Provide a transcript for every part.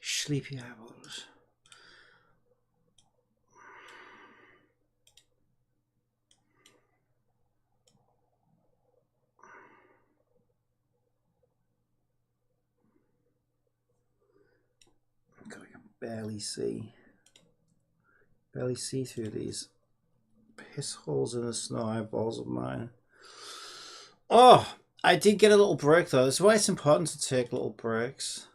Sleepy eyeballs. God, I can barely see through these piss holes in the snow eyeballs of mine. Oh, I did get a little break though. That's why it's important to take little breaks.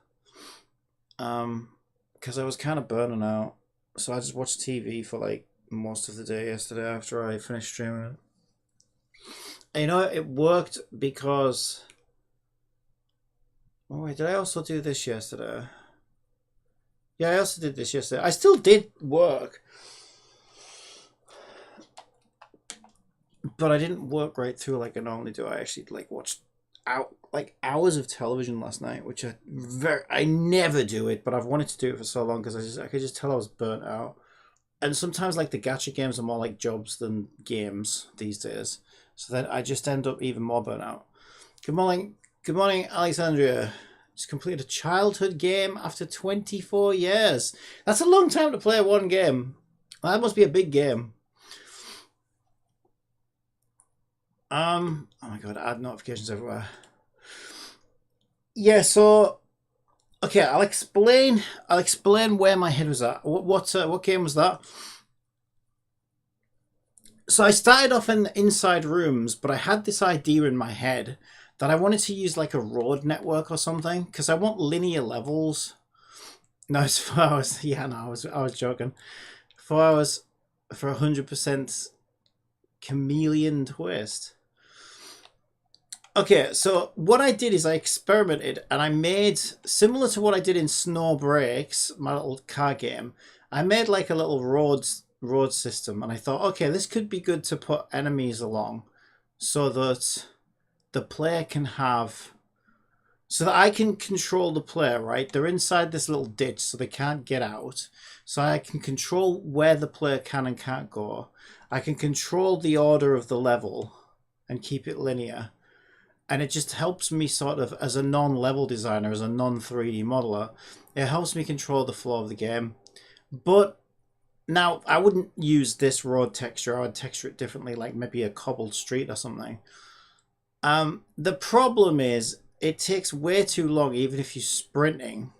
Because I was kind of burning out, so I just watched TV for like most of the day yesterday after I finished streaming. And you know, it worked because. Oh wait, did I also do this yesterday? Yeah, I also did this yesterday. I still did work, but I didn't work right through like I normally do. I actually like watched out like hours of television last night, which I never do it, but I've wanted to do it for so long because I could just tell I was burnt out. And sometimes like the gacha games are more like jobs than games these days, so then I just end up even more burnt out. Good morning, Alexandria. Just completed a childhood game after 24 years. That's a long time to play one game. That must be a big game. Oh my god, add notifications everywhere. Yeah, so okay, I'll explain where my head was at. What game was that? So I started off in the inside rooms, but I had this idea in my head that I wanted to use like a road network or something because I want linear levels. No, it's 4 hours. Yeah, no, I was joking. 4 hours for 100% chameleon twist. Okay, so what I did is I experimented and I made, similar to what I did in Snow Breaks, my little car game, I made like a little road system, and I thought, okay, this could be good to put enemies along so that the player can have, so that I can control the player, right? They're inside this little ditch, so they can't get out. So I can control where the player can and can't go. I can control the order of the level and keep it linear. And it just helps me sort of, as a non-level designer, as a non-3D modeler, it helps me control the flow of the game. But now, I wouldn't use this road texture. I would texture it differently, like maybe a cobbled street or something. The problem is, it takes way too long, even if you're sprinting.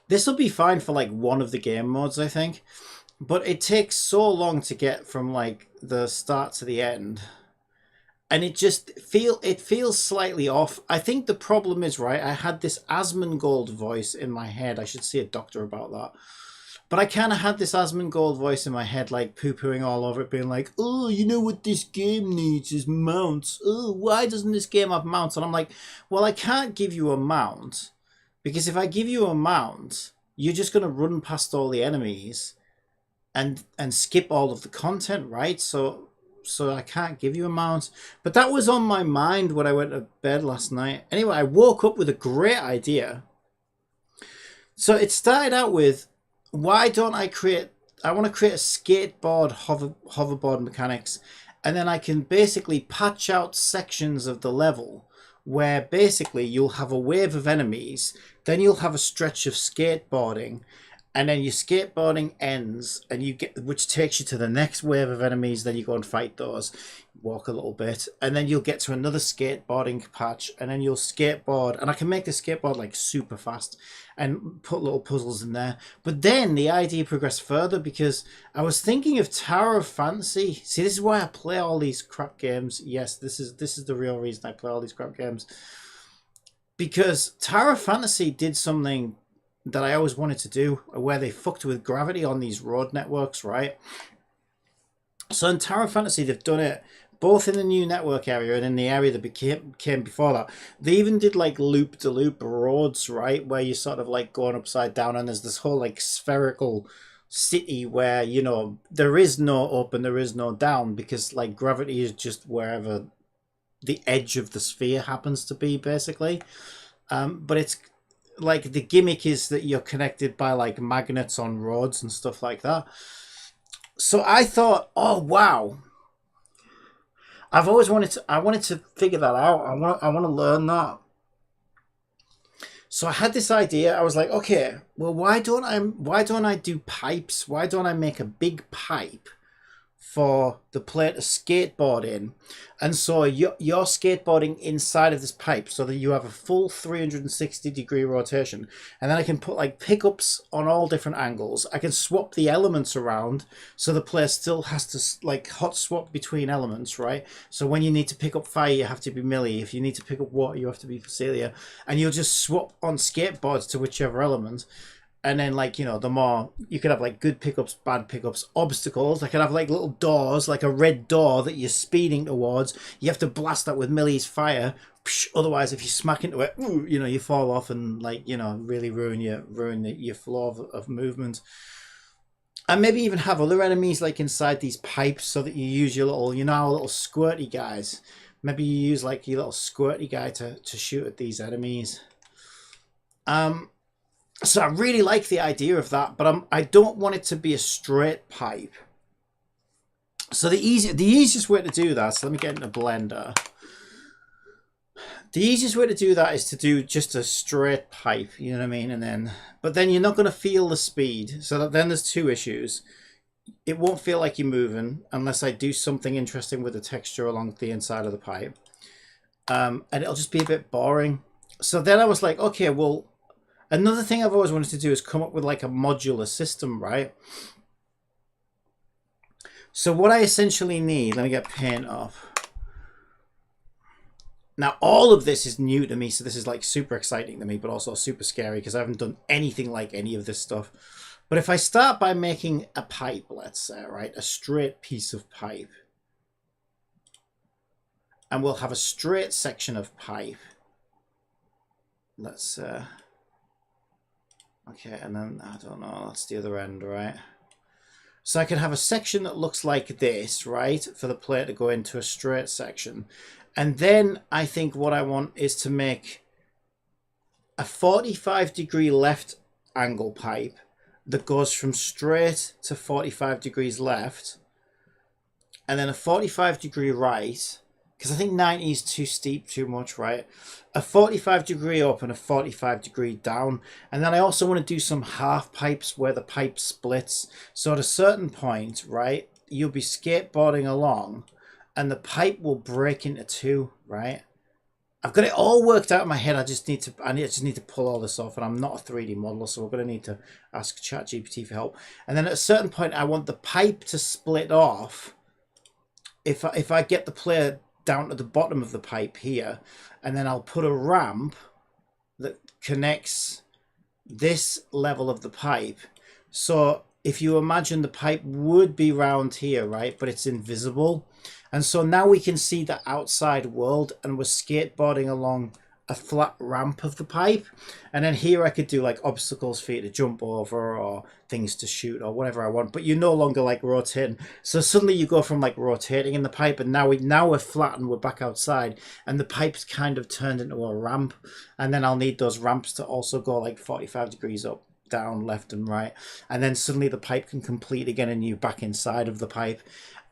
This will be fine for like one of the game modes, I think. But it takes so long to get from like the start to the end. And it feels slightly off. I think the problem is, right, I had this Asmongold voice in my head. I should see a doctor about that. But I kind of had this Asmongold voice in my head, like poo-pooing all over it, being like, oh, you know what this game needs is mounts. Oh, why doesn't this game have mounts? And I'm like, well, I can't give you a mount, because if I give you a mount, you're just going to run past all the enemies and skip all of the content, right? So I can't give you a mount. But that was on my mind when I went to bed last night. Anyway, I woke up with a great idea. So it started out with, why don't I want to create a skateboard hoverboard mechanics, and then I can basically patch out sections of the level where basically you'll have a wave of enemies, then you'll have a stretch of skateboarding, and then your skateboarding ends, and you get, which takes you to the next wave of enemies. Then you go and fight those, walk a little bit, and then you'll get to another skateboarding patch, and then you'll skateboard, and I can make the skateboard like super fast and put little puzzles in there. But then the idea progressed further, because I was thinking of Tower of Fantasy. See, this is why I play all these crap games. Yes, this is the real reason I play all these crap games, because Tower of Fantasy did something that I always wanted to do, where they fucked with gravity on these road networks, right? So in Tower of Fantasy, they've done it both in the new network area and in the area that came before that. They even did like loop-de-loop roads, right? Where you're sort of like going upside down, and there's this whole like spherical city where, you know, there is no up and there is no down, because like gravity is just wherever the edge of the sphere happens to be, basically. But it's like, the gimmick is that you're connected by like magnets on roads and stuff like that. So I thought, oh wow, I wanted to figure that out. I want to learn that. So I had this idea. I was like, okay, well, why don't I do pipes? Why don't I make a big pipe for the player to skateboard in, and so you're skateboarding inside of this pipe so that you have a full 360-degree rotation, and then I can put like pickups on all different angles. I can swap the elements around so the player still has to like hot swap between elements, right? So when you need to pick up fire, you have to be melee. If you need to pick up water, you have to be Facilia, and you'll just swap on skateboards to whichever element. And then, like, you know, the more you could have like good pickups, bad pickups, obstacles. I could have like little doors, like a red door that you're speeding towards. You have to blast that with Millie's fire. Otherwise, if you smack into it, you know, you fall off and, like, you know, really ruin your flow of movement. And maybe even have other enemies like inside these pipes so that you use your little, you know, our little squirty guys. Maybe you use like your little squirty guy to shoot at these enemies. So I really like the idea of that, but I don't want it to be a straight pipe. So the easiest way to do that, so let me get into Blender. The easiest way to do that is to do just a straight pipe, you know what I mean? But then you're not going to feel the speed. So then there's two issues. It won't feel like you're moving unless I do something interesting with the texture along the inside of the pipe. And it'll just be a bit boring. So then I was like, okay, well, another thing I've always wanted to do is come up with like a modular system, right? So what I essentially need, let me get paint off. Now, all of this is new to me, so this is like super exciting to me, but also super scary because I haven't done anything like any of this stuff. But if I start by making a pipe, let's say, right, a straight piece of pipe, and we'll have a straight section of pipe. Let's okay, and then, I don't know, that's the other end, right? So I can have a section that looks like this, right? For the player to go into a straight section. And then I think what I want is to make a 45-degree left angle pipe that goes from straight to 45 degrees left. And then a 45-degree right. Because I think 90 is too steep, too much, right? A 45-degree up and a 45-degree down. And then I also want to do some half pipes where the pipe splits. So at a certain point, right, you'll be skateboarding along and the pipe will break into two, right? I've got it all worked out in my head. I just need to pull all this off, and I'm not a 3D modeler, so we're going to need to ask ChatGPT for help. And then at a certain point, I want the pipe to split off. If I get the player down to the bottom of the pipe here, and then I'll put a ramp that connects this level of the pipe. So if you imagine the pipe would be round here, right, but it's invisible, and so now we can see the outside world, and we're skateboarding along a flat ramp of the pipe. And then here I could do like obstacles for you to jump over or things to shoot or whatever I want, but you're no longer like rotating. So suddenly you go from like rotating in the pipe, and now we're flat and we're back outside, and the pipe's kind of turned into a ramp. And then I'll need those ramps to also go like 45 degrees up, down, left and right, and then suddenly the pipe can complete again and you're back inside of the pipe.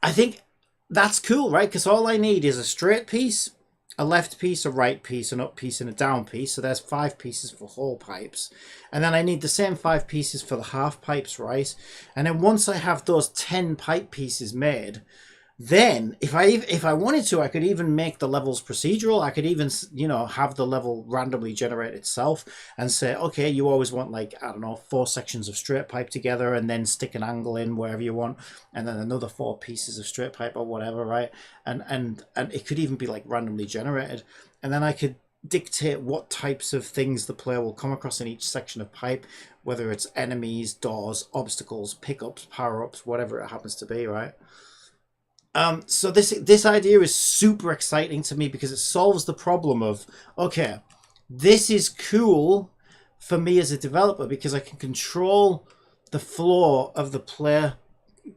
I think that's cool, right? Because all I need is a straight piece, a left piece, a right piece, an up piece, and a down piece. So there's 5 pieces for whole pipes. And then I need the same 5 pieces for the half pipes, right? And then once I have those 10 pipe pieces made, then if I wanted to, I could even make the levels procedural. I could even, you know, have the level randomly generate itself and say, okay, you always want like, I don't know, 4 sections of straight pipe together, and then stick an angle in wherever you want, and then another 4 pieces of straight pipe or whatever, right? And it could even be like randomly generated, and then I could dictate what types of things the player will come across in each section of pipe, whether it's enemies, doors, obstacles, pickups, power-ups, whatever it happens to be, right? So this idea is super exciting to me because it solves the problem of, okay, this is cool for me as a developer because I can control the flow of the player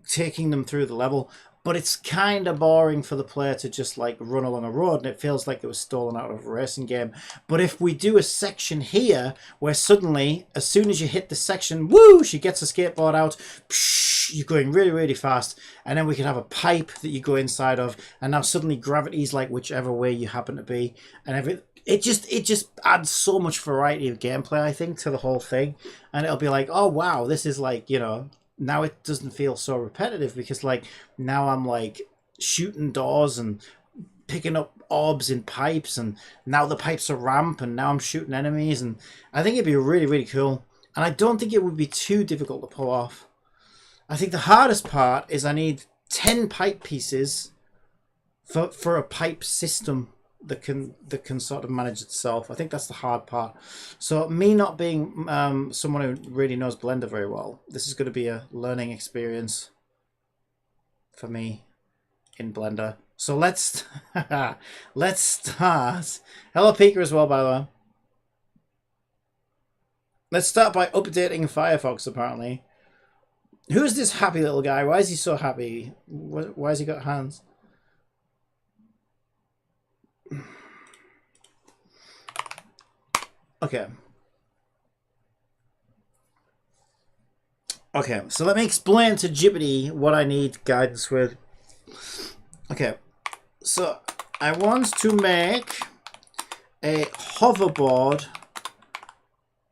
taking them through the level, but it's kind of boring for the player to just like run along a road, and it feels like it was stolen out of a racing game. But if we do a section here where suddenly, as soon as you hit the section, woo, she gets a skateboard out, psh, you're going really, really fast, and then we can have a pipe that you go inside of, and now suddenly gravity's like whichever way you happen to be, and it just adds so much variety of gameplay, I think, to the whole thing. And it'll be like, oh wow, this is like, you know, now it doesn't feel so repetitive, because like now I'm like shooting doors and picking up orbs in pipes, and now the pipes are ramp, and now I'm shooting enemies, and I think it'd be really, really cool. And I don't think it would be too difficult to pull off. I think the hardest part is I need 10 pipe pieces for a pipe system that can sort of manage itself. I think that's the hard part. So me not being someone who really knows Blender very well, this is going to be a learning experience for me in Blender. So let's let's start. Hello Pika as well, by the way. Let's start by updating Firefox. Apparently, who's this happy little guy? Why is he so happy? Why has he got hands? Okay. Okay, so let me explain to Jibbity what I need guidance with. Okay, so I want to make a hoverboard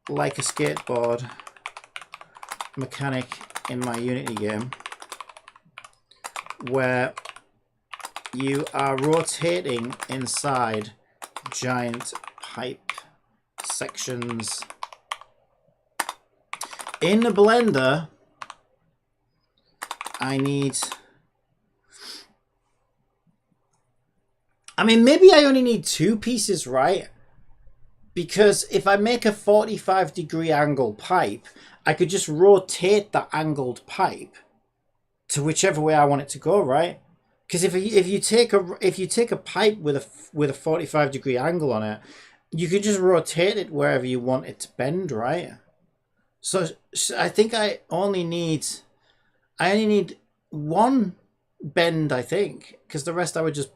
like a skateboard mechanic in my Unity game, where you are rotating inside giant pipe sections. In the Blender, I mean, maybe I only need 2 pieces, right? Because if I make a 45-degree angle pipe, I could just rotate the angled pipe to whichever way I want it to go, right? Because if you take a pipe with a 45-degree angle on it, you could just rotate it wherever you want it to bend, right? So I think I only need 1 bend, I think, because the rest I would just.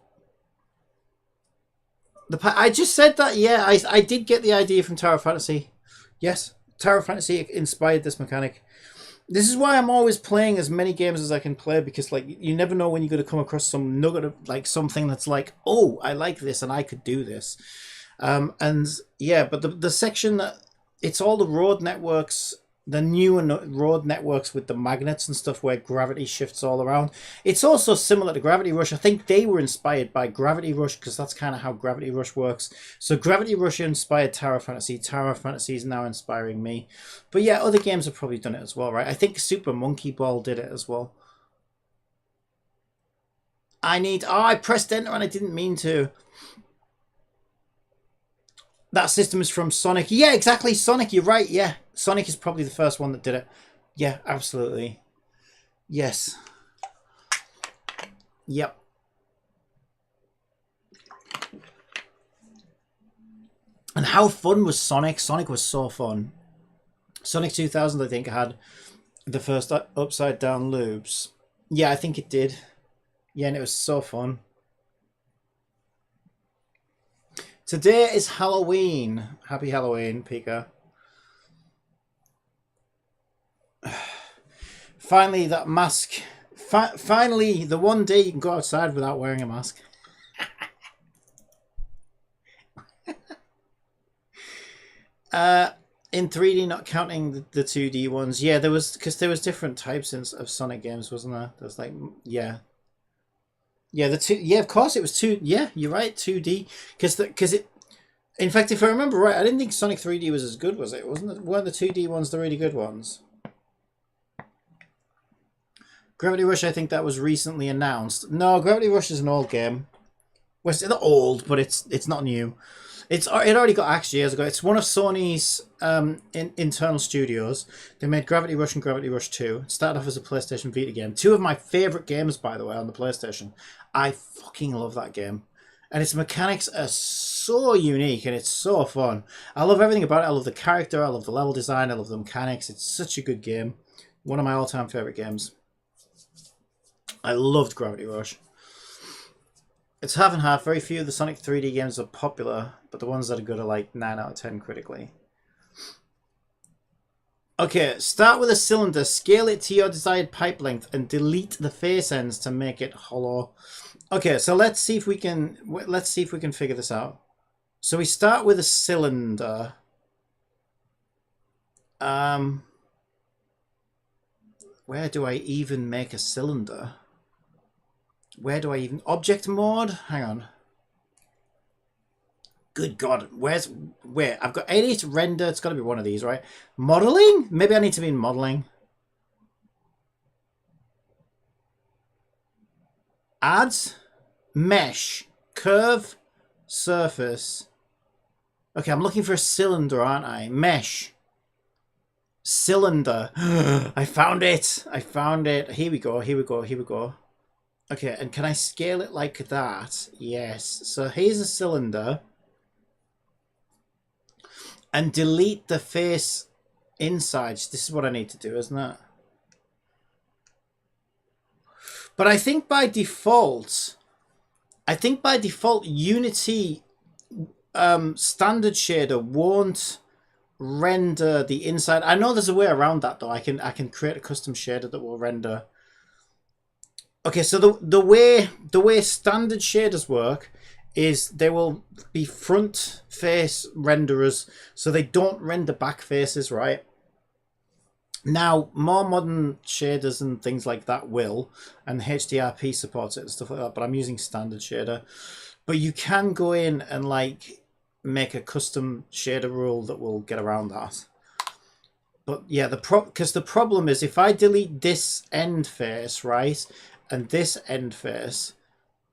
I just said that, yeah. I did get the idea from Tower Fantasy. Yes, Tower Fantasy inspired this mechanic. This is why I'm always playing as many games as I can play, because like you never know when you're going to come across some nugget of like something that's like, oh, I like this and I could do this. And yeah, but the section that it's all the road networks, the new road networks with the magnets and stuff where gravity shifts all around. It's also similar to Gravity Rush. I think they were inspired by Gravity Rush because that's kind of how Gravity Rush works. So Gravity Rush inspired Tower Fantasy. Tower Fantasy is now inspiring me. But yeah, other games have probably done it as well, right? I think Super Monkey Ball did it as well. I pressed enter and I didn't mean to. That system is from Sonic. Yeah, exactly. Sonic, you're right. Yeah. Sonic is probably the first one that did it. Yeah, absolutely. Yes. Yep. And how fun was Sonic? Sonic was so fun. Sonic 2000, I think, had the first upside down loops. Yeah, I think it did. Yeah, and it was so fun. Today is Halloween. Happy Halloween, Pika. Finally, that mask. Finally, the one day you can go outside without wearing a mask. In 3D, not counting the 2D ones. Yeah, there was different types of Sonic games, wasn't there? There's like, yeah. Yeah, of course it was 2. Yeah, you're right, 2D. Because it. In fact, if I remember right, I didn't think Sonic 3D was as good, was it? Weren't the 2D ones the really good ones? Gravity Rush, I think that was recently announced. No, Gravity Rush is an old game. Well, it's not old, but it's not new. It already got axed years ago. It's one of Sony's internal studios. They made Gravity Rush and Gravity Rush 2. It started off as a PlayStation Vita game. 2 of my favourite games, by the way, on the PlayStation. I fucking love that game. And its mechanics are so unique and it's so fun. I love everything about it. I love the character. I love the level design. I love the mechanics. It's such a good game. One of my all-time favourite games. I loved Gravity Rush. It's half and half. Very few of the Sonic 3D games are popular, but the ones that are good are like 9 out of 10 critically. Okay, start with a cylinder, scale it to your desired pipe length, and delete the face ends to make it hollow. Okay, so let's see if we can figure this out. So we start with a cylinder. Where do I even make a cylinder? Where do I even... Object mode? Hang on. Good God. Where? I've got edit, render. It's got to be one of these, right? Modeling? Maybe I need to be in modeling. Ads? Mesh. Curve. Surface. Okay, I'm looking for a cylinder, aren't I? Mesh. Cylinder. I found it. I found it. Here we go. Here we go. Here we go. Okay, and can I scale it like that? Yes. So here's a cylinder. And delete the face inside. This is what I need to do, isn't it? But I think by default, Unity standard shader won't render the inside. I know there's a way around that though. I can create a custom shader that will render. Okay, so the way standard shaders work is they will be front face renderers, so they don't render back faces, right? Now, more modern shaders and things like that will, and HDRP supports it and stuff like that, but I'm using standard shader. But you can go in and like make a custom shader rule that will get around that. But yeah, because the problem is if I delete this end face, right, and this end face,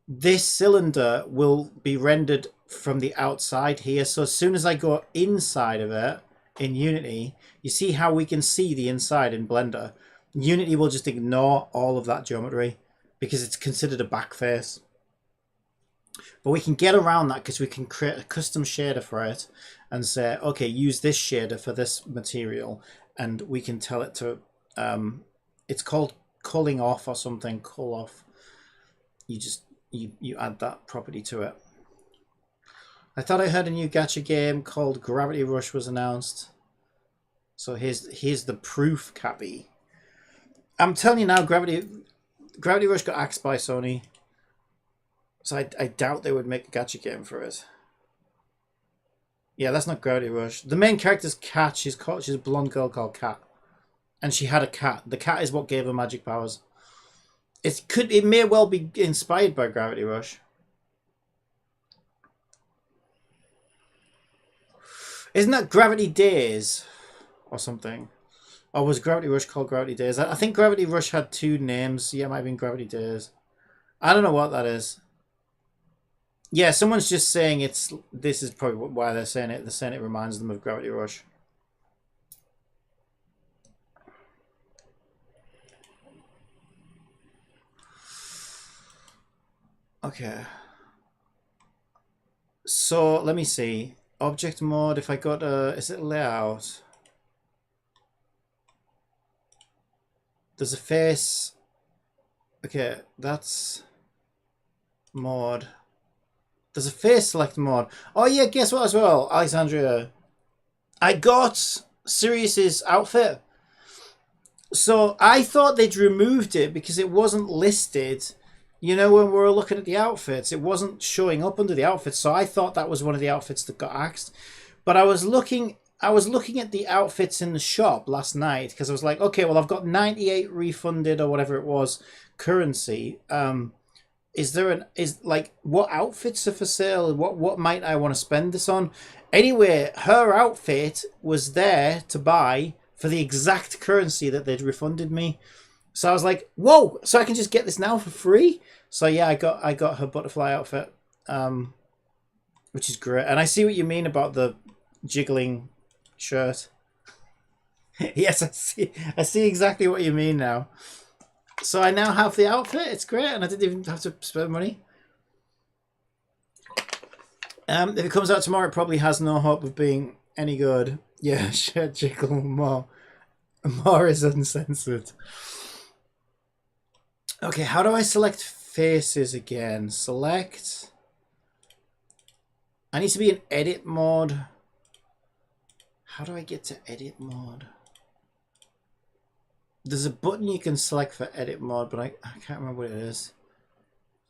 this cylinder will be rendered from the outside here. So as soon as I go inside of it in Unity, you see how we can see the inside in Blender. Unity will just ignore all of that geometry because it's considered a back face. But we can get around that because we can create a custom shader for it and say, okay, use this shader for this material. And we can tell it to, it's called culling off or something, cull off. You add that property to it. I thought I heard a new gacha game called Gravity Rush was announced. So here's the proof, Cappy. I'm telling you now, Gravity Rush got axed by Sony. So I doubt they would make a gacha game for it. Yeah, that's not Gravity Rush. The main character's Cat. She's a blonde girl called Cat. And she had a cat. The cat is what gave her magic powers. It may well be inspired by Gravity Rush. Isn't that Gravity Days or something? Or was Gravity Rush called Gravity Days? I think Gravity Rush had 2 names. Yeah, it might have been Gravity Days. I don't know what that is. Yeah, someone's just saying this is probably why they're saying it. They're saying it reminds them of Gravity Rush. Okay. So let me see. Object mode, if I got is it layout? There's a face. Okay, that's mode. There's a face select mode. Oh yeah, guess what as well, Alexandria? I got Sirius's outfit. So I thought they'd removed it because it wasn't listed. You know, when we were looking at the outfits, it wasn't showing up under the outfits. So I thought that was one of the outfits that got axed. But I was looking at the outfits in the shop last night because I was like, okay, well, I've got 98 refunded or whatever it was currency. What outfits are for sale? What might I want to spend this on? Anyway, her outfit was there to buy for the exact currency that they'd refunded me. So I was like, whoa, so I can just get this now for free? So yeah, I got her butterfly outfit, which is great. And I see what you mean about the jiggling shirt. Yes, I see exactly what you mean now. So I now have the outfit. It's great, and I didn't even have to spend money. If it comes out tomorrow, it probably has no hope of being any good. Yeah, shirt jiggle more is uncensored. Okay, how do I select faces again? Select. I need to be in edit mode. How do I get to edit mode? There's a button you can select for edit mode, but I can't remember what it is.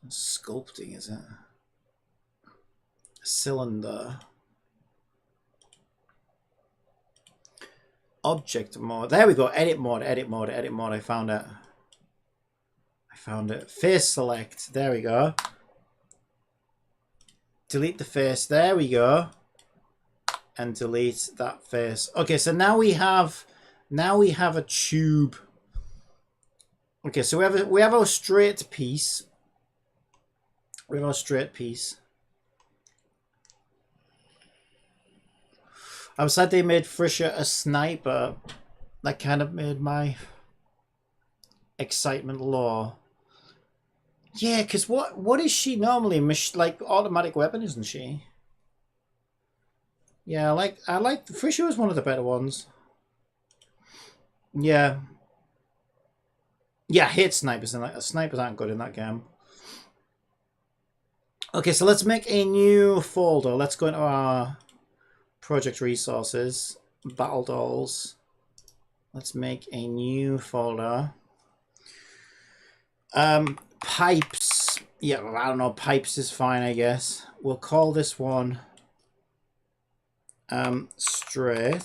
Sculpting, is it? Cylinder. Object mode. There we go. Edit mode, edit mode, edit mode. I found it. I found it. Face select. There we go. Delete the face. There we go. And delete that face. Okay, so now we have a tube. Okay, so we have our straight piece. We have our straight piece. I was sad they made Frisha a sniper. That kind of made my excitement low. Yeah, because what is she normally? Like automatic weapon, isn't she? Yeah, I like Frisha was one of the better ones. Yeah. Yeah, I hate snipers, and snipers aren't good in that game. Okay, so let's make a new folder. Let's go into our project resources, battle dolls. Let's make a new folder. Pipes. Yeah, I don't know. Pipes is fine, I guess. We'll call this one straight.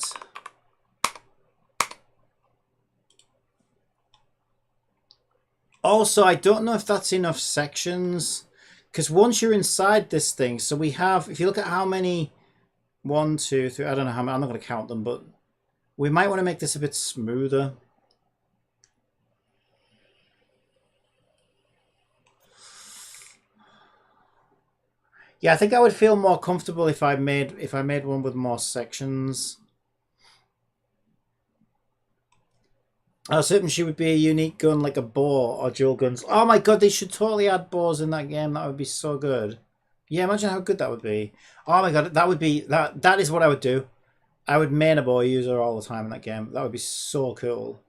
Also, I don't know if that's enough sections, because once you're inside this thing, so we have, if you look at how many, 1, 2, 3, I don't know how many, I'm not going to count them, but we might want to make this a bit smoother. Yeah, I think I would feel more comfortable if I made one with more sections. I was hoping she would be a unique gun like a bow or dual guns. Oh my god, they should totally add bows in that game. That would be so good. Yeah, imagine how good that would be. Oh my god, that would be that is what I would do. I would main a bow user all the time in that game. That would be so cool.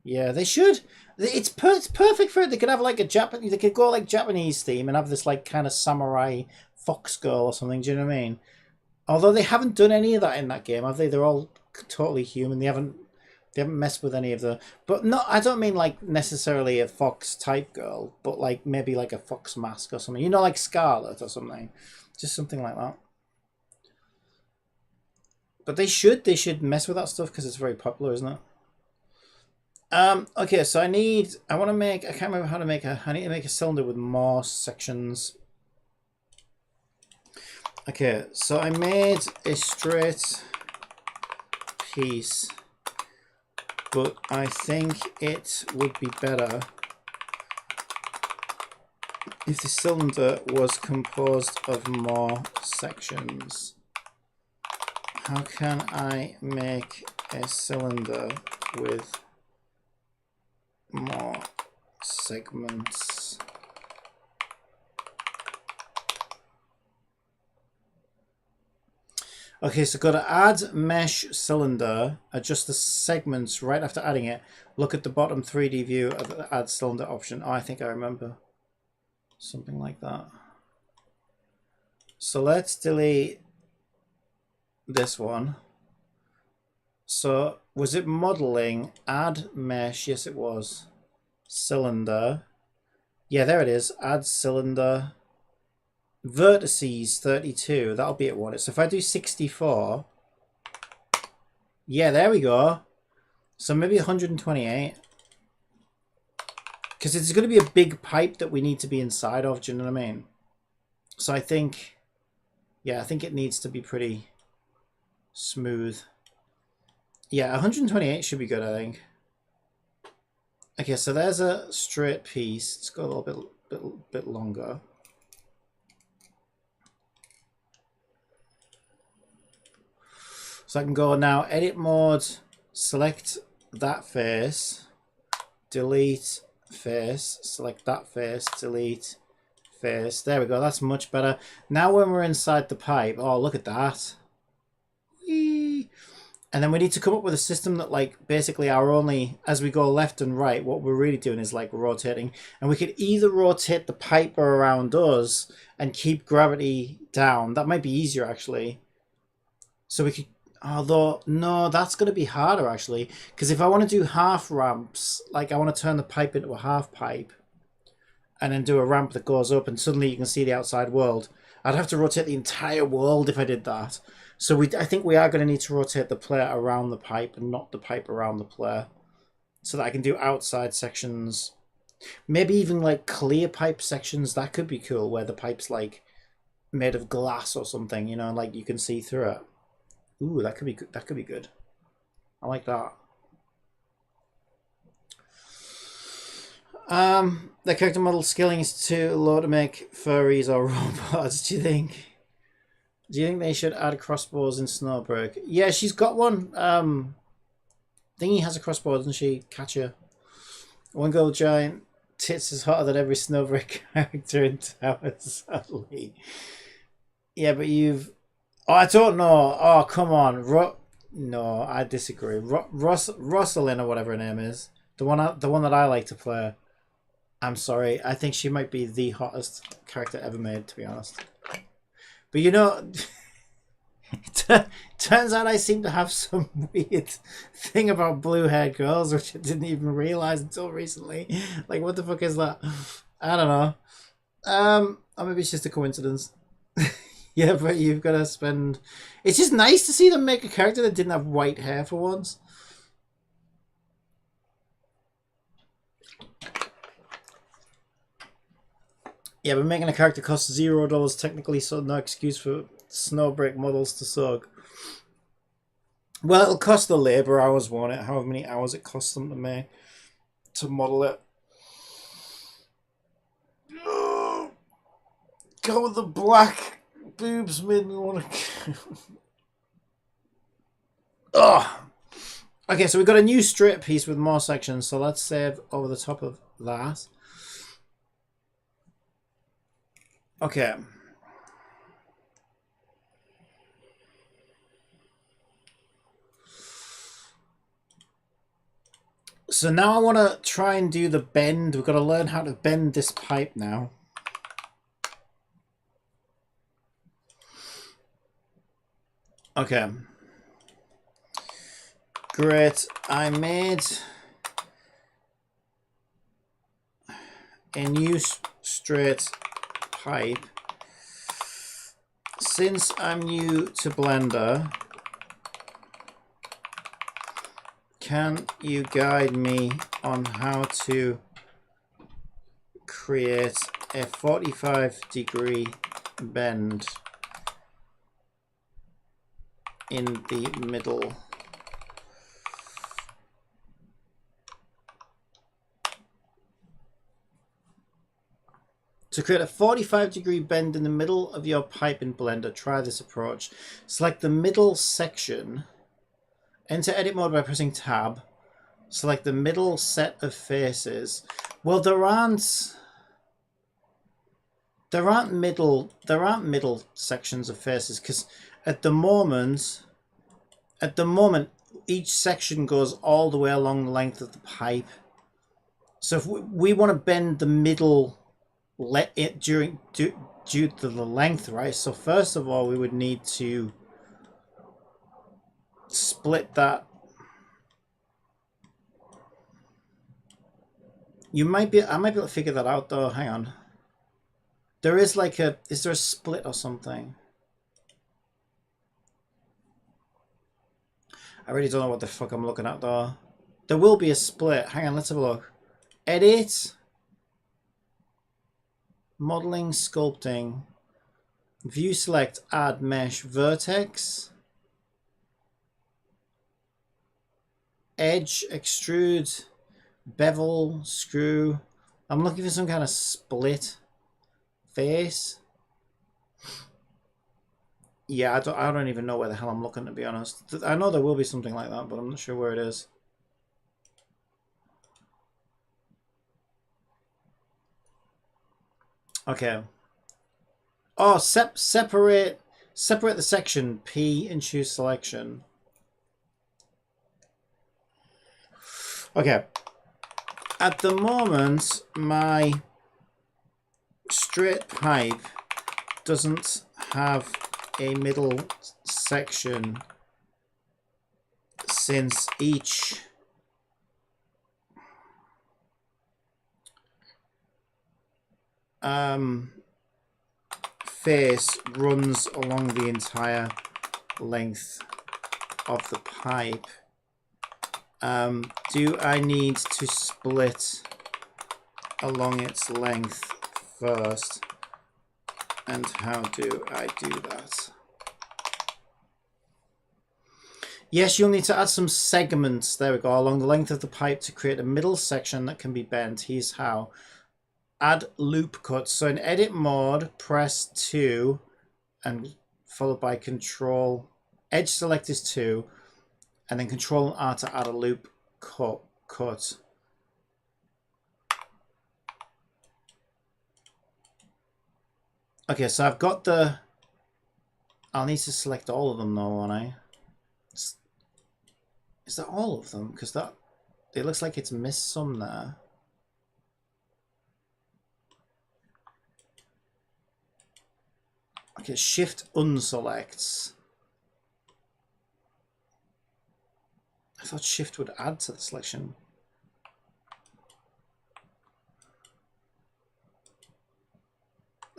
Yeah, they should. It's perfect for it. They could have like a Japanese. They could go like Japanese theme and have this like kind of samurai fox girl or something. Do you know what I mean? Although they haven't done any of that in that game, have they? They're all totally human. They haven't messed with any of the. But no, I don't mean like necessarily a fox type girl, but like maybe like a fox mask or something. You know, like Scarlet or something. Just something like that. But they should mess with that stuff because it's very popular, isn't it? Okay, so I need, I can't remember how to make I need to make a cylinder with more sections. Okay, so I made a straight piece, but I think it would be better if the cylinder was composed of more sections. How can I make a cylinder with more segments? Okay, so got to add mesh cylinder, adjust the segments right after adding it. Look at the bottom 3D view of the add cylinder option. Oh, I think I remember something like that. So let's delete this one. So was it modeling? Add mesh. Yes, it was. Cylinder. Yeah, there it is. Add cylinder. Vertices 32. That'll be at what? So if I do 64. Yeah, there we go. So maybe 128. Because it's going to be a big pipe that we need to be inside of. Do you know what I mean? So I think, yeah, I think it needs to be pretty smooth. Yeah, 128 should be good, I think. Okay, so there's a straight piece. Let's go a little bit longer. So I can go now, edit mode, select that face, delete face, select that face, delete face. There we go, that's much better. Now when we're inside the pipe, oh, look at that. Whee! And then we need to come up with a system that, like, basically our only, as we go left and right, what we're really doing is, like, rotating. And we could either rotate the pipe around us and keep gravity down. That might be easier, actually. So we could, although, no, that's going to be harder, actually. Because if I want to do half ramps, like, I want to turn the pipe into a half pipe and then do a ramp that goes up and suddenly you can see the outside world. I'd have to rotate the entire world if I did that. So I think we are going to need to rotate the player around the pipe and not the pipe around the player, so that I can do outside sections. Maybe even like clear pipe sections. That could be cool, where the pipe's like made of glass or something. You know, like you can see through it. Ooh, that could be good. That could be good. I like that. The character model scaling is too low to make furries or robots. Do you think? Do you think they should add crossbows in Snowbreak? Yeah, she's got one. Thingy has a crossbow, doesn't she? Catcher. One Gold Giant tits is hotter than every Snowbreak character in Tower, sadly. Yeah, but you've. Oh, I don't know. Oh, come on. No, I disagree. Rosalind or whatever her name is, the one that I like to play. I'm sorry. I think she might be the hottest character ever made, to be honest. But you know, turns out I seem to have some weird thing about blue-haired girls, which I didn't even realize until recently. Like, what the fuck is that? I don't know. Or maybe it's just a coincidence. Yeah, but you've got to spend. It's just nice to see them make a character that didn't have white hair for once. Yeah, but making a character costs $0 technically, so no excuse for Snowbreak models to suck. Well, it'll cost the labor hours, won't it? However many hours it costs them to make, to model it. Go with the black boobs made me want to. Oh. Okay, so we've got a new straight piece with more sections, so let's save over the top of that. Okay. So now I want to try and do the bend. We've got to learn how to bend this pipe now. Okay. Great. I made a new straight pipe. Since I'm new to Blender, can you guide me on how to create a 45-degree bend in the middle? To create a 45-degree bend in the middle of your pipe in Blender, try this approach. Select the middle section. Enter edit mode by pressing tab. Select the middle set of faces. Well, there aren't middle sections of faces, because at the moment each section goes all the way along the length of the pipe. So if we want to bend the middle due to the length, right? So first of all, we would need to split that. I might be able to figure that out though. Hang on. There is like is there a split or something? I really don't know what the fuck I'm looking at though. There will be a split. Hang on, let's have a look. Edit. Modeling, sculpting. View select, add mesh, vertex. Edge, extrude, bevel, screw. I'm looking for some kind of split face. Yeah, I don't even know where the hell I'm looking, to be honest. I know there will be something like that, but I'm not sure where it is. Okay. Oh, separate the section P and choose selection. Okay. At the moment, my straight pipe doesn't have a middle section since each face runs along the entire length of the pipe. Do I need to split along its length first? And how do I do that? Yes, you'll need to add some segments, there we go, along the length of the pipe to create a middle section that can be bent. Here's how. Add loop cuts. So in edit mode, press 2 and followed by control. Edge select is 2 and then control and R to add a loop cut. Okay, so I've got the... I'll need to select all of them though, won't I? Is that all of them? Because that... It looks like it's missed some there. Okay, shift unselects. I thought shift would add to the selection.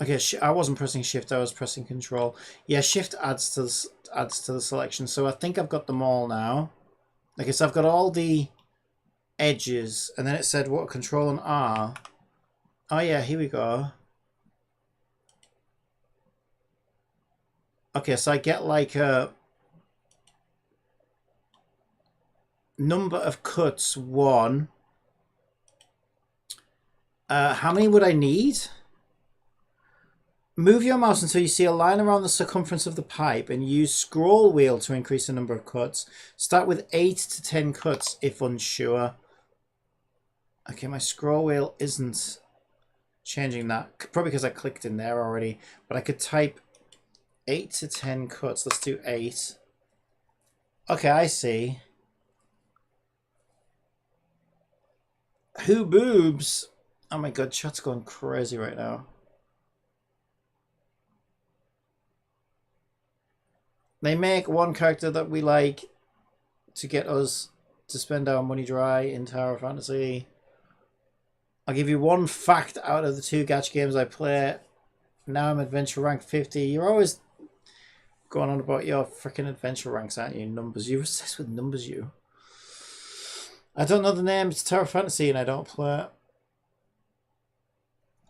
Okay, I wasn't pressing shift, I was pressing control. Yeah, shift adds to the selection. So I think I've got them all now. Okay, so I've got all the edges, and then it said what, control and R. Oh yeah, here we go. Okay, so I get like a number of cuts, 1. How many would I need? Move your mouse until you see a line around the circumference of the pipe and use scroll wheel to increase the number of cuts. Start with 8 to 10 cuts if unsure. Okay, my scroll wheel isn't changing that. Probably because I clicked in there already. But I could type 8 to 10 cuts. Let's do 8. Okay, I see. Who boobs? Oh my god, chat's going crazy right now. They make one character that we like to get us to spend our money dry in Tower of Fantasy. I'll give you one fact out of the 2 gacha games I play. Now I'm adventure rank 50. You're always going on about your freaking adventure ranks, aren't you? Numbers. You're obsessed with numbers, you. I don't know the name. It's Tower of Fantasy and I don't play it.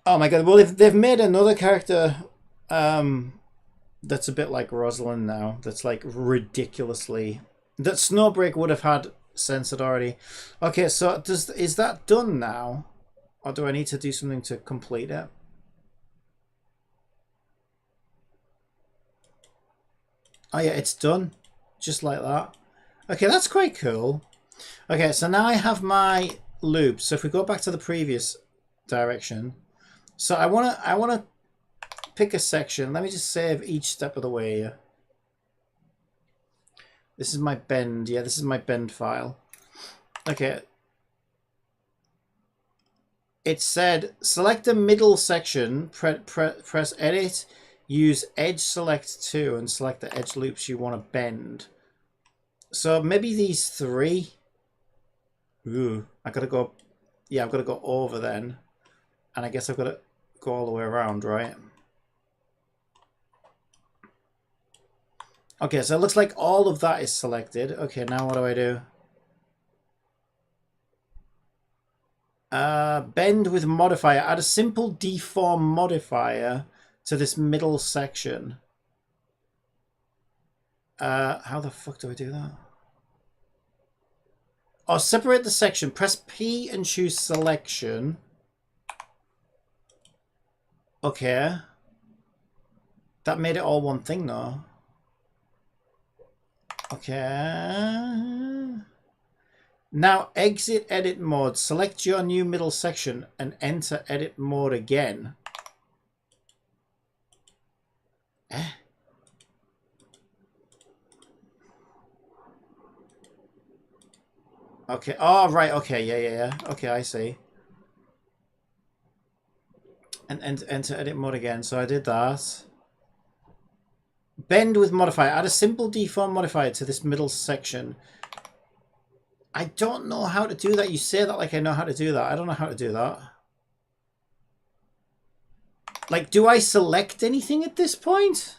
Oh my god. Well, they've made another character that's a bit like Rosalind now. That's like ridiculously... That Snowbreak would have had censored already. Okay, so is that done now? Or do I need to do something to complete it? Oh yeah, it's done. Just like that. Okay, that's quite cool. Okay, so now I have my loop. So if we go back to the previous direction. So I wanna pick a section. Let me just save each step of the way. This is my bend. Yeah, this is my bend file. Okay. It said select the middle section, press edit, use edge select 2 and select the edge loops you want to bend. So maybe these 3. Ooh, I gotta go. Yeah, I've got to go over then. And I guess I've got to go all the way around, right? Okay, so it looks like all of that is selected. Okay, now what do I do? Bend with modifier. Add a simple deform modifier to this middle section. How the fuck do I do that? Oh, separate the section. Press P and choose selection. Okay. That made it all one thing though. Okay. Now exit edit mode. Select your new middle section and enter edit mode again. Eh? Okay. Oh, right. Okay. Yeah. Okay, I see. And enter edit mode again. So I did that. Bend with modifier. Add a simple deform modifier to this middle section. I don't know how to do that. You say that like I know how to do that. I don't know how to do that. Like, do I select anything at this point?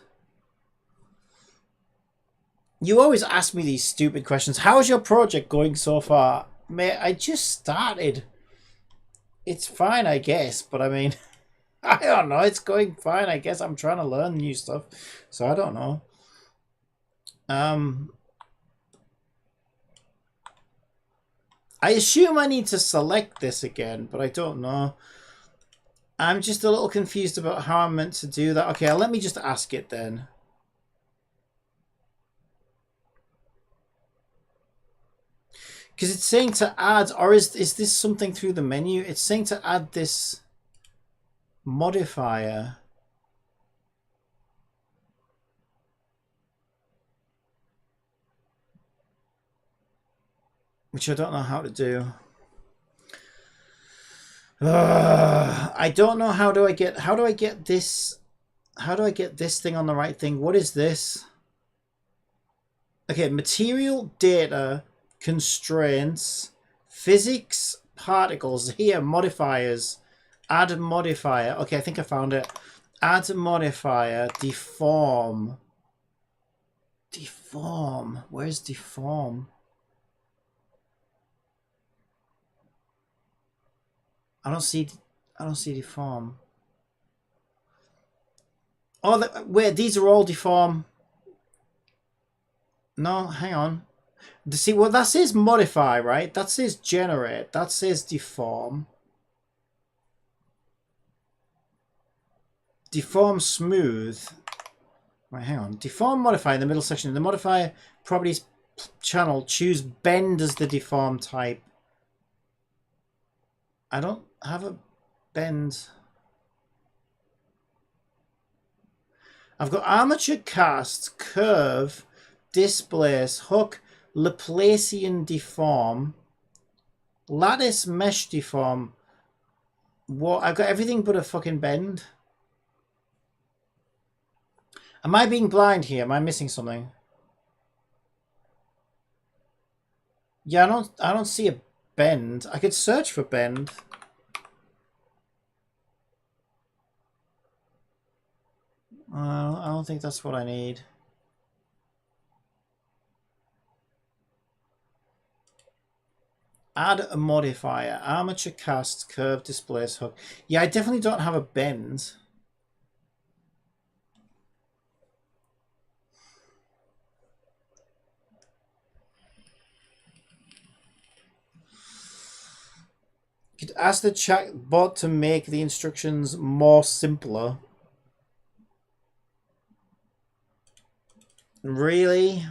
You always ask me these stupid questions. How's your project going so far? Mate, I just started. It's fine, I guess, but I mean, I don't know. It's going fine, I guess. I'm trying to learn new stuff, so I don't know. I assume I need to select this again, but I don't know. I'm just a little confused about how I'm meant to do that. Okay, let me just ask it then. Because it's saying to add, or is this something through the menu? It's saying to add this modifier. Which I don't know how to do. I don't know how do I get this thing on the right thing? What is this? Okay, material, data, constraints, physics, particles. Here, modifiers. Add modifier. Okay, I think I found it. Add modifier, deform. Deform. Where's deform? I don't see deform. Oh, wait, these are all deform. No, hang on. See, well, that says modify, right? That says generate. That says deform. Deform smooth. Right, hang on. Deform modify in the middle section. In the modifier properties channel, choose bend as the deform type. I don't have a bend. I've got armature cast, curve, displace, hook, Laplacian deform, lattice mesh deform. What? I've got everything but a fucking bend. Am I being blind here? Am I missing something? Yeah, I don't see a bend. I could search for bend. I don't think that's what I need. Add a modifier. Armature cast, curve, displace, hook. Yeah, I definitely don't have a bend. You could ask the chat bot to make the instructions more simpler. Really?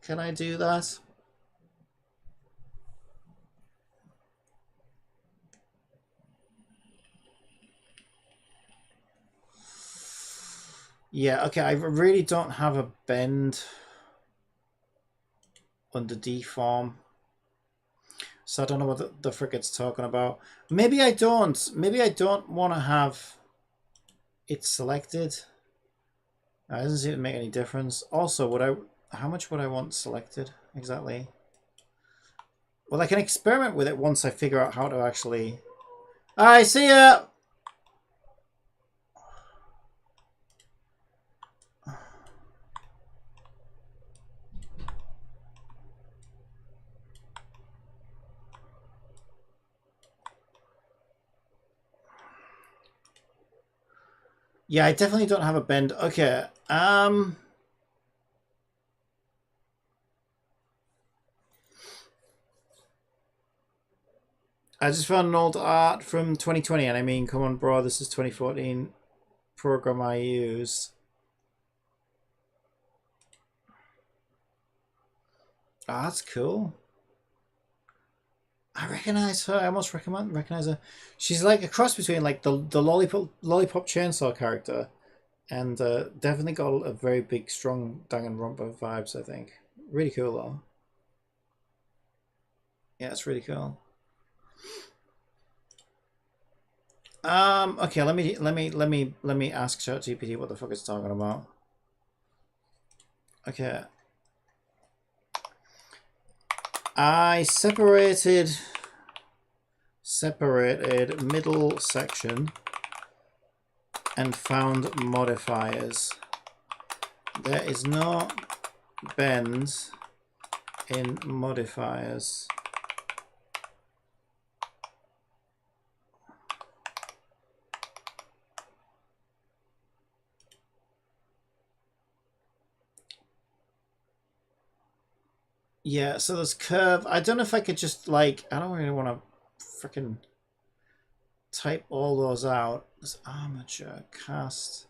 Can I do that? Yeah, okay, I really don't have a bend under deform. So I don't know what the frick it's talking about. Maybe I don't. Maybe I don't want to have it selected. It doesn't seem to make any difference. Also, how much would I want selected exactly? Well, I can experiment with it once I figure out how to actually... Alright, see ya! Yeah, I definitely don't have a bend. Okay, I just found an old art from 2020, and I mean, come on, bro, this is 2014 program I use. Ah, that's cool. I recognize her. I almost recognize her. She's like a cross between like the lollipop chainsaw character, and definitely got a very big, strong Danganronpa vibes. I think really cool though. Yeah, it's really cool. Okay, let me ask ChatGPT what the fuck it's talking about. Okay. I separated middle section and found modifiers. There is no bends in modifiers. Yeah, so there's curve. I don't know if I could just like, I don't really want to freaking type all those out. There's armature, cast.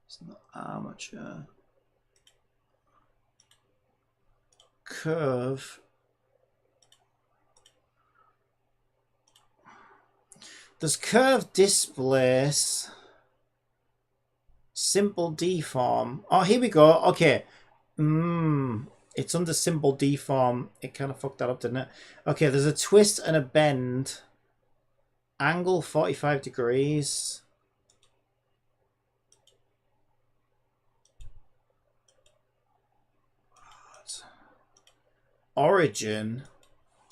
It's not armature. Curve. There's curve displace. Simple deform. Oh, here we go. Okay. It's under simple deform. It kind of fucked that up, didn't it? Okay, there's a twist and a bend. Angle 45 degrees. Origin.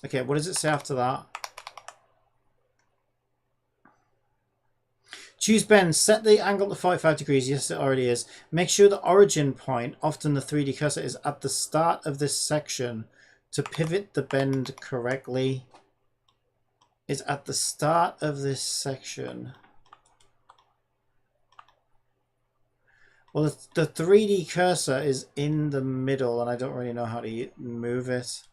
Okay, what does it say after that? Choose bend. Set the angle to 45 degrees. Yes, it already is. Make sure the origin point, often the 3D cursor, is at the start of this section to pivot the bend correctly. Is at the start of this section. Well, the 3D cursor is in the middle, and I don't really know how to move it.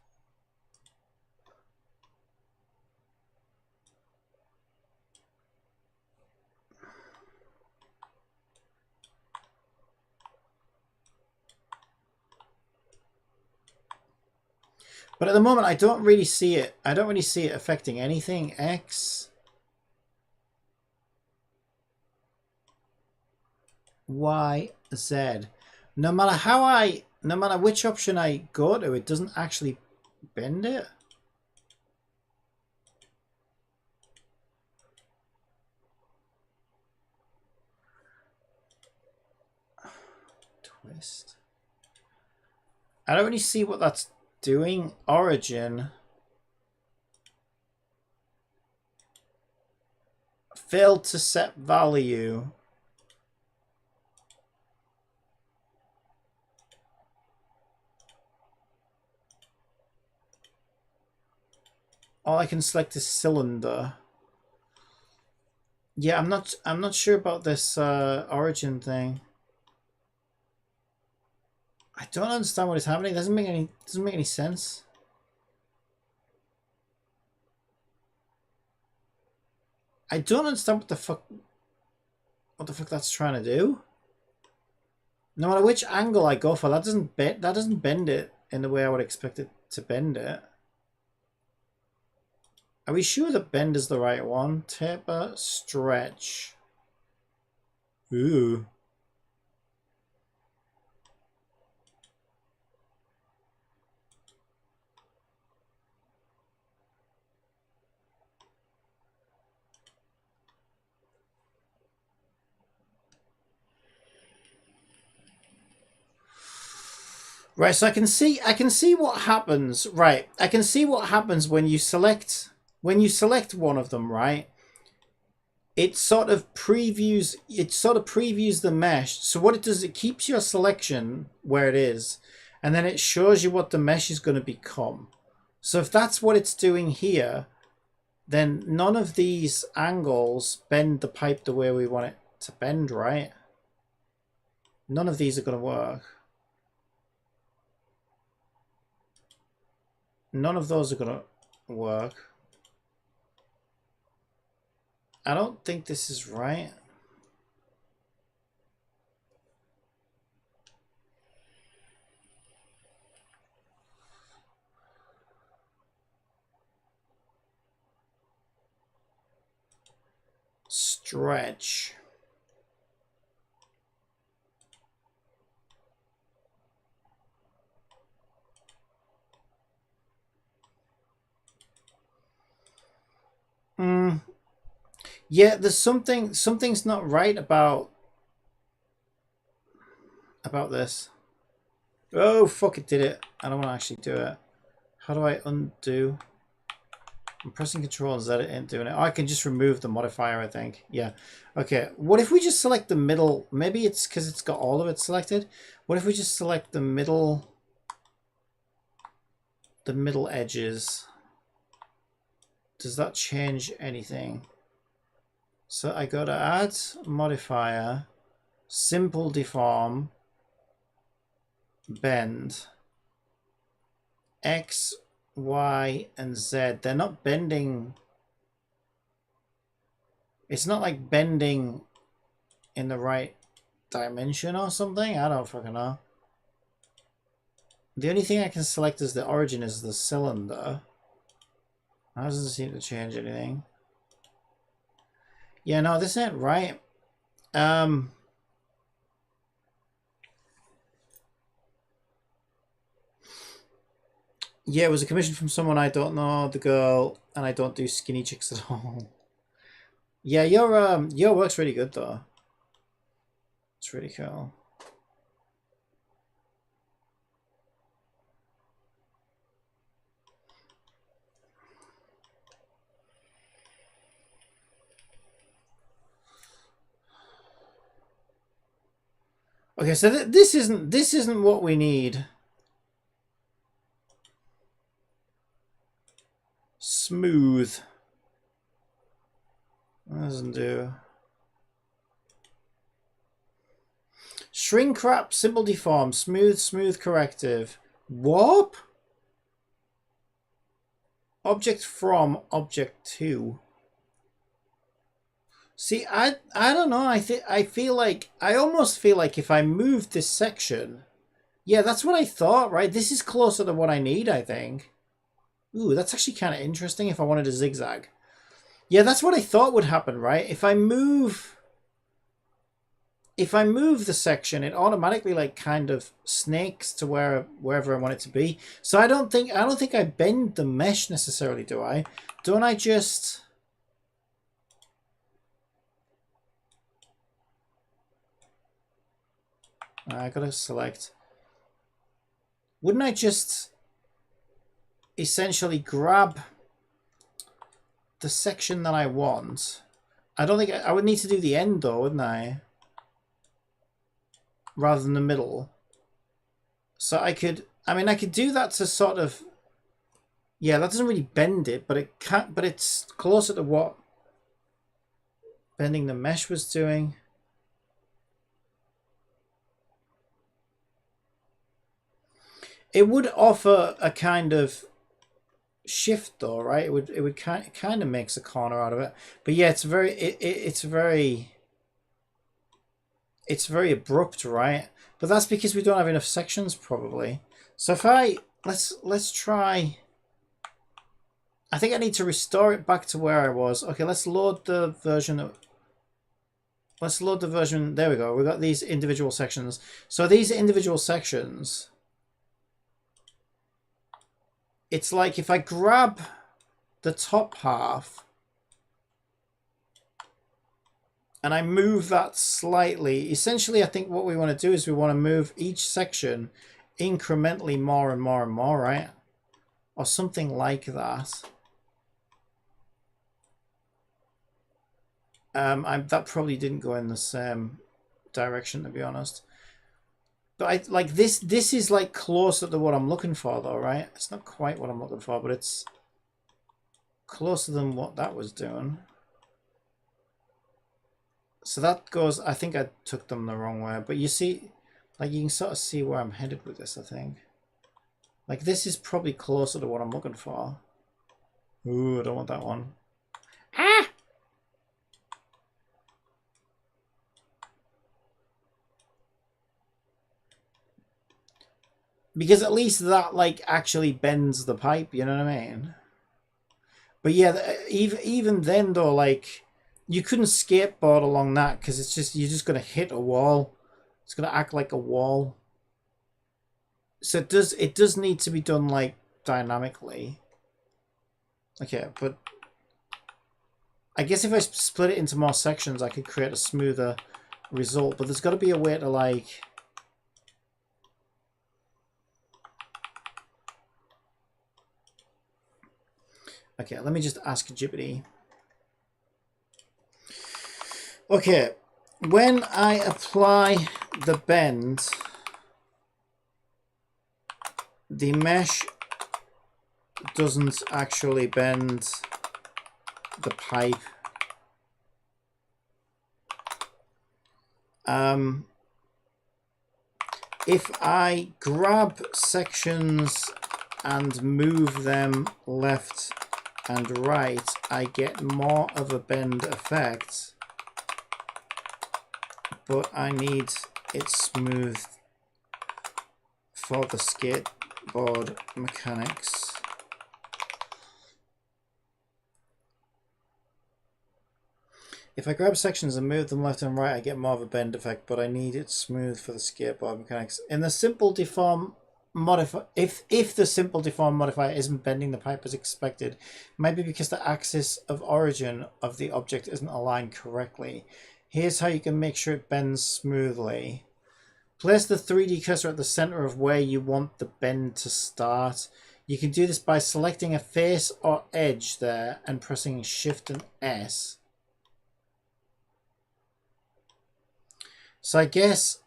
But at the moment, I don't really see it. I don't really see it affecting anything. X, Y, Z. No matter which option I go to, it doesn't actually bend it. Twist. I don't really see what that's doing. Origin. Failed to set value. All I can select is cylinder. Yeah, I'm not sure about this origin thing. I don't understand what is happening. It doesn't make any sense. I don't understand what the fuck that's trying to do. No matter which angle I go for, that doesn't bend it in the way I would expect it to bend it. Are we sure the bend is the right one? Taper, stretch. Ooh. Right, so I can see what happens. Right, I can see what happens when you select one of them, right? It sort of previews the mesh. So what it does, it keeps your selection where it is, and then it shows you what the mesh is going to become. So if that's what it's doing here, then none of these angles bend the pipe the way we want it to bend, right? None of these are going to work. None of those are going to work. I don't think this is right. Stretch. Mm, yeah, there's something's not right about this. Oh fuck! It did it. I don't want to actually do it. How do I undo? I'm pressing Control and Z. It ain't doing it. Oh, I can just remove the modifier. I think. Yeah. Okay. What if we just select the middle? Maybe it's because it's got all of it selected. What if we just select the middle? The middle edges. Does that change anything? So I go to add modifier, simple deform, bend, X, Y, and Z. They're not bending. It's not like bending in the right dimension or something. I don't fucking know. The only thing I can select as the origin is the cylinder. That doesn't seem to change anything. Yeah, no, this ain't right. Yeah, it was a commission from someone I don't know, the girl, and I don't do skinny chicks at all. Yeah, your work's really good though. It's really cool. Okay, so this isn't what we need. Smooth. That doesn't do. Shrink wrap, simple deform, smooth corrective. Warp? Object from, object to. See, I don't know. I almost feel like if I moved this section, yeah, that's what I thought, right? This is closer to what I need, I think. Ooh, that's actually kind of interesting if I wanted to zigzag. Yeah, that's what I thought would happen, right? If I move the section, it automatically like kind of snakes to wherever I want it to be. So I don't think I bend the mesh necessarily, do I? Don't I just I gotta select. Wouldn't I just essentially grab the section that I want? I don't think I would need to do the end though, wouldn't I? Rather than the middle. So I could do that to sort of, yeah, that doesn't really bend it, but it can't, but it's closer to what bending the mesh was doing. It would offer a kind of shift though, right? It would kind of makes a corner out of it. But yeah, it's very abrupt, right? But that's because we don't have enough sections probably. So if let's try. I think I need to restore it back to where I was. Okay, let's load the version. Let's load the version. There we go. We've got these individual sections. So these individual sections, it's like if I grab the top half and I move that slightly, essentially I think what we want to do is we want to move each section incrementally more and more and more, right? Or something like that. That probably didn't go in the same direction, to be honest. But I like this. This is like closer to what I'm looking for, though, right? It's not quite what I'm looking for, but it's closer than what that was doing. So that goes. I think I took them the wrong way, but you see, like you can sort of see where I'm headed with this. I think, like this is probably closer to what I'm looking for. Ooh, I don't want that one. Ah! Because at least that like actually bends the pipe, you know what I mean? But yeah, even then though, like you couldn't skateboard along that because it's just you're just gonna hit a wall. It's gonna act like a wall. So it does need to be done like dynamically. Okay, but I guess if I split it into more sections, I could create a smoother result, but there's got to be a way to like... Okay, let me just ask Jupiter. Okay, when I apply the bend, the mesh doesn't actually bend the pipe. If I grab sections and move them left and right, I get more of a bend effect, but I need it smooth for the skateboard mechanics. If I grab sections and move them left and right, I get more of a bend effect, but I need it smooth for the skateboard mechanics. In the simple deform modifier, if the simple deform modifier isn't bending the pipe as expected, it might be because the axis of origin of the object isn't aligned correctly. Here's how you can make sure it bends smoothly. Place the 3D cursor at the center of where you want the bend to start. You can do this by selecting a face or edge there and pressing Shift and S. So I guess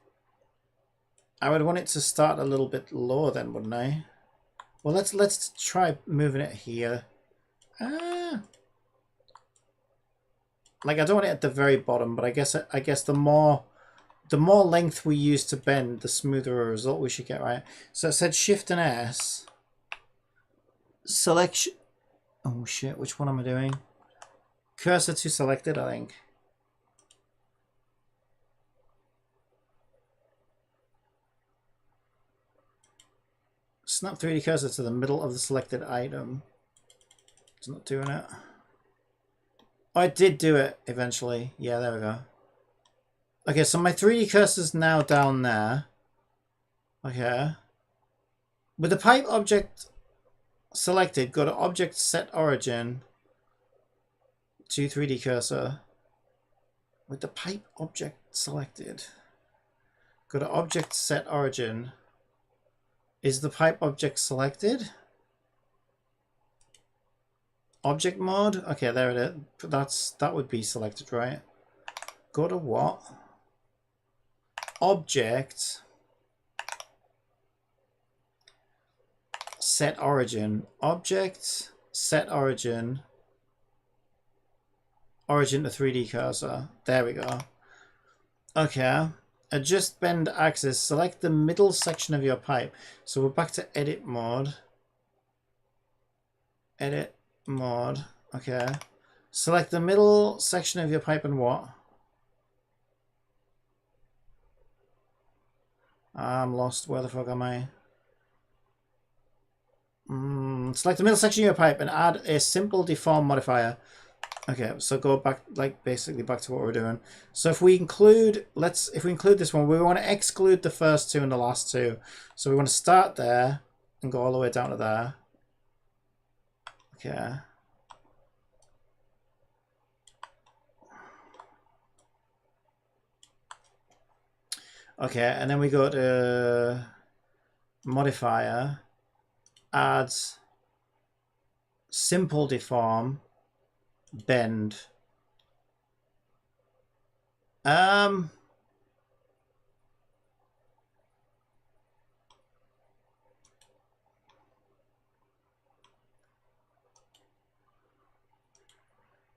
I would want it to start a little bit lower then, wouldn't I? Well, let's try moving it here. Like I don't want it at the very bottom, but I guess the more length we use to bend, the smoother a result we should get, right? So it said Shift and S. Selection. Oh shit! Which one am I doing? Cursor to selected, I think. Snap 3D cursor to the middle of the selected item. It's not doing it. Oh, I did do it eventually. Yeah, there we go. Okay, so my 3D cursor's now down there. Okay. With the pipe object selected, go to Object Set Origin to 3D cursor. With the pipe object selected, go to Object Set Origin. Is the pipe object selected? Object mode? Okay, there it is. That would be selected, right? Go to what? Object. Set origin. Object. Set origin. Origin to 3D cursor. There we go. Okay. Adjust bend axis. Select the middle section of your pipe. So we're back to edit mode. Edit mode. Okay. Select the middle section of your pipe and what? I'm lost. Where the fuck am I? Select the middle section of your pipe and add a simple deform modifier. Okay, so go back, like basically back to what we're doing. So if we include, if we include this one, we want to exclude the first two and the last two. So we want to start there and go all the way down to there. Okay. Okay, and then we go to modifier, add simple deform, bend.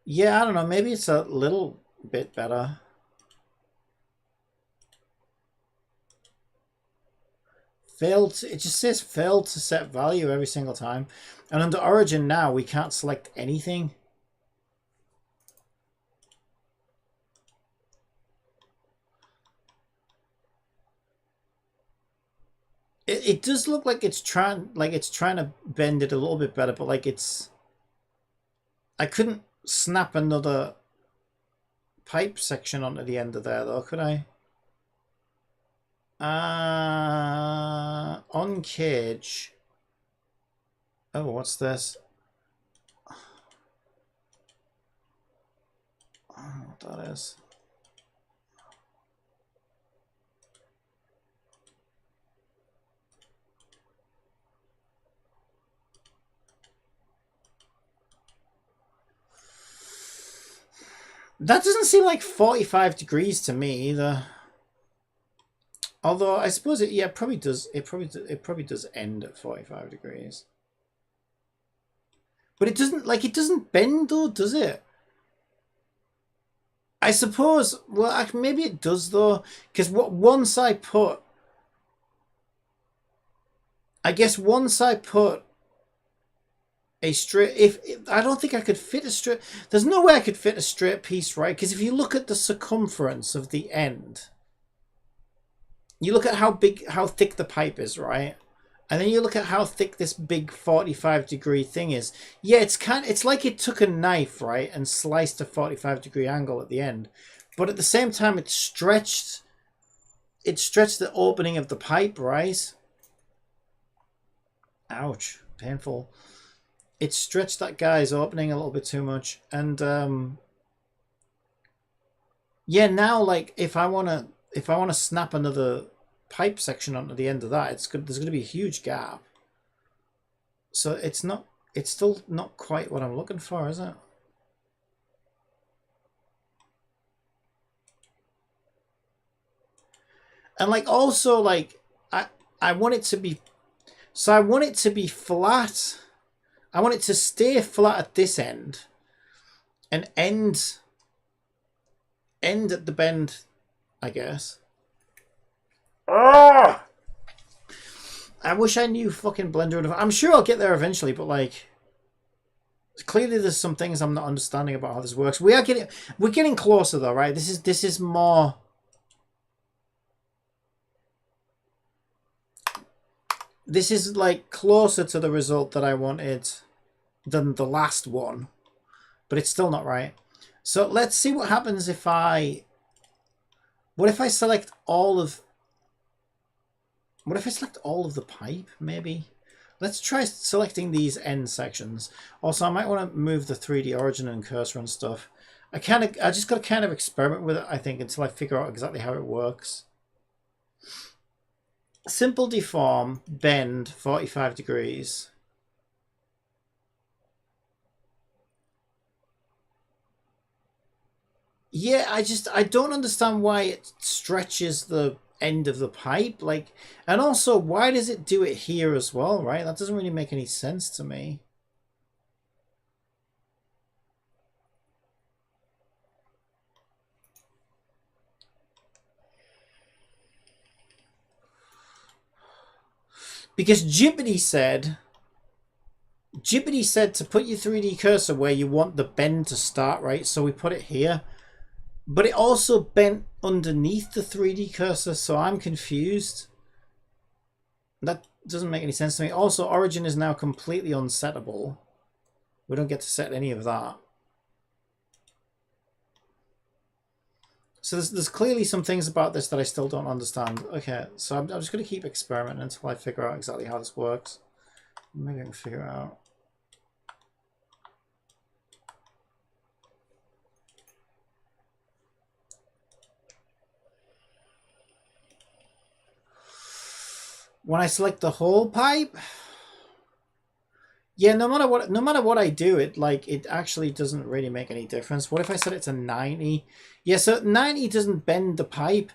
Yeah, I don't know, maybe it's a little bit better. It just says failed to set value every single time. And under origin now, we can't select anything. It does look like it's trying to bend it a little bit better, but like I couldn't snap another pipe section onto the end of there though, could I? On cage. Oh, what's this? that is. That doesn't seem like 45 degrees to me either. Although I suppose it, yeah, probably does. It probably does end at 45 degrees. But it doesn't bend though, does it? I suppose. Well, maybe it does though, because once I put a straight, if I don't think I could fit a straight. There's no way I could fit a straight piece, right? Because if you look at the circumference of the end, you look at how thick the pipe is, right? And then you look at how thick this big 45-degree thing is. Yeah, it's like it took a knife, right, and sliced a 45-degree angle at the end. But at the same time, it stretched the opening of the pipe, right? Ouch, painful. It stretched that guy's opening a little bit too much. And yeah, now like if I wanna snap another pipe section onto the end of that, there's gonna be a huge gap. So it's still not quite what I'm looking for, is it? And like also like I want it to be, so I want it to be flat. I want it to stay flat at this end and end at the bend, I guess. Oh! I wish I knew fucking Blender. I'm sure I'll get there eventually, but like, clearly there's some things I'm not understanding about how this works. We're getting closer though, right? This is more. This is like closer to the result that I wanted than the last one, but it's still not right. So let's see what happens if what if I select all of the pipe, maybe? Let's try selecting these end sections. Also, I might want to move the 3D origin and cursor and stuff. I just got to kind of experiment with it, I think, until I figure out exactly how it works. Simple deform, bend 45 degrees. Yeah, I don't understand why it stretches the end of the pipe, like, and also why does it do it here as well, right? That doesn't really make any sense to me. Because Jibbity said to put your 3D cursor where you want the bend to start, right? So we put it here. But it also bent underneath the 3D cursor, so I'm confused. That doesn't make any sense to me. Also, origin is now completely unsettable. We don't get to set any of that. So there's clearly some things about this that I still don't understand. Okay, so I'm just going to keep experimenting until I figure out exactly how this works. Maybe I can figure it out. When I select the whole pipe, yeah, no matter what I do, it actually doesn't really make any difference. What if I set it to 90? Yeah, so 90 doesn't bend the pipe.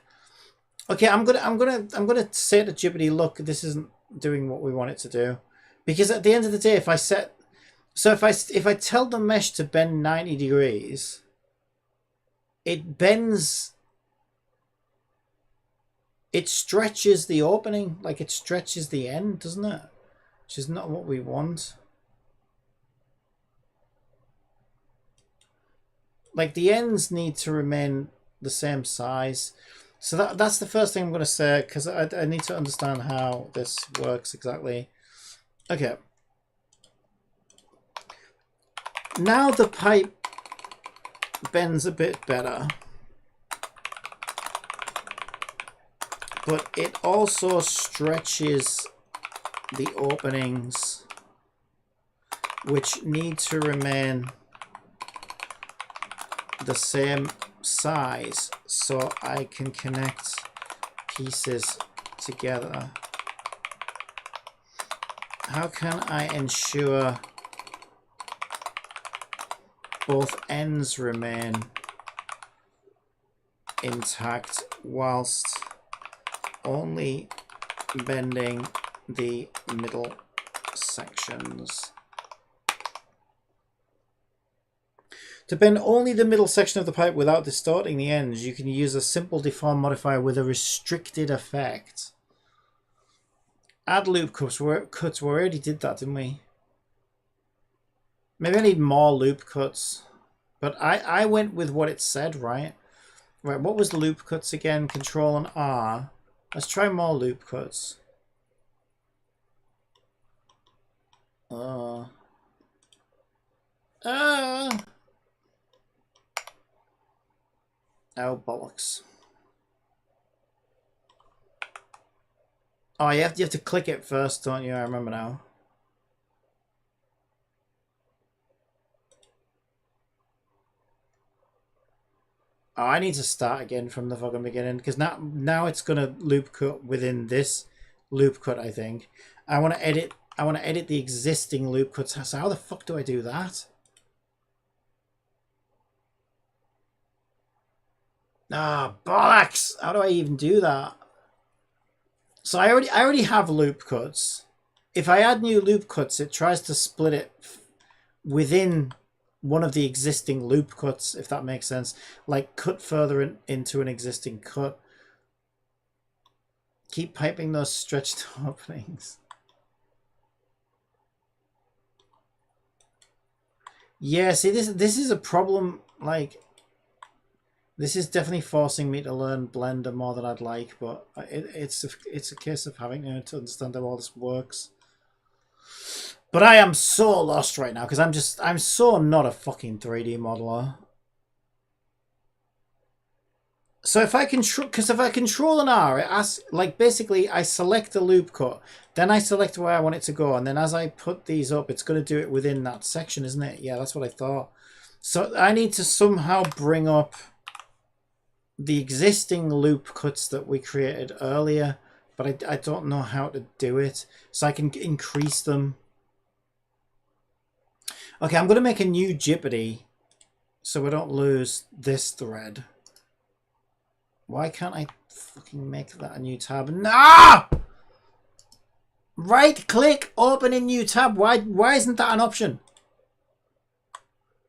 Okay, I'm gonna say to Jibbity, look, this isn't doing what we want it to do, because at the end of the day, if I tell the mesh to bend 90 degrees, it bends. It stretches the opening, like it stretches the end, doesn't it? Which is not what we want. Like the ends need to remain the same size. So that's the first thing I'm going to say, because I need to understand how this works exactly. Okay. Now the pipe bends a bit better. But it also stretches the openings, which need to remain the same size so I can connect pieces together? How can I ensure both ends remain intact whilst only bending the middle sections? To bend only the middle section of the pipe without distorting the ends, you can use a simple deform modifier with a restricted effect. Add loop cuts. We already did that, didn't we? Maybe I need more loop cuts. But I went with what it said, right? Right, what was loop cuts again? Control and R. Let's try more loop cuts. Oh, bollocks. Oh, you have to click it first, don't you? I remember now. Oh, I need to start again from the fucking beginning because now it's gonna loop cut within this loop cut. I think I want to edit the existing loop cuts. So how the fuck do I do that? Ah, bollocks! How do I even do that? So I already have loop cuts. If I add new loop cuts, it tries to split it within one of the existing loop cuts, if that makes sense. Like cut further into an existing cut. Keep piping those stretched openings. Yeah, see, this is a problem. Like, this is definitely forcing me to learn Blender more than I'd like, but it's a case of having to understand how all this works. But I am so lost right now because I'm so not a fucking 3D modeler. So if I control an R, it asks, like, basically I select a loop cut, then I select where I want it to go, and then as I put these up, it's going to do it within that section, isn't it? Yeah, that's what I thought. So I need to somehow bring up the existing loop cuts that we created earlier, but I don't know how to do it. So I can increase them. Okay, I'm going to make a new Jeopardy so we don't lose this thread. Why can't I fucking make that a new tab? No! Right click, open a new tab. Why isn't that an option?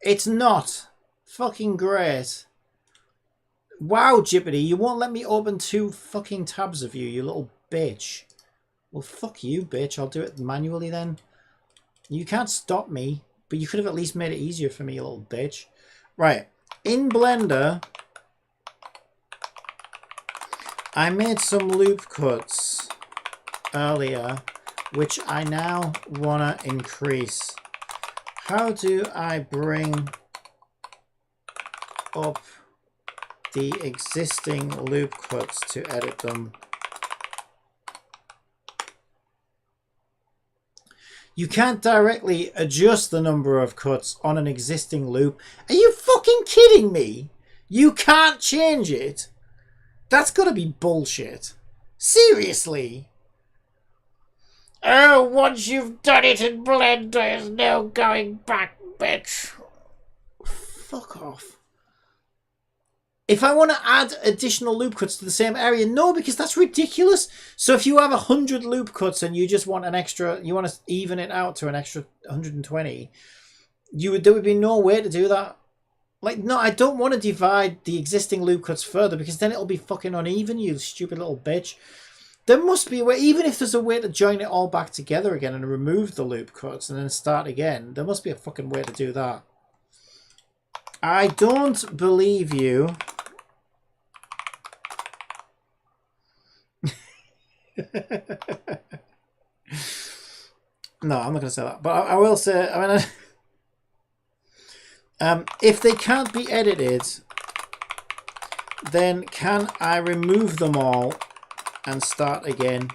It's not. Fucking great. Wow, Jeopardy, you won't let me open 2 fucking tabs of you, you little bitch. Well, fuck you, bitch. I'll do it manually then. You can't stop me, but you could have at least made it easier for me, you little bitch. Right. In Blender, I made some loop cuts earlier, which I now want to increase. How do I bring up the existing loop cuts to edit them? You can't directly adjust the number of cuts on an existing loop. Are you fucking kidding me? You can't change it? That's gotta be bullshit. Seriously? Oh, once you've done it in Blender, there's no going back, bitch. Fuck off. If I want to add additional loop cuts to the same area, no, because that's ridiculous. So if you have 100 loop cuts and you just want an extra, you want to even it out to an extra 120, there would be no way to do that. Like, no, I don't want to divide the existing loop cuts further because then it'll be fucking uneven, you stupid little bitch. There must be a way, even if there's a way to join it all back together again and remove the loop cuts and then start again, there must be a fucking way to do that. I don't believe you. No, I'm not going to say that. But I will say, I mean, if they can't be edited, then can I remove them all and start again?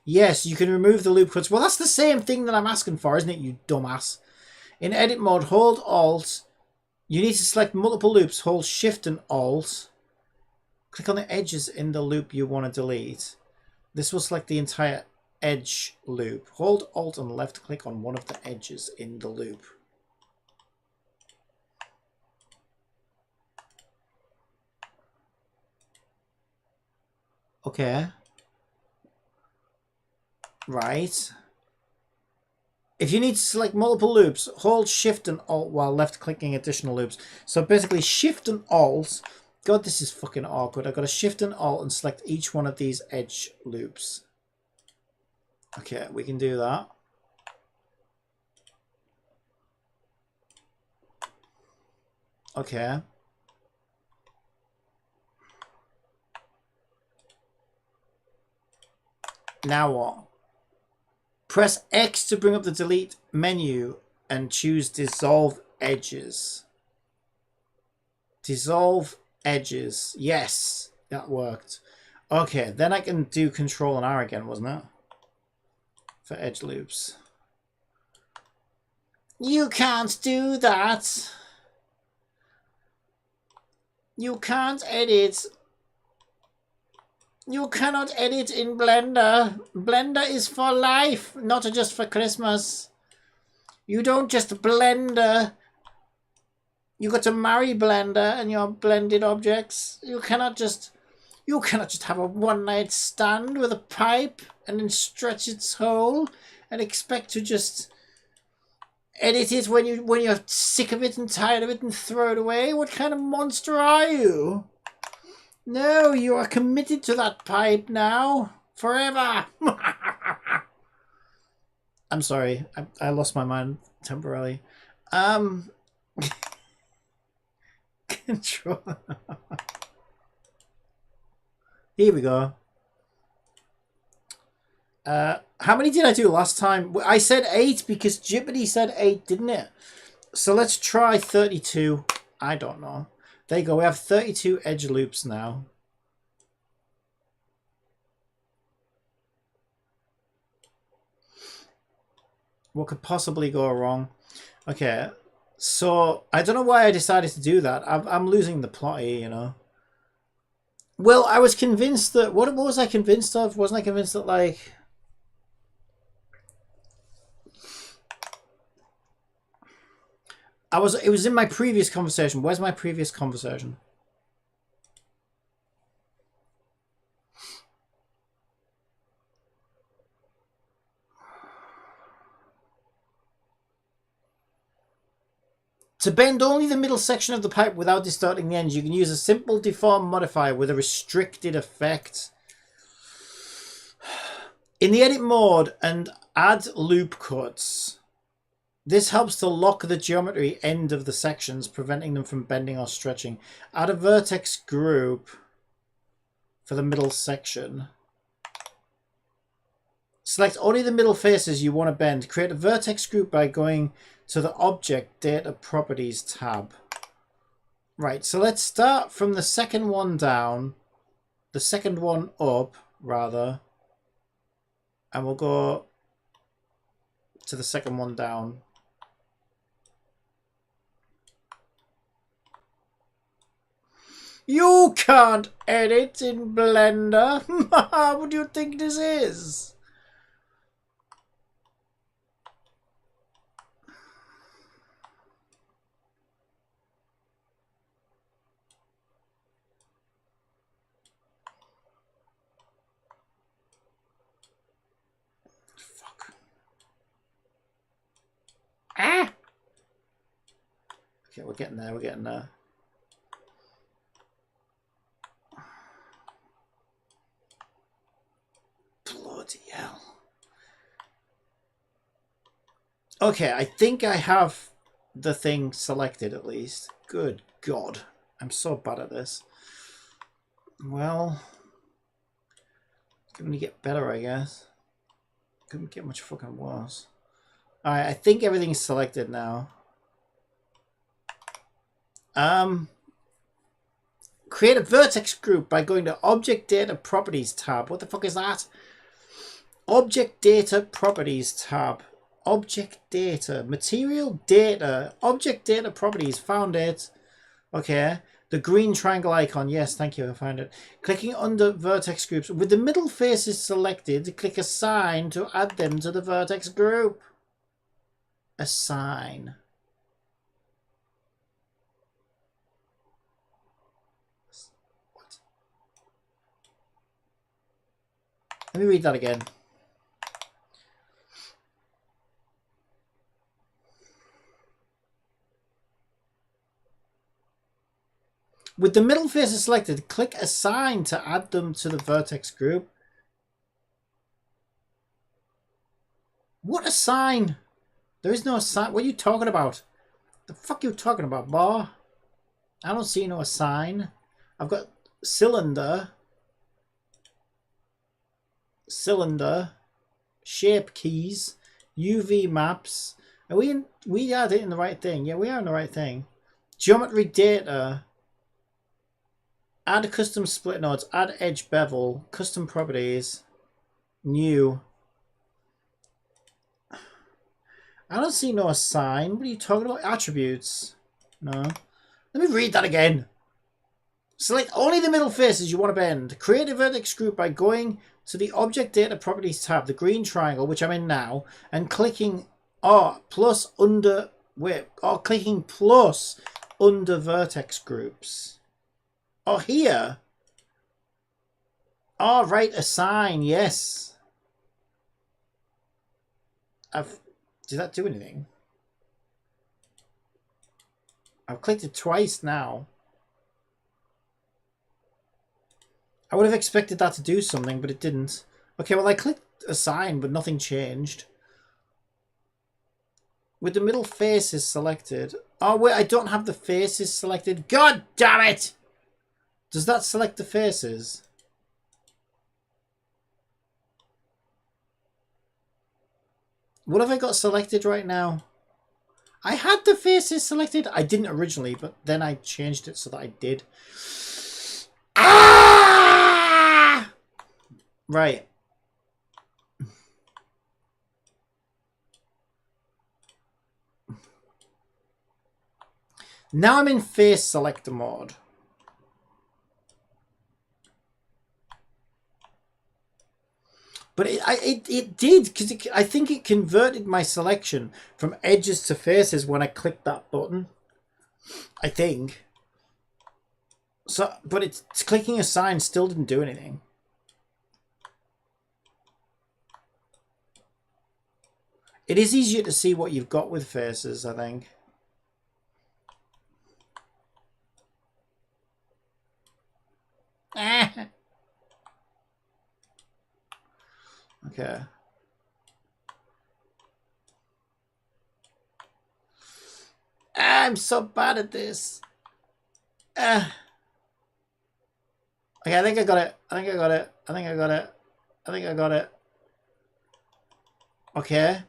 Yes, you can remove the loop cuts. Well, that's the same thing that I'm asking for, isn't it, you dumbass? In edit mode, hold Alt You need to select multiple loops. Hold Shift and Alt. Click on the edges in the loop you want to delete. This will select the entire edge loop. Hold Alt and left click on one of the edges in the loop. Okay. Right. If you need to select multiple loops, hold Shift and Alt while left clicking additional loops. So basically Shift and Alt. God, this is fucking awkward. I've got to Shift and Alt and select each one of these edge loops. Okay, we can do that. Okay. Now what? Press X to bring up the delete menu and choose dissolve edges. Dissolve edges. Yes, that worked. Okay, then I can do Control and R again, wasn't it? For edge loops. You can't do that. You can't edit. You cannot edit in Blender. Blender is for life, not just for Christmas. You don't just Blender. You got to marry Blender and your blended objects. You cannot just have a one-night stand with a pipe and then stretch its hole and expect to just edit it when you're sick of it and tired of it and throw it away. What kind of monster are you? No, you are committed to that pipe now. Forever. I'm sorry. I lost my mind temporarily. Control. Here we go. How many did I do last time? I said 8 because Jibbity said 8, didn't it? So let's try 32. I don't know. There you go. We have 32 edge loops now. What could possibly go wrong? Okay. So I don't know why I decided to do that. I'm losing the plot here, you know. Well, I was convinced that... What was I convinced of? Wasn't I convinced that, like... It was in my previous conversation. Where's my previous conversation? To bend only the middle section of the pipe without distorting the ends, you can use a simple deform modifier with a restricted effect. In the edit mode and add loop cuts. This helps to lock the geometry end of the sections, preventing them from bending or stretching. Add a vertex group for the middle section. Select only the middle faces you want to bend. Create a vertex group by going to the Object Data Properties tab. Right, so let's start from the second one down, the second one up, rather, and we'll go to the second one down. You can't edit in Blender. What do you think this is? Fuck. Ah! Okay, we're getting there, we're getting there. Bloody hell. Okay, I think I have the thing selected at least. Good God. I'm so bad at this. Well, it's going to get better, I guess. Couldn't get much fucking worse. Alright, I think everything's selected now. Create a vertex group by going to Object Data Properties tab. What the fuck is that? Object Data Properties tab. Object data. Material data. Object data properties. Found it. Okay. The green triangle icon. Yes, thank you. I found it. Clicking under vertex groups. With the middle faces selected, click assign to add them to the vertex group. Assign. What? Let me read that again. With the middle faces selected, click assign to add them to the vertex group. What assign? There is no assign. What are you talking about? The fuck are you talking about, bar? I don't see no assign. I've got cylinder, shape keys, UV maps. Are we in? We are in the right thing. Yeah, we are in the right thing. Geometry data. Add custom split nodes. Add edge bevel. Custom properties. New. I don't see no assign. What are you talking about? Attributes. No. Let me read that again. Select only the middle faces you want to bend. Create a vertex group by going to the Object Data Properties tab, the green triangle, which I'm in now, and clicking plus under vertex groups. Oh, here. Oh, right, assign, yes. Did that do anything? I've clicked it twice now. I would have expected that to do something, but it didn't. Okay, well, I clicked assign, but nothing changed. With the middle faces selected. Oh, wait, I don't have the faces selected. God damn it! Does that select the faces? What have I got selected right now? I had the faces selected. I didn't originally, but then I changed it so that I did. Ah! Right. Now I'm in face selector mode. But it did, because I think it converted my selection from edges to faces when I clicked that button. I think. So, but it's clicking assign still didn't do anything. It is easier to see what you've got with faces, I think. Okay. I'm so bad at this. Okay, I think I got it. I think I got it. I think I got it. I think I got it. Okay.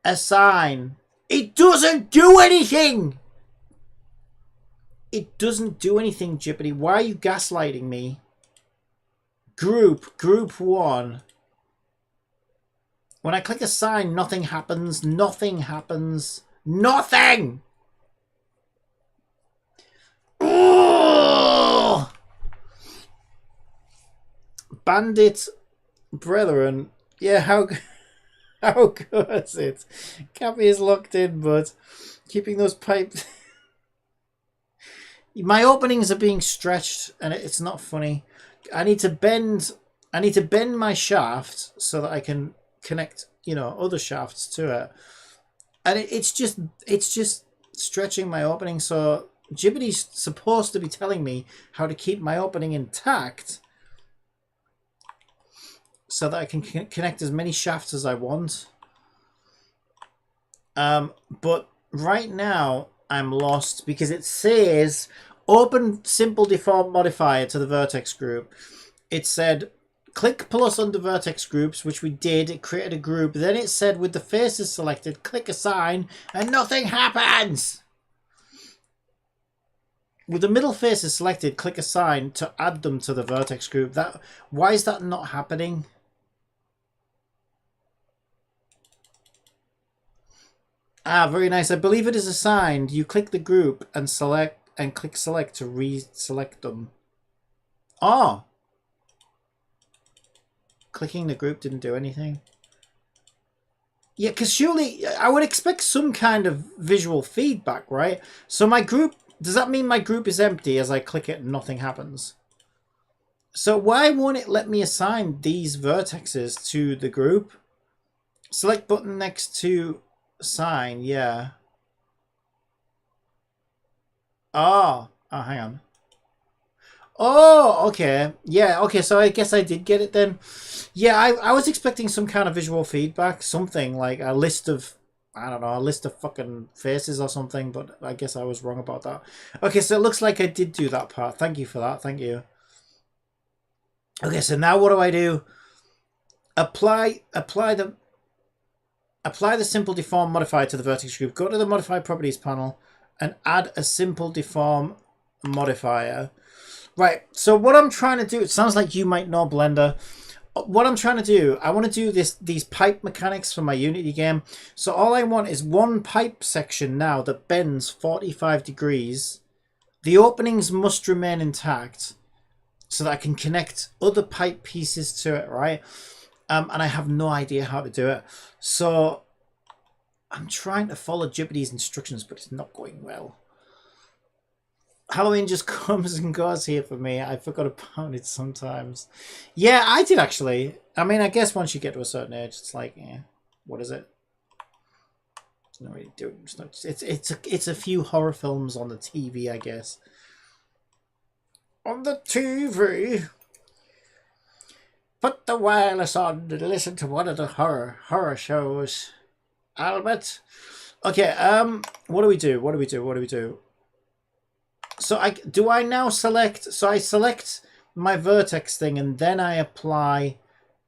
Assign. It doesn't do anything! It doesn't do anything, Jippity. Why are you gaslighting me? Group 1. When I click assign, nothing happens. Nothing happens. Nothing! Oh! Bandit Brethren. Yeah, how good is it? Cappy is locked in, but keeping those pipes... My openings are being stretched, and it's not funny. I need to bend my shaft so that I can connect, other shafts to it. And it's just stretching my opening. So Jibbity's supposed to be telling me how to keep my opening intact so that I can connect as many shafts as I want. But right now I'm lost because it says open simple default modifier to the vertex group. It said click plus under vertex groups, which we did. It created a group. Then it said with the faces selected, click assign, and nothing happens. With the middle faces selected, click assign to add them to the vertex group. Why is that not happening? Ah, very nice. I believe it is assigned. You click the group and select and click select to reselect them. Oh. Clicking the group didn't do anything. Yeah, because surely I would expect some kind of visual feedback, right? So my group, does that mean my group is empty as I click it and nothing happens? So why won't it let me assign these vertexes to the group? Select button next to sign, yeah. Oh, hang on. Oh, okay. Yeah, okay, so I guess I did get it then. Yeah, I was expecting some kind of visual feedback, something like a list of, I don't know, a list of fucking faces or something, but I guess I was wrong about that. Okay, so it looks like I did do that part. Thank you for that. Thank you. Okay, so now what do I do? Apply the simple deform modifier to the vertex group. Go to the modify properties panel and add a simple deform modifier. Right, so what I'm trying to do, it sounds like you might know Blender. What I'm trying to do, I want to do these pipe mechanics for my Unity game. So all I want is one pipe section now that bends 45 degrees. The openings must remain intact so that I can connect other pipe pieces to it, right? And I have no idea how to do it. So I'm trying to follow Jippity's instructions, but it's not going well. Halloween just comes and goes here for me. I forgot about it sometimes. Yeah, I did actually. I mean, I guess once you get to a certain age, it's like, yeah, what is it? It's not really doing. It's a few horror films on the TV, I guess. On the TV. Put the wireless on and listen to one of the horror shows. Albert. Okay. What do we do? What do we do? What do we do? So I now select, so I select my vertex thing and then I apply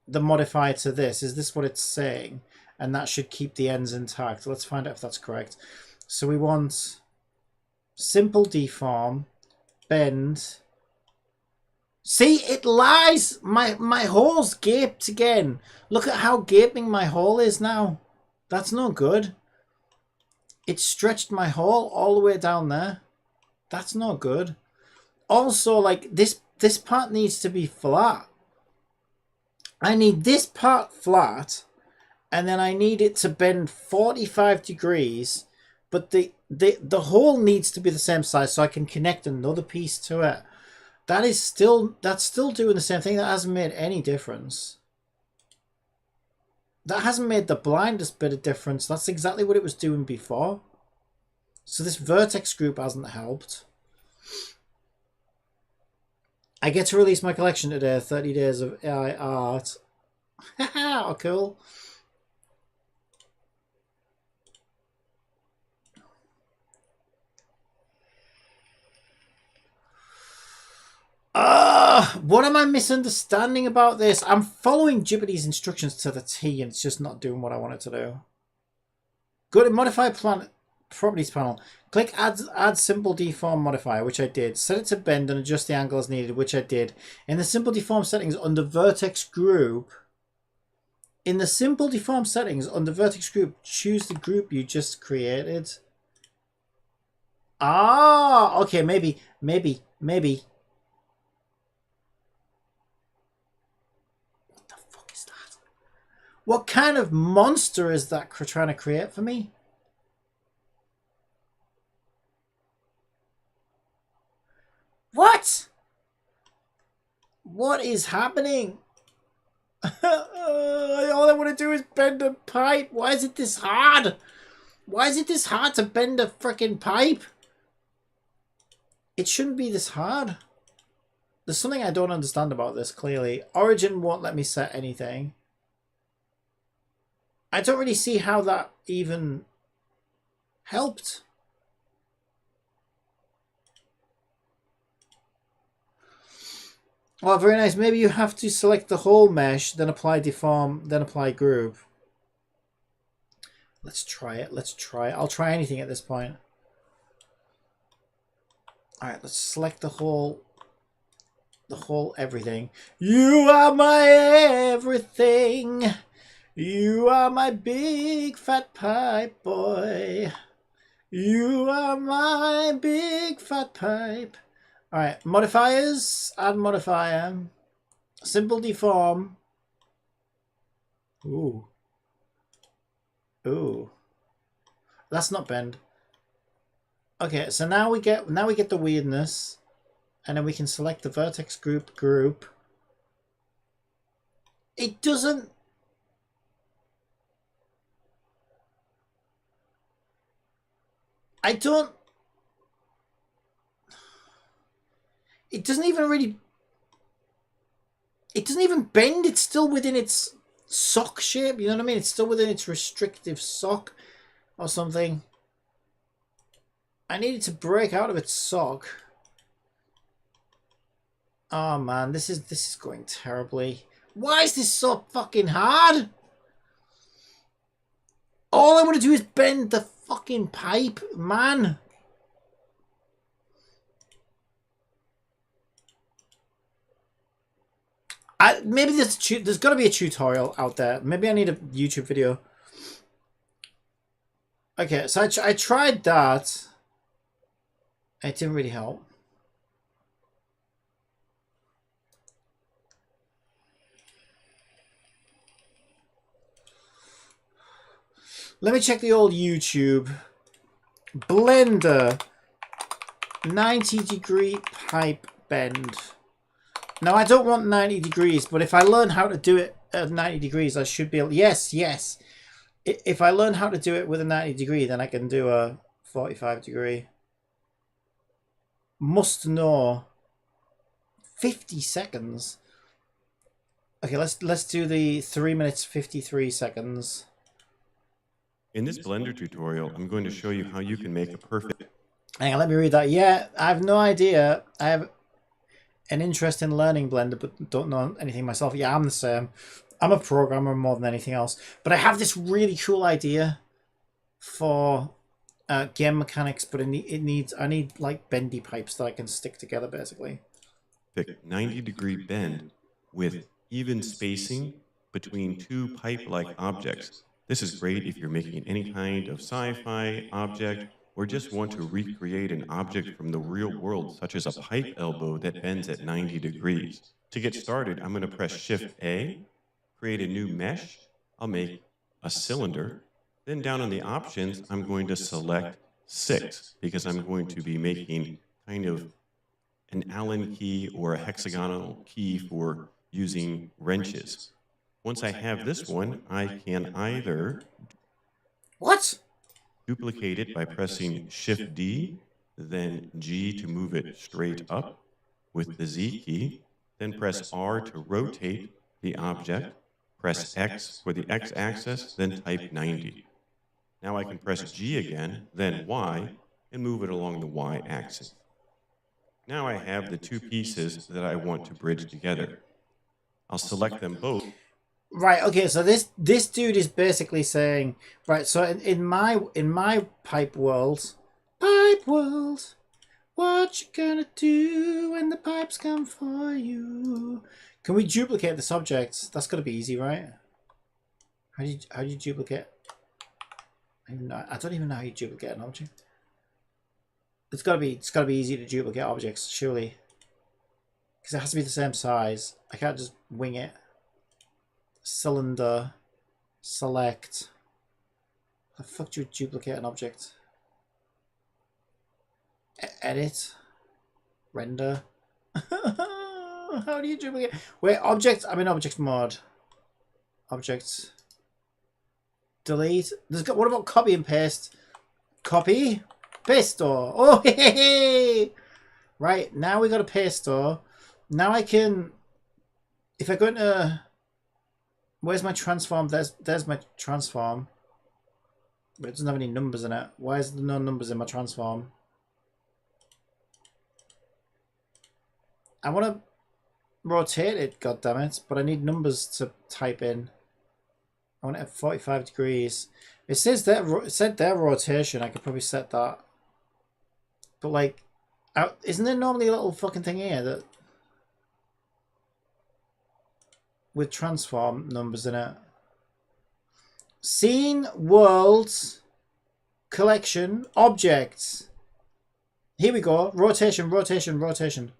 the modifier to this. Is this what it's saying? And that should keep the ends intact. Let's find out if that's correct. So we want simple deform, bend. See, it lies. My hole's gaped again. Look at how gaping my hole is now. That's no good. It stretched my hole all the way down there. That's not good. Also, like, this part needs to be flat. I need this part flat, and then I need it to bend 45 degrees, but the hole needs to be the same size so I can connect another piece to it. That's still doing the same thing. That hasn't made any difference. That hasn't made the blindest bit of difference. That's exactly what it was doing before. So this vertex group hasn't helped. I get to release my collection today, 30 days of AI art. Haha, cool. What am I misunderstanding about this? I'm following Jippity's instructions to the T and it's just not doing what I want it to do. Go to modify planet properties panel. Click add simple deform modifier, which I did. Set it to bend and adjust the angle as needed, which I did. In the simple deform settings under vertex group, choose the group you just created. Ah, okay, maybe. What the fuck is that? What kind of monster is that trying to create for me? What? What is happening? All I want to do is bend a pipe. Why is it this hard? Why is it this hard to bend a freaking pipe? It shouldn't be this hard. There's something I don't understand about this, clearly. Origin won't let me set anything. I don't really see how that even helped. Well, very nice. Maybe you have to select the whole mesh, then apply deform, then apply group. Let's try it. Let's try it. I'll try anything at this point. Alright, let's select the whole everything. You are my everything. You are my big fat pipe boy. You are my big fat pipe. Alright, modifiers. Add modifier. Simple deform. Ooh. Ooh. That's not bend. Okay, so now we get the weirdness. And then we can select the vertex group. It doesn't... I don't... It doesn't even really... It doesn't even bend. It's still within its sock shape. You know what I mean? It's still within its restrictive sock or something. I need it to break out of its sock. Oh man, this is going terribly. Why is this so fucking hard? All I want to do is bend the fucking pipe, man. Maybe there's got to be a tutorial out there. Maybe I need a YouTube video. Okay, so I tried that. It didn't really help. Let me check the old YouTube. Blender 90-degree pipe bend. Now I don't want 90 degrees, but if I learn how to do it at 90 degrees, I should be able... Yes, yes. If I learn how to do it with a 90 degree, then I can do a 45 degree. Must know. 50 seconds. Okay, let's do the 3 minutes 53 seconds. In this Blender tutorial, I'm going to show you how you can make a perfect... Hang on, let me read that. Yeah, I have no idea. I have an interest in learning Blender, but don't know anything myself. Yeah, I'm the same. I'm a programmer more than anything else. But I have this really cool idea for game mechanics, but I need like bendy pipes that I can stick together, basically. 90-degree bend with even spacing between two pipe-like objects. This is great if you're making any kind of sci-fi object or just want to recreate an object from the real world, such as a pipe elbow that bends at 90 degrees. To get started, I'm going to press Shift-A, create a new mesh. I'll make a cylinder. Then down on the options, I'm going to select 6 because I'm going to be making kind of an Allen key or a hexagonal key for using wrenches. Once I have this one, I can either duplicate it by pressing Shift-D, then G to move it straight up with the Z key, then press R to rotate the object, press X for the X-axis, then type 90. Now I can press G again, then Y, and move it along the Y-axis. Now I have the two pieces that I want to bridge together. I'll select them both. Right, okay, so this dude is basically saying, right, so in my pipe world, what you gonna do when the pipes come for you? Can we duplicate this object? That's gotta be easy, right? How do you duplicate? I don't even know how you duplicate an object. It's gotta be easy to duplicate objects, surely. Because it has to be the same size. I can't just wing it. Cylinder. Select. How the fuck do you duplicate an object? Edit. Render. How do you duplicate? Wait, object. I'm in object mode. Objects. Delete. What about copy and paste? Copy. Paste store. Oh, hey. Right, now we got a paste store. Now I can, if I go into, where's my transform? There's my transform. But it doesn't have any numbers in it. Why is there no numbers in my transform? I want to rotate it, goddammit, but I need numbers to type in. I want it at 45 degrees. It says that it said their rotation. I could probably set that. But like, isn't there normally a little fucking thing here that with transform numbers in it? Scene, worlds, collection, objects. Here we go. Rotation, rotation, rotation.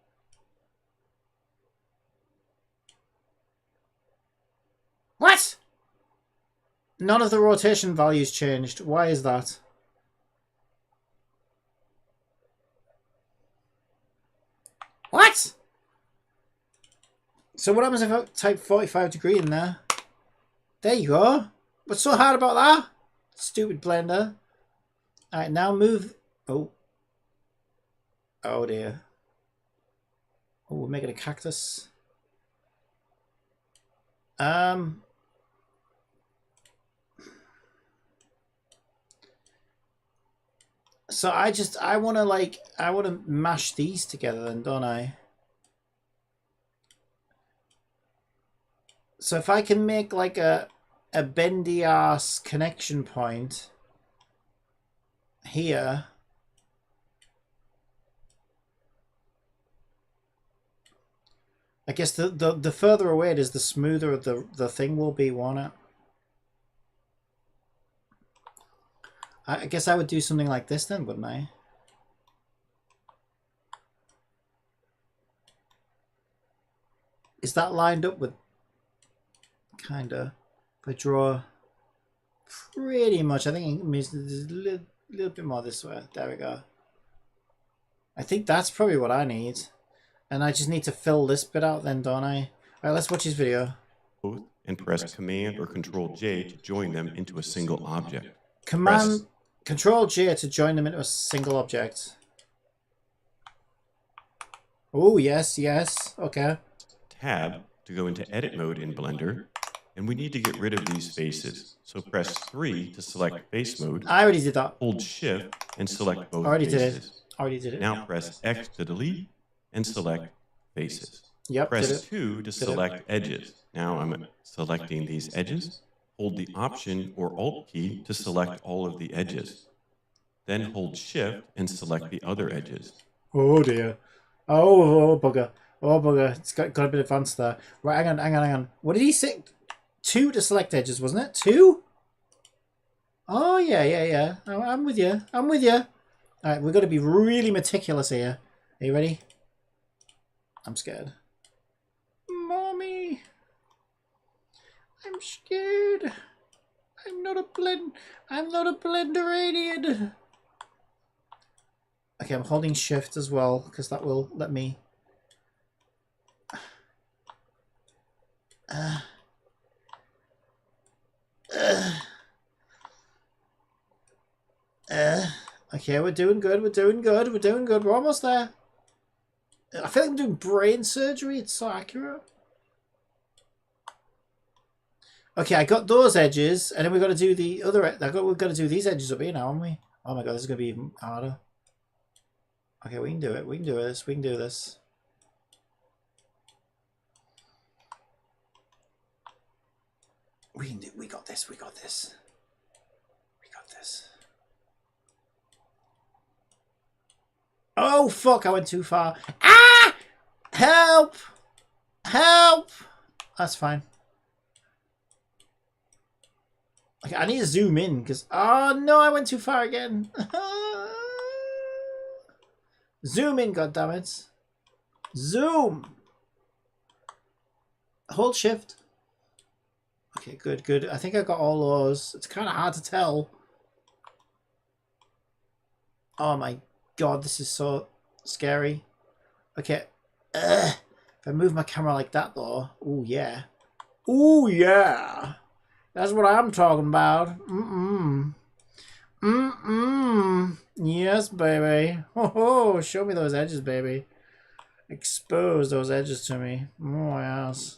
What? None of the rotation values changed. Why is that? What? So what happens if I type 45 degree in there? There you go. What's so hard about that? Stupid blender. Alright, now move... Oh. Oh dear. Oh, we're making a cactus. So I want to mash these together then, don't I? So if I can make like a bendy ass connection point here. I guess the further away it is, the smoother the thing will be, won't it? I guess I would do something like this then, wouldn't I? Is that lined up with... Kinda. If I draw pretty much, I think it means there's a little bit more this way. There we go. I think that's probably what I need. And I just need to fill this bit out then, don't I? Alright, let's watch his video. And press Command or Control J to join them into a single object. Control J to join them into a single object. Oh, yes, yes. Okay. Tab to go into edit mode in Blender. And we need to get rid of these faces. So press 3 to select face mode. I already did that. Hold Shift and select both Already faces. Already did it. Now press X to delete and select faces. Yep. Press 2 to select edges. Now I'm selecting these edges. Hold the Option or Alt key to select all of the edges. Then hold Shift and select the other edges. Oh dear. Oh bugger. Oh bugger. It's got a bit advanced there. Right, hang on. What did he say? 2 to select edges, wasn't it? 2? Oh yeah. I'm with you. Alright, we've got to be really meticulous here. Are you ready? I'm scared. Mommy. I'm scared. I'm not a Blenderadian. Okay, I'm holding Shift as well because that will let me. Okay, we're doing good. We're almost there. I feel like I'm doing brain surgery. It's so accurate. Okay, I got those edges, and then we've got to do the other... We've got to do these edges up here now, haven't we? Oh my god, this is going to be even harder. Okay, we can do it. We can do this. We can do this. We got this. We got this. Oh, fuck, I went too far. Ah! Help! Help! That's fine. Okay, I need to zoom in because... Oh, no, I went too far again. Zoom in, goddammit. Zoom! Hold Shift. Okay, good. I think I got all those. It's kind of hard to tell. Oh my god, this is so scary. Okay. If I move my camera like that, though. Ooh, yeah. Ooh, yeah. That's what I'm talking about. Yes, baby. Oh, show me those edges, baby. Expose those edges to me. Oh, yes.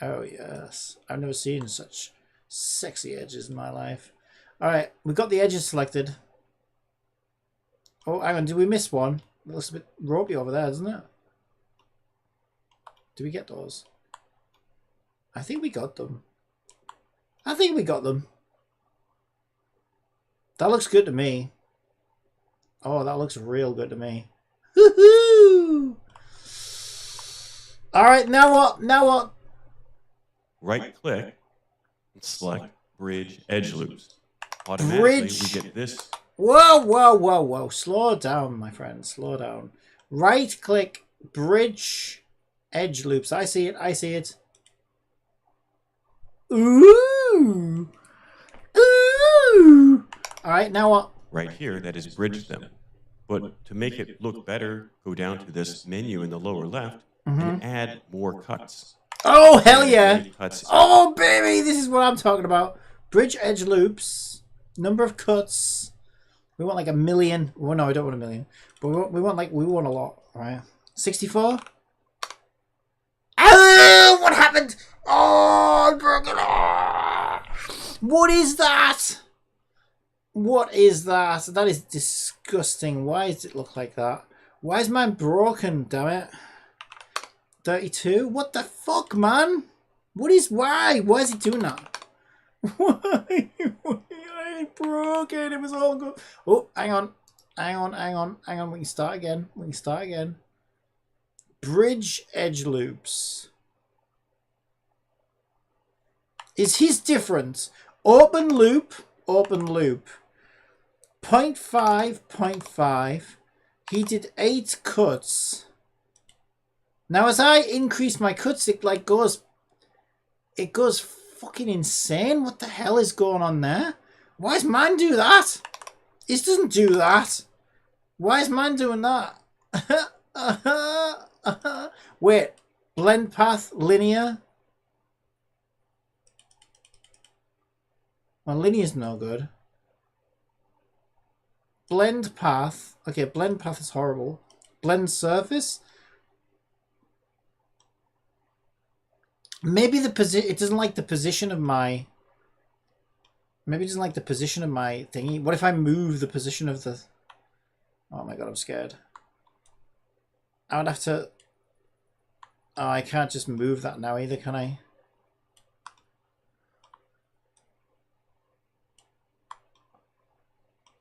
Oh, yes. I've never seen such sexy edges in my life. Alright, we've got the edges selected. Oh, hang on. Did we miss one? It looks a bit ropey over there, doesn't it? Did we get those? I think we got them. That looks good to me. Oh, that looks real good to me. Woohoo! Alright, now what? Right click and select bridge edge loops. Automatically, Bridge. we get this. Whoa, whoa, whoa, whoa. Slow down, my friend. Slow down. Right click, bridge, edge loops. I see it. I see it. Ooh. Ooh. All right, now what? Right here, that is bridge them. But to make it look better, go down to this menu in the lower left and add more cuts. Oh, hell yeah. Cuts. Oh, baby. This is what I'm talking about. Bridge edge loops. Number of cuts. We want like 1 million. Well, no, I don't want 1 million. But we want a lot, right? 64. Oh, what happened? Oh, I broke it. Oh. What is that? What is that? That is disgusting. Why does it look like that? Why is mine broken, damn it? 32? What the fuck, man? What is why? Why is he doing that? Why? I broke it. It was all good. Oh, hang on. Hang on, hang on, hang on. We can start again. We can start again. Bridge edge loops. Is his different? Open loop, open loop. 0.5, 0.5. He did 8 cuts. Now as I increase my cuts, it like goes fucking insane. What the hell is going on there? Why does man do that? This doesn't do that. Why is man doing that? Wait, blend path, linear. Well, linear's no good. Blend path. Okay, blend path is horrible. Blend surface. Maybe the position. It doesn't like the position of my. Maybe it doesn't like the position of my thingy. What if I move the position of the? Oh my god, I'm scared. I would have to. Oh, I can't just move that now either, can I?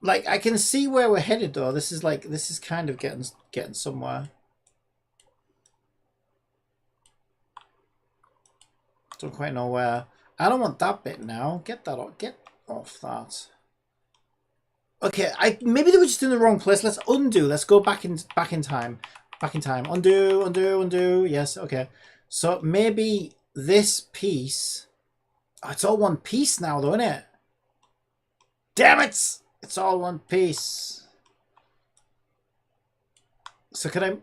Like, I can see where we're headed though. This is kind of getting somewhere. Don't quite know where. I don't want that bit now. Get that off. Get off that. Okay, maybe they were just in the wrong place. Let's undo. Let's go back in time. Back in time. Undo, undo, undo. Yes, okay. So maybe this piece. Oh, it's all one piece now though, isn't it? Damn it! It's all one piece. So can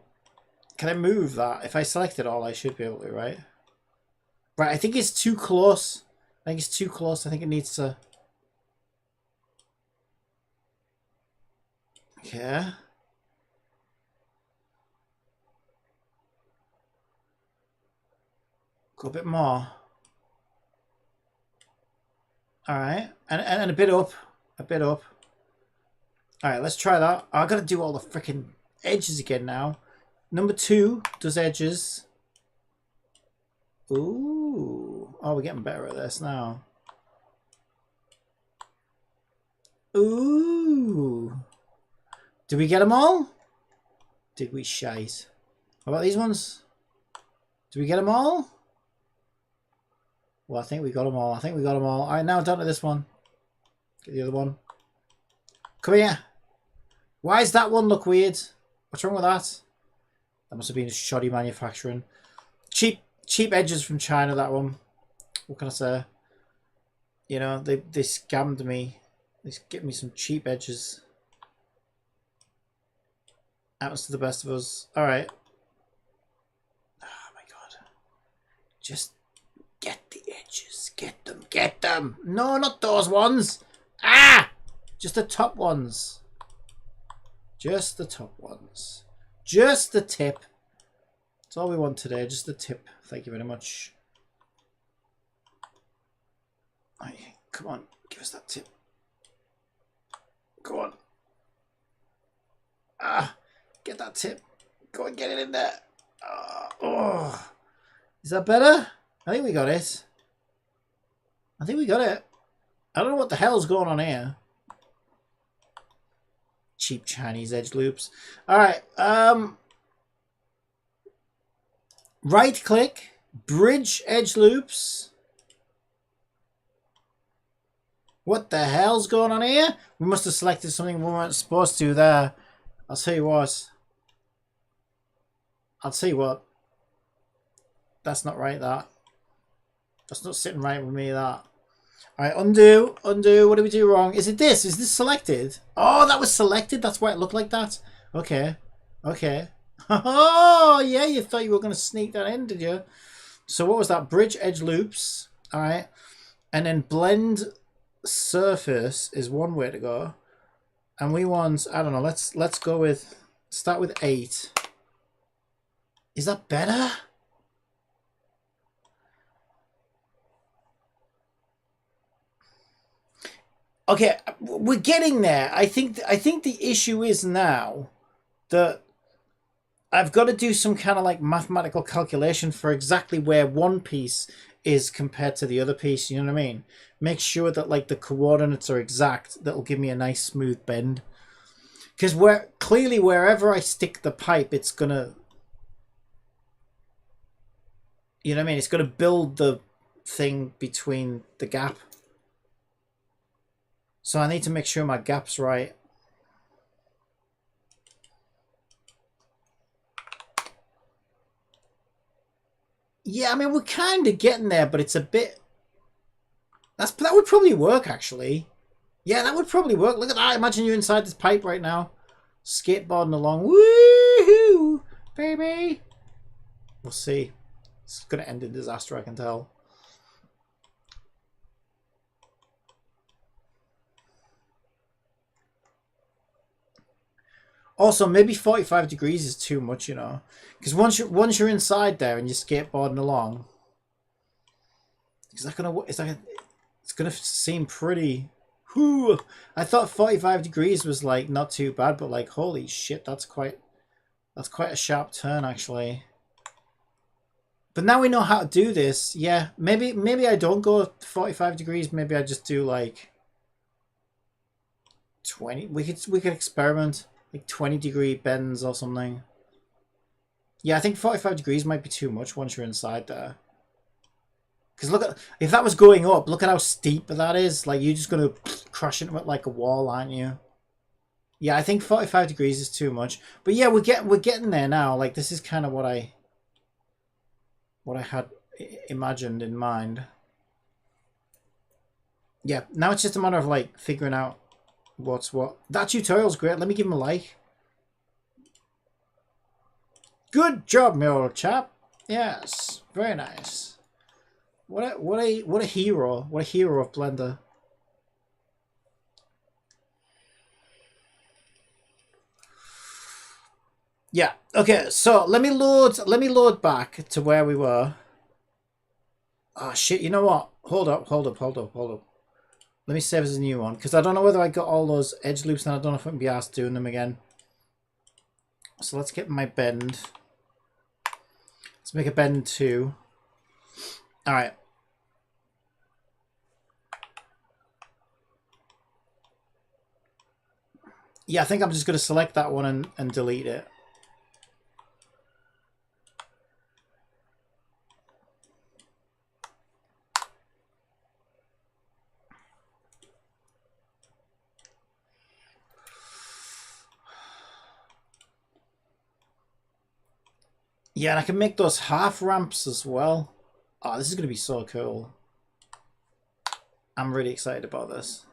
I move that? If I select it all, I should be able to, right? Right, I think it's too close. I think it's too close. I think it needs to... Okay. Go a bit more. Alright. And a bit up. A bit up. Alright, let's try that. I gotta do all the freaking edges again now. Number 2 does edges. Ooh. Oh, we're getting better at this now. Ooh. Did we get them all? Did we shite? What about these ones? Did we get them all? Well, I think we got them all. I think we got them all. Alright, now down to this one. Get the other one. Come here. Why does that one look weird? What's wrong with that? That must have been shoddy manufacturing. Cheap edges from China, that one. What can I say? You know, they scammed me. They get me some cheap edges. Happens to the best of us. Alright. Oh my god. Just get the edges. Get them. Get them. No, not those ones. Ah! Just the top ones. Just the top ones. Just the tip. That's all we want today. Just the tip. Thank you very much. Right, come on. Give us that tip. Go on. Ah! Get that tip. Go and get it in there. Oh. Is that better? I think we got it. I think we got it. I don't know what the hell's going on here. Cheap Chinese edge loops. Alright. Right click. Bridge edge loops. What the hell's going on here? We must have selected something we weren't supposed to there. I'll tell you what. I'll tell you what. That's not right, that. That's not sitting right with me, that. Alright, undo. Undo. What did we do wrong? Is it this? Is this selected? Oh, that was selected? That's why it looked like that? Okay. Okay. Oh, yeah, you thought you were going to sneak that in, did you? So what was that? Bridge edge loops. Alright. And then blend surface is one way to go. And we want, I don't know, let's go with, start with 8. Is that better? Okay, we're getting there. I think the issue is now that I've got to do some kind of like mathematical calculation for exactly where one piece is compared to the other piece, you know what I mean? Make sure that like the coordinates are exact. That'll give me a nice smooth bend. Because clearly wherever I stick the pipe, it's gonna, you know what I mean? It's gonna build the thing between the gap. So I need to make sure my gap's right. Yeah, I mean, we're kind of getting there, but it's a bit... that would probably work, actually. Yeah, that would probably work. Look at that. Imagine you're inside this pipe right now. Skateboarding along. Woohoo! Baby! We'll see. It's going to end in disaster, I can tell. Also, maybe 45 degrees is too much, you know. Because once you're inside there and you're skateboarding along, it's gonna seem pretty. Whew, I thought 45 degrees was like not too bad, but like holy shit, that's quite a sharp turn actually. But now we know how to do this. Yeah, maybe I don't go 45 degrees. Maybe I just do like 20. We could experiment. Like 20-degree bends or something. Yeah, I think 45 degrees might be too much once you're inside there. Because look at, if that was going up, look at how steep that is. Like, you're just going to crash into it like a wall, aren't you? Yeah, I think 45 degrees is too much. But yeah, we're getting there now. Like, this is kind of what I had imagined in mind. Yeah, now it's just a matter of, like, figuring out what's what. That tutorial's great. Let me give him a like. Good job, my old chap. Yes, very nice. What a hero. What a hero of Blender. Yeah. Okay. So let me load back to where we were. Oh shit! You know what? Hold up. Let me save as a new one, because I don't know whether I got all those edge loops and I don't know if I can be asked doing them again. So let's get my bend. Let's make a bend 2. Alright. Yeah, I think I'm just going to select that one and delete it. Yeah, and I can make those half ramps as well. Oh, this is going to be so cool. I'm really excited about this.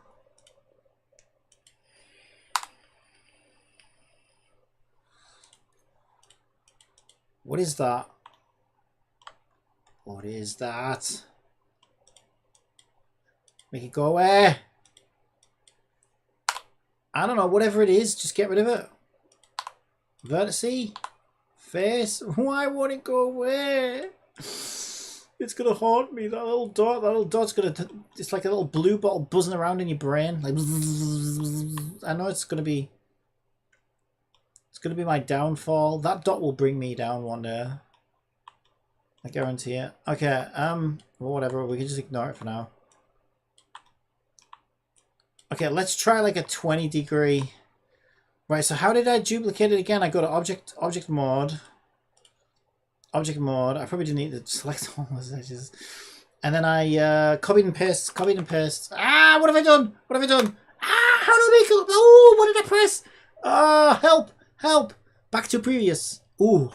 What is that? What is that? Make it go away. I don't know, whatever it is, just get rid of it. Vertice. Face. Why won't it go away? It's gonna haunt me. That little dot's gonna. It's like a little blue bottle buzzing around in your brain. Like, I know it's gonna be. It's gonna be my downfall. That dot will bring me down one day. I guarantee it. Okay. Whatever. We can just ignore it for now. Okay. Let's try like a 20-degree. Right, so how did I duplicate it again? I go to object mode. Object mode. I probably didn't need to select all those edges. And then I copied and paste. Ah, what have I done? What have I done? Ah, how do I make it? Oh, what did I press? Ah, help, help. Back to previous. Ooh,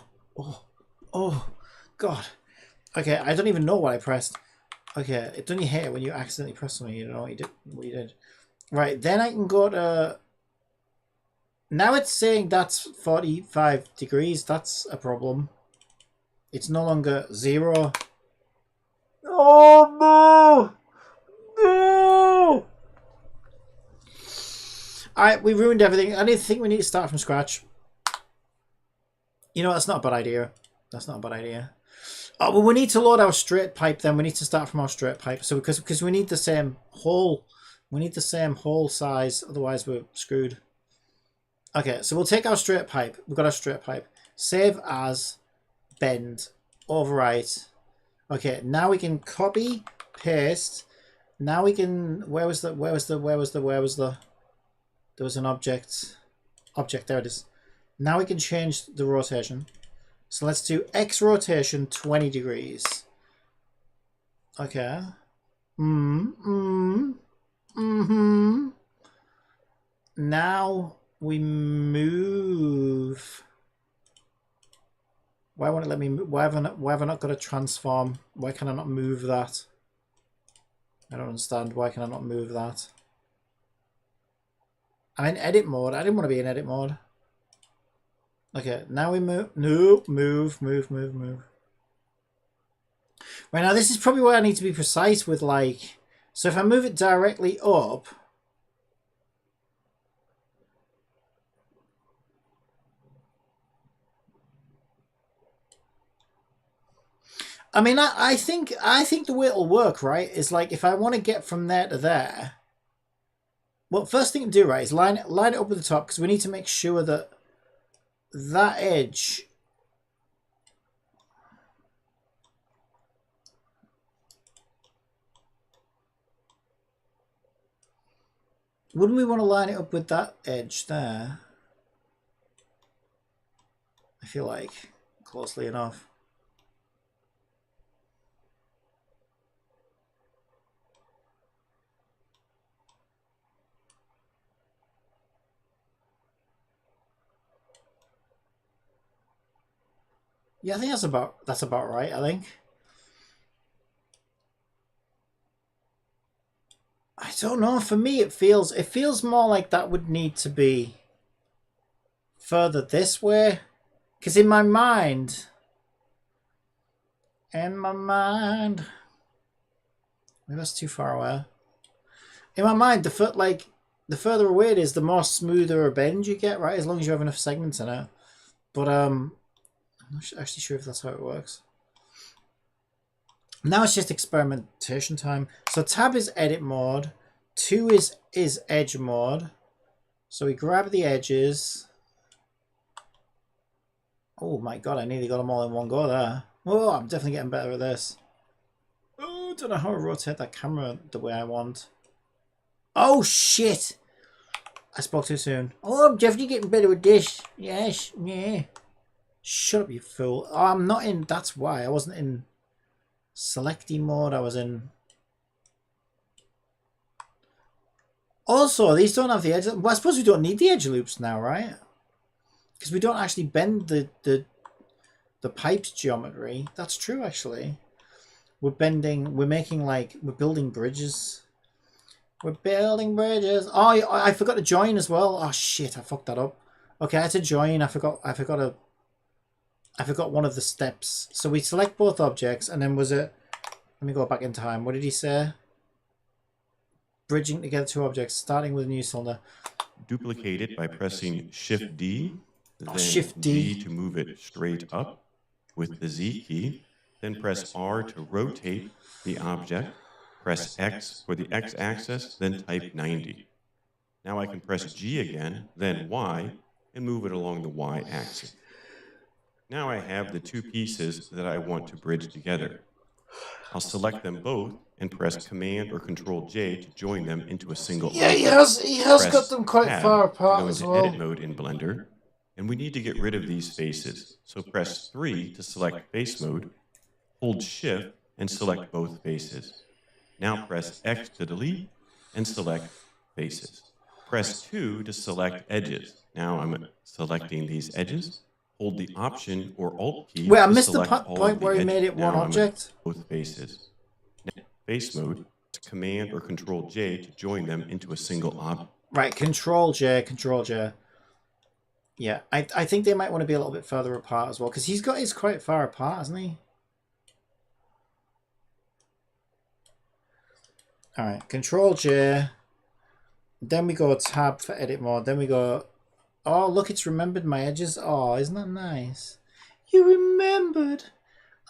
oh, God. Okay, I don't even know what I pressed. Okay, don't you hate it when you accidentally press something? You don't know what you did. Right, then I can go to... Now it's saying that's 45 degrees. That's a problem. It's no longer 0. Oh, no! No! Alright, we ruined everything. I didn't think we need to start from scratch. You know, that's not a bad idea. That's not a bad idea. Oh, well, we need to load our straight pipe then. We need to start from our straight pipe. So because we need the same hole. We need the same hole size. Otherwise, we're screwed. Okay, so we'll take our straight pipe. We've got our straight pipe. Save as, bend, overwrite. Okay, now we can copy, paste. Now we can... Where was the... There was an object. There it is. Now we can change the rotation. So let's do X rotation 20 degrees. Okay. Now we move. Why won't it let me move? Why have I not got a transform? Why can I not move that? I don't understand. Why can I not move that? I'm in edit mode. I didn't want to be in edit mode. Okay, now we move. No, move. Right, now this is probably where I need to be precise with, like... So if I move it directly up... I mean, I think the way it'll work, right, is like if I want to get from there to there... Well, first thing to do, right, is line it up with the top, because we need to make sure that that edge... Wouldn't we want to line it up with that edge there? I feel like closely enough. Yeah, I think that's about right, I think. I don't know, for me it feels more like that would need to be further this way. Because in my mind, maybe that's too far away. In my mind, the further away it is, the more smoother a bend you get, right? As long as you have enough segments in it. But I'm not actually sure if that's how it works. Now it's just experimentation time. So tab is edit mode. 2 is edge mode. So we grab the edges. Oh my god, I nearly got them all in one go there. Oh, I'm definitely getting better at this. Oh, don't know how to rotate that camera the way I want. Oh shit! I spoke too soon. Oh, I'm definitely getting better at this. Yes, yeah. Shut up, you fool. Oh, I'm not in... That's why. I wasn't in selecting mode. I was in... Also, these don't have the edge... Well, I suppose we don't need the edge loops now, right? Because we don't actually bend the pipe's geometry. That's true, actually. We're making like... We're building bridges. We're building bridges. Oh, I forgot to join as well. Oh, shit. I fucked that up. Okay, I had to join. I forgot one of the steps. So we select both objects, and then was it... Let me go back in time. What did he say? Bridging together two objects, starting with a new cylinder. Duplicate it by pressing Shift D, then Shift D. D to move it straight up with the Z key, then press R to rotate the object, press X for the X axis, then type 90. Now I can press G again, then Y, and move it along the Y axis. Now I have the two pieces that I want to bridge together. I'll select them both and press Command or Control J to join them into a single Yeah, object. he has Press got them quite Tab far to apart go as into well. edit mode in Blender, and we need to get rid of these faces. So press 3 to select face mode, hold Shift and select both faces. Now press X to delete and select faces. Press 2 to select edges. Now I'm selecting these edges. Hold the Option or Alt key Wait, I to missed the select all point of the where he edges. made it one Now I'm at object. both faces. Now, face mode, Command or Control J to join them into a single object. Right, Control J, Control J. Yeah, I think they might want to be a little bit further apart as well, because he's got his quite far apart, hasn't he? Alright, Control J. Then we go Tab for edit mode. Then we go... Oh, look, it's remembered my edges. Oh, isn't that nice? You remembered.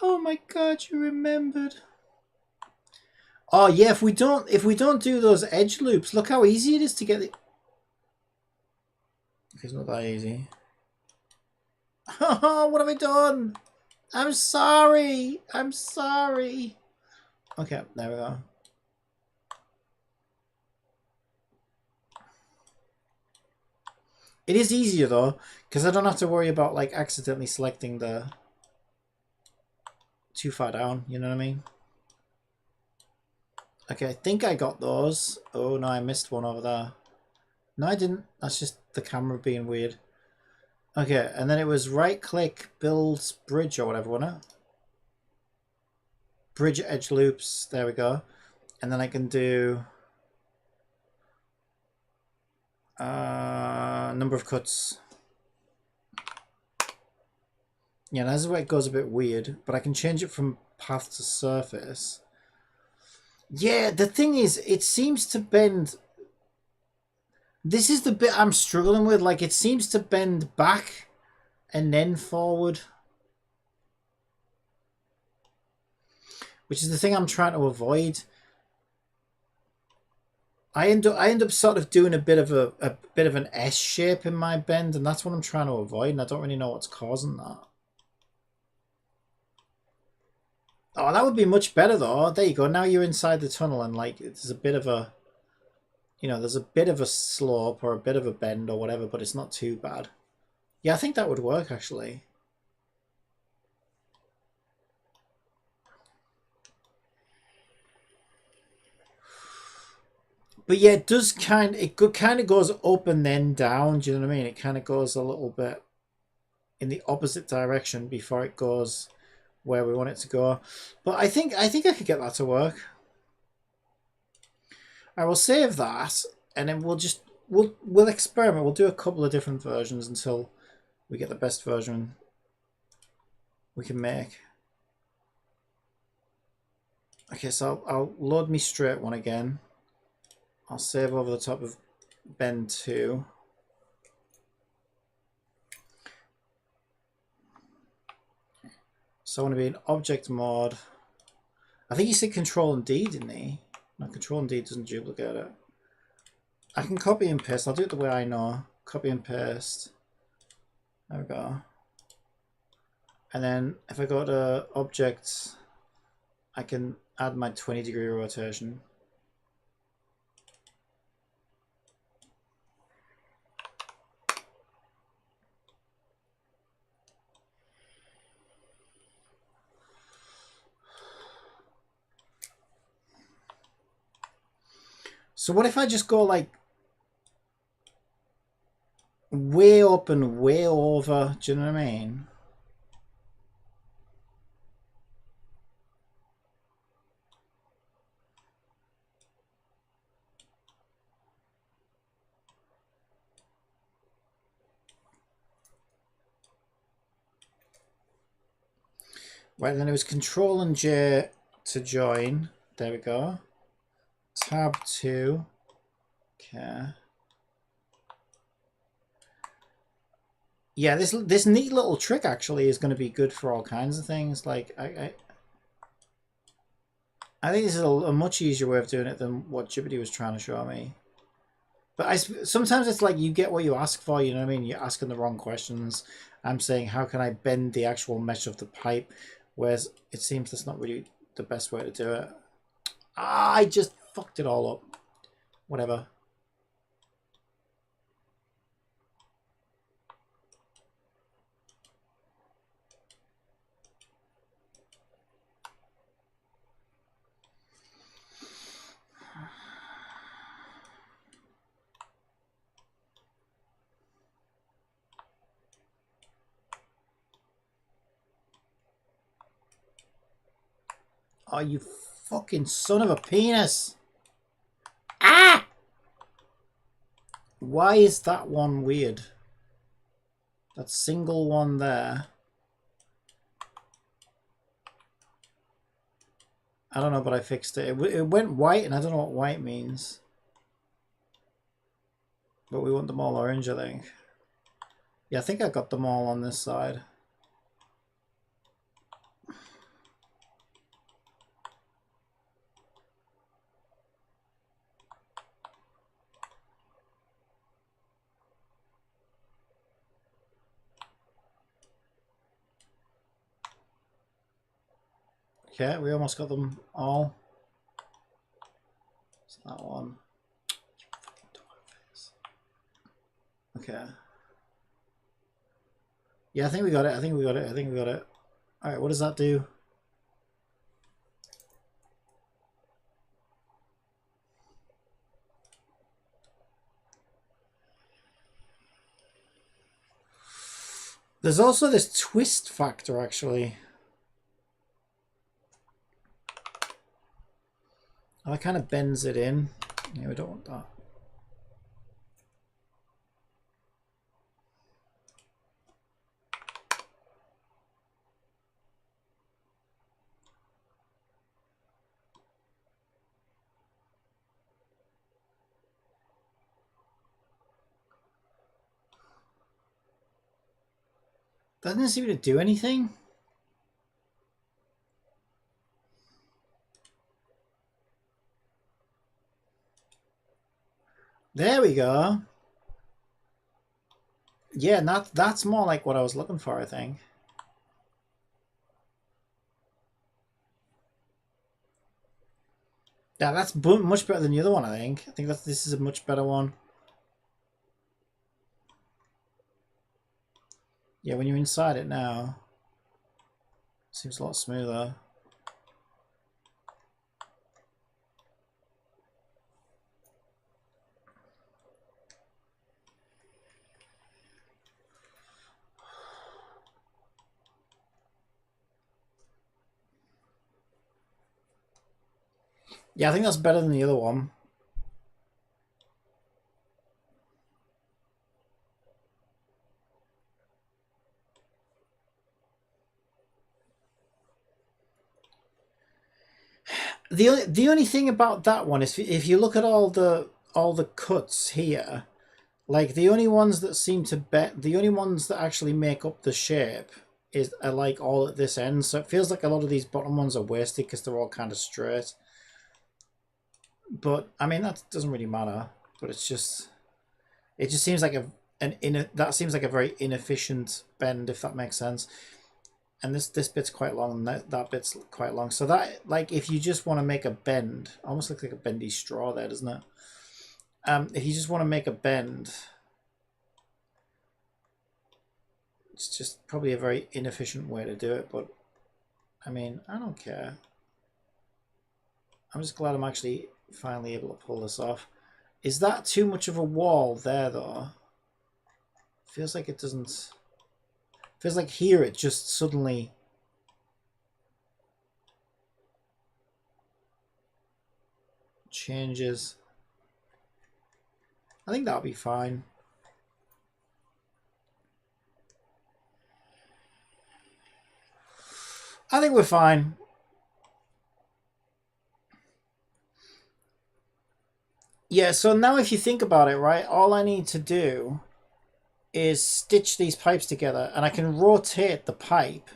Oh my god, you remembered. Oh yeah, if we don't do those edge loops, look how easy it is to get the... It's not that easy. Oh, what have I done? I'm sorry. I'm sorry. Okay, there we go. It is easier though, because I don't have to worry about like accidentally selecting the too far down, you know what I mean? Okay, I think I got those. Oh no, I missed one over there. No, I didn't. That's just the camera being weird. Okay, and then it was right click, build bridge or whatever, wasn't it? Bridge edge loops, there we go. And then I can do number of cuts. Yeah, this is where it goes a bit weird, but I can change it from path to surface. Yeah, the thing is, it seems to bend. This is the bit I'm struggling with. Like, it seems to bend back and then forward. Which is the thing I'm trying to avoid. I end up sort of doing a bit of an S shape in my bend, and that's what I'm trying to avoid, and I don't really know what's causing that. Oh, that would be much better though. There you go. Now you're inside the tunnel, and like there's a bit of a, you know, there's a bit of a slope or a bit of a bend or whatever, but it's not too bad. Yeah, I think that would work actually. But yeah, it does kind of goes up and then down. Do you know what I mean? It kind of goes a little bit in the opposite direction before it goes where we want it to go. But I think I could get that to work. I will save that, and then we'll experiment. We'll do a couple of different versions until we get the best version we can make. Okay, so I'll load me straight one again. I'll save over the top of bend 2. So I want to be in object mode. I think he said Control and D, didn't he? No, Control and D doesn't duplicate it. I can copy and paste. I'll do it the way I know. Copy and paste. There we go. And then if I go to objects, I can add my 20-degree rotation. So what if I just go like way up and way over? Do you know what I mean? Right, then it was Control and J to join. There we go. Tab 2. Okay. Yeah, this neat little trick actually is going to be good for all kinds of things. Like I think this is a much easier way of doing it than what Jibity was trying to show me. But sometimes it's like you get what you ask for, you know what I mean? You're asking the wrong questions. I'm saying, how can I bend the actual mesh of the pipe? Whereas it seems that's not really the best way to do it. Ah, I just fucked it all up. Whatever. Oh, you fucking son of a penis. Ah! Why is that one weird? That single one there. I don't know, but I fixed it. It went white, and I don't know what white means. But we want them all orange, I think. Yeah, I think I got them all on this side. Okay, we almost got them all. It's that one. Okay. Yeah, I think we got it. I think we got it. I think we got it. Alright, what does that do? There's also this twist factor, actually. Oh, that kind of bends it in. Yeah, we don't want that. Doesn't seem to do anything. There we go. Yeah, that's more like what I was looking for, I think. Yeah, that's much better than the other one, I think. I think this is a much better one. Yeah, when you're inside it now, it seems a lot smoother. Yeah, I think that's better than the other one. The only thing about that one is if you look at all the cuts here, like the only ones that seem to the only ones that actually make up the shape are like all at this end. So it feels like a lot of these bottom ones are wasted because they're all kind of straight. But I mean that doesn't really matter. But it just seems like that seems like a very inefficient bend, if that makes sense. And this bit's quite long, and that bit's quite long. So that, like, if you just want to make a bend, almost looks like a bendy straw there, doesn't it? If you just want to make a bend, it's just probably a very inefficient way to do it. But I mean, I don't care. I'm just glad I'm actually finally able to pull this off. Is that too much of a wall there, though? Feels like it doesn't. Feels like here it just suddenly changes. I think that'll be fine. I think we're fine. Yeah, so now if you think about it, right, all I need to do is stitch these pipes together, and I can rotate the pipe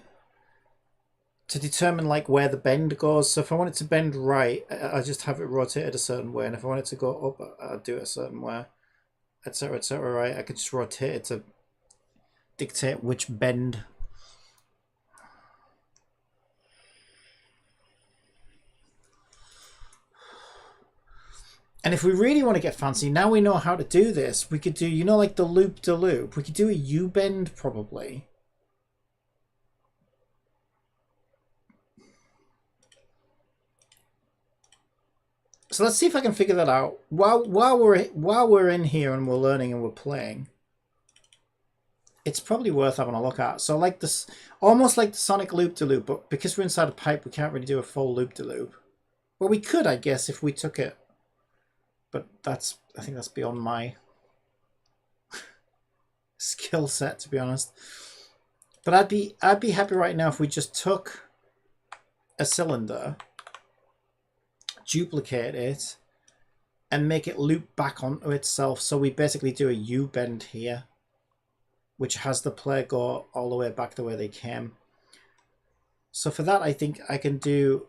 to determine like where the bend goes. So if I want it to bend right, I just have it rotated a certain way, and if I want it to go up, I'll do it a certain way, etc., etc. Right? I could just rotate it to dictate which bend. And if we really want to get fancy, now we know how to do this. We could do, you know, like the loop-de-loop. We could do a U-bend probably. So let's see if I can figure that out while we're in here and we're learning and we're playing. it's probably worth having a look at. So like this, almost like the Sonic loop-de-loop, but because we're inside a pipe, we can't really do a full loop-de-loop. Well, we could, I guess, if we took it. But that's, I think that's beyond my skill set, to be honest. But I'd be happy right now if we just took a cylinder, duplicate it, and make it loop back onto itself. So we basically do a U-bend here, which has the player go all the way back the way they came. So for that, I think I can do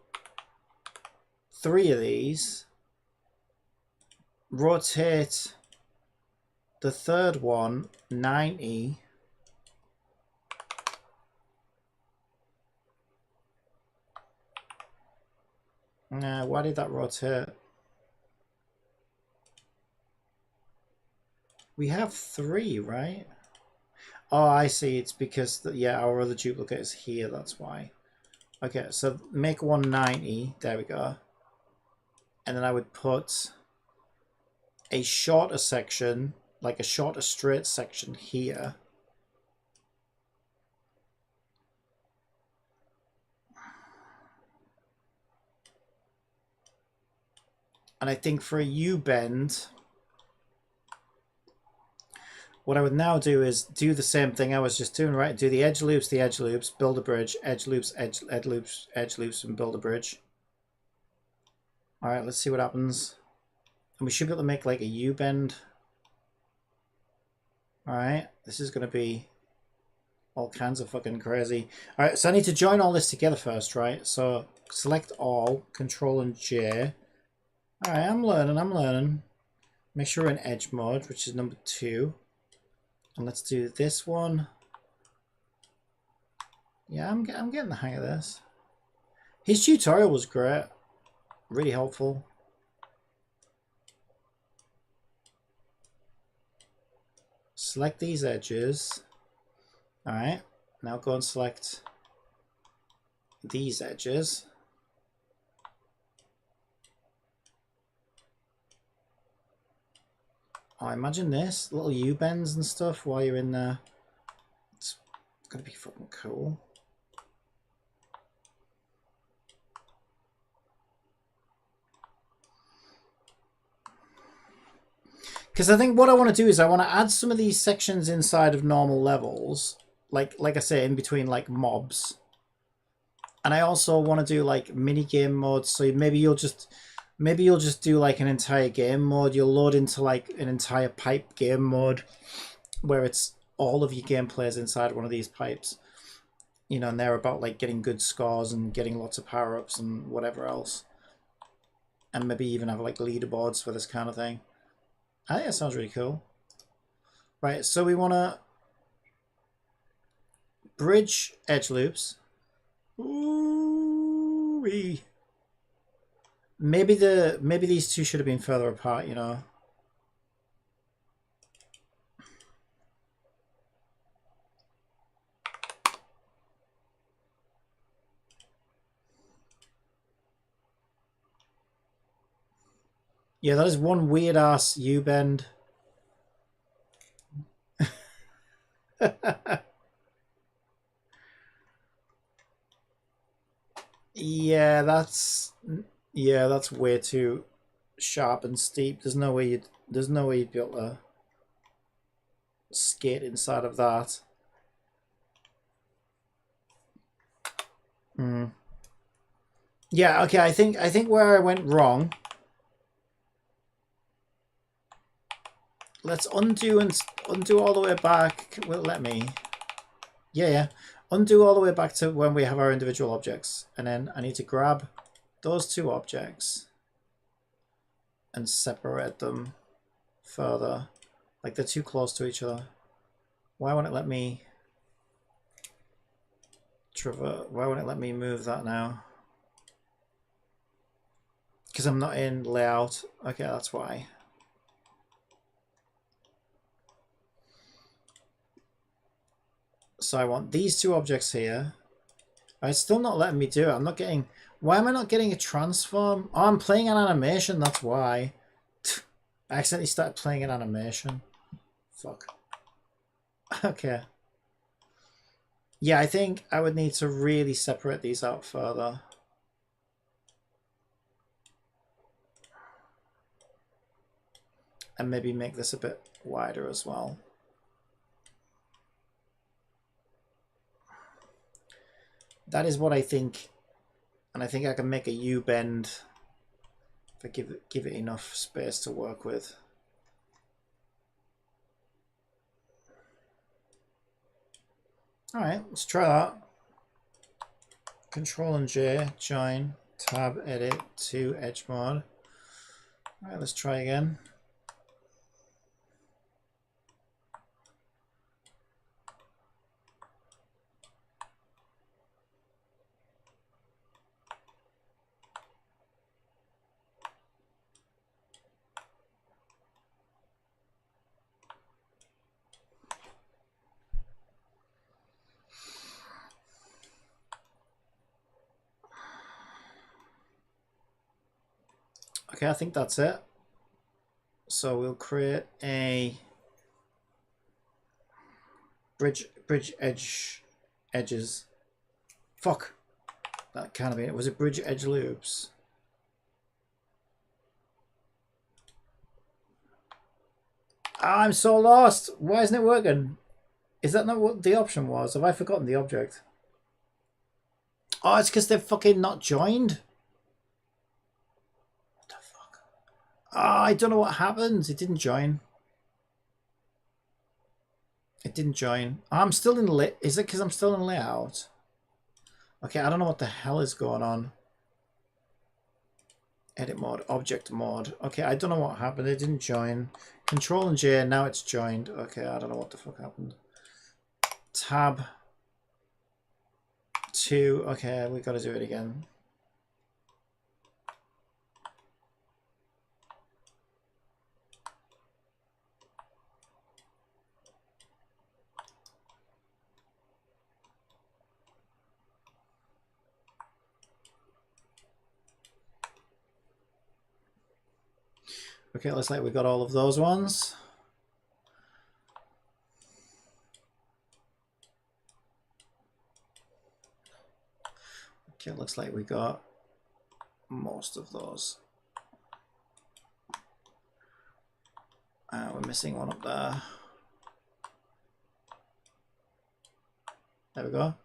3 of these, rotate the third one 90, why did that rotate? We have 3, right? Oh, I see. It's because, yeah, our other duplicate is here. That's why. Okay, so make 190. There we go. And then I would put a shorter section, like a shorter straight section here. And I think for a U-bend, what I would now do is do the same thing I was just doing, right? Do the edge loops, build a bridge, edge loops, and build a bridge. All right, let's see what happens. And we should be able to make like a U-bend. All right, this is going to be all kinds of fucking crazy. All right, so I need to join all this together first, right? So select all, Control and J. All right, I'm learning. Make sure we're in edge mode, which is number 2. And let's do this one. Yeah, I'm getting the hang of this. His tutorial was great. Really helpful. Select these edges. Alright, now go and select these edges. Oh, imagine this, little U-bends and stuff while you're in there. It's gonna be fucking cool. Because I think what I want to do is I want to add some of these sections inside of normal levels, like I say, in between like mobs. And I also want to do like mini game modes. So maybe you'll just do like an entire game mode. You'll load into like an entire pipe game mode where it's all of your gameplays inside one of these pipes. You know, and they're about like getting good scores and getting lots of power-ups and whatever else. And maybe even have like leaderboards for this kind of thing. I think that sounds really cool. Right, so we want to bridge edge loops. Ooh-wee. Maybe these two should have been further apart, you know. Yeah, that is one weird ass U-bend. Yeah, that's way too sharp and steep. There's no way you'd be able to skate inside of that. Yeah, okay, I think where I went wrong. Let's undo all the way back. Will it let me? Yeah. Undo all the way back to when we have our individual objects. And then I need to grab those 2 objects and separate them further. Like they're too close to each other. Why won't it let me why won't it let me move that now? Because I'm not in layout. Okay, that's why. So I want these 2 objects here. It's still not letting me do it. I'm not getting... Why am I not getting a transform? Oh, I'm playing an animation. That's why. I accidentally started playing an animation. Fuck. Okay. Yeah, I think I would need to really separate these out further. And maybe make this a bit wider as well. That is what I think. And I think I can make a U-bend if I give it enough space to work with. Alright, let's try that. Control and J, join, tab, edit, to edge mode. Alright, let's try again. Okay, I think that's it. So we'll create a bridge edges. Fuck. That can't have been it. Was it bridge edge loops? I'm so lost. Why isn't it working? Is that not what the option was? Have I forgotten the object? Oh, it's because they're fucking not joined. What the fuck? Oh, I don't know what happens. It didn't join. It didn't join. Oh, I'm still in lit. Is it because I'm still in layout? Okay, I don't know what the hell is going on. Edit mode, object mode. Okay, I don't know what happened. It didn't join. Control and J, now it's joined. Okay, I don't know what the fuck happened. Tab 2. Okay, we got to do it again. Okay, looks like we got all of those ones. Okay, looks like we got most of those. We're missing one up there. There we go.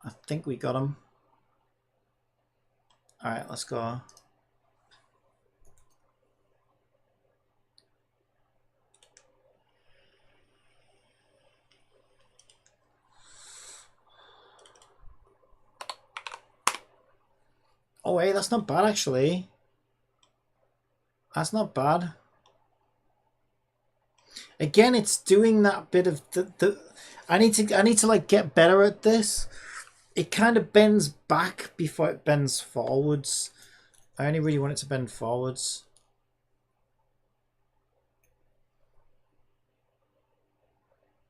I think we got them. All right, let's go. Oh, hey, that's not bad actually. That's not bad. Again, it's doing that bit of the I need to like get better at this. It kind of bends back before it bends forwards. I only really want it to bend forwards.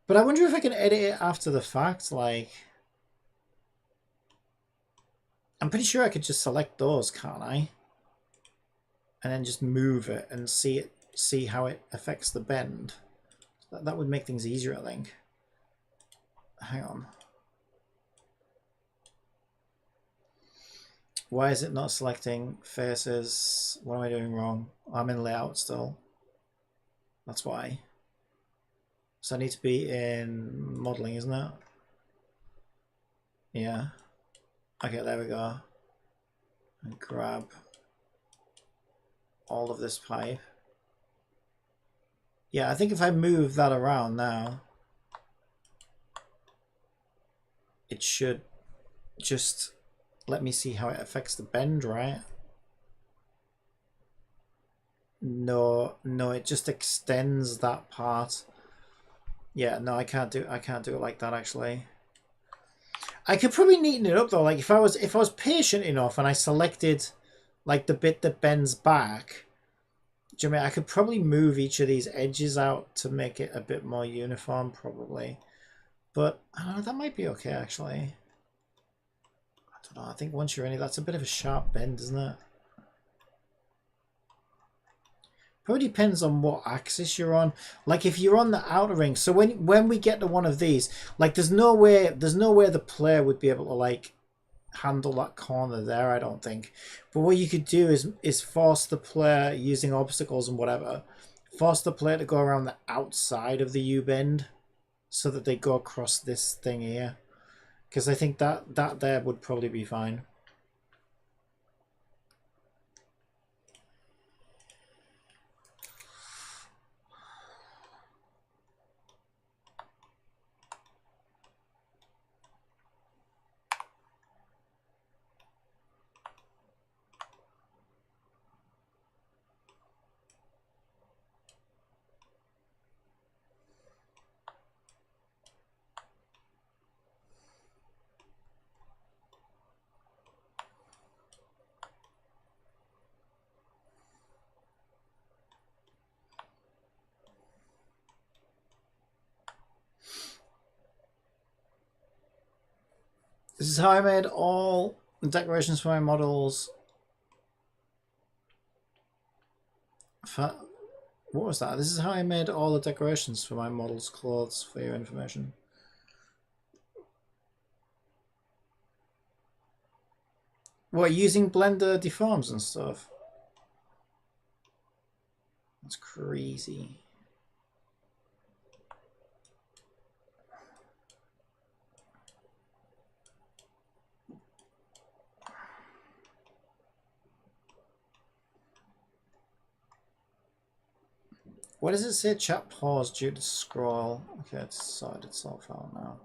But I wonder if I can edit it after the fact, like I'm pretty sure I could just select those, can't I? And then just move it and see how it affects the bend. That would make things easier, I think. Hang on. Why is it not selecting faces? What am I doing wrong? I'm in layout still. That's why. So I need to be in modeling, isn't it? Yeah. Okay, there we go. And grab all of this pipe. Yeah, I think if I move that around now, it should just let me see how it affects the bend, right? No, it just extends that part. Yeah, no, I can't do it like that actually. I could probably neaten it up though. Like if I was patient enough and I selected like the bit that bends back, do you know what I mean? I could probably move each of these edges out to make it a bit more uniform, probably. But I don't know, that might be okay actually. I don't know. I think once you're in it, that's a bit of a sharp bend, isn't it? Probably depends on what axis you're on. Like if you're on the outer ring, so when we get to one of these, like there's no way the player would be able to like handle that corner there, I don't think. But what you could do is force the player using obstacles and whatever, force the player to go around the outside of the U-bend so that they go across this thing here. Because I think that there would probably be fine. This is how I made all decorations for my models. What was that? This is how I made all the decorations for my models' clothes, for your information. What, using Blender deforms and stuff? That's crazy. What does it say? Chat pause due to scroll. Okay, it's sorted itself out now.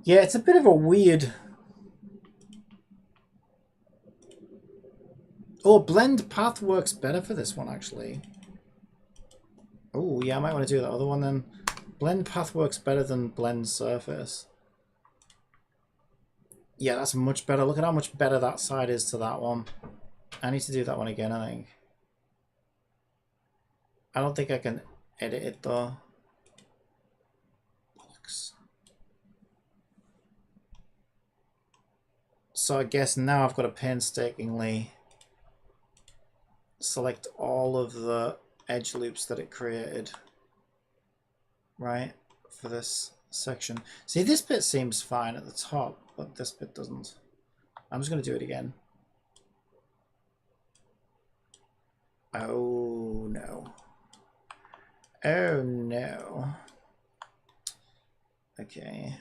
Yeah, it's a bit of a weird... Oh, blend path works better for this one, actually. Oh, yeah, I might want to do that other one then. Blend path works better than blend surface. Yeah, that's much better. Look at how much better that side is to that one. I need to do that one again, I think. I don't think I can edit it, though. So I guess now I've got to painstakingly select all of the edge loops that it created, right, for this section. See, this bit seems fine at the top, but this bit doesn't. I'm just going to do it again. Oh no. Oh no. Okay.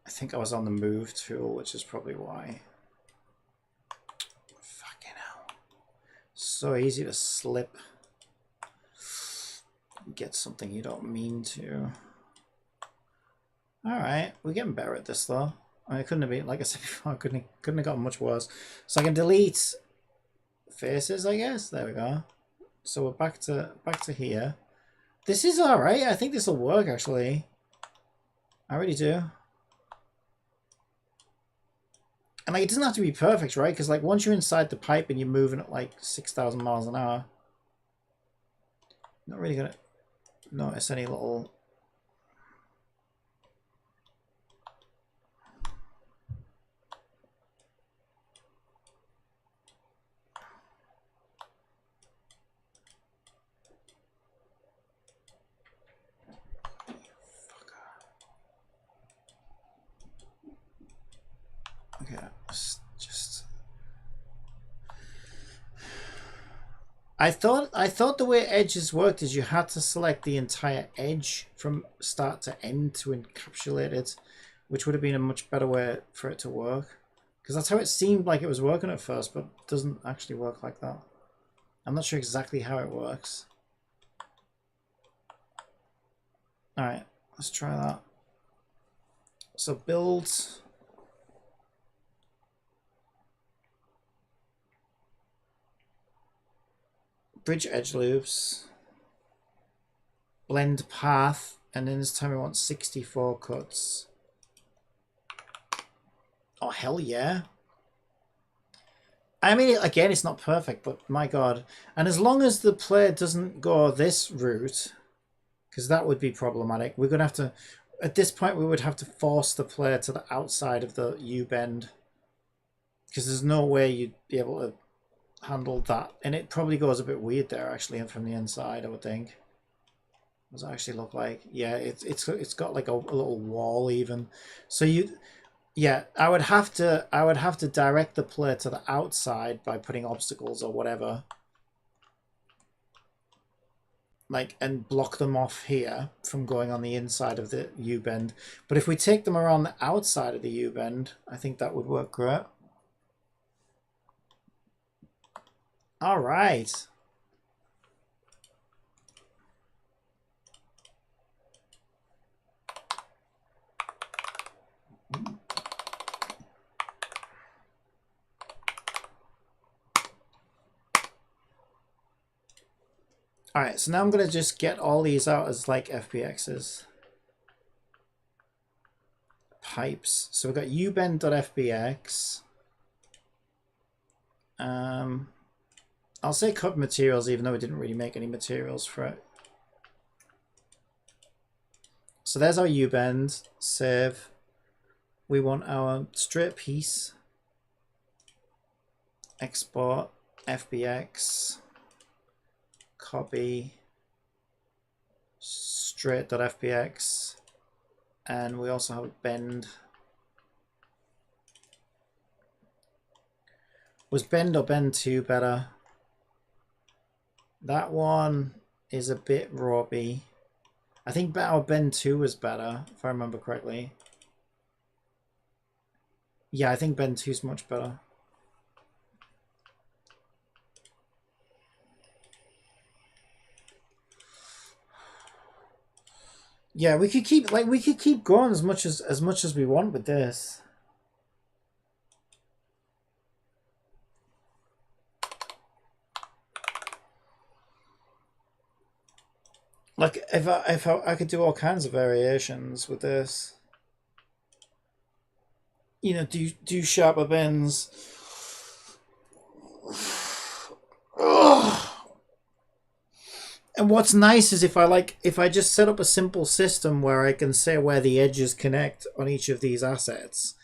I think I was on the move tool, which is probably why. Fucking hell. So easy to slip. Get something you don't mean to. Alright, we're getting better at this though. I mean, it couldn't have been, like I said before, couldn't have gotten much worse. So I can delete faces, I guess. There we go. So we're back to here. This is alright. I think this will work actually. I really do. And like, it doesn't have to be perfect, right? Because like once you're inside the pipe and you're moving at like 6,000 miles an hour, not really gonna notice any little. Okay, let's just. I thought the way edges worked is you had to select the entire edge from start to end to encapsulate it, which would have been a much better way for it to work. Because that's how it seemed like it was working at first, but it doesn't actually work like that. I'm not sure exactly how it works. Alright, let's try that. So build. Bridge edge loops. Blend path. And then this time we want 64 cuts. Oh, hell yeah. I mean, again, it's not perfect, but my god. And as long as the player doesn't go this route, because that would be problematic, we're going to have to, at this point, we would have to force the player to the outside of the U-bend. Because there's no way you'd be able to handle that. And it probably goes a bit weird there, actually, from the inside, I would think. What does it actually look like? Yeah, it's got like a little wall even. So you... Yeah, I would have to direct the player to the outside by putting obstacles or whatever. Like, and block them off here from going on the inside of the U-bend. But if we take them around the outside of the U-bend, I think that would work great. All right. Alright, so now I'm going to just get all these out as like FBXs. Pipes. So we've got ubend.fbx. I'll say cut materials even though we didn't really make any materials for it. So there's our ubend. Save. We want our straight piece. Export. FBX. Copy straight.fbx, and we also have a bend. Was bend or bend 2 better? That one is a bit ropey. I think our bend 2 was better, if I remember correctly. Yeah, I think bend 2 is much better. Yeah, we could keep going as much as we want with this. Like if I could do all kinds of variations with this. You know, do sharper bends. Ugh. And what's nice is if I just set up a simple system where I can say where the edges connect on each of these assets,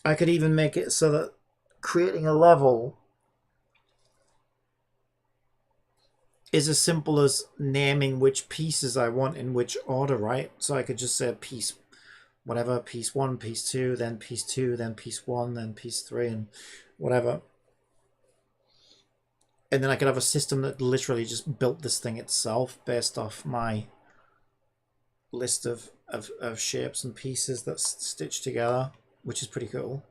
I could even make it so that creating a level is as simple as naming which pieces I want in which order, right? So I could just say piece, whatever, piece 1, piece 2, then piece 2, then piece 1, then piece 3, and whatever. And then I could have a system that literally just built this thing itself based off my list of shapes and pieces that's stitched together, which is pretty cool.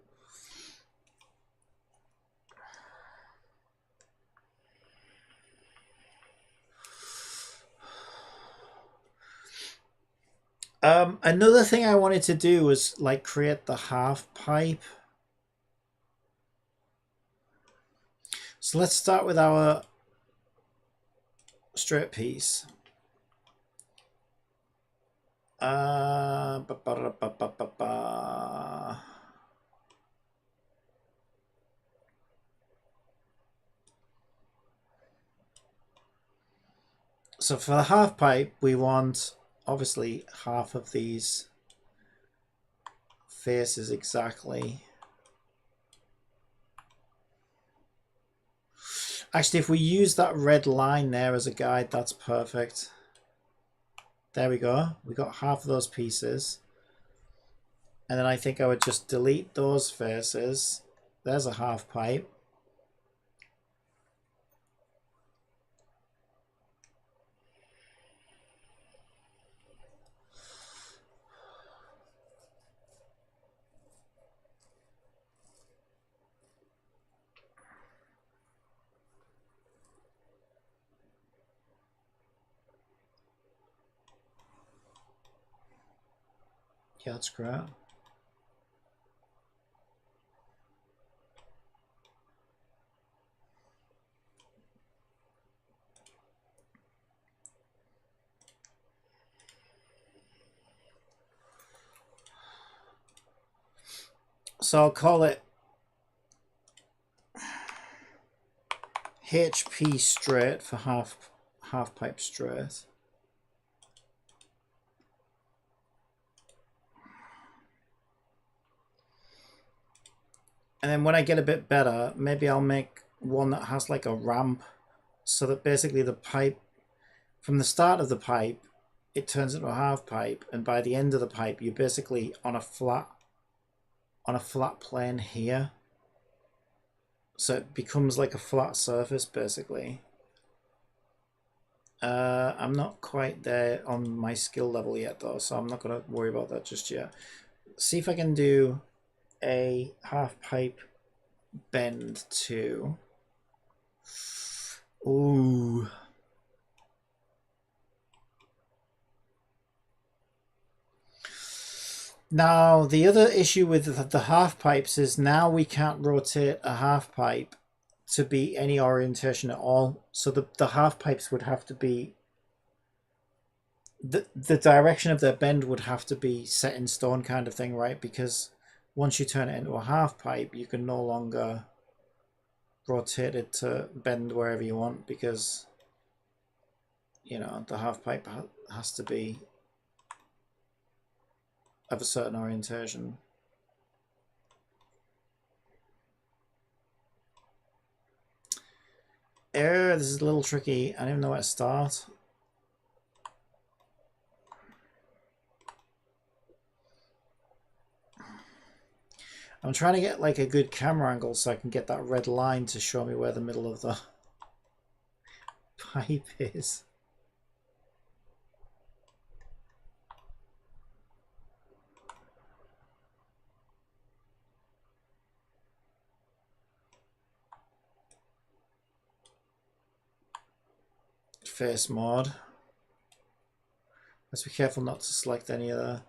Another thing I wanted to do was like create the half pipe. So let's start with our straight piece. So for the half pipe, we want obviously half of these faces exactly. Actually, if we use that red line there as a guide, that's perfect. There we go. We got half of those pieces. And then I think I would just delete those faces. There's a half pipe. Yeah, that's great. So I'll call it HP straight for half pipe straight. And then when I get a bit better, maybe I'll make one that has like a ramp, so that basically the pipe, from the start of the pipe, it turns into a half pipe, and by the end of the pipe, you're basically on a flat plane here. So it becomes like a flat surface, basically. I'm not quite there on my skill level yet, though, so I'm not going to worry about that just yet. See if I can do a half pipe bend too. Ooh. Now, the other issue with the half pipes is now we can't rotate a half pipe to be any orientation at all. So the half pipes would have to be, the direction of their bend would have to be set in stone kind of thing, right? Because once you turn it into a half pipe, you can no longer rotate it to bend wherever you want, because, you know, the half pipe has to be of a certain orientation. This is a little tricky. I don't even know where to start. I'm trying to get like a good camera angle so I can get that red line to show me where the middle of the pipe is. Face mode. Let's be careful not to select any of the...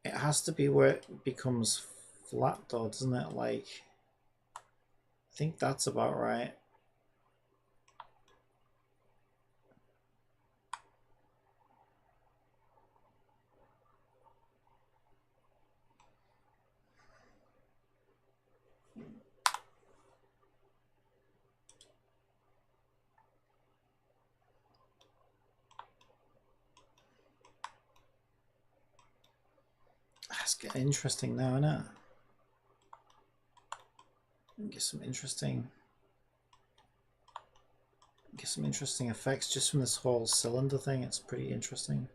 It has to be where it becomes flat though, doesn't it? Like, I think that's about right. It's getting interesting now, isn't it? Get some interesting effects just from this whole cylinder thing. It's pretty interesting.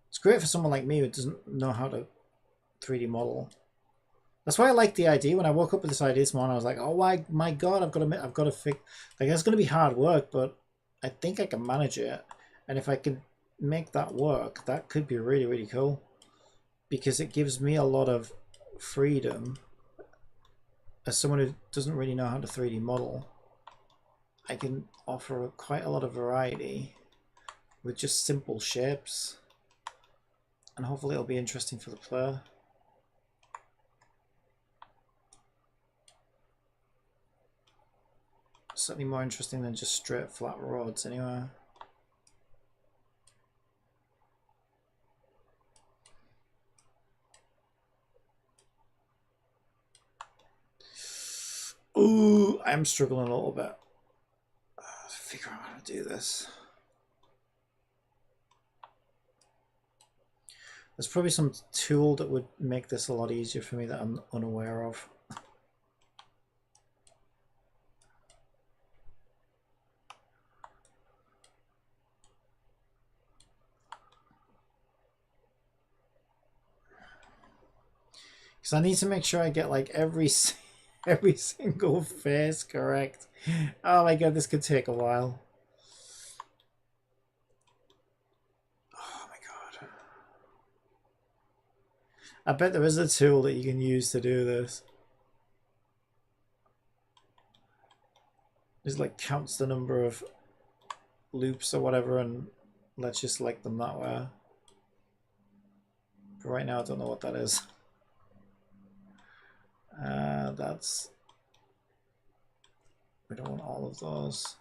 It's great for someone like me who doesn't know how to 3D model. That's why I like the idea. When I woke up with this idea this morning, I was like, "Oh my god, I've got to fix. Like, that's going to be hard work, but I think I can manage it. And if I can make that work, that could be really, really cool, because it gives me a lot of freedom as someone who doesn't really know how to 3D model. I can offer quite a lot of variety with just simple shapes, and hopefully it'll be interesting for the player." Certainly more interesting than just straight flat roads anyway. Ooh, I'm struggling a little bit. Figure out how to do this. There's probably some tool that would make this a lot easier for me that I'm unaware of. Because I need to make sure I get like every single face correct. Oh my god, this could take a while. Oh my god. I bet there is a tool that you can use to do this. It like counts the number of loops or whatever and lets you select them that way. But right now I don't know what that is. That's... We don't want all of those.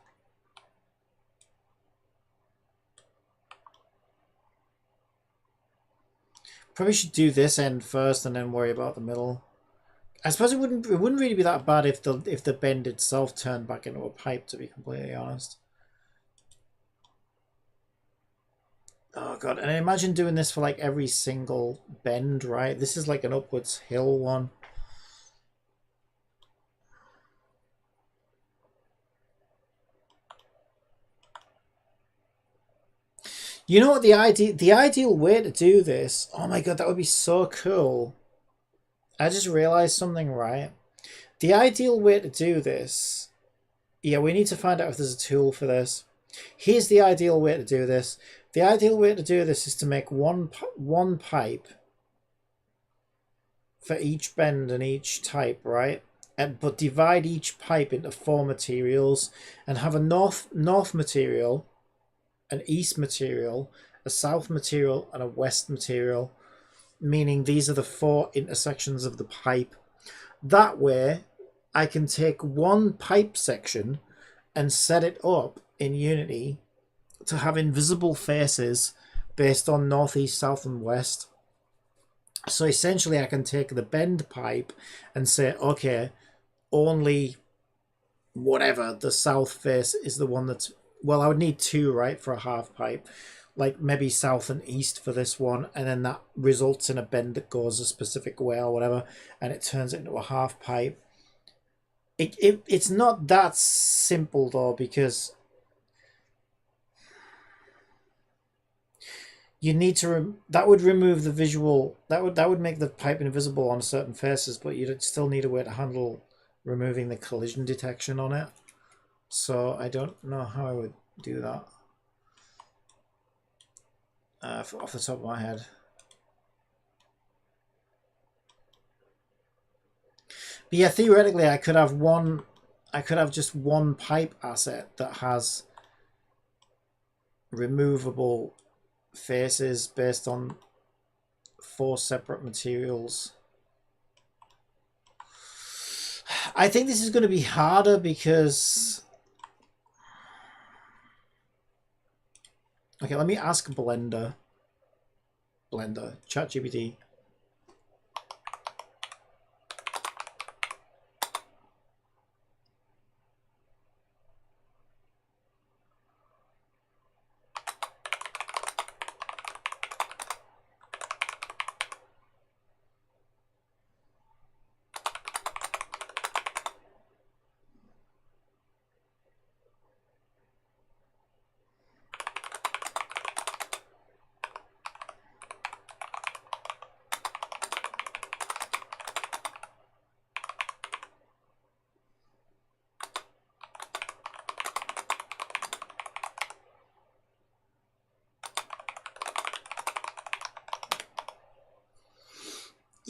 Probably should do this end first and then worry about the middle. I suppose it wouldn't really be that bad if the bend itself turned back into a pipe, to be completely honest. Oh god, and imagine doing this for like every single bend, right? This is like an upwards hill one. You know what the ideal way to do this? Oh my god, that would be so cool. I just realized something, right? The ideal way to do this... Yeah, we need to find out if there's a tool for this. Here's the ideal way to do this. The ideal way to do this is to make one pipe for each bend and each type, right? But divide each pipe into 4 materials and have a north material, an east material, a south material, and a west material, meaning these are the 4 intersections of the pipe. That way, I can take one pipe section and set it up in Unity to have invisible faces based on north, east, south, and west. So essentially, I can take the bend pipe and say, okay, only whatever the south face is the one that's... Well, I would need 2, right, for a half pipe. Like maybe south and east for this one, and then that results in a bend that goes a specific way or whatever, and it turns it into a half pipe. It's not that simple though, because you need to that would remove the visual, that would make the pipe invisible on certain faces, but you'd still need a way to handle removing the collision detection on it. So I don't know how I would do that off the top of my head. But yeah, theoretically, I could have just one pipe asset that has removable faces based on 4 separate materials. I think this is going to be harder because... Okay, let me ask Blender, ChatGPT.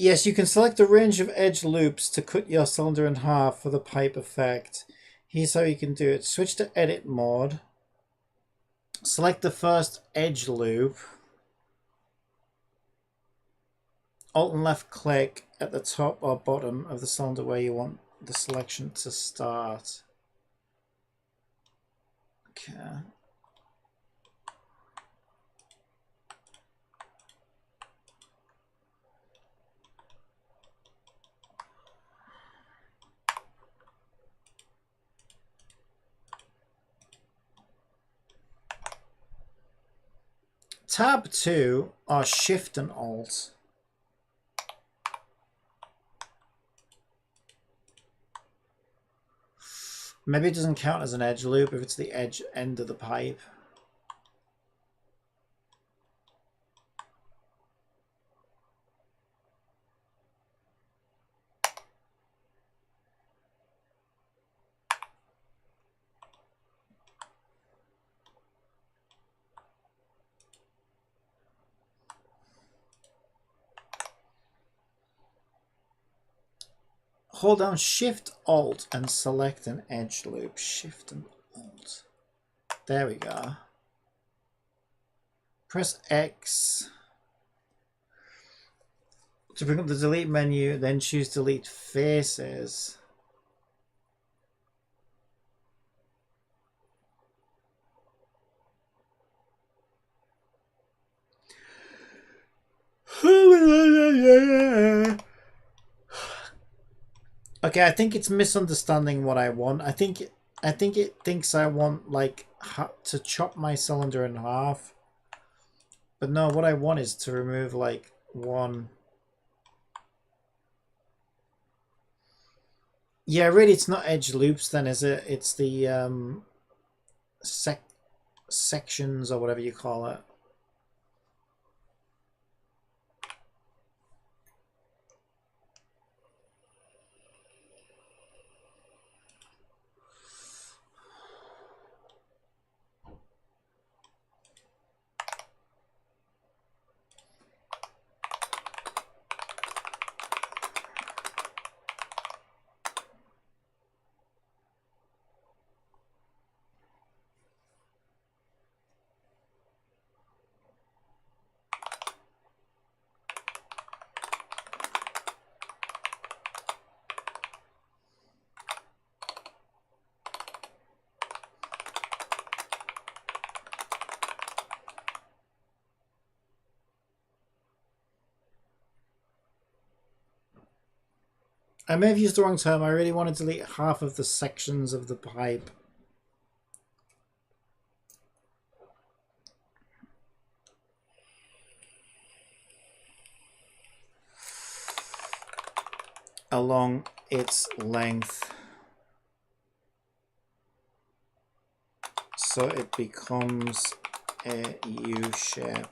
Yes, you can select a range of edge loops to cut your cylinder in half for the pipe effect. Here's how you can do it. Switch to edit mode. Select the first edge loop. Alt and left click at the top or bottom of the cylinder where you want the selection to start. Okay. Tab 2 or Shift and Alt. Maybe it doesn't count as an edge loop if it's the edge end of the pipe. Hold down Shift Alt and select an edge loop. Shift and Alt. There we go. Press X to bring up the delete menu, then choose delete faces. Okay, I think it's misunderstanding what I want. I think it thinks I want like to chop my cylinder in half. But no, what I want is to remove like one. Yeah, really it's not edge loops then, is it? It's the sections or whatever you call it. I may have used the wrong term. I really want to delete half of the sections of the pipe. Along its length. So it becomes a U shape.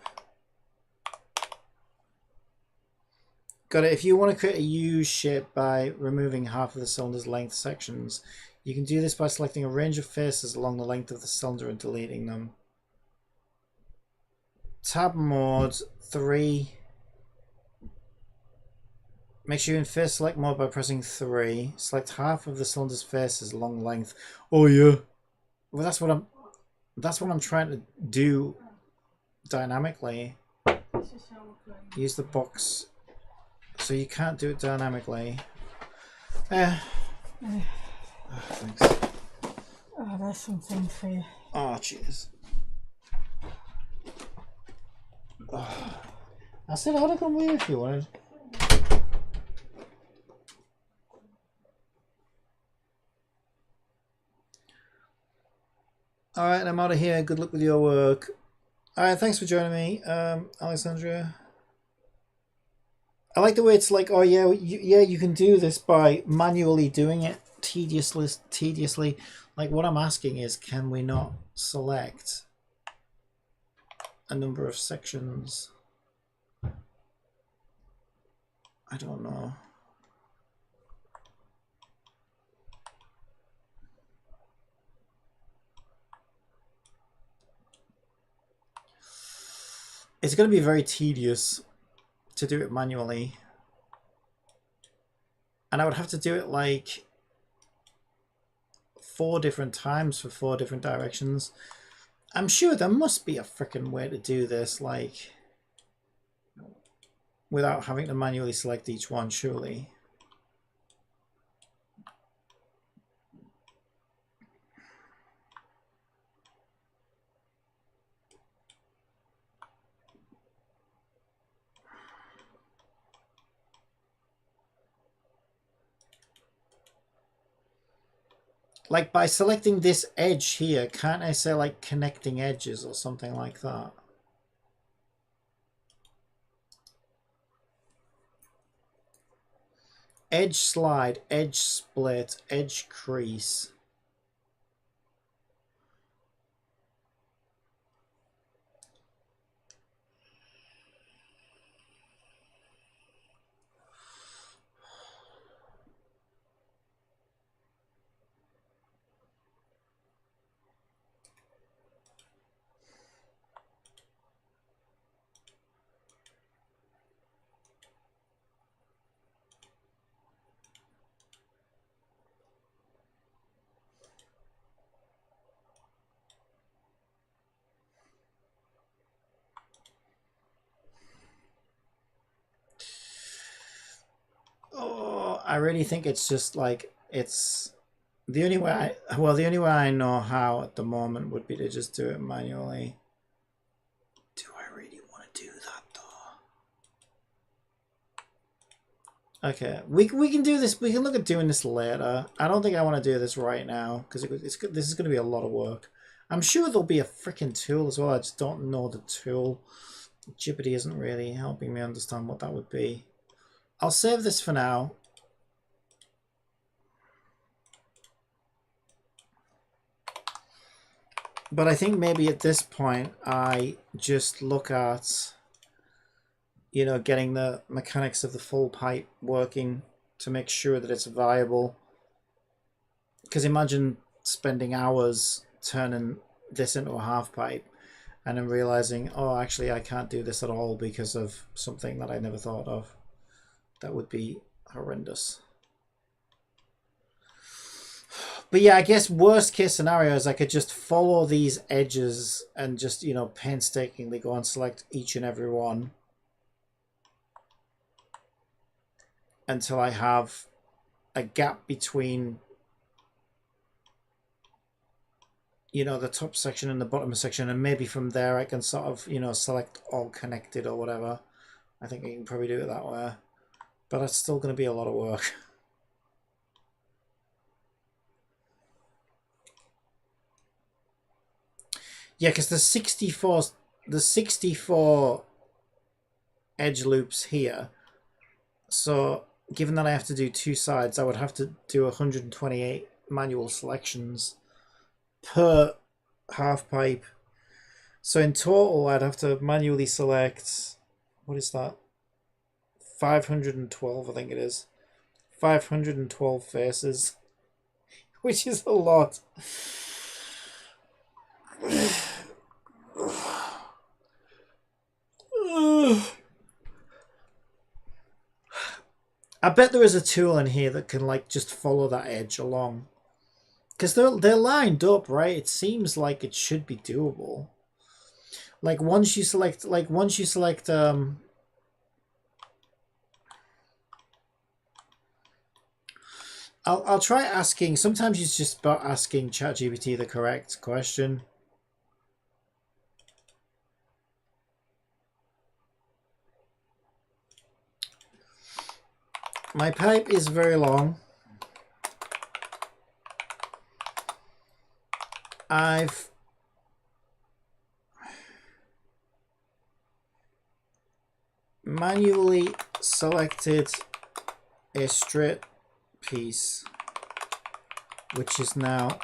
Got it. If you want to create a U shape by removing half of the cylinder's length sections, you can do this by selecting a range of faces along the length of the cylinder and deleting them. Tab mode 3. Make sure you're in face select mode by pressing 3. Select half of the cylinder's faces along length. Oh yeah. Well, that's what I'm trying to do dynamically. Use the box. So you can't do it dynamically. Oh, thanks. Oh, there's something for you. Oh, cheers. Oh. I said I'd have come with you if you wanted. Alright, I'm out of here. Good luck with your work. Alright, thanks for joining me, Alexandria. I like the way it's like, oh yeah, you can do this by manually doing it tediously. Like what I'm asking is, can we not select a number of sections? I don't know. It's going to be very tedious to do it manually. And I would have to do it like 4 different times for 4 different directions. I'm sure there must be a freaking way to do this, like, without having to manually select each one, surely. Like by selecting this edge here, can't I say like connecting edges or something like that? Edge slide, edge split, edge crease. I really think it's just like it's the only way. The only way I know how at the moment would be to just do it manually. Do I really want to do that though? Okay, we can do this. We can look at doing this later. I don't think I want to do this right now because this is going to be a lot of work. I'm sure there'll be a freaking tool as well. I just don't know the tool. Jipity isn't really helping me understand what that would be. I'll save this for now. But I think maybe at this point I just look at, you know, getting the mechanics of the full pipe working to make sure that it's viable. Because imagine spending hours turning this into a half pipe and then realizing, oh, actually I can't do this at all because of something that I never thought of. That would be horrendous. But yeah, I guess worst case scenario is I could just follow these edges and just, you know, painstakingly go and select each and every one until I have a gap between, you know, the top section and the bottom section, and maybe from there I can sort of, you know, select all connected or whatever. I think I can probably do it that way, but that's still going to be a lot of work. Yeah, because the 64 edge loops here. So given that I have to do two sides, I would have to do 128 manual selections per half pipe. So in total, I'd have to manually select, what is that? 512, I think it is. 512 faces, which is a lot. I bet there is a tool in here that can like just follow that edge along, because they're lined up, right? It seems like it should be doable. Like once you select, I'll try asking. Sometimes it's just about asking ChatGPT the correct question. My pipe is very long. I've manually selected a straight piece, which is now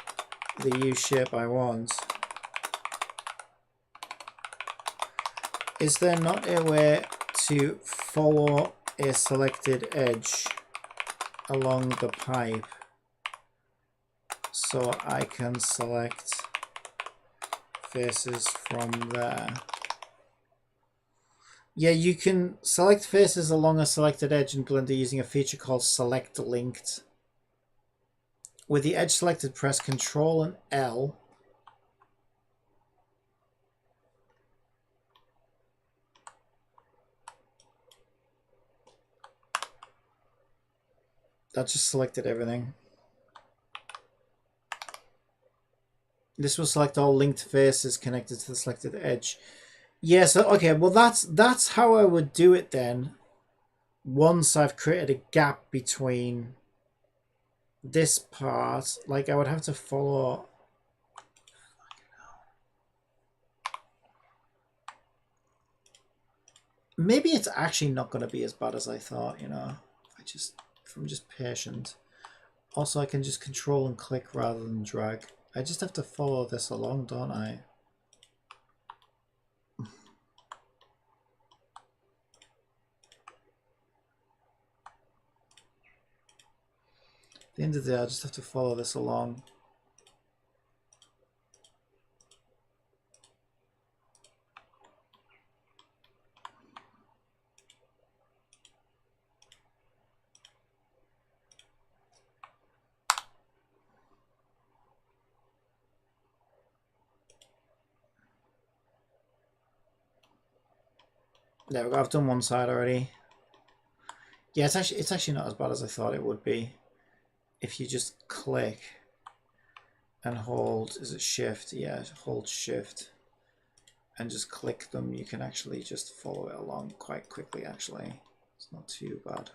the U shape I want. Is there not a way to follow a selected edge along the pipe so I can select faces from there? Yeah, you can select faces along a selected edge in Blender using a feature called Select Linked. With the edge selected, press Ctrl and L. That just selected everything. This will select all linked faces connected to the selected edge. Yeah, so okay, well that's how I would do it then. Once I've created a gap between this part, like I would have to follow. Maybe it's actually not going to be as bad as I thought, you know. If I'm just patient. Also, I can just control and click rather than drag. I just have to follow this along, don't I? At the end of the day, I just have to follow this along. There we go, I've done one side already. Yeah, it's actually not as bad as I thought it would be. If you just click and hold, is it shift? Yeah, hold shift and just click them, you can actually just follow it along quite quickly actually. It's not too bad.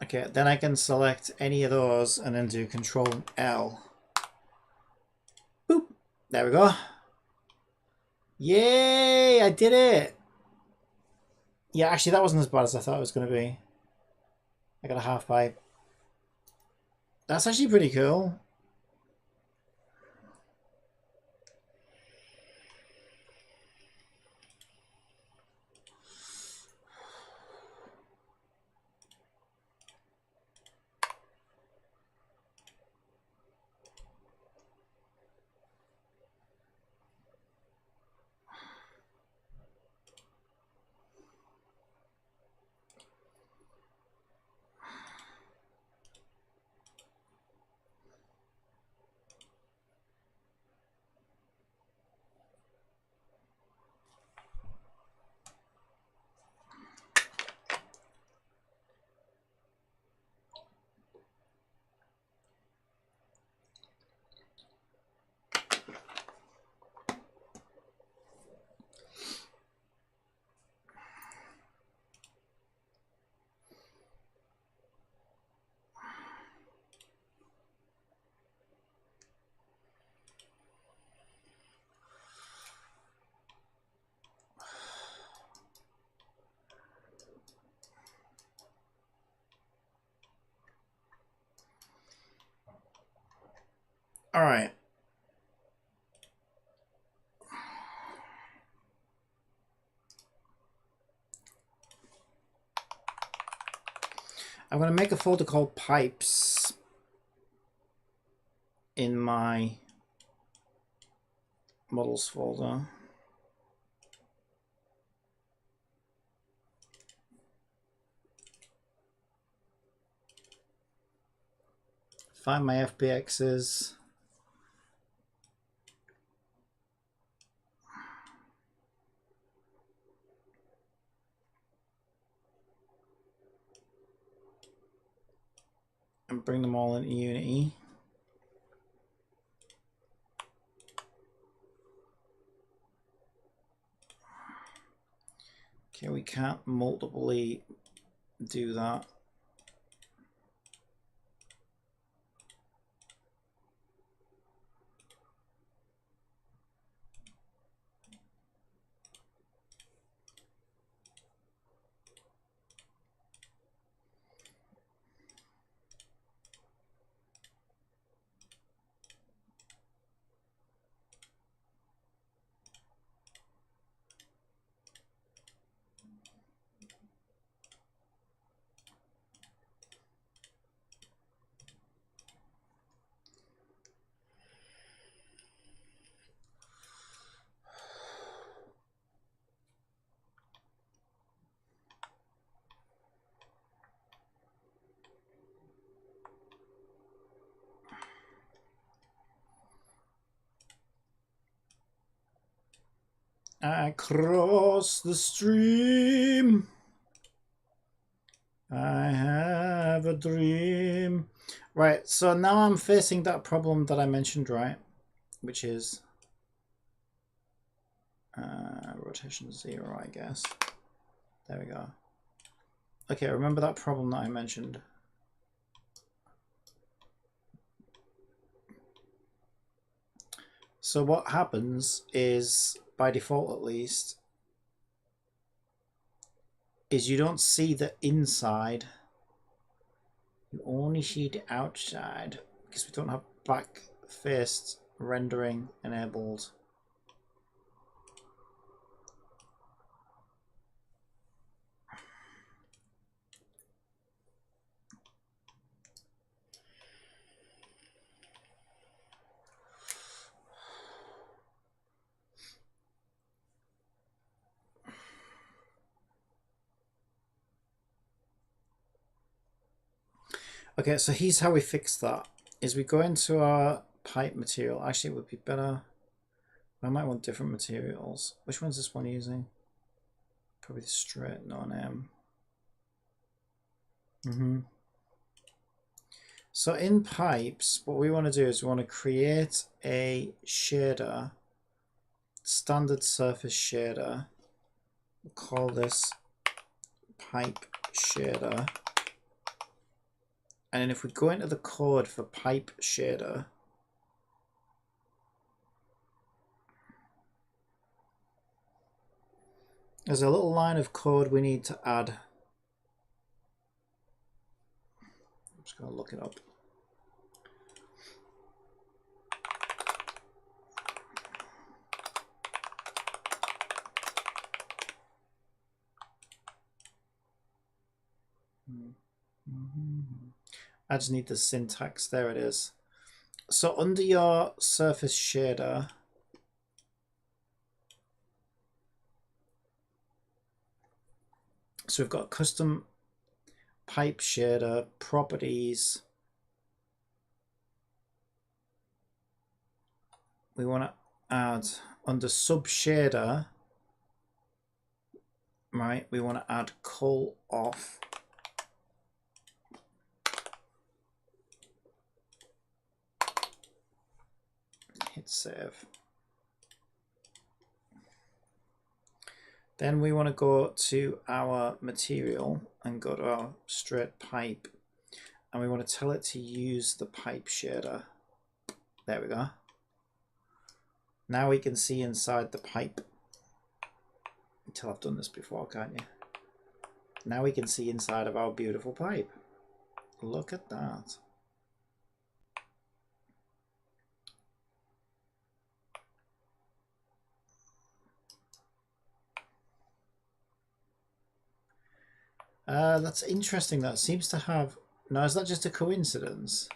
Okay, then I can select any of those and then do Control L. Boop. There we go. Yay! I did it! Yeah, actually that wasn't as bad as I thought it was going to be. I got a half pipe. That's actually pretty cool. All right. I'm going to make a folder called pipes in my models folder. Find my FBXs. And bring them all into Unity. Okay, we can't multiply do that. Across the stream, I have a dream. Right, so now I'm facing that problem that I mentioned, right? Which is rotation 0, I guess. There we go. Okay, remember that problem that I mentioned? So what happens is, by default at least, is you don't see the inside. You only see the outside because we don't have back-faced rendering enabled. Okay, so here's how we fix that. Is we go into our pipe material. Actually, it would be better. I might want different materials. Which one's this one using? Probably the straight non-M. So in pipes, what we want to do is we want to create a shader, standard surface shader. We'll call this pipe shader. And then if we go into the code for pipe shader, there's a little line of code we need to add. I'm just going to look it up. I just need the syntax. There it is. So under your surface shader, so we've got custom pipe shader properties. We want to add under sub shader, right? We want to add call off. Hit save. Then we want to go to our material and go to our straight pipe, and we want to tell it to use the pipe shader. There we go. Now we can see inside the pipe. Until I've done this before, can't you? Now we can see inside of our beautiful pipe. Look at that. That's interesting. That seems to have... No, is that just a coincidence?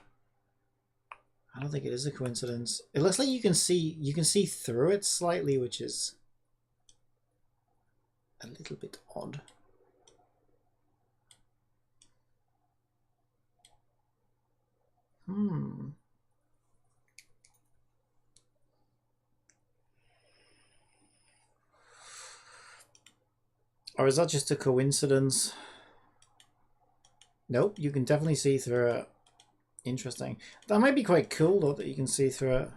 I don't think it is a coincidence. It looks like you can see through it slightly, which is a little bit odd. Or is that just a coincidence? Nope, you can definitely see through it. Interesting. That might be quite cool though, that you can see through it.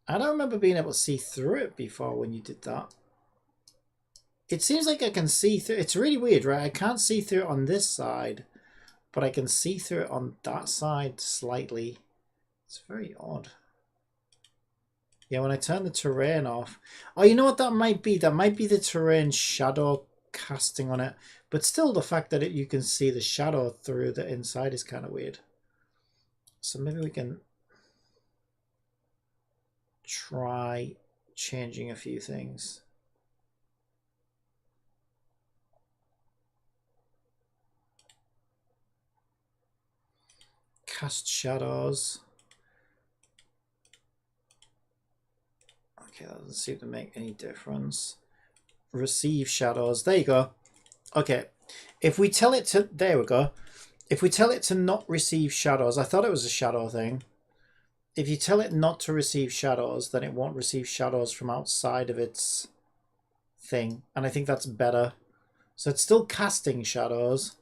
I don't remember being able to see through it before when you did that. It seems like I can see through. It's really weird, right? I can't see through it on this side, but I can see through it on that side slightly. It's very odd. Yeah, when I turn the terrain off. Oh, you know what that might be? That might be the terrain shadow casting on it. But still, the fact that you can see the shadow through the inside is kind of weird. So maybe we can try changing a few things. Cast shadows. Okay, that doesn't seem to make any difference. Receive shadows. There you go. Okay, if we tell it to... There we go. If we tell it to not receive shadows... I thought it was a shadow thing. If you tell it not to receive shadows, then it won't receive shadows from outside of its thing. And I think that's better. So it's still casting shadows.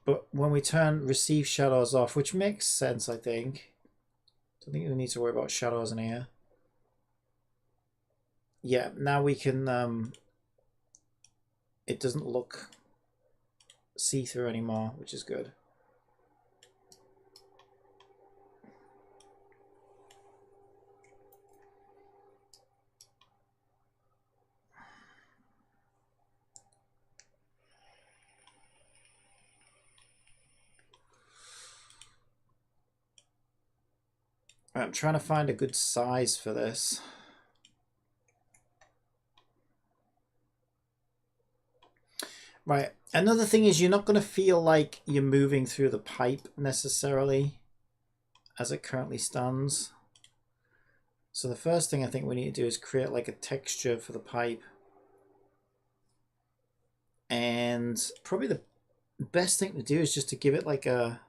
But when we turn receive shadows off, which makes sense, I think. I don't think we need to worry about shadows in here. Yeah, now we can... it doesn't look see-through anymore, which is good. I'm trying to find a good size for this. Right, another thing is you're not going to feel like you're moving through the pipe necessarily as it currently stands. So the first thing I think we need to do is create like a texture for the pipe. And probably the The best thing to do is just to give it like a...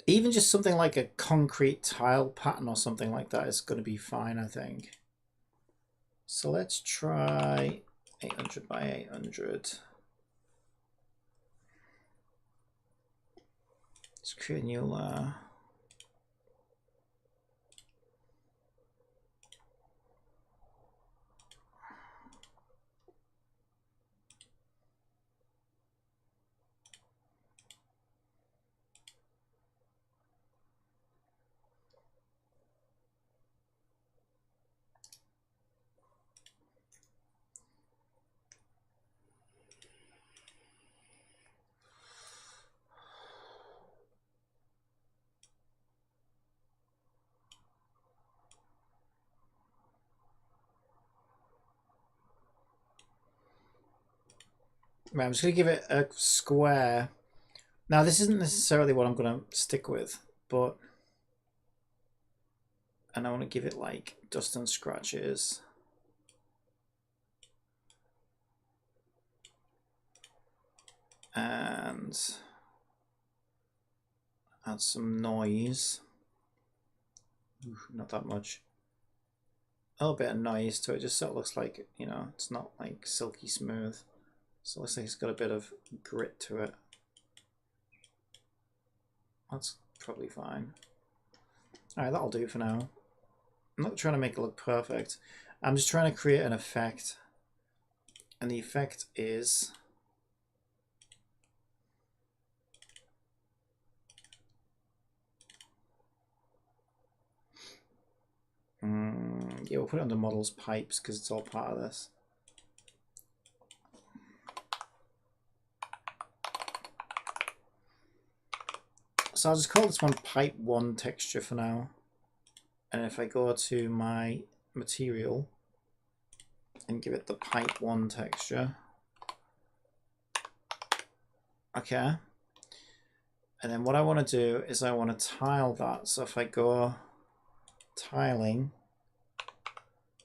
Even just something like a concrete tile pattern or something like that is going to be fine, I think. So let's try 800 by 800. Let's create a new layer. Right, I'm just going to give it a square. Now, this isn't necessarily what I'm going to stick with, but... And I want to give it like dust and scratches. And add some noise. Not that much. A little bit of noise to it, just so it looks like, you know, it's not like silky smooth. So it looks like it's got a bit of grit to it. That's probably fine. Alright, that'll do for now. I'm not trying to make it look perfect. I'm just trying to create an effect. And the effect is... yeah, we'll put it under models pipes because it's all part of this. So I'll just call this one pipe 1 texture for now. And if I go to my material and give it the pipe 1 texture. Okay. And then what I want to do is I want to tile that. So if I go tiling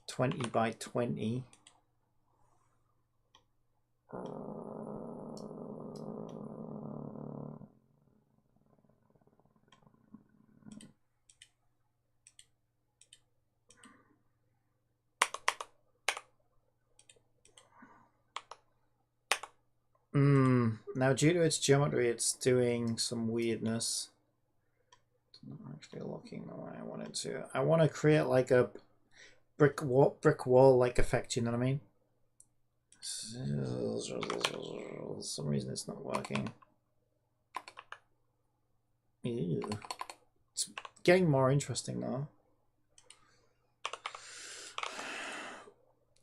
20 by 20. Now due to its geometry, it's doing some weirdness. It's not actually looking the way I want it to. I want to create like a brick wall like effect, you know what I mean? For some reason it's not working. Ew. It's getting more interesting though.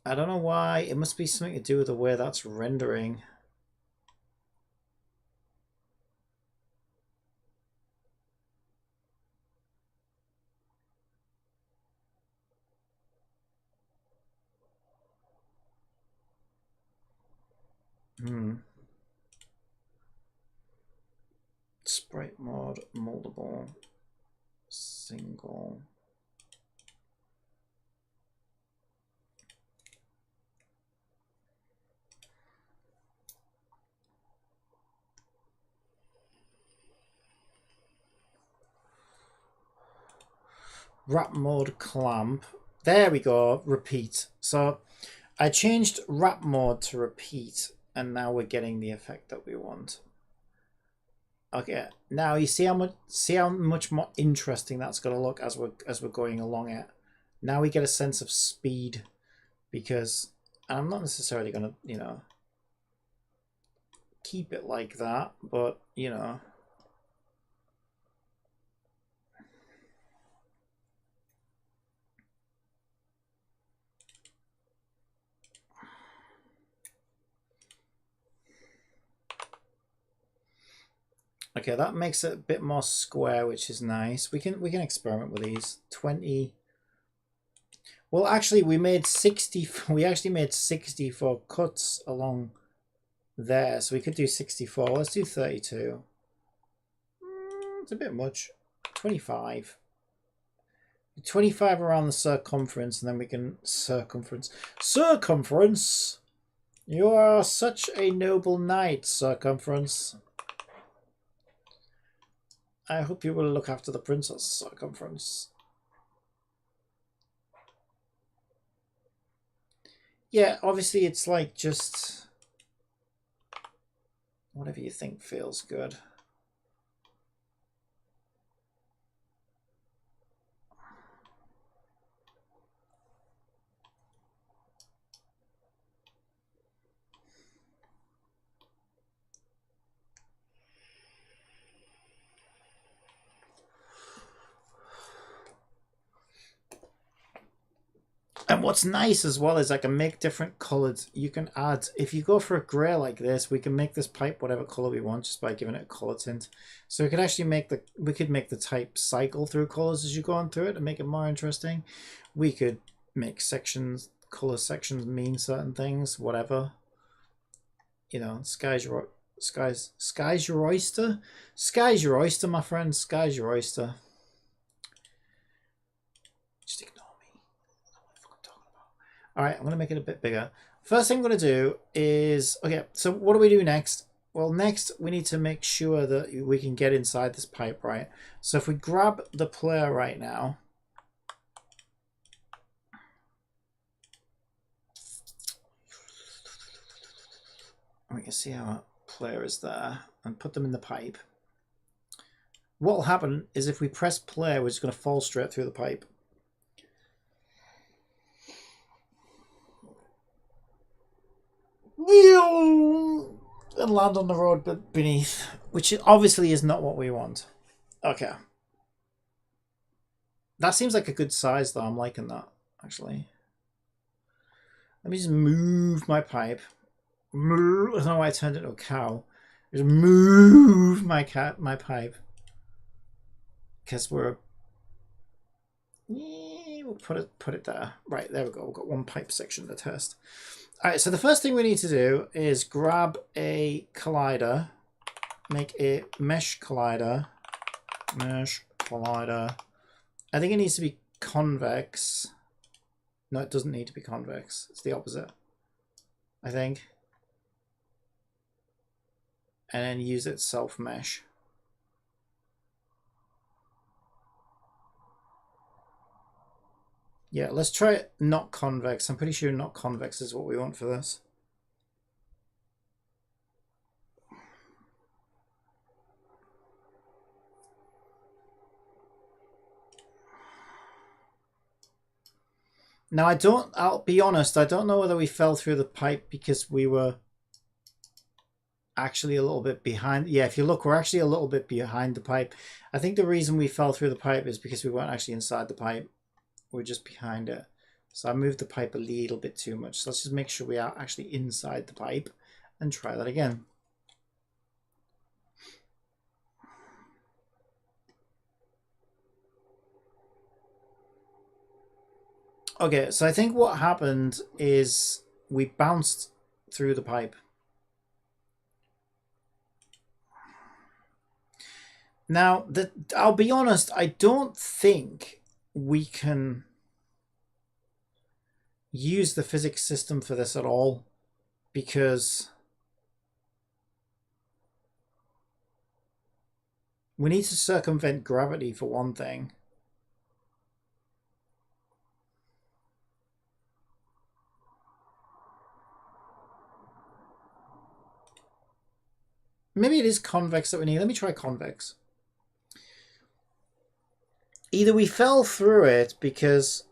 I don't know why. It must be something to do with the way that's rendering. Sprite mod, moldable, single. Wrap mode clamp. There we go. Repeat. So I changed wrap mode to repeat, and now we're getting the effect that we want. Okay, now you see how much more interesting that's going to look as we're going along it. Now we get a sense of speed, because I'm not necessarily going to, you know, keep it like that, but you know. Okay, that makes it a bit more square, which is nice. We can experiment with these. 20. Well, actually, we made 60. We actually made 64 cuts along there, so we could do 64. Let's do 32. It's a bit much. 25. 25 around the circumference, and then we can circumference. Circumference! You are such a noble knight, Circumference. I hope you will look after the princess, Circumference. Yeah, obviously it's like just whatever you think feels good. And what's nice as well is I can make different colors. You can add, if you go for a gray like this, we can make this pipe whatever color we want just by giving it a color tint. So we could actually make the type cycle through colors as you go on through it and make it more interesting. We could make sections, color sections mean certain things, whatever. You know, sky's your oyster. Sky's your oyster, my friend. Sky's your oyster. Just ignore me. I don't know what the fuck I'm talking about. All right, I'm gonna make it a bit bigger. First thing I'm gonna do is okay. So what do we do next? Well, next we need to make sure that we can get inside this pipe, right? So if we grab the player right now. We can see our player is there and put them in the pipe. What will happen is if we press play, we're just going to fall straight through the pipe. And land on the road beneath, which obviously is not what we want. Okay. That seems like a good size, though. I'm liking that, actually. Let me just move my pipe. I don't know why I turned it into a cow. Just move my pipe. Because we'll put it there. Right, there we go. We've got one pipe section to test. Alright, so the first thing we need to do is grab a collider. Make a mesh collider. Mesh collider. I think it needs to be convex. No, it doesn't need to be convex. It's the opposite, I think. And then use it self-mesh. Yeah, let's try it not convex. I'm pretty sure not convex is what we want for this. Now I'll be honest, I don't know whether we fell through the pipe because we were actually a little bit behind. Yeah, if you look, we're actually a little bit behind the pipe. I think the reason we fell through the pipe is because we weren't actually inside the pipe. We're just behind it. So I moved the pipe a little bit too much. So let's just make sure we are actually inside the pipe and try that again. Okay, so I think what happened is we bounced through the pipe. Now, I'll be honest, I don't think we can use the physics system for this at all, because we need to circumvent gravity for one thing. Maybe it is convex that we need. Let me try convex. Either we fell through it because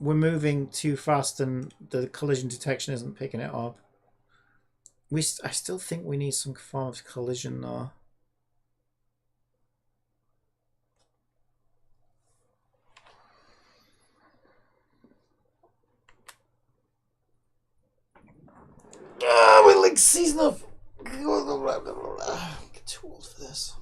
we're moving too fast and the collision detection isn't picking it up. I still think we need some form of collision though. We're like season of. Get too old for this.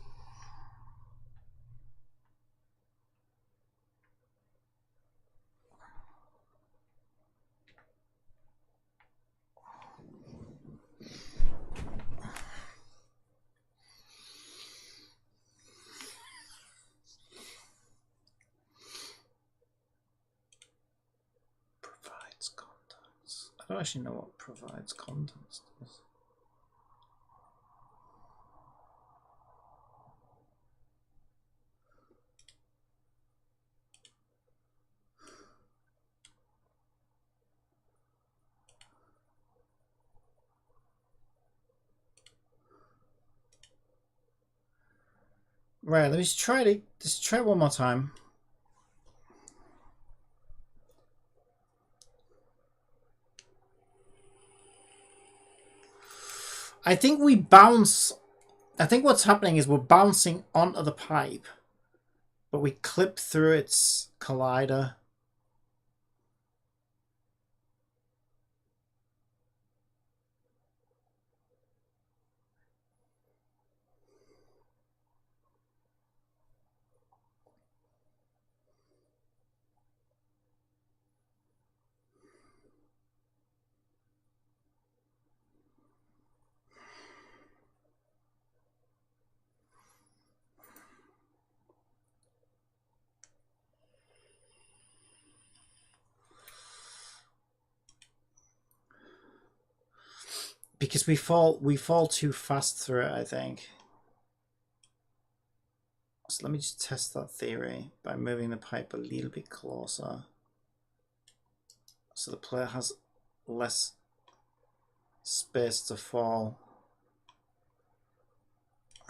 I don't actually know what provides context is. Right, let me just try one more time. I think we bounce. I think what's happening is we're bouncing onto the pipe, but we clip through its collider. Because we fall too fast through it, I think. So let me just test that theory by moving the pipe a little bit closer. So the player has less space to fall.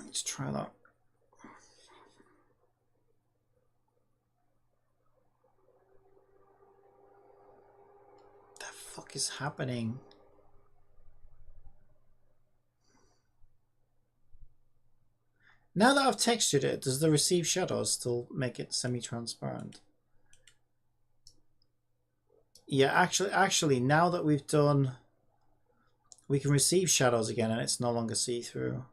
Let's try that. What the fuck is happening? Now that I've textured it, does the receive shadows still make it semi-transparent? Yeah, actually, now that we've done, we can receive shadows again and it's no longer see-through.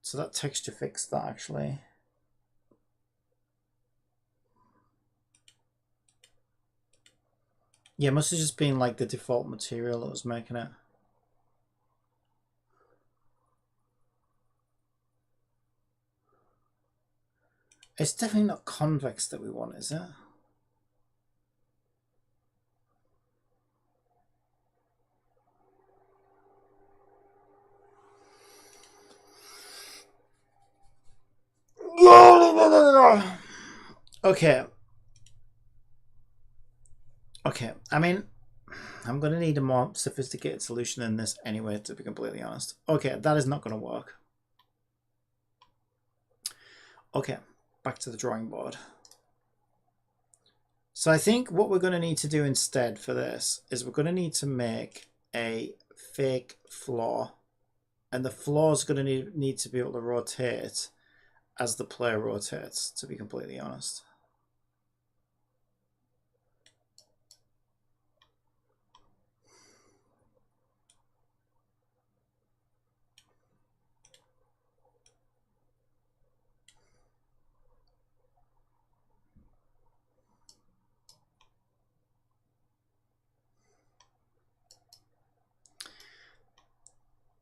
So that texture fixed that, actually. Yeah, it must have just been like the default material that was making it. It's definitely not convex that we want, is it? Okay. Okay, I mean, I'm going to need a more sophisticated solution than this anyway, to be completely honest. Okay, that is not going to work. Okay, back to the drawing board. So I think what we're going to need to do instead for this is we're going to need to make a fake floor. And the floor is going to need to be able to rotate as the player rotates, to be completely honest.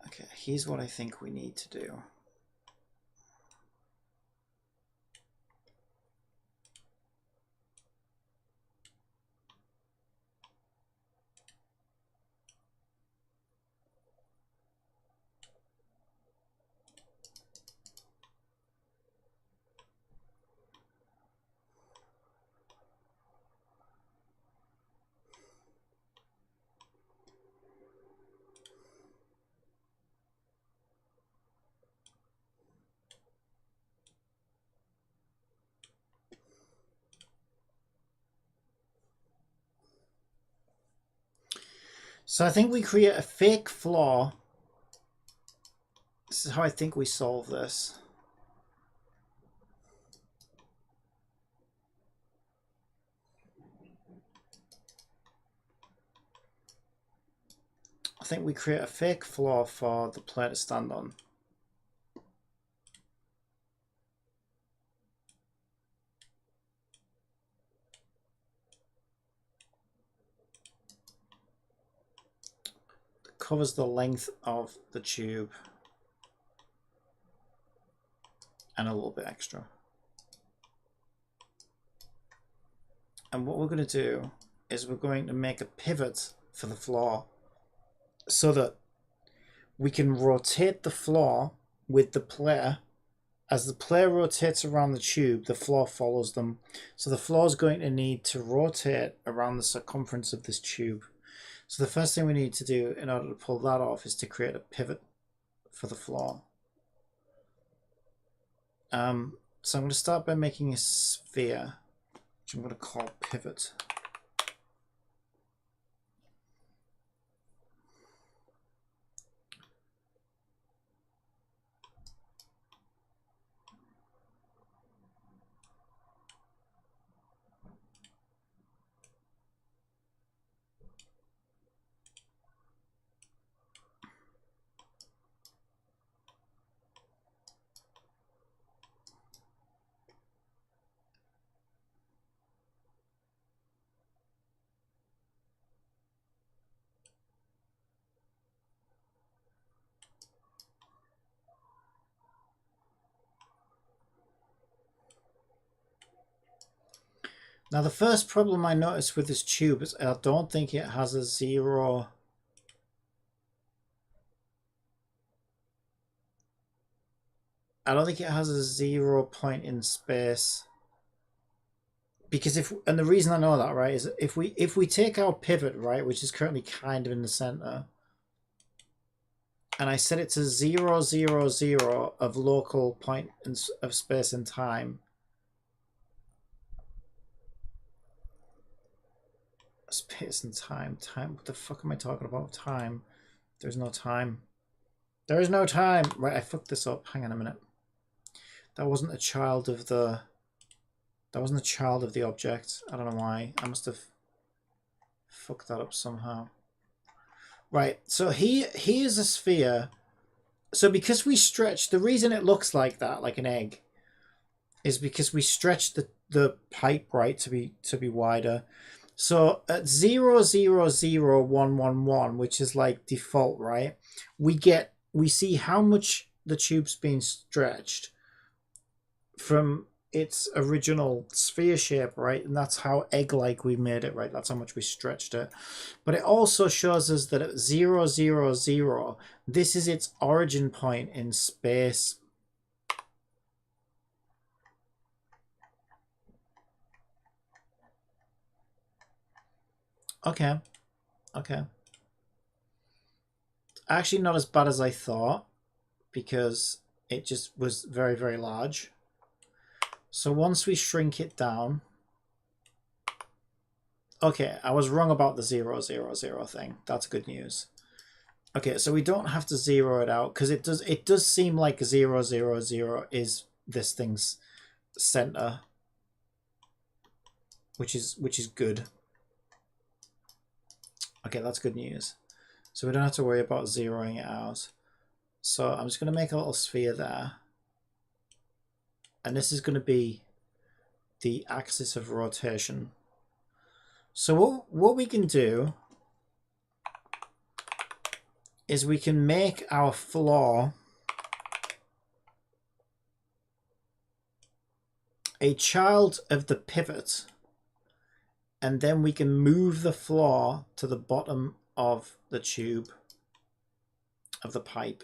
Okay, here's what I think we need to do. So I think we create a fake floor. This is how I think we solve this. I think we create a fake floor for the player to stand on. That covers the length of the tube and a little bit extra. And what we're going to do is we're going to make a pivot for the floor so that we can rotate the floor with the player. As the player rotates around the tube, the floor follows them. So the floor is going to need to rotate around the circumference of this tube. So the first thing we need to do in order to pull that off is to create a pivot for the floor. So I'm going to start by making a sphere, which I'm going to call pivot. Now the first problem I noticed with this tube is I don't think it has a zero. I don't think it has a 0 point in space. Because and the reason I know that, right, is if we take our pivot, right, which is currently kind of in the center, and I set it to 0, 0, 0 of local point of space and time. Space and time. What the fuck am I talking about? Time. There's no time. There is no time. Right, I fucked this up. Hang on a minute. That wasn't a child of the... That wasn't a child of the object. I don't know why. I must have fucked that up somehow. Right, so here's a sphere. So because we stretch... The reason it looks like that, like an egg, is because we stretch the pipe, right, to be wider. So at 0, 0, 0, 1, 1, 1, which is like default, right? We see how much the tube's been stretched from its original sphere shape, right? And that's how egg-like we made it, right? That's how much we stretched it. But it also shows us that at 0, 0, 0, this is its origin point in space. Okay. Actually not as bad as I thought, because it just was very, very large. So once we shrink it down... Okay, I was wrong about the 0, 0, 0 thing. That's good news. Okay, so we don't have to zero it out, because it does seem like 0, 0, 0 is this thing's center, which is good. Okay, that's good news. So we don't have to worry about zeroing it out. So I'm just going to make a little sphere there. And this is going to be the axis of rotation. So what we can do is we can make our floor a child of the pivot, and then we can move the floor to the bottom of the tube, of the pipe.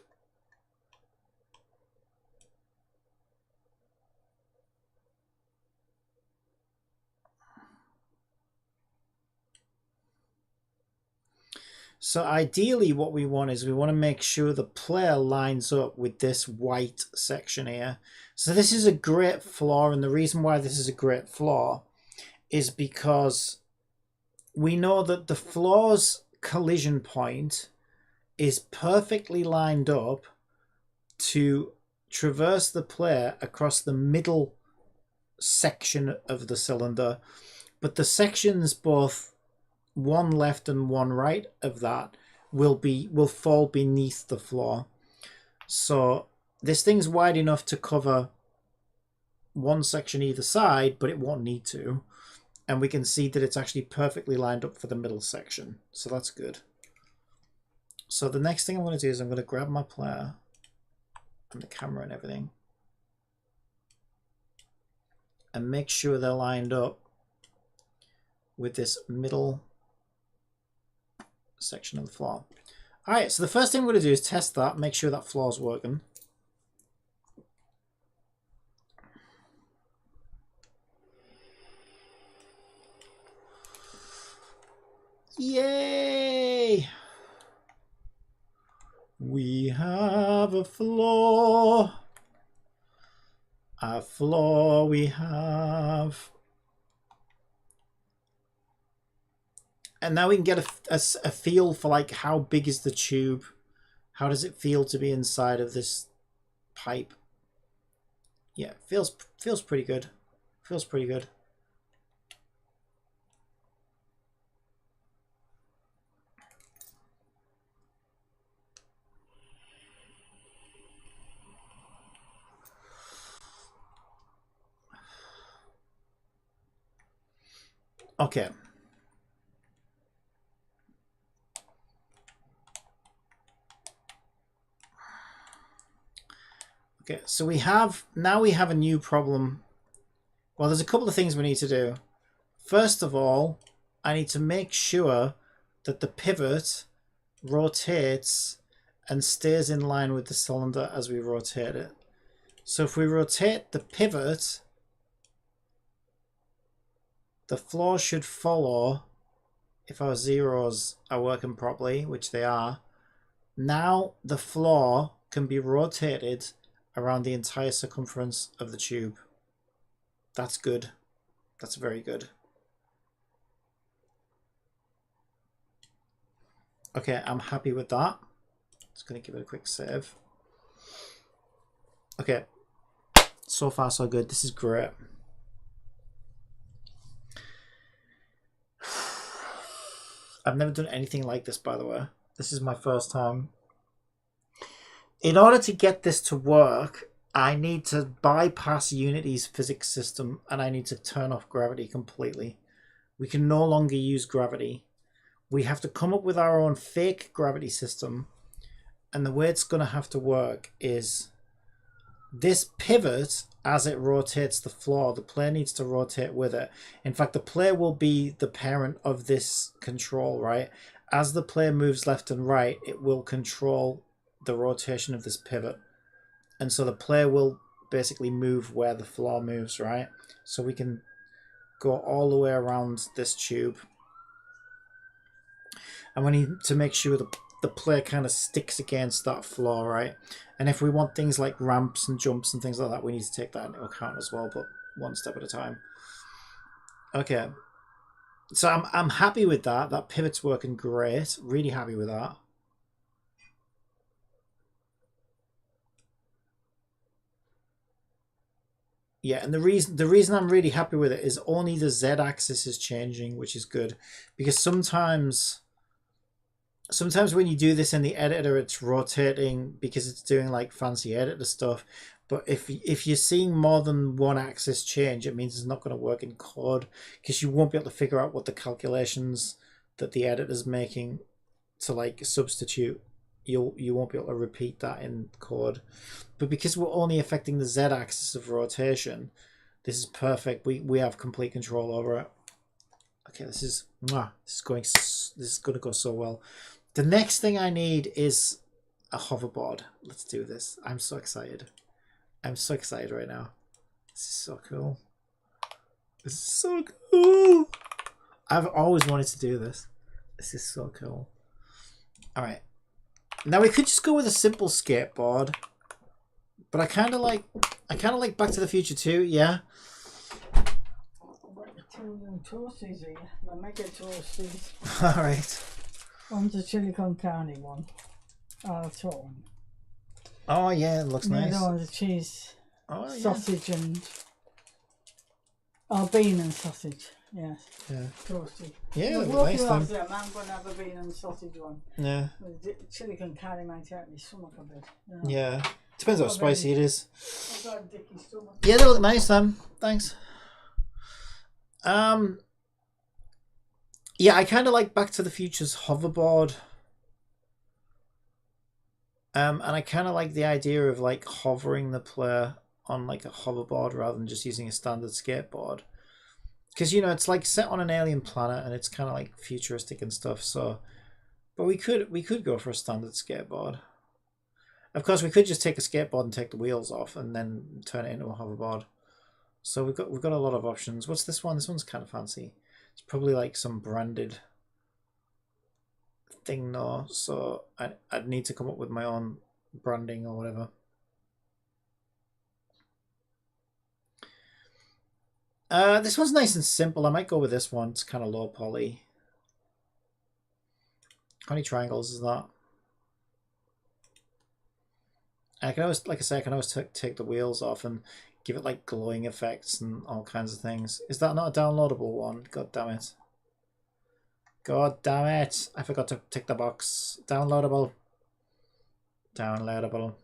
So ideally what we want is we want to make sure the player lines up with this white section here. So this is a great flaw, and the reason why this is a great flaw is because we know that the floor's collision point is perfectly lined up to traverse the player across the middle section of the cylinder, but the sections both one left and one right of that will fall beneath the floor. So this thing's wide enough to cover one section either side, but it won't need to. And we can see that it's actually perfectly lined up for the middle section. So that's good. So the next thing I'm going to do is I'm going to grab my player and the camera and everything and make sure they're lined up with this middle section of the floor. All right, so the first thing we're going to do is test that, make sure that floor's working. Yay! We have a floor. A floor we have. And now we can get a feel for like how big is the tube? How does it feel to be inside of this pipe? Yeah, feels pretty good. Feels pretty good. Okay. Okay, so we have a new problem. Well, there's a couple of things we need to do. First of all, I need to make sure that the pivot rotates and stays in line with the cylinder as we rotate it. So if we rotate the pivot, the floor should follow if our zeros are working properly, which they are. Now the floor can be rotated around the entire circumference of the tube. That's good. That's very good. Okay, I'm happy with that. Just going to give it a quick save. Okay, so far so good. This is great. I've never done anything like this, by the way. This is my first time. In order to get this to work, I need to bypass Unity's physics system and I need to turn off gravity completely. We can no longer use gravity. We have to come up with our own fake gravity system. And the way it's going to have to work is this pivot, as it rotates the floor, the player needs to rotate with it. In fact, the player will be the parent of this control, right? As the player moves left and right, it will control the rotation of this pivot. And so the player will basically move where the floor moves, right? So we can go all the way around this tube. And we need to make sure the player kind of sticks against that floor, right? And if we want things like ramps and jumps and things like that, we need to take that into account as well, but one step at a time. Okay. So I'm happy with that. That pivot's working great. Really happy with that. Yeah, and the reason I'm really happy with it is only the Z-axis is changing, which is good. Because sometimes when you do this in the editor, it's rotating because it's doing like fancy editor stuff. But if you're seeing more than one axis change, it means it's not going to work in code because you won't be able to figure out what the calculations that the editor's making to like substitute. You won't be able to repeat that in code. But because we're only affecting the Z-axis of rotation, this is perfect. We have complete control over it. Okay, this is going to go so well. The next thing I need is a hoverboard. Let's do this. I'm so excited. I'm so excited right now. This is so cool. This is so cool. I've always wanted to do this. This is so cool. All right. Now we could just go with a simple skateboard, but I kind of like Back to the Future 2. Yeah. Toasties here. The mega toasties. All right. One's a chili con carne one. One. Oh yeah, it looks nice. The other one's a cheese, sausage, yeah. and bean and sausage. Yes. Yeah. Toasty. Yeah, I'm nice then. I'm going to have a bean and sausage one. Yeah. The chili con carne might hurt me stomach a bit. Yeah. Depends how spicy it is. I've got a dicky stomach. Yeah, they look nice then. Thanks. Yeah, I kind of like Back to the Future's hoverboard. And I kind of like the idea of like hovering the player on like a hoverboard rather than just using a standard skateboard. Because, you know, it's like set on an alien planet and it's kind of like futuristic and stuff. So But we could go for a standard skateboard. Of course, we could just take a skateboard and take the wheels off and then turn it into a hoverboard. So we've got a lot of options. What's this one? This one's kind of fancy. It's probably like some branded thing though, so I'd need to come up with my own branding or whatever. This one's nice and simple. I might go with this one. It's kind of low poly. How many triangles is that? I can always, like I say, I can always take the wheels off and give it like glowing effects and all kinds of things. Is that not a downloadable one? God damn it. God damn it. I forgot to tick the box. Downloadable. Downloadable.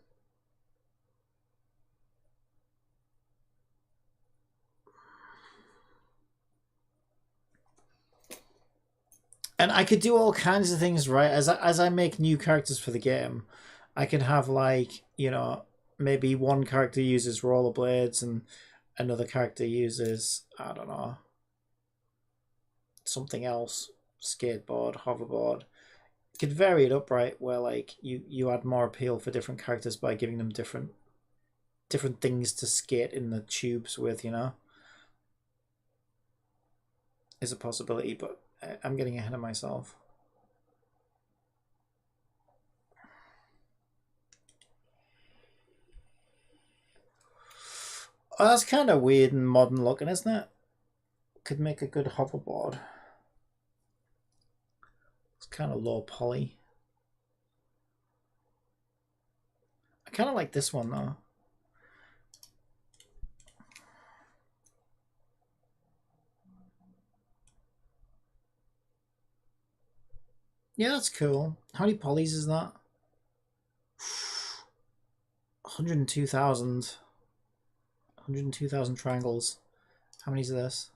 And I could do all kinds of things, right? As I make new characters for the game, I can have like, you know, maybe one character uses rollerblades and another character uses, I don't know, something else, skateboard, hoverboard. You could vary it up, right? Where like you add more appeal for different characters by giving them different things to skate in the tubes with, you know, is a possibility, but I'm getting ahead of myself. Oh, that's kind of weird and modern looking, isn't it? Could make a good hoverboard. It's kind of low poly. I kind of like this one though. Yeah, that's cool. How many polys is that? 102,000. 102,000 triangles. How many is this?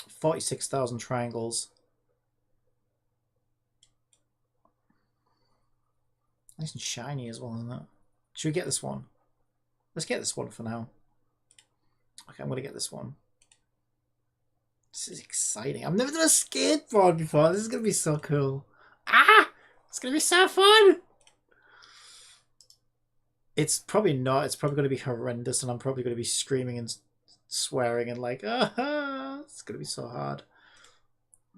46,000 triangles. Nice and shiny as well, isn't it? Should we get this one? Let's get this one for now. Okay, I'm going to get this one. This is exciting. I've never done a skateboard before. This is going to be so cool. Ah! It's going to be so fun! It's probably not. It's probably going to be horrendous, and I'm probably going to be screaming and swearing and like, ah! It's going to be so hard.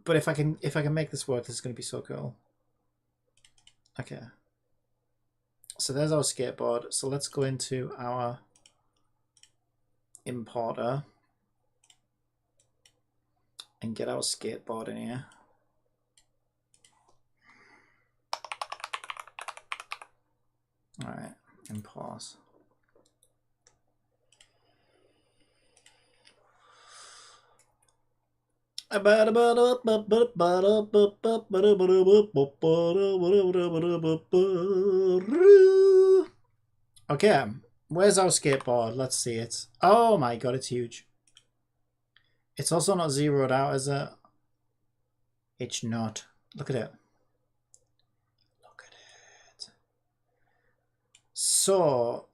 But if I can make this work, this is going to be so cool. Okay. So there's our skateboard. So let's go into our importer and get our skateboard in here. All right, import. Okay, where's our skateboard? Let's see it. Oh my god, it's huge. It's also not zeroed out, is it? It's not. Look at it. Look at it. So,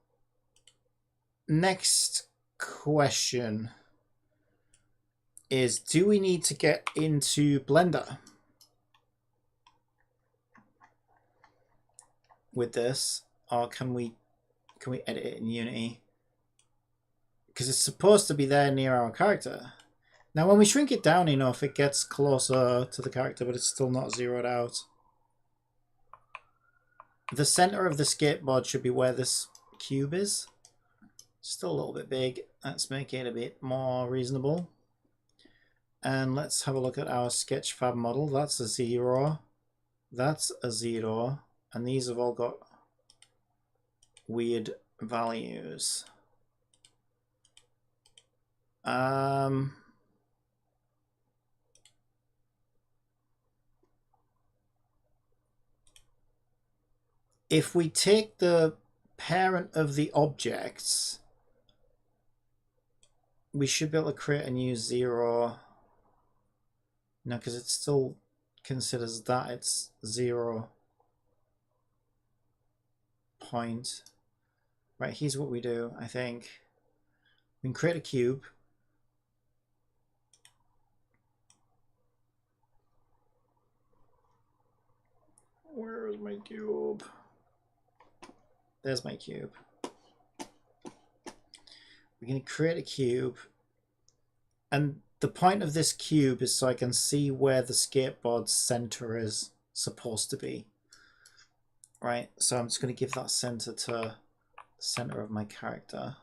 next question is, do we need to get into Blender with this, or can we edit it in Unity? Because it's supposed to be there near our character. Now when we shrink it down enough, it gets closer to the character, but it's still not zeroed out. The center of the skateboard should be where this cube is. Still a little bit big. Let's make it a bit more reasonable. And let's have a look at our Sketchfab model. That's a 0. That's a 0. And these have all got weird values. If we take the parent of the objects, we should be able to create a new 0. No, because it still considers that it's 0 point. Right, here's what we do, I think. We can create a cube. my cube? There's my cube. We're going to create a cube. And the point of this cube is so I can see where the skateboard center is supposed to be. Right, so I'm just going to give that center to the center of my character.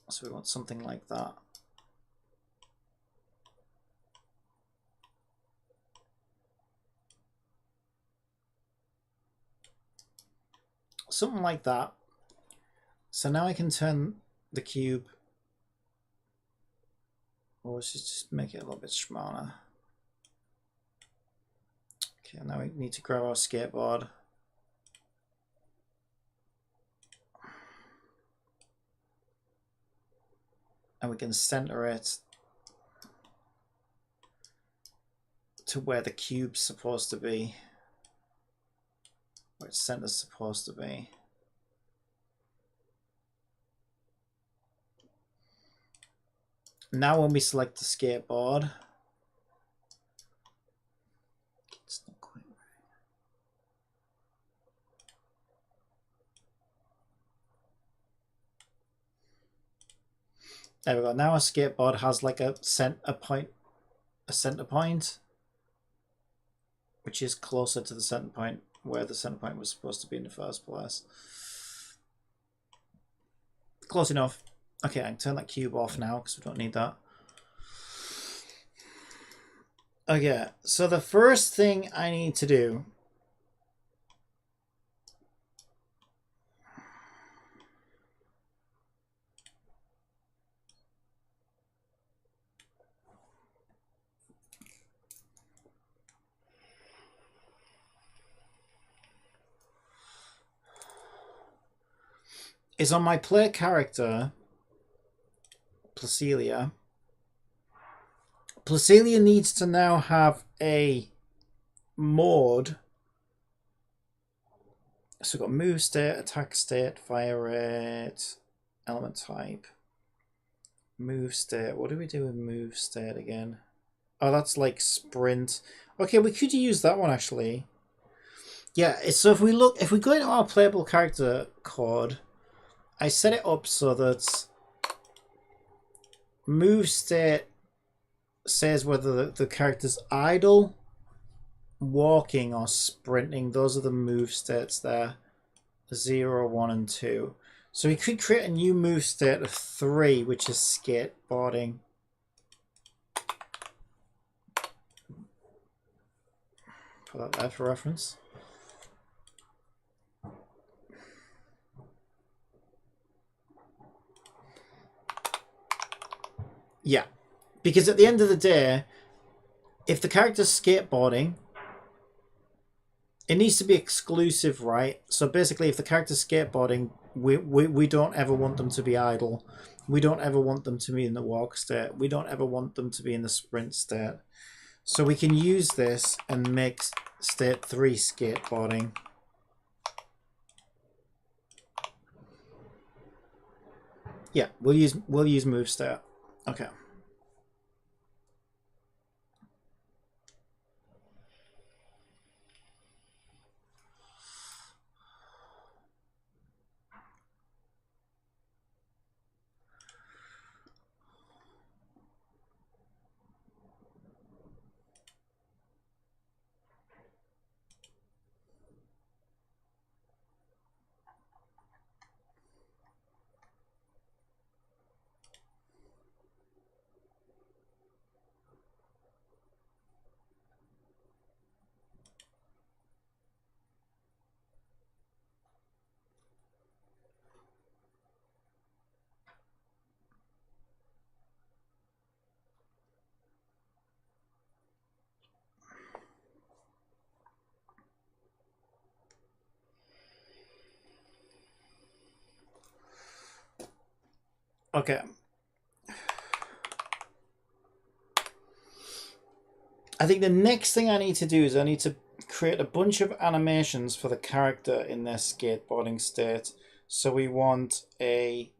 So we want something like that. Something like that. So now I can turn the cube, or let's just make it a little bit smaller. Okay, now we need to grab our skateboard. And we can center it to where the cube's supposed to be. Where its center's supposed to be. Now when we select the skateboard, it's not quite right. There we go. Now our skateboard has like a center point, which is closer to the center point where the center point was supposed to be in the first place. Close enough. Okay, I can turn that cube off now because we don't need that. Okay, so the first thing I need to do is on my player character, Placelia. Placelia needs to now have a mode. So we've got move state, attack state, fire rate, element type. Move state. What do we do with move state again? Oh, that's like sprint. Okay, we could use that one actually. Yeah, so if we go into our playable character code, I set it up so that move state says whether the character's idle, walking, or sprinting. Those are the move states there. 0, 1, and 2. So we could create a new move state of 3, which is skateboarding. Put that there for reference. Yeah, because at the end of the day, if the character's skateboarding, it needs to be exclusive, right? So basically, if the character's skateboarding, we don't ever want them to be idle. We don't ever want them to be in the walk state. We don't ever want them to be in the sprint state. So we can use this and make state 3 skateboarding. Yeah, we'll use move state. Okay. Okay. I think the next thing I need to do is I need to create a bunch of animations for the character in their skateboarding state. So we want a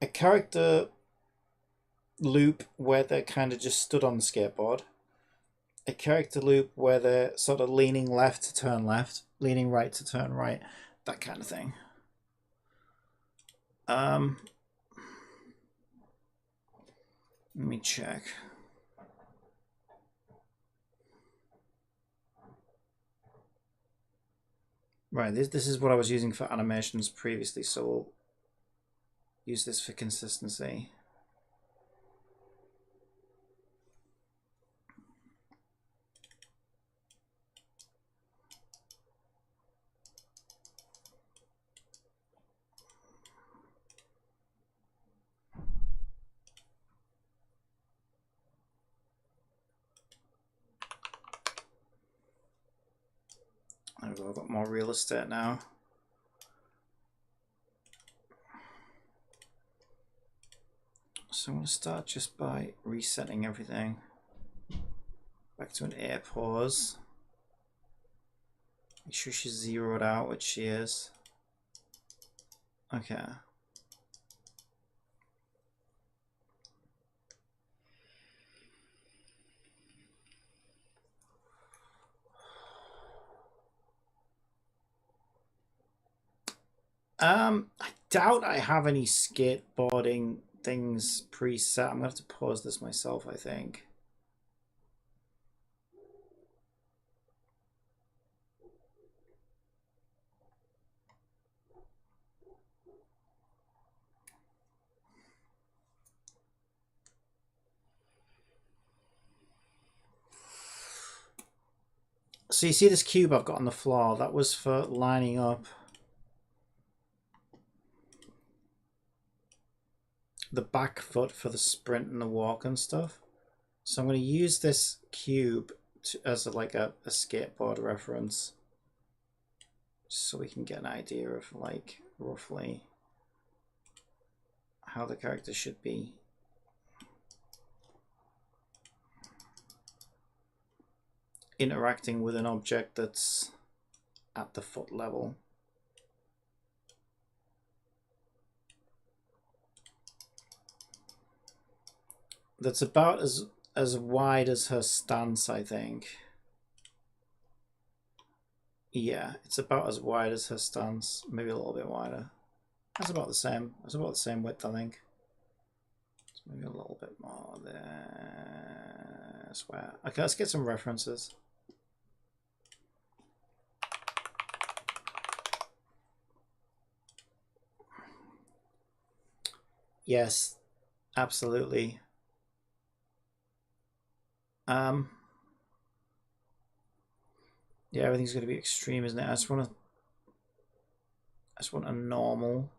a character loop where they're kind of just stood on the skateboard, a character loop where they're sort of leaning left to turn left, leaning right to turn right, that kind of thing. Let me check. Right, this is what I was using for animations previously, so we'll use this for consistency. There we go, I've got more real estate now. So I'm going to start just by resetting everything back to an air pause. Make sure she's zeroed out, which she is. Okay. I doubt I have any skateboarding things preset. I'm gonna have to pause this myself, I think. So you see this cube I've got on the floor? That was for lining up the back foot for the sprint and the walk and stuff. So I'm going to use this cube as like a skateboard reference, so we can get an idea of like roughly how the character should be. Interacting with an object that's at the foot level. That's about as wide as her stance, I think. Yeah, it's about as wide as her stance, maybe a little bit wider. That's about the same. That's about the same width, I think. It's maybe a little bit more there. I swear. Okay, let's get some references. Yes, absolutely. Yeah, everything's going to be extreme, isn't it? I just want a normal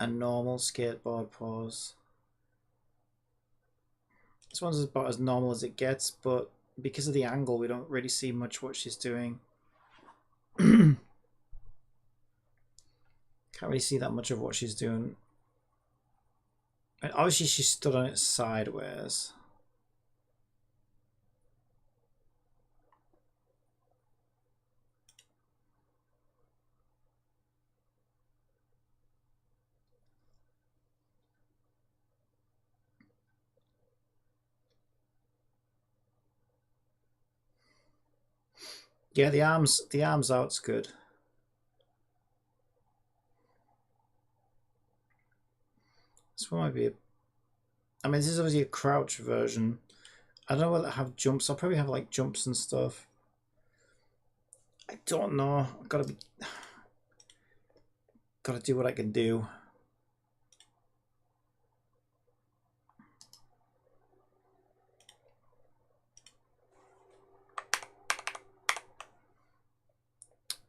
skateboard pose. This one's about as normal as it gets, but because of the angle, we don't really see much what she's doing. Can't really see that much of what she's doing. And obviously she stood on it sideways. Yeah, the arms out's good. This one might be I mean, this is obviously a crouch version. I don't know whether I have jumps. I'll probably have like jumps and stuff. I don't know. I've gotta do what I can do.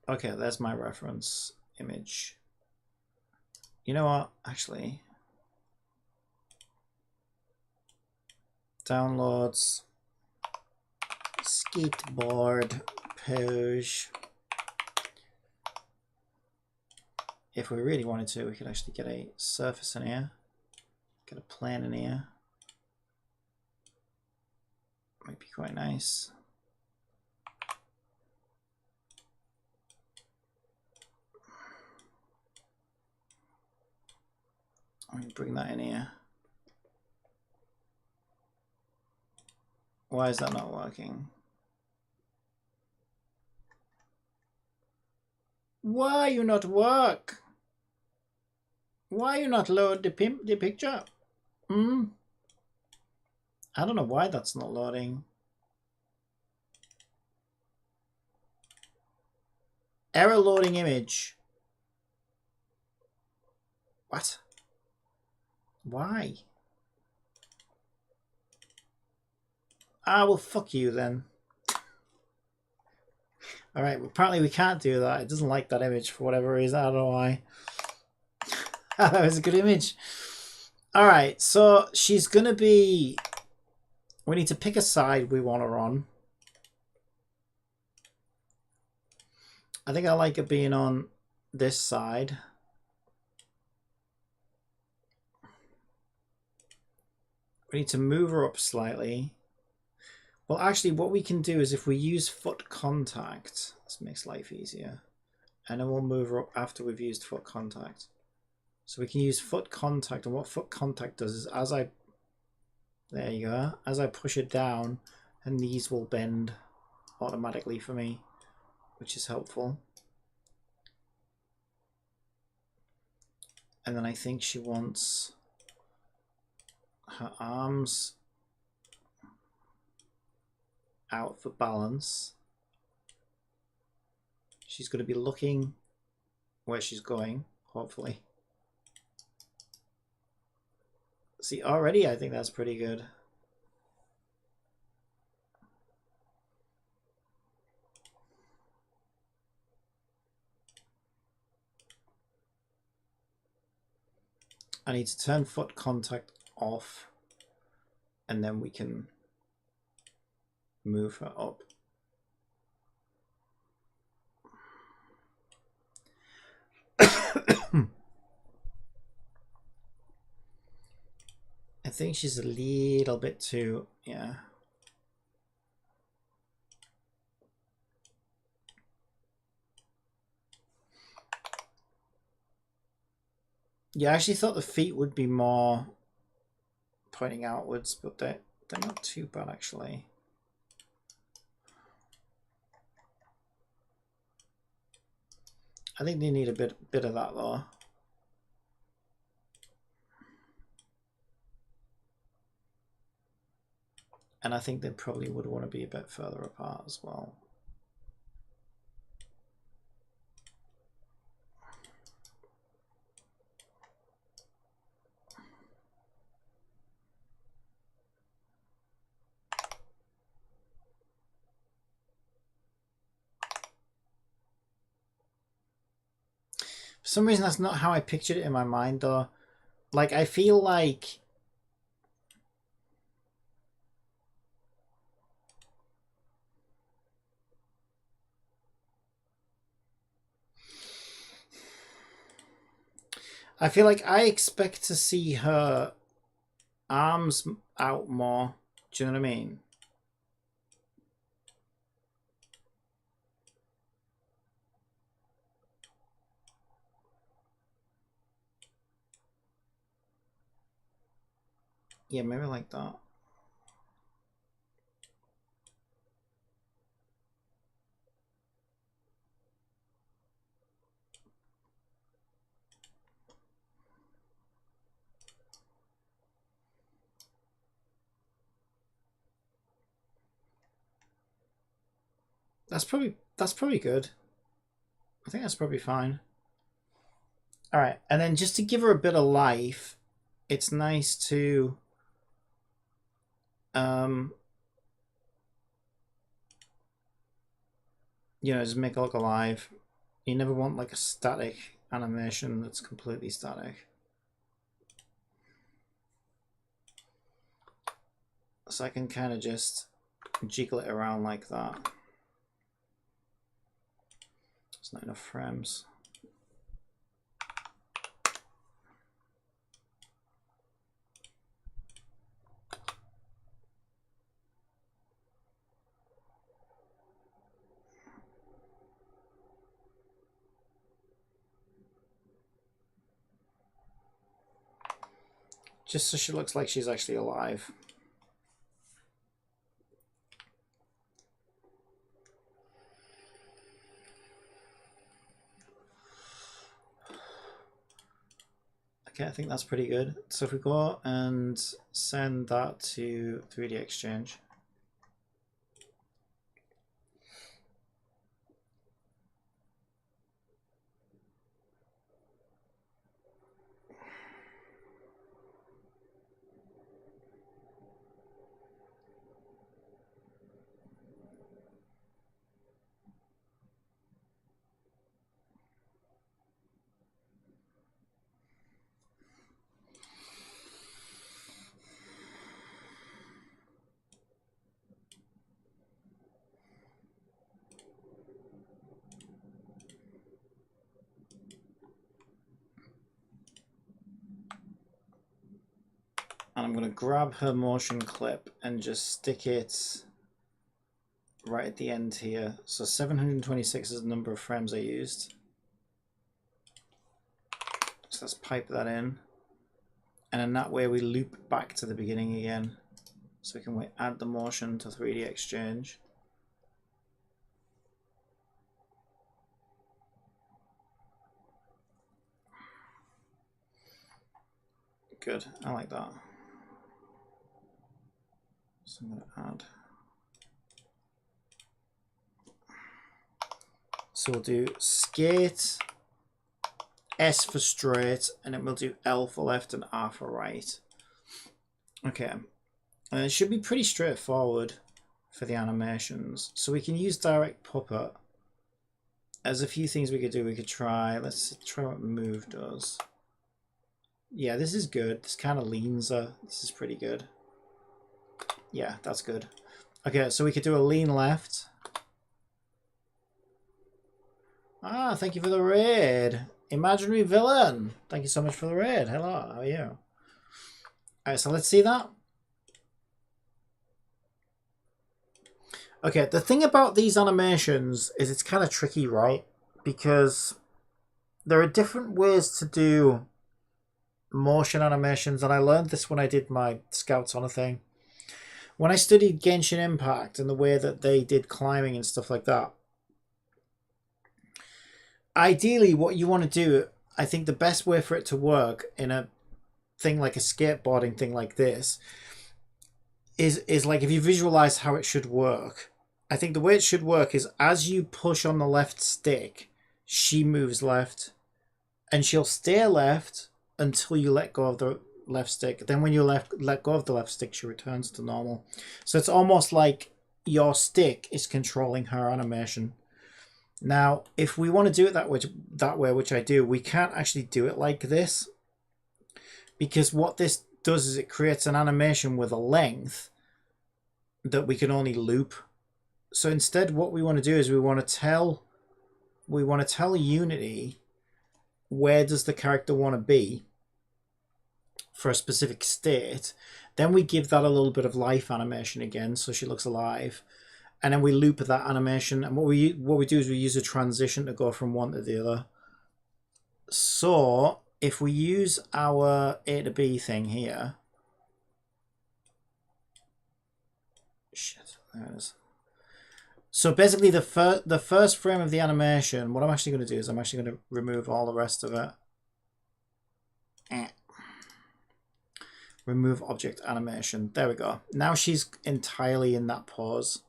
Okay, there's my reference image. You know what? Actually, downloads skateboard pose. If we really wanted to, we could actually get a surface in here, get a plane in here. Might be quite nice. Let me bring that in here. Why is that not working? Why you not work? Why you not load the picture? Hmm? I don't know why that's not loading. Error loading image. What? Why? Ah, well, fuck you then. Alright, apparently we can't do that. It doesn't like that image for whatever reason. I don't know why. That was a good image. Alright, so she's going to be... We need to pick a side we want her on. I think I like her being on this side. We need to move her up slightly. Well, actually, what we can do is if we use foot contact, this makes life easier. And then we'll move her up after we've used foot contact. So we can use foot contact, and what foot contact does is as I... There you go. As I push it down, her knees will bend automatically for me, which is helpful. And then I think she wants her arms out for balance. She's going to be looking where she's going, hopefully. See, already I think that's pretty good. I need to turn foot contact off, and then we can move her up. I think she's a little bit too, yeah. Yeah, I actually thought the feet would be more pointing outwards, but they're not too bad actually. I think they need a bit of that though. And I think they probably would want to be a bit further apart as well. For some reason, that's not how I pictured it in my mind, though. Like, I feel like... I feel like I expect to see her arms out more. Do you know what I mean? Yeah, maybe like that. That's probably good. I think that's probably fine. All right, and then just to give her a bit of life, it's nice to you know, just make it look alive. You never want like a static animation that's completely static. So I can kind of just jiggle it around like that. It's not enough frames. Just so she looks like she's actually alive. Okay, I think that's pretty good. So if we go and send that to 3D Exchange. And I'm going to grab her motion clip and just stick it right at the end here. So 726 is the number of frames I used. So let's pipe that in. And in that way we loop back to the beginning again. So we can add the motion to 3D Exchange. Good, I like that. So I'm going to add. So we'll do skate, S for straight, and then we'll do L for left and R for right. Okay, and it should be pretty straightforward for the animations. So we can use Direct Puppet. There's a few things we could do. We could try, let's try what Move does. Yeah, this is good. This kind of leans her. This is pretty good. Yeah, that's good. Okay, so we could do a lean left. Ah, thank you for the raid. Imaginary Villain. Thank you so much for the raid. Hello, how are you? Alright, so let's see that. Okay, the thing about these animations is it's kind of tricky, right? Because there are different ways to do motion animations, and I learned this when I did my Scouts Honor thing. When I studied Genshin Impact and the way that they did climbing and stuff like that, ideally what you want to do, I think the best way for it to work in a thing like a skateboarding thing like this is like if you visualize how it should work. I think the way it should work is as you push on the left stick, she moves left, and she'll stay left until you let go of the left stick. Then when you let go of the left stick, she returns to normal. So it's almost like your stick is controlling her animation. Now, if we want to do it that way, which I do, we can't actually do it like this, because what this does is it creates an animation with a length that we can only loop. So instead, what we want to do is we want to tell Unity where does the character want to be for a specific state. Then we give that a little bit of life animation again, so she looks alive, and then we loop that animation. And what we do is we use a transition to go from one to the other. So if we use our A to B thing here, shit, there it is. So basically, the first frame of the animation, what I'm actually going to do is I'm actually going to remove all the rest of it. Remove object animation. There we go. Now she's entirely in that pose.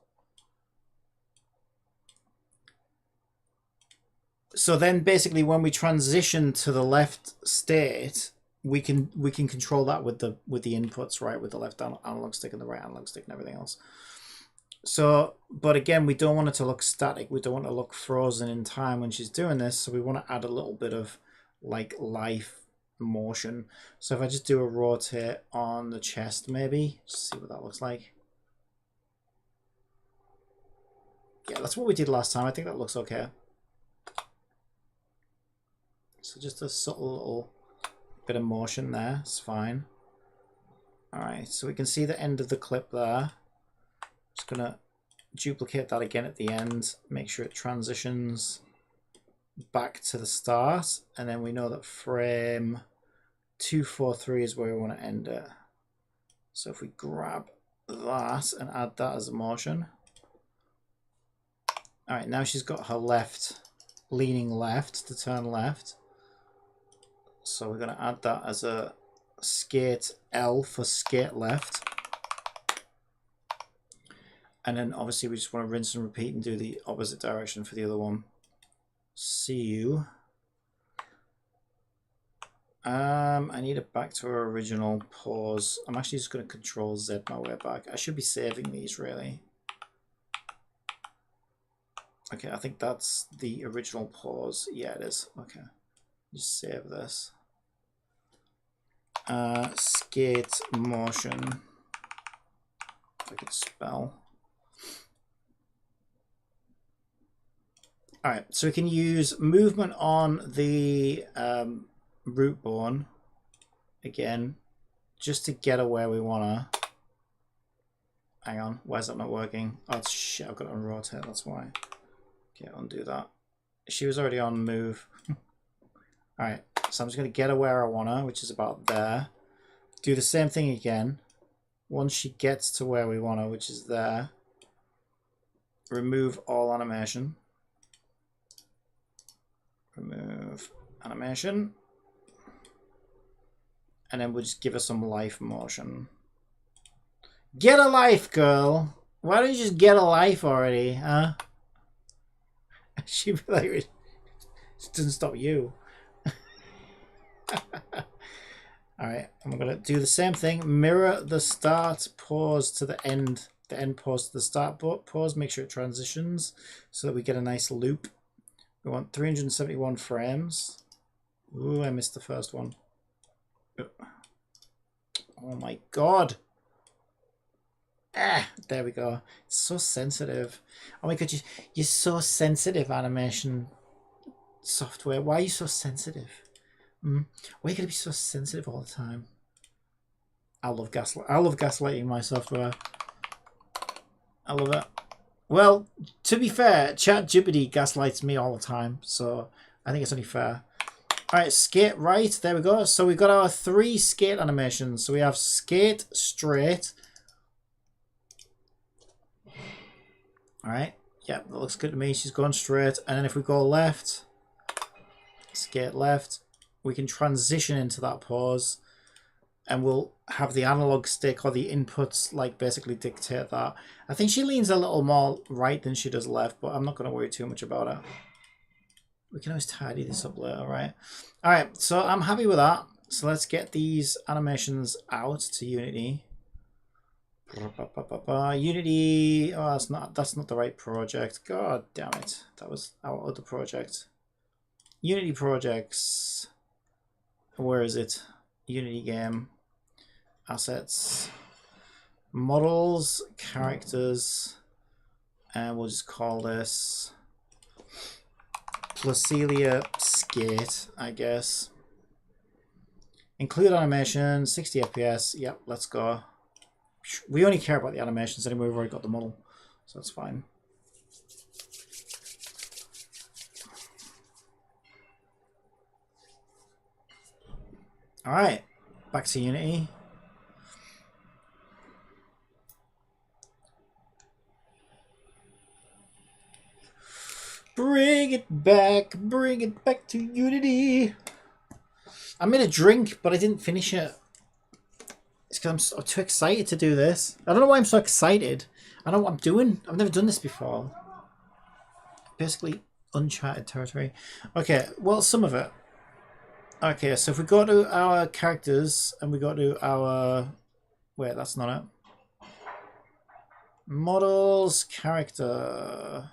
So then basically when we transition to the left state, we can control that with the inputs, right? With the left analog stick and the right analog stick and everything else. So, but again, we don't want it to look static. We don't want it to look frozen in time when she's doing this. So we want to add a little bit of like life motion. So if I just do a rotate on the chest, maybe just see what that looks like. Yeah, that's what we did last time. I think that looks okay. So just a subtle little bit of motion there. It's fine. All right, so we can see the end of the clip there. Just gonna duplicate that again at the end, make sure it transitions back to the start, and then we know that frame 243 is where we want to end it. So if we grab that and add that as a motion. All right, now she's got her left, leaning left to turn left. So we're going to add that as a skate L for skate left. And then obviously we just want to rinse and repeat and do the opposite direction for the other one. See you. I need it back to our original pause. I'm actually just going to Control Z my way back. I should be saving these really. Okay, I think that's the original pause. Yeah, it is. Okay, just save this. Skate motion. If I could spell. All right, so we can use movement on the root bone again, just to get her where we wanna. Hang on, why is that not working? Oh shit, I've got to rotate, that's why. Okay, undo that. She was already on move. Alright, so I'm just gonna get her where I want her, which is about there. Do the same thing again. Once she gets to where we want her, which is there, remove all animation. Remove animation. And then we'll just give her some life motion. Get a life, girl! Why don't you just get a life already, huh? She'd be like, it doesn't stop you. Alright, and we're going to do the same thing. Mirror the start pause to the end pause to the start pause. Make sure it transitions so that we get a nice loop. We want 371 frames. Ooh, I missed the first one. Oh my god. Ah, there we go. It's so sensitive. Oh my god, you're so sensitive, animation software. Why are you so sensitive? Why are you gonna be so sensitive all the time? I love gaslighting my software. I love it. Well, to be fair, ChatGPT gaslights me all the time, so I think it's only fair. Alright, skate right, there we go. So we've got our 3 skate animations. So we have skate straight. Alright, yeah, that looks good to me. She's going straight. And then if we go left, skate left, we can transition into that pause. And we'll have the analog stick or the inputs like basically dictate that. I think she leans a little more right than she does left, but I'm not going to worry too much about it. We can always tidy this up later, right? All right, so I'm happy with that. So let's get these animations out to Unity. Unity, oh, that's not the right project. God damn it. That was our other project. Unity projects. Where is it? Unity game. Assets. Models, characters. And we'll just call this Placilia Skate, I guess. Include animation, 60 FPS. Yep, let's go. We only care about the animations anyway. We've already got the model, so that's fine. All right, back to Unity. Bring it back to Unity. I made a drink, but I didn't finish it. It's because I'm too excited to do this. I don't know why I'm so excited. I know what I'm doing. I've never done this before. Basically, uncharted territory. Okay, well, some of it. Okay, so if we go to our characters and we go to our... Wait, that's not it. Models, character...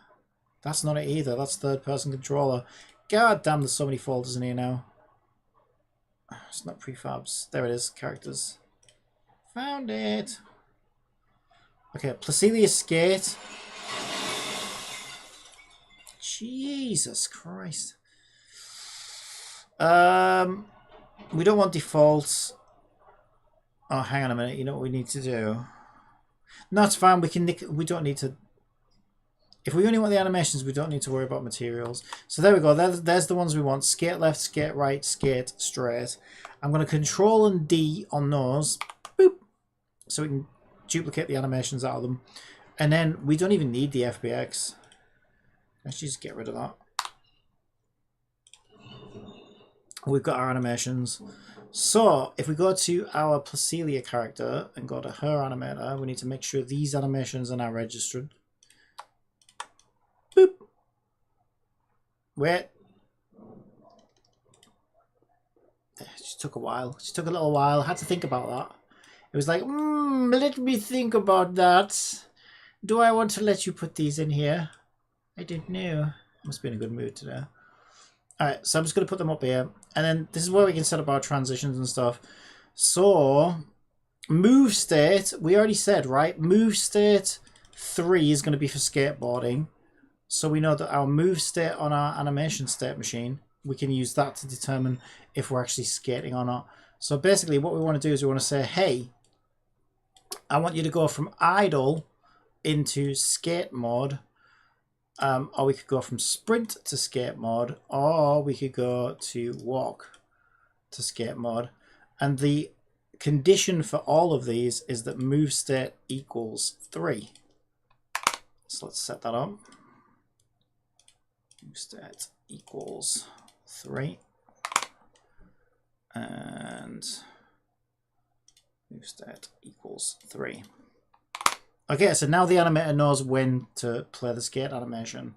That's not it either. That's third-person controller. God damn, there's so many folders in here now. It's not prefabs. There it is. Characters. Found it. Okay, Placilia Skate. Jesus Christ. We don't want defaults. Oh, hang on a minute. You know what we need to do? No, it's fine. We can nick. We don't need to. If we only want the animations, we don't need to worry about materials. So there we go. There's the ones we want. Skate left, skate right, skate straight. I'm going to Control and D on those. Boop. So we can duplicate the animations out of them. And then we don't even need the FBX. Let's just get rid of that. We've got our animations. So if we go to our Placelia character and go to her animator, we need to make sure these animations are now registered. Boop. Wait. It just took a while. It just took a little while. I had to think about that. It was like, let me think about that. Do I want to let you put these in here? I don't know. Must be in a good mood today. Alright, so I'm just going to put them up here. And then this is where we can set up our transitions and stuff. So, move state, we already said, right? Move state 3 is going to be for skateboarding. So we know that our move state on our animation state machine, we can use that to determine if we're actually skating or not. So basically what we want to do is we want to say, hey, I want you to go from idle into skate mode. Or we could go from sprint to skate mode, or we could go to walk to skate mode. And the condition for all of these is that move state equals 3. So let's set that up. Move state equals 3. And move state equals 3. Okay, so now the animator knows when to play the skate animation.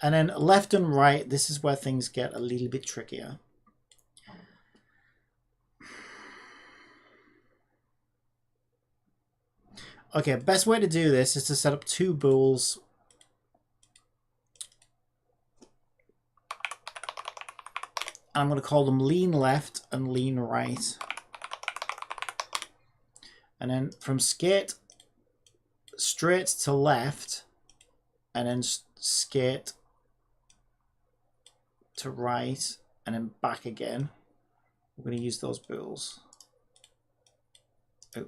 And then left and right, this is where things get a little bit trickier. Okay, best way to do this is to set up 2 bools. And I'm going to call them lean left and lean right. And then from skate straight to left, and then skate to right, and then back again. We're going to use those bools. Oh.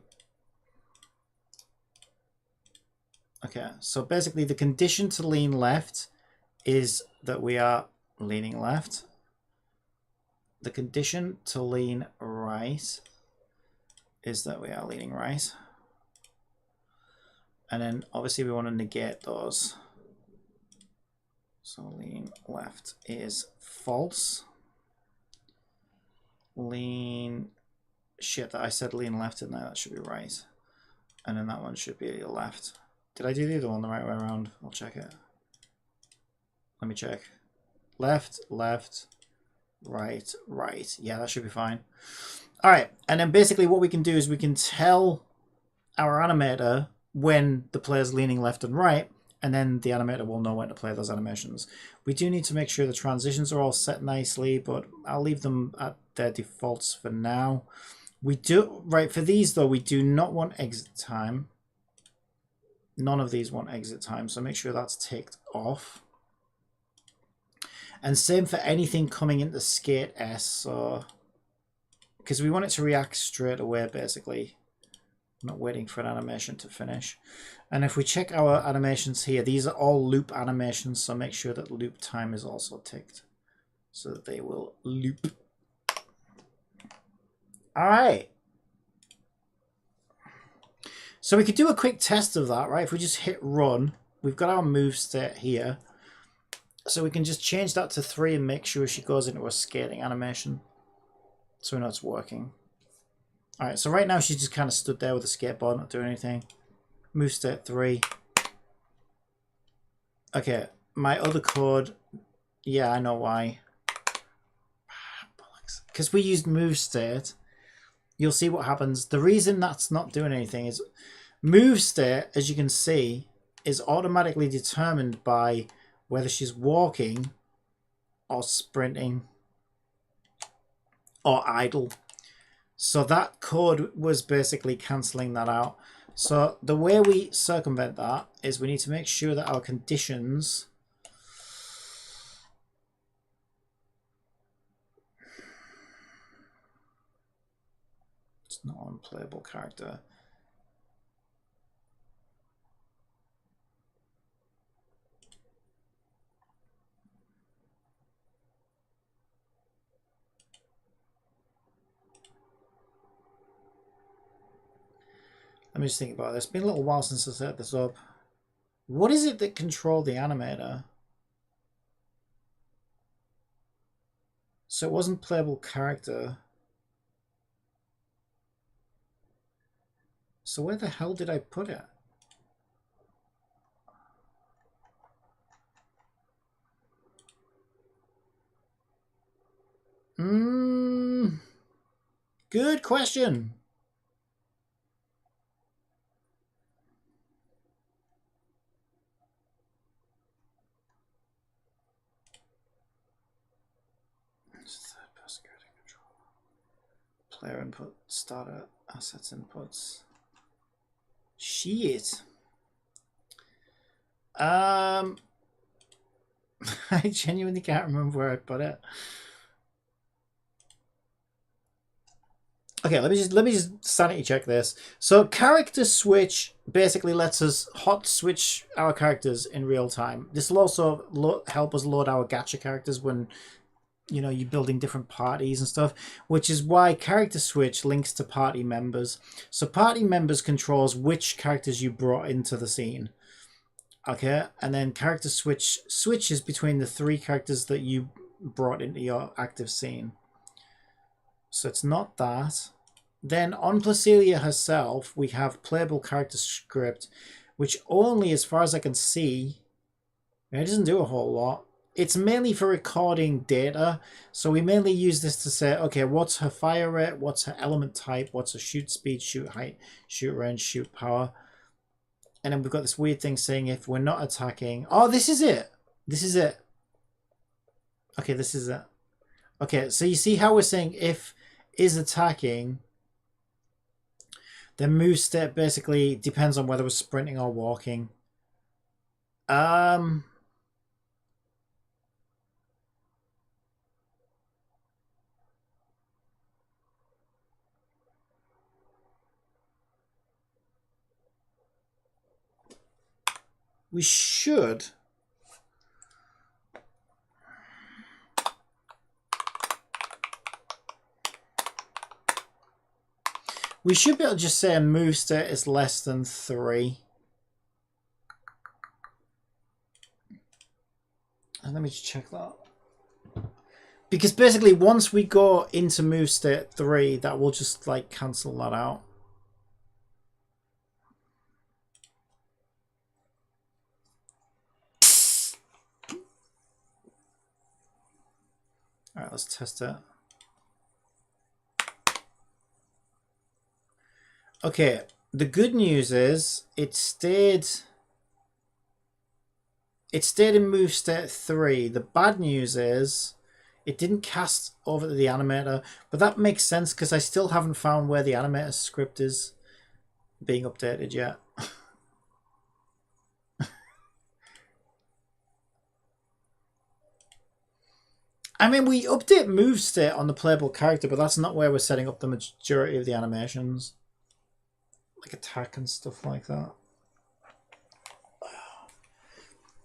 Okay, so basically the condition to lean left is that we are leaning left. The condition to lean right is that we are leaning right. And then obviously we want to negate those. So lean left is false. Lean, shit, I said lean left, didn't I? That should be right. And then that one should be left. Did I do the other one the right way around? I'll check it. Let me check. Left, left, right, right. Yeah, that should be fine. All right, and then basically what we can do is we can tell our animator when the player's leaning left and right, and then the animator will know when to play those animations. We do need to make sure the transitions are all set nicely, but I'll leave them at their defaults for now. We do, right, for these though, we do not want exit time. None of these want exit time, so make sure that's ticked off. And same for anything coming into skate S, so because we want it to react straight away basically. I'm not waiting for an animation to finish. And if we check our animations here, these are all loop animations, so make sure that loop time is also ticked so that they will loop. All right. So we could do a quick test of that, right? If we just hit run, we've got our move state here. So we can just change that to 3 and make sure she goes into a skating animation. So we know it's working. Alright, so right now she's just kind of stood there with a skateboard, not doing anything. Move state 3. Okay, my other code. Yeah, I know why. Because we used move state. You'll see what happens. The reason that's not doing anything is move state, as you can see, is automatically determined by whether she's walking or sprinting or idle. So that code was basically cancelling that out. So the way we circumvent that is we need to make sure that our conditions it's not unplayable character. Let me just think about this. It's been a little while since I set this up. What is it that controlled the animator? So it wasn't playable character. So where the hell did I put it? Good question. Third person character control. Player input, starter, assets inputs. Shit. I genuinely can't remember where I put it. Okay, let me just sanity check this. So character switch basically lets us hot switch our characters in real time. This will also help us load our gacha characters when, you know, you're building different parties and stuff, which is why character switch links to party members. So party members controls which characters you brought into the scene. Okay, and then character switch switches between the 3 characters that you brought into your active scene. So it's not that. Then on Placilia herself, we have playable character script, which only, as far as I can see, it doesn't do a whole lot. It's mainly for recording data. So we mainly use this to say, okay, what's her fire rate? What's her element type? What's her shoot speed, shoot height, shoot range, shoot power? And then we've got this weird thing saying if we're not attacking. Oh, this is it. This is it. Okay, this is it. Okay, so you see how we're saying if is attacking, then move state basically depends on whether we're sprinting or walking. We should. We should be able to just say a move state is less than 3. And let me just check that. Because basically once we go into move state 3, that will just like cancel that out. Alright, let's test it. Okay, the good news is it stayed in move state 3. The bad news is it didn't cast over to the animator, but that makes sense because I still haven't found where the animator script is being updated yet. I mean, we update move state on the playable character, but that's not where we're setting up the majority of the animations. Like attack and stuff like that.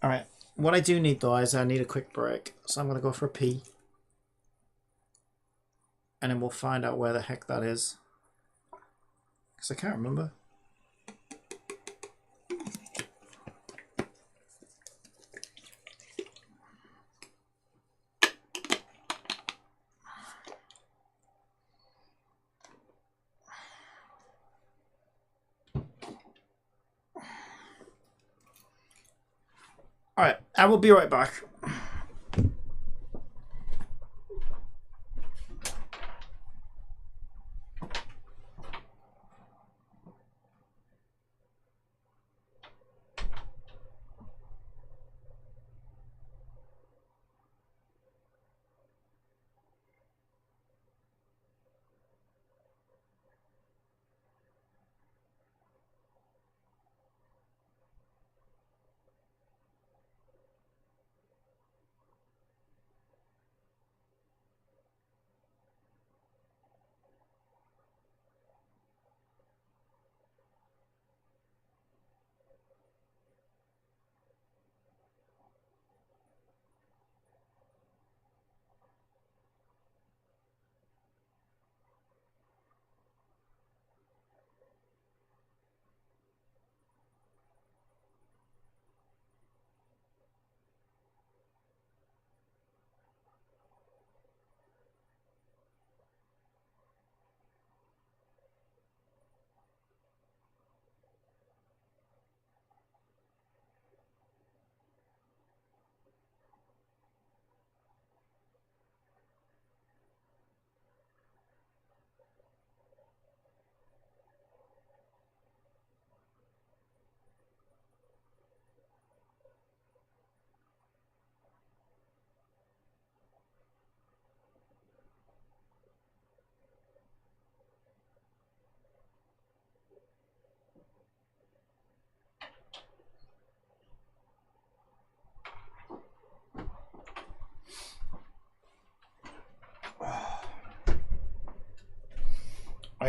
Alright, what I do need though is I need a quick break. So I'm going to go for a pee. And then we'll find out where the heck that is. Because I can't remember. Alright, I will be right back.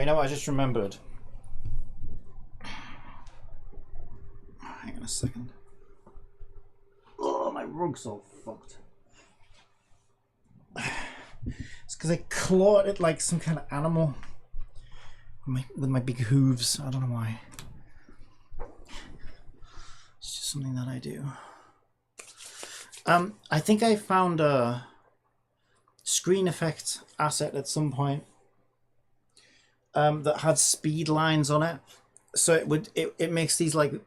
you know what I just remembered? Hang on a second. Oh, my rug's all fucked. It's because I clawed it like some kind of animal with my big hooves. I don't know why. It's just something that I do. I think I found a screen effect asset at some point that had speed lines on it. So it makes these like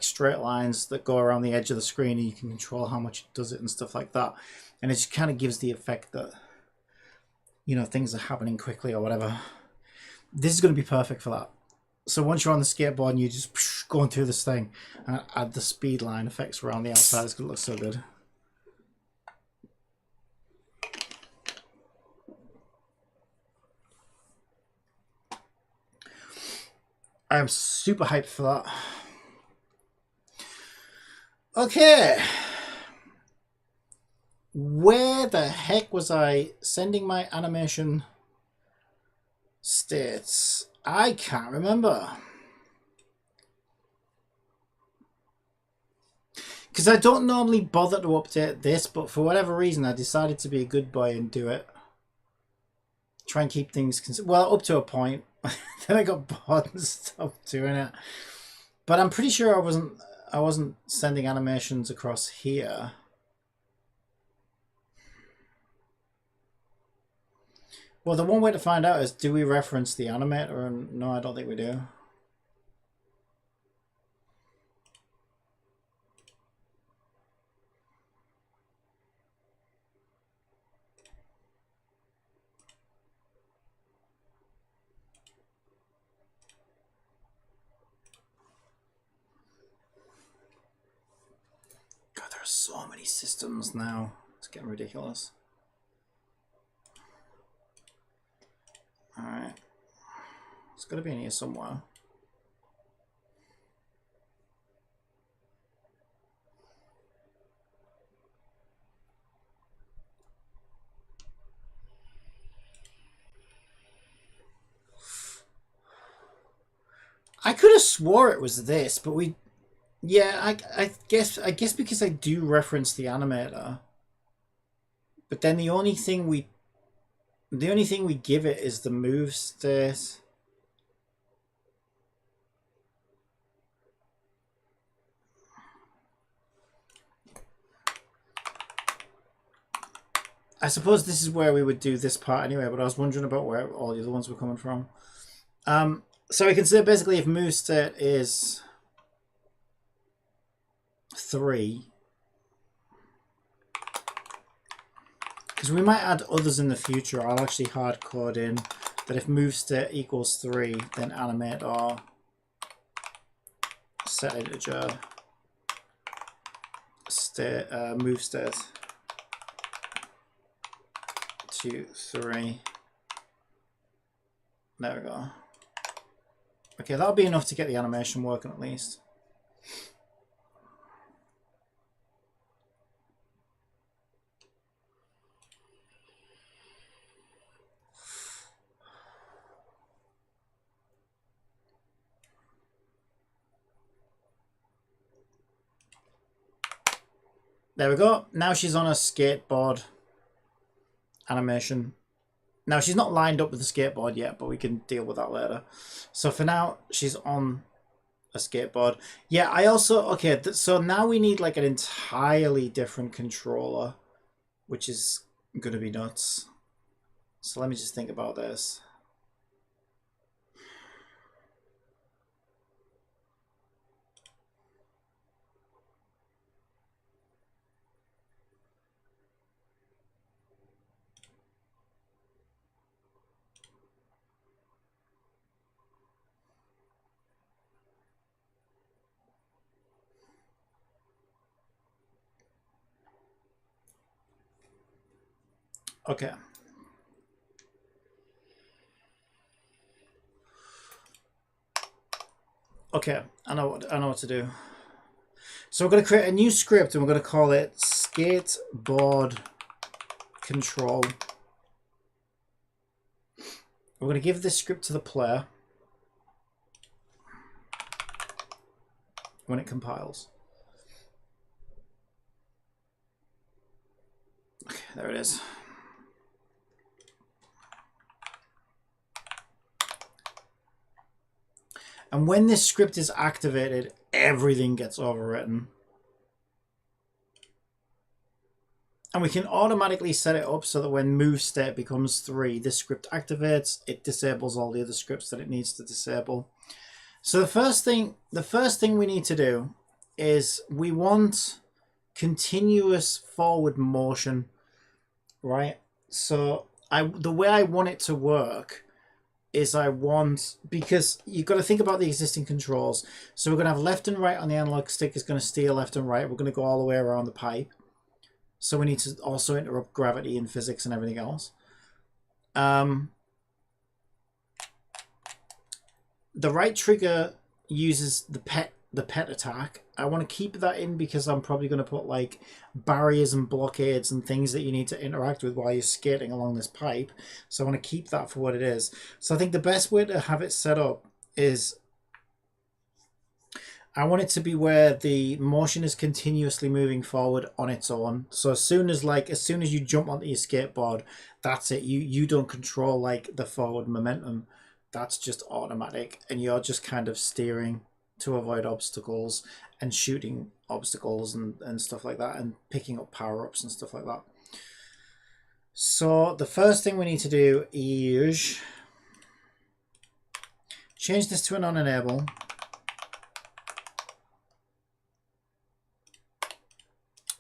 straight lines that go around the edge of the screen, and you can control how much it does it and stuff like that. And it just kind of gives the effect that, you know, things are happening quickly or whatever. This is going to be perfect for that. So once you're on the skateboard and you're just going through this thing, and add the speed line effects around the outside, it's going to look so good. I am super hyped for that. Okay. Where the heck was I sending my animation states? I can't remember. Because I don't normally bother to update this, but for whatever reason I decided to be a good boy and do it. Try and keep things well, up to a point. Then I got bored and stopped doing it. But I'm pretty sure I wasn't sending animations across here. Well, the one way to find out is, do we reference the animator? And no, I don't think we do. God, there are so many systems now. It's getting ridiculous. Alright. It's got to be in here somewhere. I could have swore it was this, but we... Yeah, I guess because I do reference the animator. But then the only thing we give it is the move state. I suppose this is where we would do this part anyway, but I was wondering about where all the other ones were coming from. So we can say basically if move state is 3, because we might add others in the future. I'll actually hard code in that if move state equals 3, then animate or set integer state move state to 3. There we go. Okay, that'll be enough to get the animation working at least. There we go. Now she's on a skateboard animation. Now she's not lined up with the skateboard yet, but we can deal with that later. So for now, she's on a skateboard. Yeah, I also... Okay, so now we need like an entirely different controller, which is going to be nuts. So let me just think about this. Okay. Okay, I know what to do. So we're going to create a new script and we're going to call it skateboard control. We're going to give this script to the player when it compiles. Okay, there it is. And when this script is activated, everything gets overwritten. And we can automatically set it up so that when move state becomes 3, this script activates, it disables all the other scripts that it needs to disable. So the first thing we need to do is we want continuous forward motion, right? So the way I want it to work is because you've got to think about the existing controls. So we're going to have left and right on the analog stick is going to steer left and right. We're going to go all the way around the pipe. So we need to also interrupt gravity and physics and everything else. The right trigger uses the pet attack. I want to keep that in because I'm probably going to put like barriers and blockades and things that you need to interact with while you're skating along this pipe. So I want to keep that for what it is. So I think the best way to have it set up is I want it to be where the motion is continuously moving forward on its own. So as soon as you jump onto your skateboard, that's it. You don't control like the forward momentum. That's just automatic, and you're just kind of steering to avoid obstacles and shooting obstacles and stuff like that, and picking up power-ups and stuff like that. So the first thing we need to do is change this to a non-enable.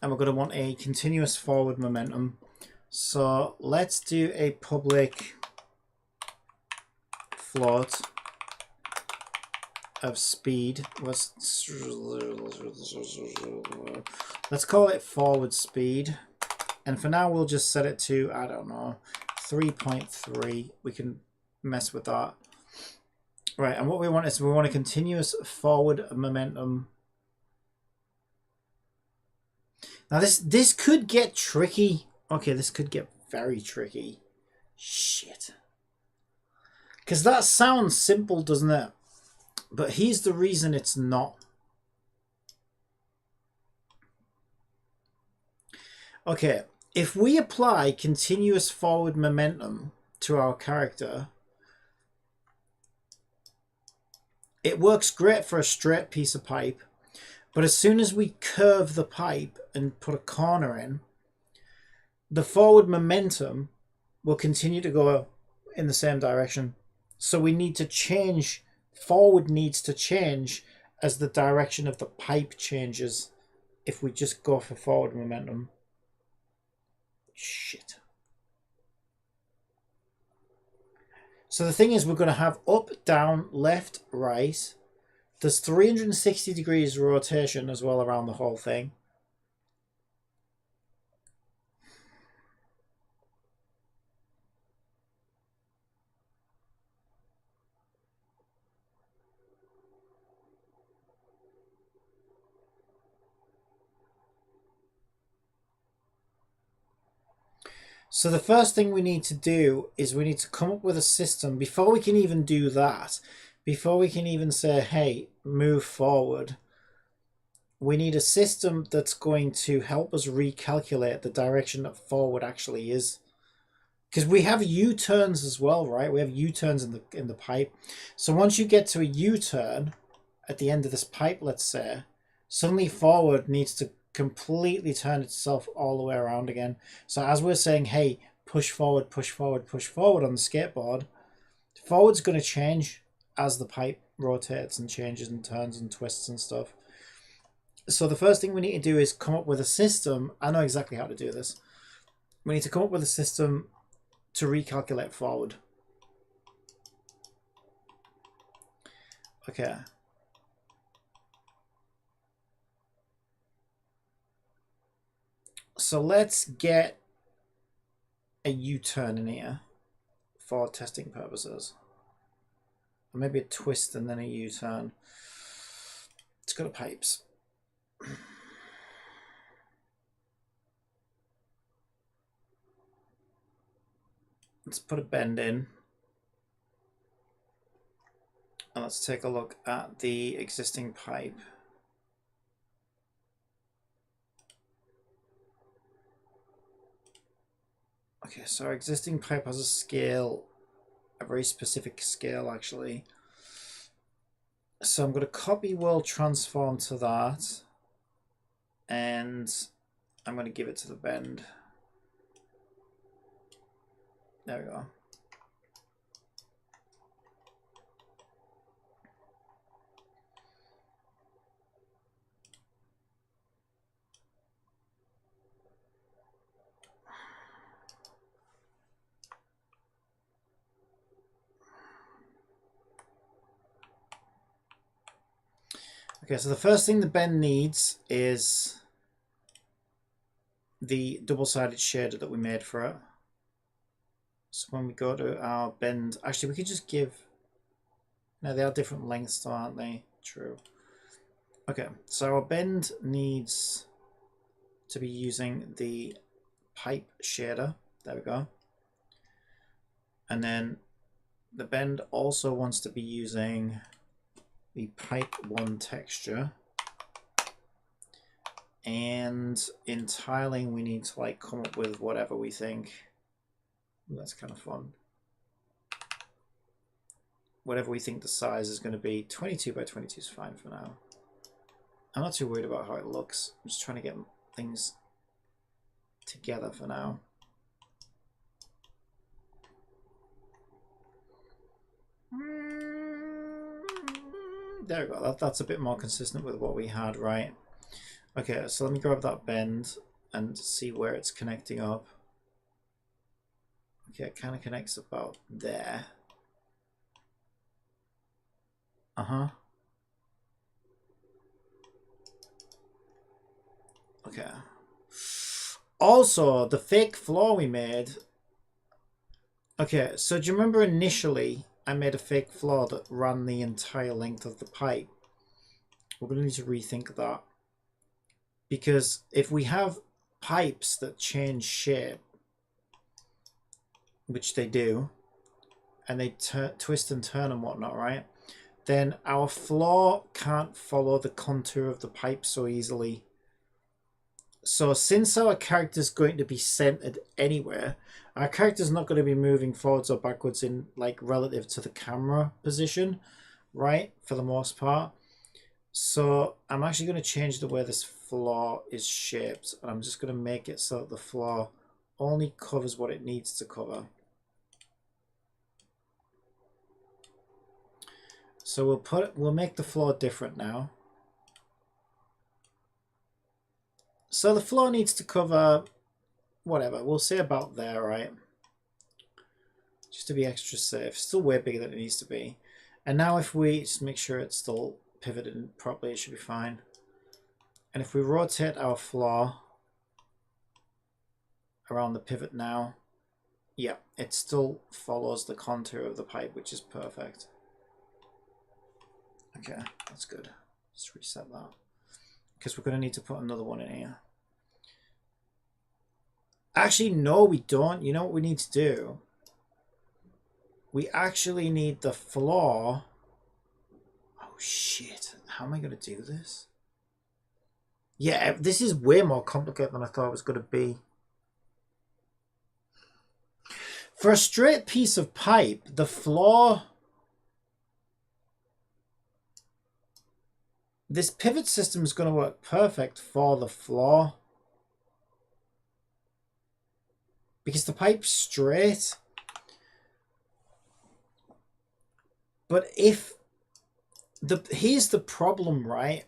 And we're going to want a continuous forward momentum. So let's do a public float of speed. Let's call it forward speed. And for now, we'll just set it to, I don't know, 3.3. We can mess with that. Right, and what we want is we want a continuous forward momentum. Now this could get tricky. Okay, this could get very tricky. Shit. Because that sounds simple, doesn't it? But here's the reason it's not. Okay, if we apply continuous forward momentum to our character, it works great for a straight piece of pipe. But as soon as we curve the pipe and put a corner in, the forward momentum will continue to go in the same direction. So we need to change, forward needs to change as the direction of the pipe changes if we just go for forward momentum. Shit. So the thing is, we're going to have up, down, left, right. There's 360 degrees rotation as well around the whole thing. So the first thing we need to do is we need to come up with a system before we can even do that. Before we can even say, hey, move forward, we need a system that's going to help us recalculate the direction that forward actually is. Because we have U-turns as well, right? We have U-turns in the pipe. So once you get to a U-turn at the end of this pipe, let's say, suddenly forward needs to completely turn itself all the way around again. So as we're saying, hey, push forward, push forward, push forward on the skateboard, forward's going to change as the pipe rotates and changes and turns and twists and stuff. So the first thing we need to do is come up with a system. I know exactly how to do this. We need to come up with a system to recalculate forward. Okay. So let's get a U-turn in here for testing purposes. Or maybe a twist and then a U-turn. Let's go to pipes. Let's put a bend in. let's take a look at the existing pipe. Okay, so our existing pipe has a scale, a very specific scale actually. So I'm going to copy world transform to that, and I'm going to give it to the bend. There we go. Okay, so the first thing the bend needs is the double-sided shader that we made for it. So when we go to our bend, actually we could just give, no, they are different lengths though, aren't they? True. Okay, so our bend needs to be using the pipe shader. There we go. And then the bend also wants to be using the pipe 1 texture. And in tiling we need to like come up with whatever we think. Ooh, that's kind of fun. Whatever we think the size is going to be. 22 by 22 is fine for now. I'm not too worried about how it looks. I'm just trying to get things together for now. There we go. That's a bit more consistent with what we had, right? Okay, so let me grab that bend and see where it's connecting up. Okay, it kind of connects about there. Uh-huh. Okay. Also, the fake floor we made. Okay, so do you remember initially I made a fake floor that ran the entire length of the pipe? We're going to need to rethink that. Because if we have pipes that change shape, which they do, and they twist and turn and whatnot, right? Then our floor can't follow the contour of the pipe so easily. So since our character is going to be centered anywhere, our character is not going to be moving forwards or backwards in like relative to the camera position, right? For the most part. So I'm actually going to change the way this floor is shaped, and I'm just going to make it so that the floor only covers what it needs to cover. So we'll make the floor different now. So the floor needs to cover whatever, we'll say about there, right? Just to be extra safe. Still way bigger than it needs to be. And now if we just make sure it's still pivoted properly, it should be fine. And if we rotate our floor around the pivot now, yeah, it still follows the contour of the pipe, which is perfect. Okay, that's good. Let's reset that. Because we're going to need to put another one in here. Actually, no, we don't. You know what we need to do? We actually need the floor. Oh, shit. How am I going to do this? Yeah, this is way more complicated than I thought it was going to be. For a straight piece of pipe, the floor... This pivot system is going to work perfect for the floor. Because the pipe's straight. But if... Here's the problem, right?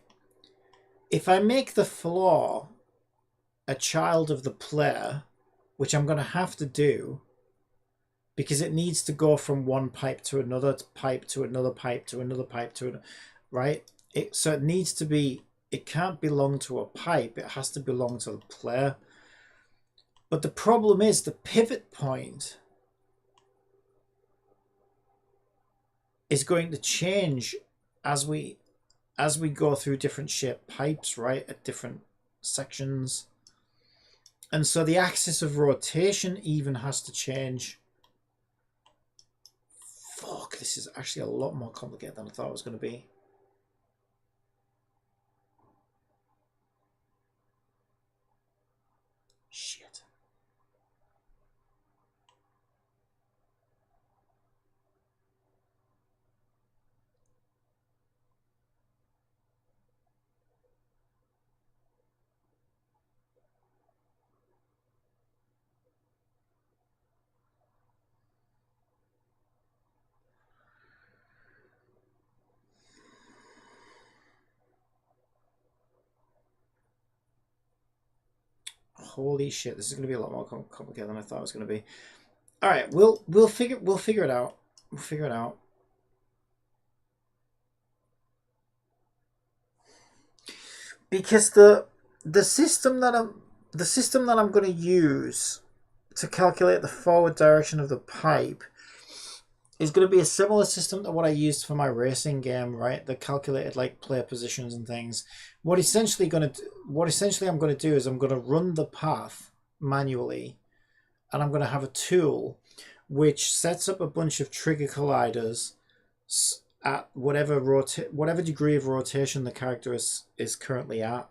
If I make the floor a child of the player, which I'm going to have to do, because it needs to go from one pipe to another pipe to another pipe to another pipe to another, right? So it needs to be, it can't belong to a pipe, it has to belong to the player. But the problem is the pivot point is going to change as we go through different shaped pipes, right, at different sections. And so the axis of rotation even has to change Fuck, this is actually a lot more complicated than I thought it was going to be. Shit. Holy shit, this is going to be a lot more complicated than I thought it was going to be. All right, we'll figure it out. We'll figure it out. Because the system that I'm going to use to calculate the forward direction of the pipe is going to be a similar system to what I used for my racing game, right? The calculated like player positions and things. What essentially I'm going to do is I'm going to run the path manually, and I'm going to have a tool which sets up a bunch of trigger colliders at whatever degree of rotation the character is currently at.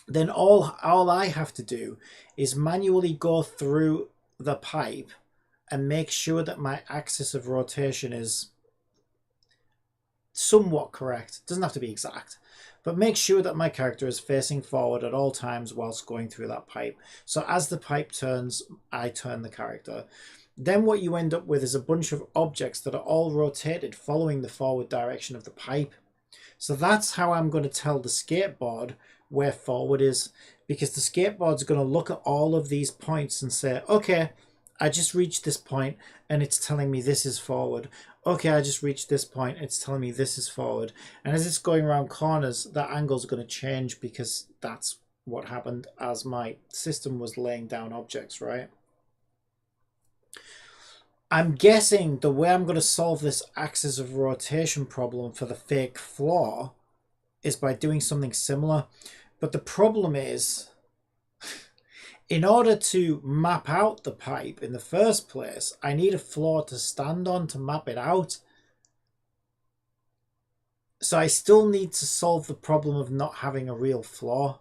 Then all I have to do is manually go through the pipe and make sure that my axis of rotation is somewhat correct. It doesn't have to be exact, but make sure that my character is facing forward at all times whilst going through that pipe. So as the pipe turns, I turn the character. Then what you end up with is a bunch of objects that are all rotated following the forward direction of the pipe. So that's how I'm going to tell the skateboard where forward is, because the skateboard's going to look at all of these points and say, okay, I just reached this point and it's telling me this is forward. Okay, I just reached this point, it's telling me this is forward. And as it's going around corners, that angle's going to change because that's what happened as my system was laying down objects, right? I'm guessing the way I'm going to solve this axis of rotation problem for the fake floor is by doing something similar. But the problem is, in order to map out the pipe in the first place, I need a floor to stand on to map it out. So I still need to solve the problem of not having a real floor.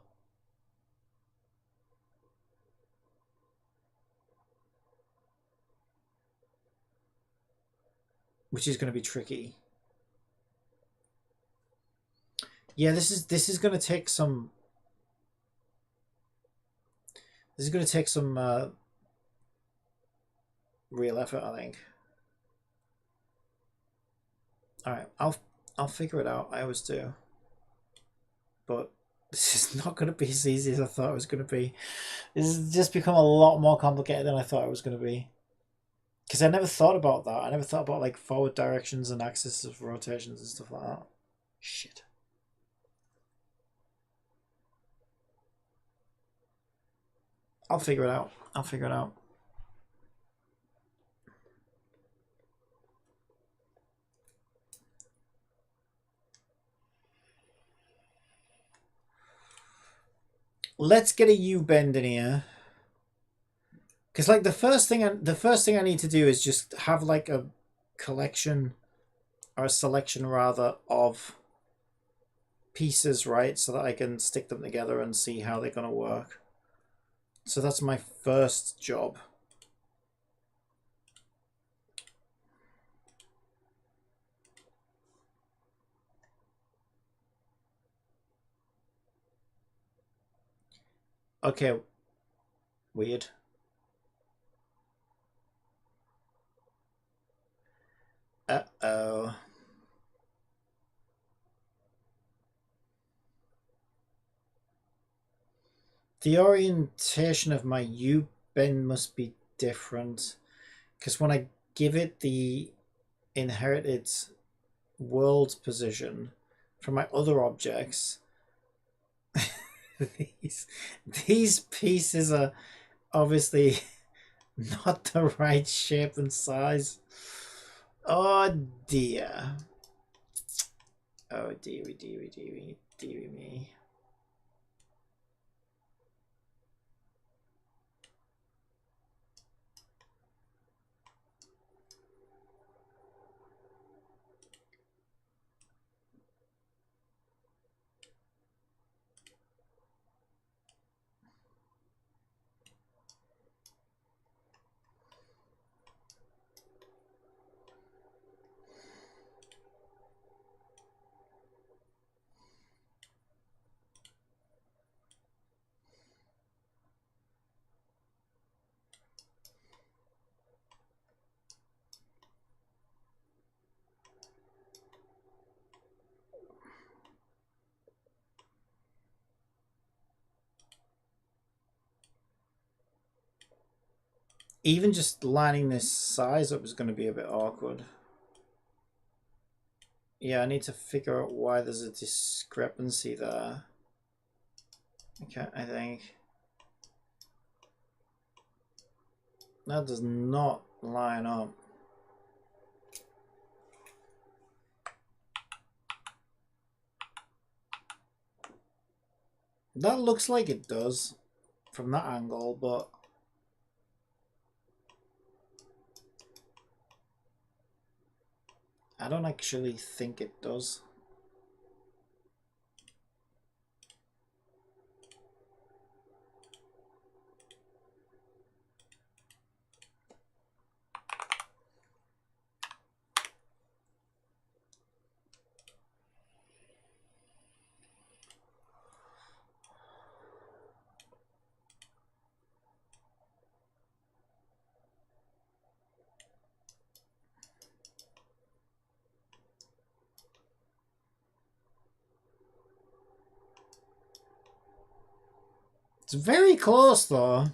Which is going to be tricky. Yeah, this is going to take some... This is going to take some real effort, I think. All right, I'll figure it out. I always do. But this is not going to be as easy as I thought it was going to be. This has just become a lot more complicated than I thought it was going to be. Because I never thought about that. I never thought about like forward directions and axis of rotations and stuff like that. Shit. I'll figure it out. I'll figure it out. Let's get a U-bend in here. Because like the first thing I need to do is just have like a collection or a selection rather of pieces, right? So that I can stick them together and see how they're going to work. So that's my first job. Okay. Weird. Uh-oh. The orientation of my U-bend must be different. Because when I give it the inherited world position for my other objects, these pieces are obviously not the right shape and size. Oh dear. Oh dearie, dearie, dearie, dearie me. Even just lining this size up is going to be a bit awkward. Yeah, I need to figure out why there's a discrepancy there. Okay, I think that does not line up. That looks like it does from that angle, but I don't actually think it does. It's very close though.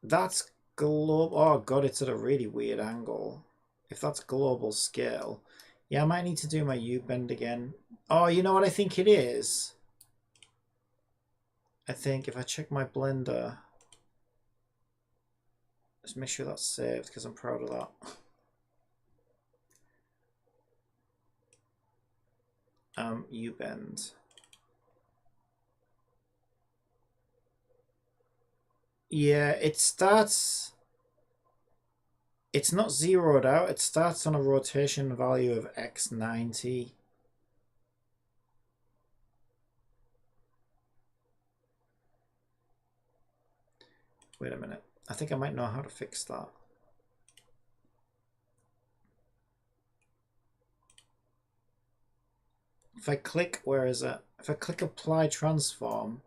That's global. Oh god, it's at a really weird angle. If that's global scale. Yeah, I might need to do my U-bend again. Oh, you know what I think it is? I think if I check my blender, just make sure that's saved because I'm proud of that. U-bend. Yeah, it starts... It's not zeroed out. It starts on a rotation value of x90. Wait a minute. I think I might know how to fix that. If I click, where is it? If I click apply transform,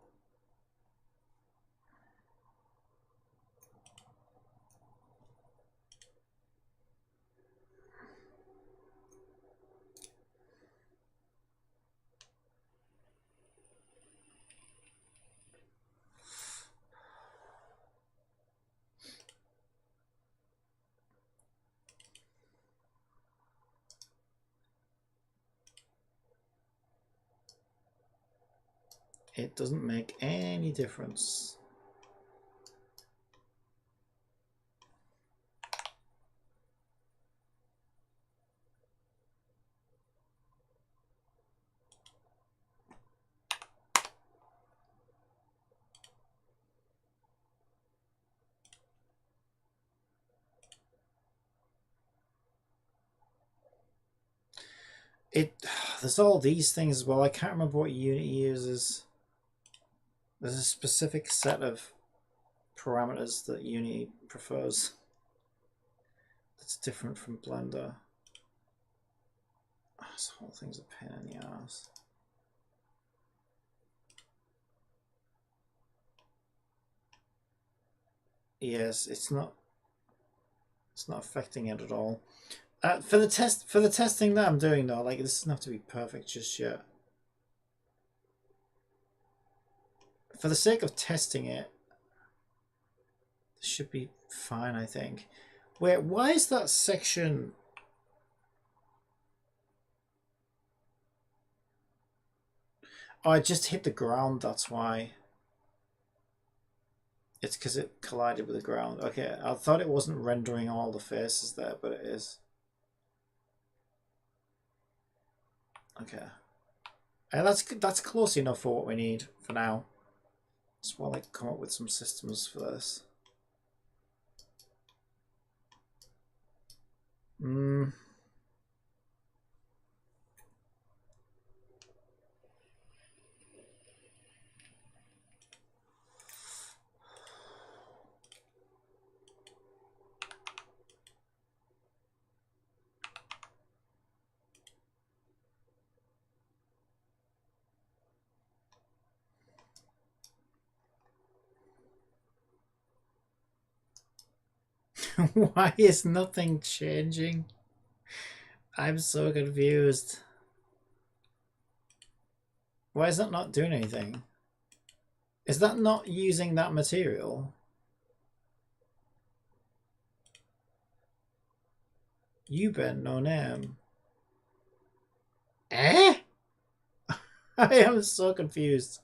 it doesn't make any difference. There's all these things as well. I can't remember what Unity uses. There's a specific set of parameters that Unity prefers that's different from Blender. Oh, this whole thing's a pain in the ass. Yes, it's not affecting it at all. For the testing that I'm doing though, like this doesn't have to be perfect just yet. For the sake of testing it, this should be fine, I think. Wait, why is that section? Oh, it just hit the ground, that's why. It's because it collided with the ground. Okay, I thought it wasn't rendering all the faces there, but it is. Okay. That's close enough for what we need for now. Just while I come up with some systems for this. Why is nothing changing? I'm so confused. Why is that not doing anything? Is that not using that material? U-bend, no name. Eh? I am so confused.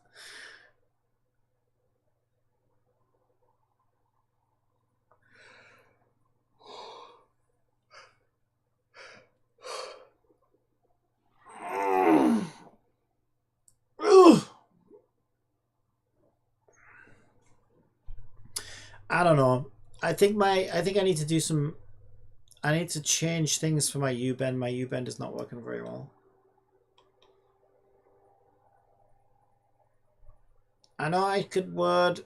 I don't know. I think I need to do some. I need to change things for my U-bend. My U-bend is not working very well. I know I could word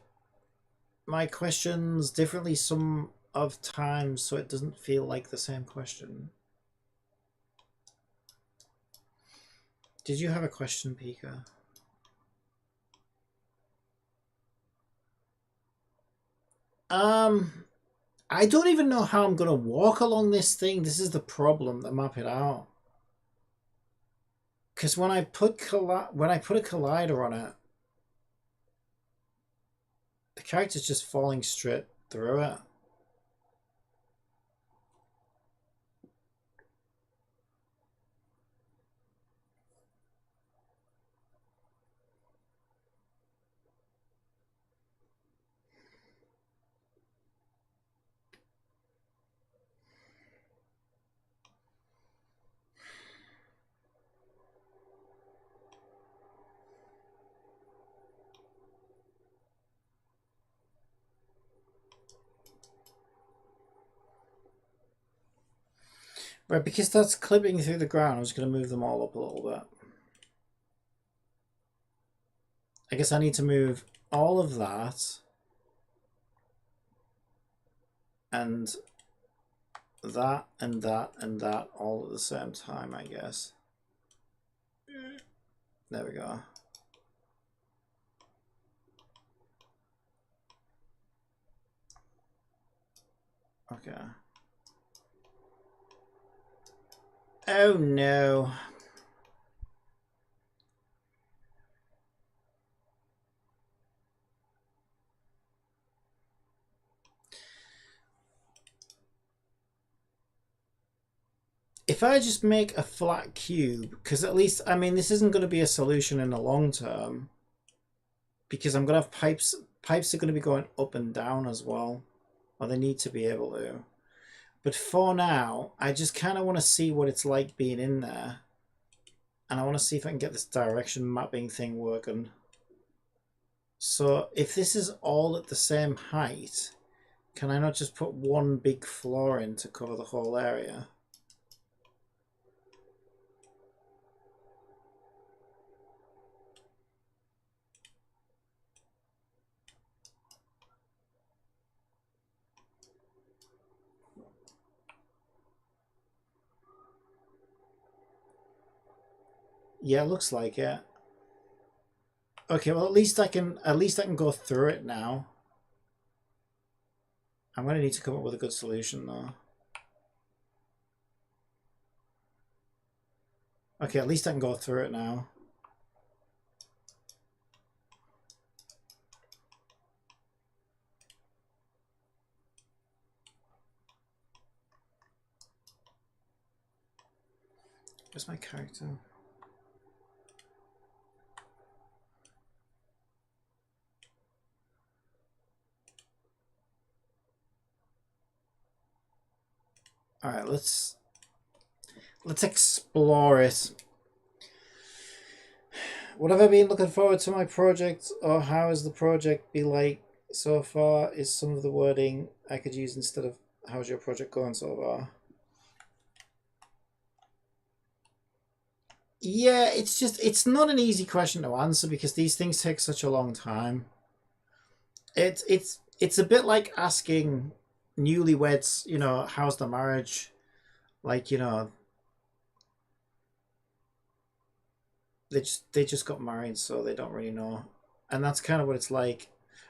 my questions differently some of times so it doesn't feel like the same question. Did you have a question, Pika? I don't even know how I'm gonna walk along this thing. This is the problem to map it out. Because when I put a collider on it, the character's just falling straight through it. Right, because that's clipping through the ground, I was going to move them all up a little bit. I guess I need to move all of that. And that, and that, and that all at the same time, I guess. There we go. Okay. Oh no. If I just make a flat cube, because at least, I mean, this isn't going to be a solution in the long term, because I'm going to have pipes. Pipes are going to be going up and down as well, or they need to be able to. But for now, I just kind of want to see what it's like being in there. And I want to see if I can get this direction mapping thing working. So if this is all at the same height, can I not just put one big floor in to cover the whole area? Yeah, it looks like it. Okay, well at least I can go through it now. I'm gonna need to come up with a good solution though. Okay, at least I can go through it now. Where's my character? All right, let's explore it. What have I been looking forward to my project, or how has the project been like so far? Is some of the wording I could use instead of how's your project going so far? Yeah, it's not an easy question to answer because these things take such a long time. It's a bit like asking newlyweds, you know, how's the marriage? Like, you know, they just got married, so they don't really know. And that's kind of what it's like.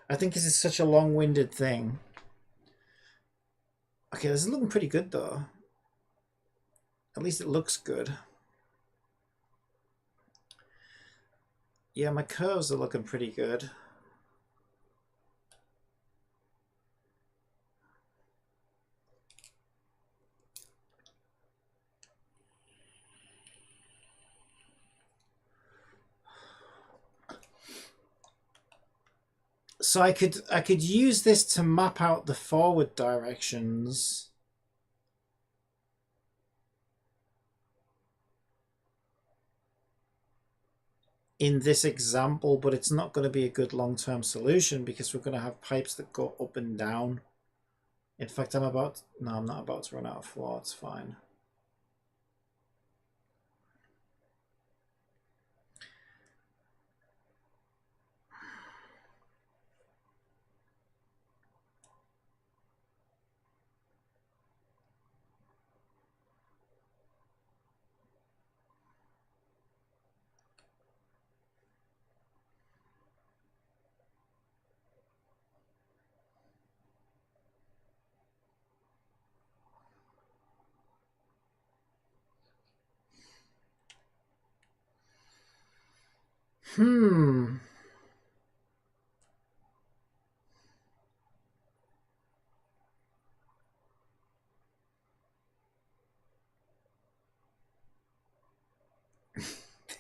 I think this is such a long-winded thing. Okay, this is looking pretty good though. At least it looks good. Yeah, my curves are looking pretty good. So I could use this to map out the forward directions. In this example, but it's not going to be a good long-term solution because we're going to have pipes that go up and down. In fact, I'm not about to run out of floor. It's fine.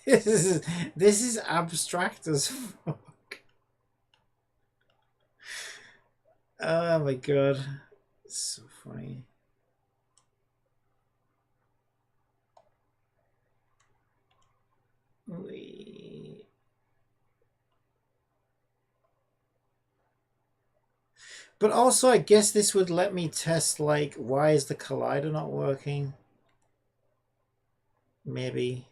This is abstract as fuck. Oh my god. It's so funny. But also, I guess this would let me test, like, why is the collider not working? Maybe.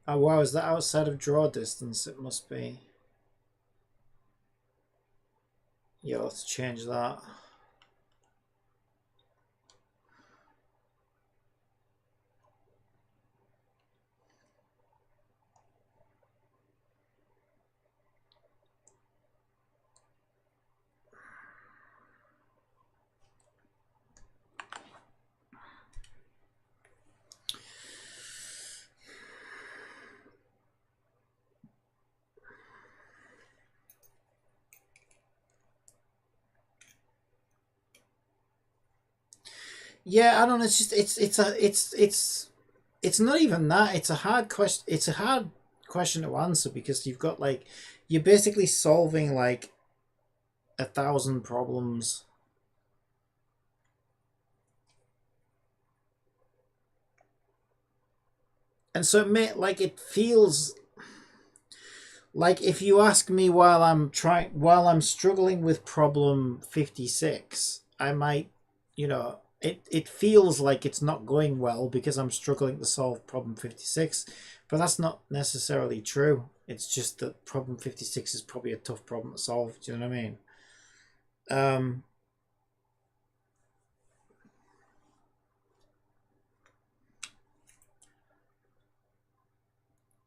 Oh wow, is that outside of draw distance? It must be. Yeah, let's change that. Yeah, I don't know. It's just it's not even that. It's a hard question. It's a hard question to answer because you've got like you're basically solving like 1,000 problems. And so it feels like if you ask me while I'm struggling with problem 56, I might, it feels like it's not going well because I'm struggling to solve problem 56, but that's not necessarily true. It's just that problem 56 is probably a tough problem to solve. Do you know what I mean?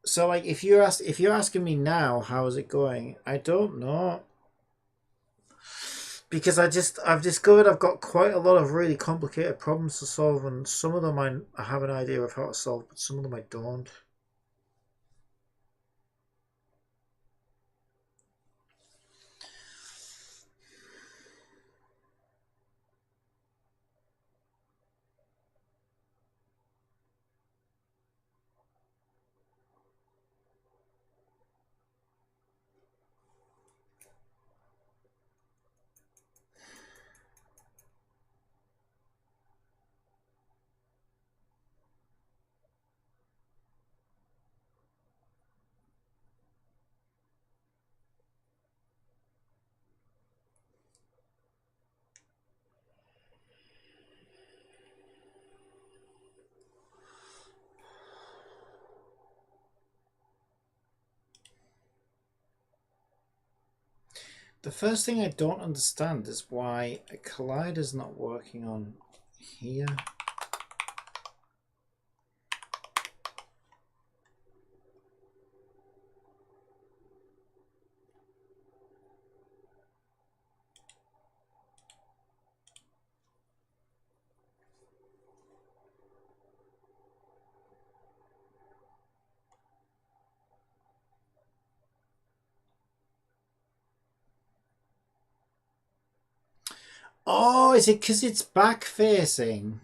So like if you're asking me now how is it going, I don't know. Because I've discovered I've got quite a lot of really complicated problems to solve, and some of them I have an idea of how to solve, but some of them I don't. The first thing I don't understand is why a collider's not working on here. Oh, is it because it's back facing?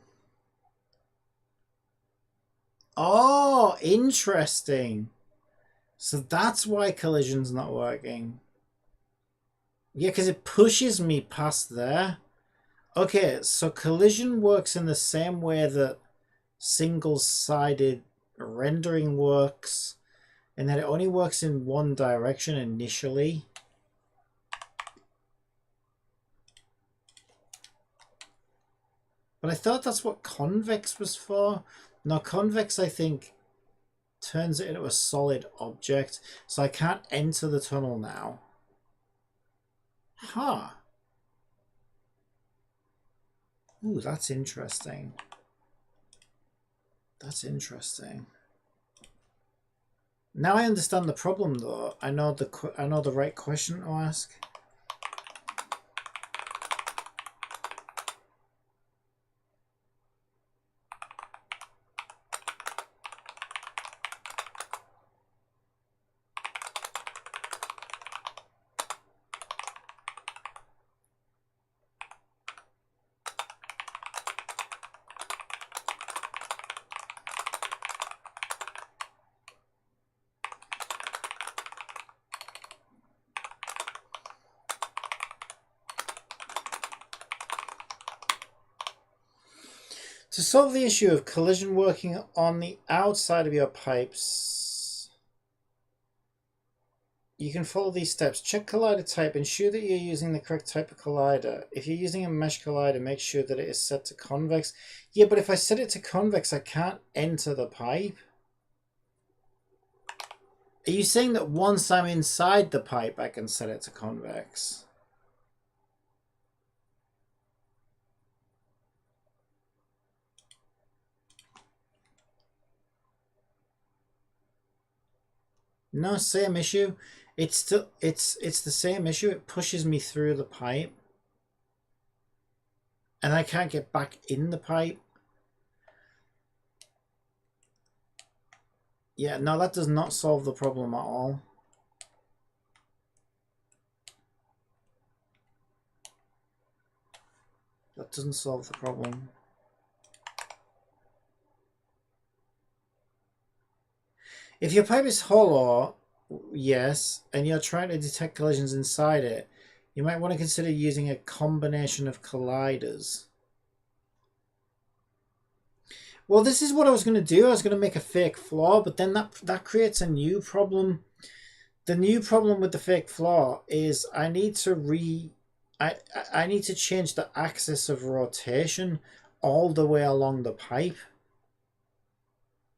Oh, interesting. So that's why collision's not working. Yeah, because it pushes me past there. Okay, so collision works in the same way that single-sided rendering works, and that it only works in one direction initially. But I thought that's what convex was for. No, convex, I think, turns it into a solid object, so I can't enter the tunnel now. Huh. Ooh, that's interesting. That's interesting. Now I understand the problem, though. I know the right question to ask. To solve the issue of collision working on the outside of your pipes, you can follow these steps. Check collider type. Ensure that you're using the correct type of collider. If you're using a mesh collider, make sure that it is set to convex. Yeah, but if I set it to convex, I can't enter the pipe. Are you saying that once I'm inside the pipe, I can set it to convex? No, same issue. It's still it's the same issue. It pushes me through the pipe. And I can't get back in the pipe. Yeah, no, that does not solve the problem at all. That doesn't solve the problem. If your pipe is hollow, yes, and you're trying to detect collisions inside it, you might want to consider using a combination of colliders. Well, this is what I was going to do. I was going to make a fake flaw, but then that creates a new problem. The new problem with the fake flaw is I need to I need to change the axis of rotation all the way along the pipe.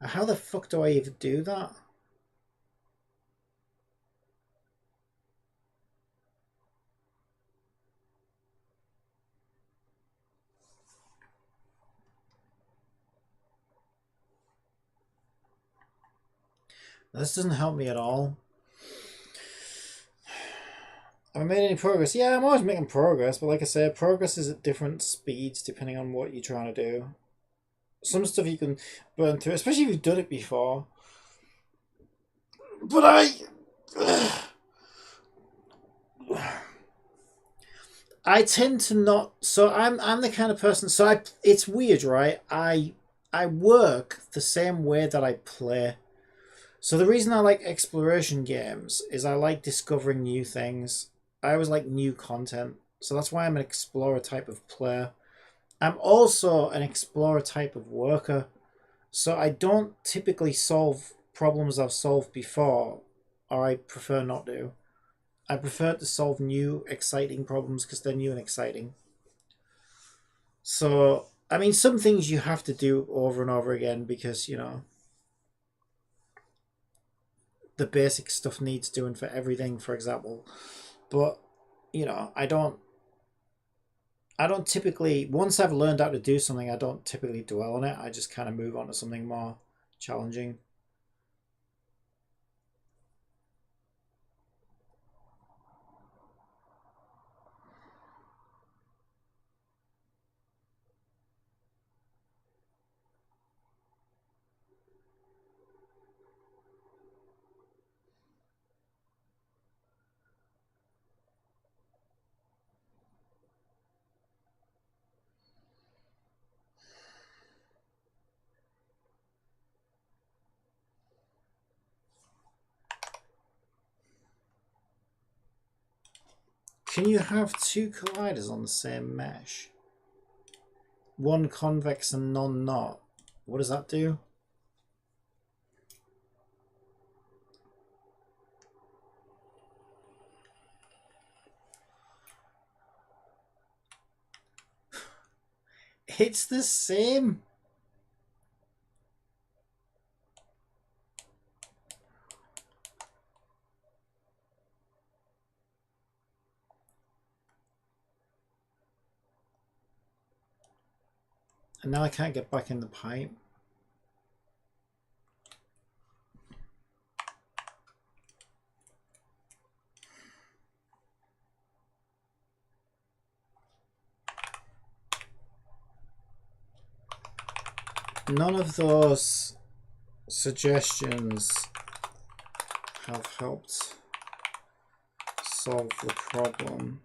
How the fuck do I even do that? This doesn't help me at all. Have I made any progress? Yeah, I'm always making progress, but like I said, progress is at different speeds depending on what you're trying to do. Some stuff you can burn through, especially if you've done it before. But I tend to not. So I'm the kind of person. So it's weird, right? I work the same way that I play. So the reason I like exploration games is I like discovering new things. I always like new content. So that's why I'm an explorer type of player. I'm also an explorer type of worker. So I don't typically solve problems I've solved before, or I prefer not to. I prefer to solve new, exciting problems because they're new and exciting. So, I mean, some things you have to do over and over again because, you know, the basic stuff needs doing for everything, for example. But, you know, I don't typically, once I've learned how to do something, I don't typically dwell on it. I just kind of move on to something more challenging. Can you have two colliders on the same mesh? One convex and none not. What does that do? It's the same. And now I can't get back in the pipe. None of those suggestions have helped solve the problem.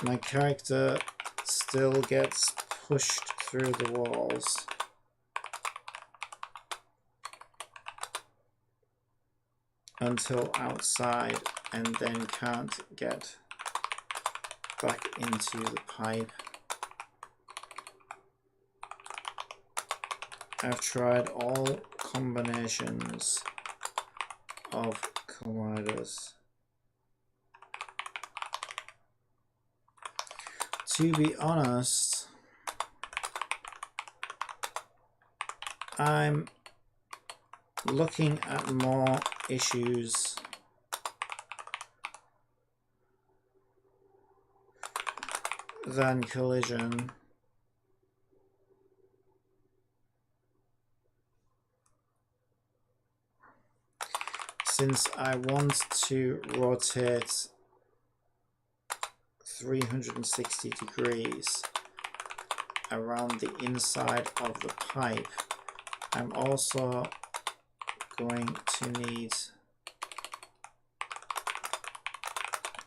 My character still gets pushed through the walls. Until outside, and then can't get back into the pipe. I've tried all combinations of colliders. To be honest, I'm looking at more issues than collision. Since I want to rotate 360 degrees around the inside of the pipe, I'm also going to need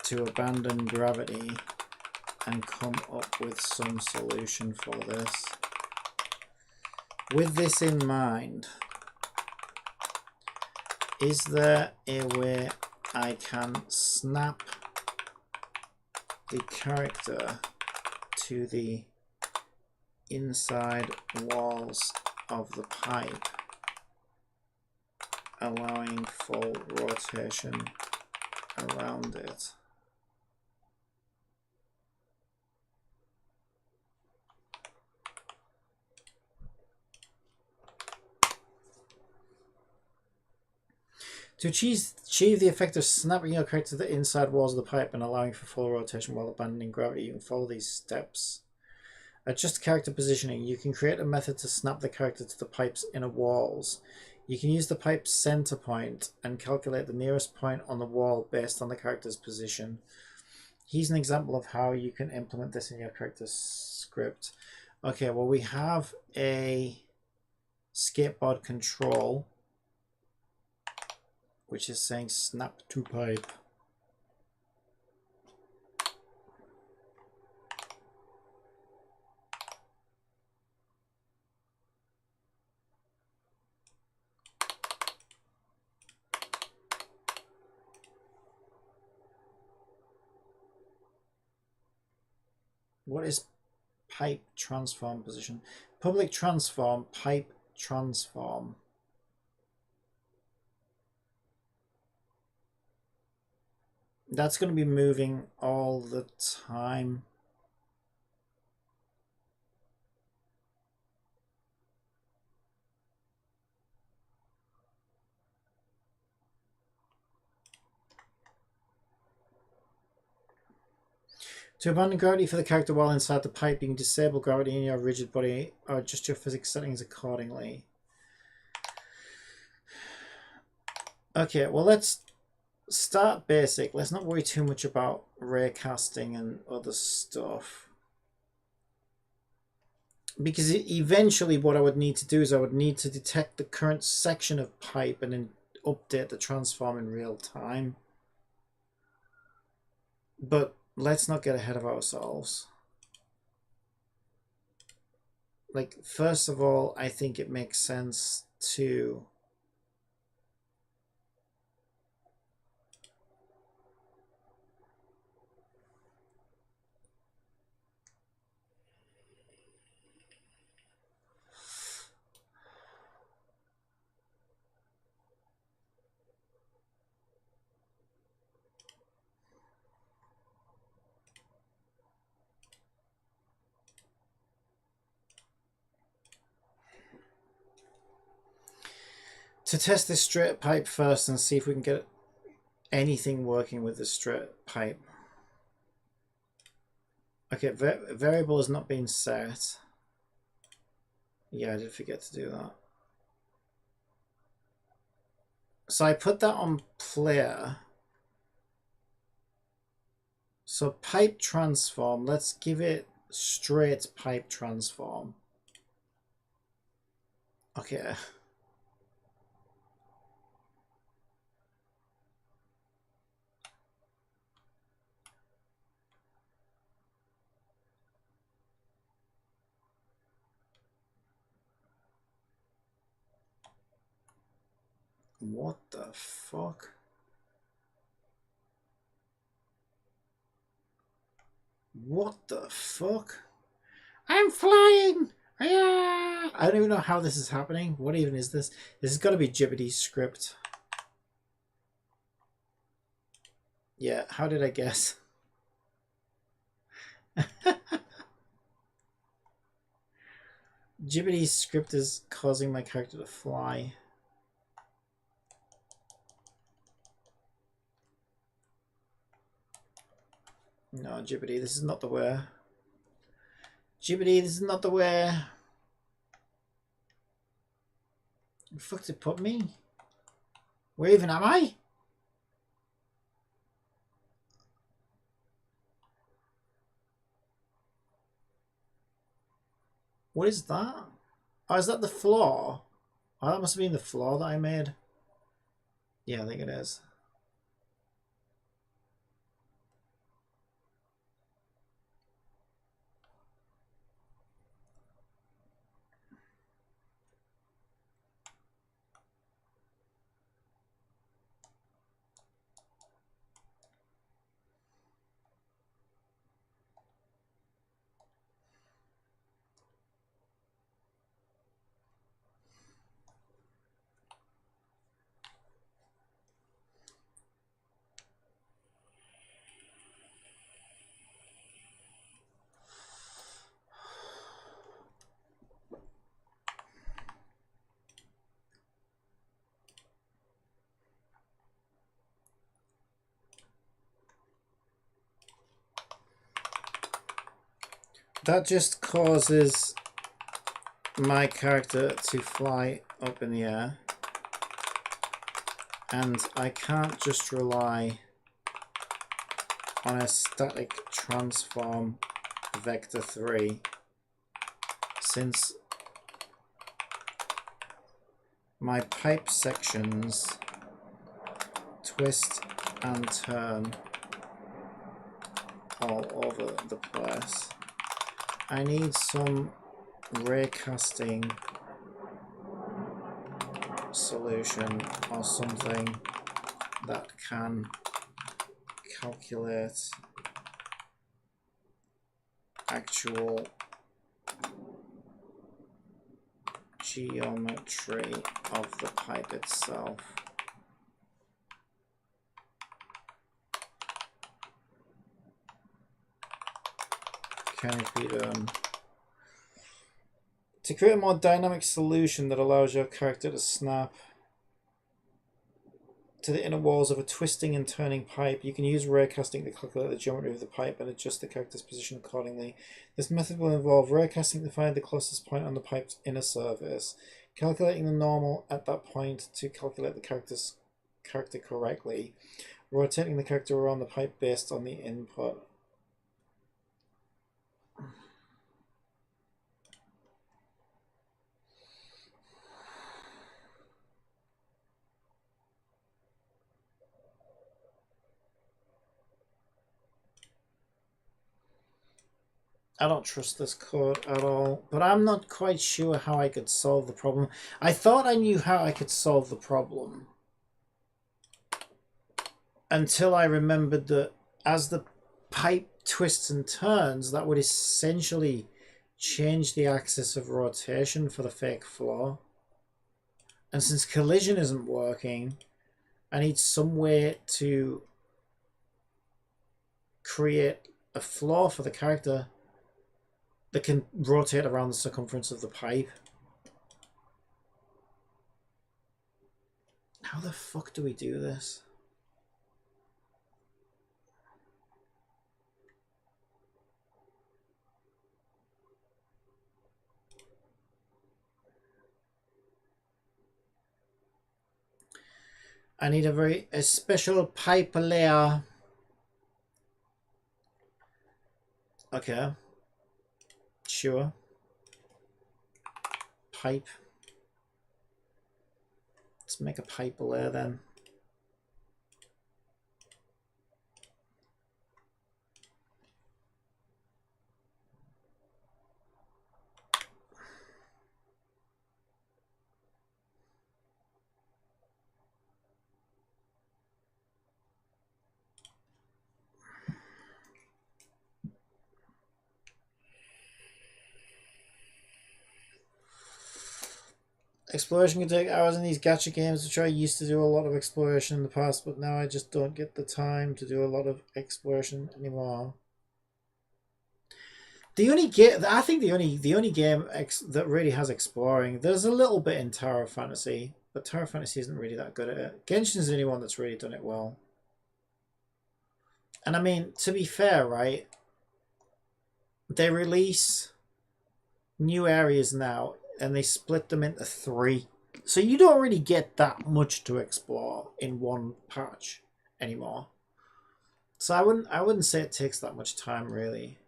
to abandon gravity and come up with some solution for this. With this in mind, is there a way I can snap the character to the inside walls of the pipe, allowing full rotation around it? To achieve the effect of snapping your character to the inside walls of the pipe and allowing for full rotation while abandoning gravity, you can follow these steps. Adjust character positioning. You can create a method to snap the character to the pipe's inner walls. You can use the pipe's center point and calculate the nearest point on the wall based on the character's position. Here's an example of how you can implement this in your character's script. Okay, well, we have a skateboard control, which is saying snap to pipe. What is pipe transform position? Public transform, pipe transform. That's going to be moving all the time. To abandon gravity for the character while inside the pipe, you can disable gravity in your rigid body or adjust your physics settings accordingly. Okay, well, let's start basic. Let's not worry too much about ray casting and other stuff. Because eventually what I would need to do is I would need to detect the current section of pipe and then update the transform in real time. But let's not get ahead of ourselves. Like, first of all, I think it makes sense to test this straight pipe first and see if we can get anything working with the straight pipe. Okay, variable has not been set. Yeah, I did forget to do that. So I put that on player. So pipe transform, let's give it straight pipe transform. Okay. What the fuck? What the fuck? I'm flying! Yeah! I don't even know how this is happening. What even is this? This has got to be Jibbity's script. Yeah, how did I guess? Jibbity's script is causing my character to fly. No, Jibbity, this is not the way. Jibbity, this is not the way. Where the fuck did it put me? Where even am I? What is that? Oh, is that the floor? Oh, that must have been the floor that I made. Yeah, I think it is. That just causes my character to fly up in the air. And I can't just rely on a static transform vector 3 since my pipe sections twist and turn all over the place. I need some ray casting solution or something that can calculate actual geometry of the pipe itself. Can it be done? To create a more dynamic solution that allows your character to snap to the inner walls of a twisting and turning pipe. You can use raycasting to calculate the geometry of the pipe and adjust the character's position accordingly. This method will involve raycasting to find the closest point on the pipe's inner surface, calculating the normal at that point to calculate the character correctly, rotating the character around the pipe based on the input. I don't trust this code at all, but I'm not quite sure how I could solve the problem. I thought I knew how I could solve the problem until I remembered that as the pipe twists and turns, that would essentially change the axis of rotation for the fake floor. And since collision isn't working, I need some way to create a floor for the character that can rotate around the circumference of the pipe. How the fuck do we do this? I need a special pipe layer. Okay. Sure. Pipe. Let's make a pipe layer then. Exploration can take hours in these gacha games, which I used to do a lot of exploration in the past, but now I just don't get the time to do a lot of exploration anymore. The only game, I think the only game that really has exploring, there's a little bit in Tower of Fantasy, but Tower of Fantasy isn't really that good at it. Genshin's the only one that's really done it well. And I mean, to be fair, right, they release new areas now and they split them into 3. So you don't really get that much to explore in one patch anymore. So I wouldn't say it takes that much time really.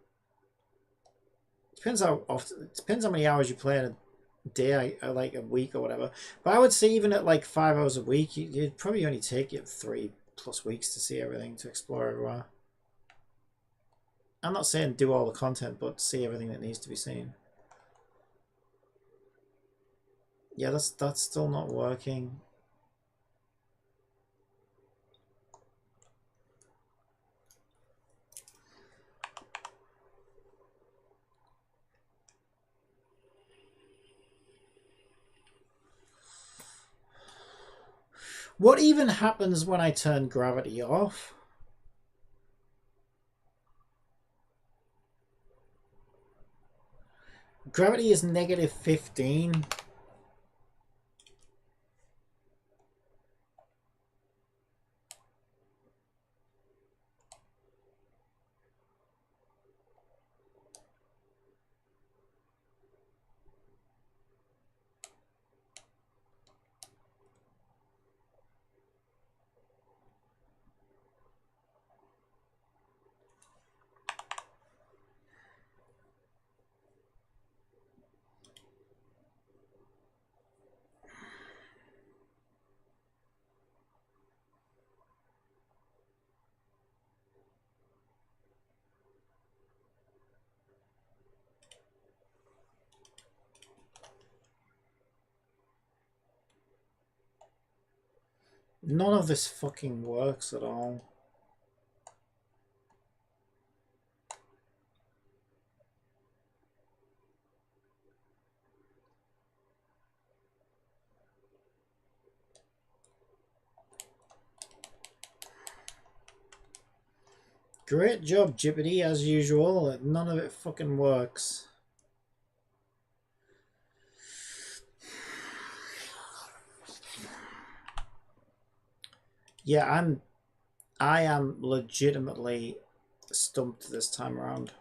Depends how often, it depends how many hours you play in a day, or like a week or whatever. But I would say even at like 5 hours a week, you'd probably only take you 3+ weeks to see everything, to explore everywhere. I'm not saying do all the content, but see everything that needs to be seen. Yeah, that's still not working. What even happens when I turn gravity off? Gravity is -15. None of this fucking works at all. Great job, Jippity, as usual. None of it fucking works. Yeah, I am legitimately stumped this time around.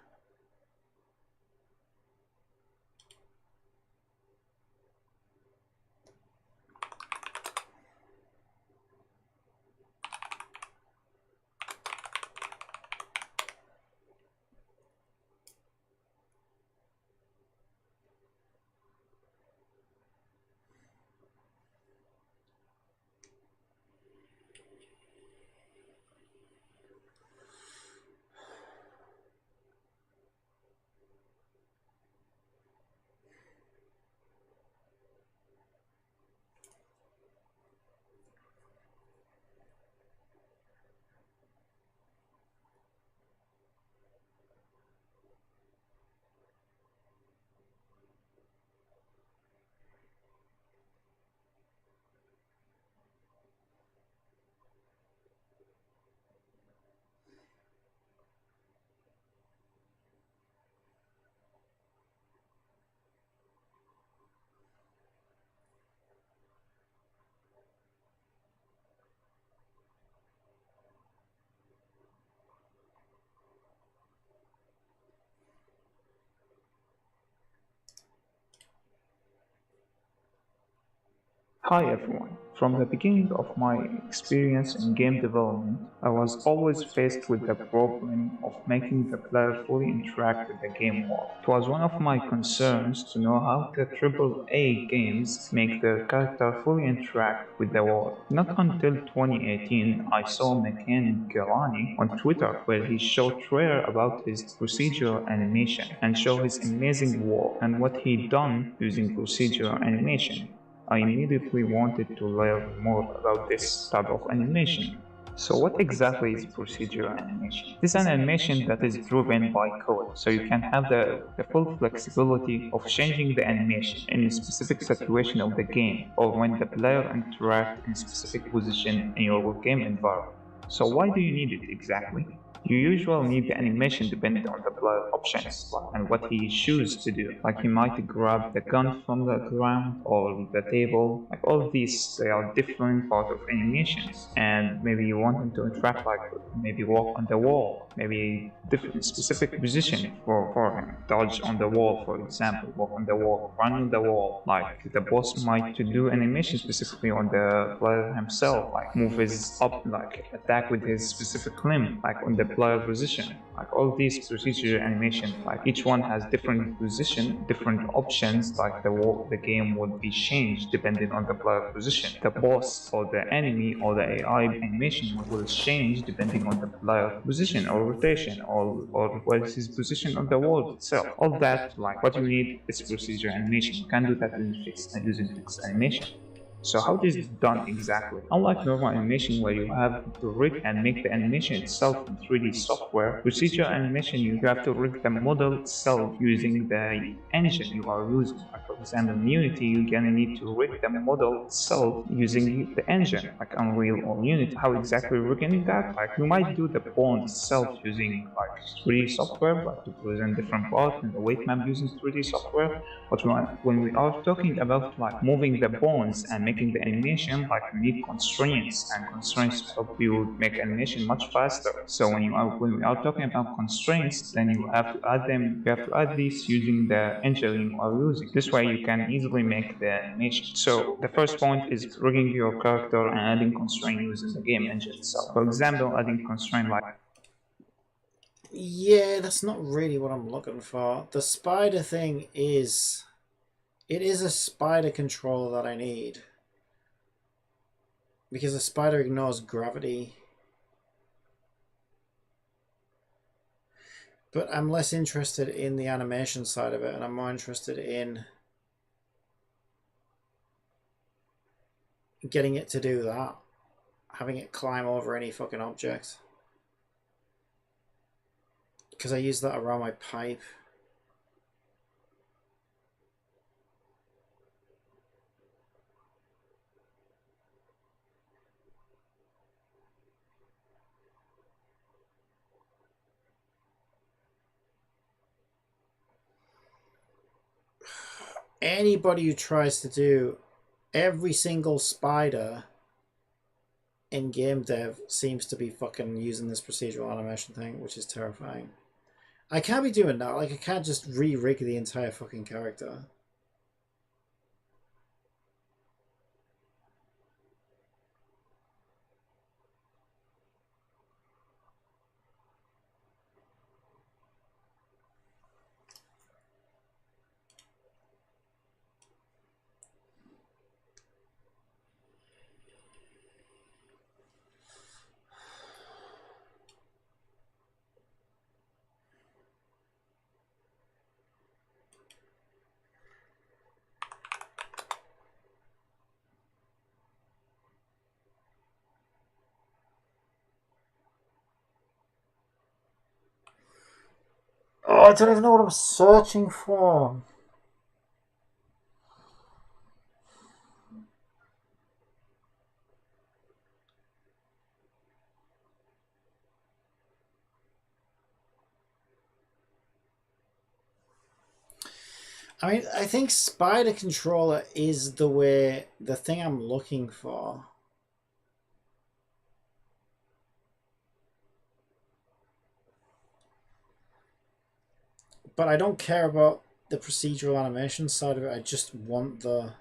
Hi everyone. From the beginning of my experience in game development, I was always faced with the problem of making the player fully interact with the game world. It was one of my concerns to know how the AAA games make their character fully interact with the world. Not until 2018, I saw Mekan Girani on Twitter where he showed trailer about his procedural animation and showed his amazing work and what he done using procedural animation. I immediately wanted to learn more about this type of animation. So what exactly is procedural animation? This is an animation that is driven by code, so you can have the full flexibility of changing the animation in a specific situation of the game or when the player interacts in a specific position in your game environment. So why do you need it exactly? You usually need the animation depending on the player options and what he chooses to do. Like he might grab the gun from the ground or the table. Like all of these, they are different part of animations. And maybe you want him to interact, like maybe walk on the wall, maybe different specific position for him. Dodge on the wall, for example, walk on the wall, run on the wall. Like the boss might to do animation specifically on the player himself, like move his up, like attack with his specific limb, like on the player position. Like all these procedure animation, like each one has different position, different options, like the game would be changed depending on the player position. The boss or the enemy or the AI animation will change depending on the player position or rotation or what is his position on the world itself. All that, like what you need is procedure animation. You can do that using fixed animation. So how this is done exactly? Unlike normal animation where you have to rig and make the animation itself in 3D software, procedural animation you have to rig the model itself using the engine you are using. Like for example, in Unity you're gonna need to rig the model itself using the engine, like Unreal or Unity. How exactly rigging that? Like you might do the bone itself using like 3D software, like to present different parts and the weight map using 3D software. But when we are talking about like moving the bones and making the animation, like we need constraints, and constraints help you make animation much faster. So when we are talking about constraints, then you have to add them. You have to add these using the engine you are using. This way you can easily make the animation. So the first point is rigging your character and adding constraint using the game engine itself. For example, adding constraint like Yeah, that's not really what I'm looking for. The spider thing is... It is a spider control that I need. Because a spider ignores gravity. But I'm less interested in the animation side of it, and I'm more interested in getting it to do that. Having it climb over any fucking object. Because I use that around my pipe. Anybody who tries to do every single spider in game dev seems to be fucking using this procedural animation thing, which is terrifying. I can't be doing that. Like, I can't just re-rig the entire fucking character. Oh, I don't even know what I'm searching for. I mean, I think Spider Controller is the thing I'm looking for. But I don't care about the procedural animation side of it. I just want the...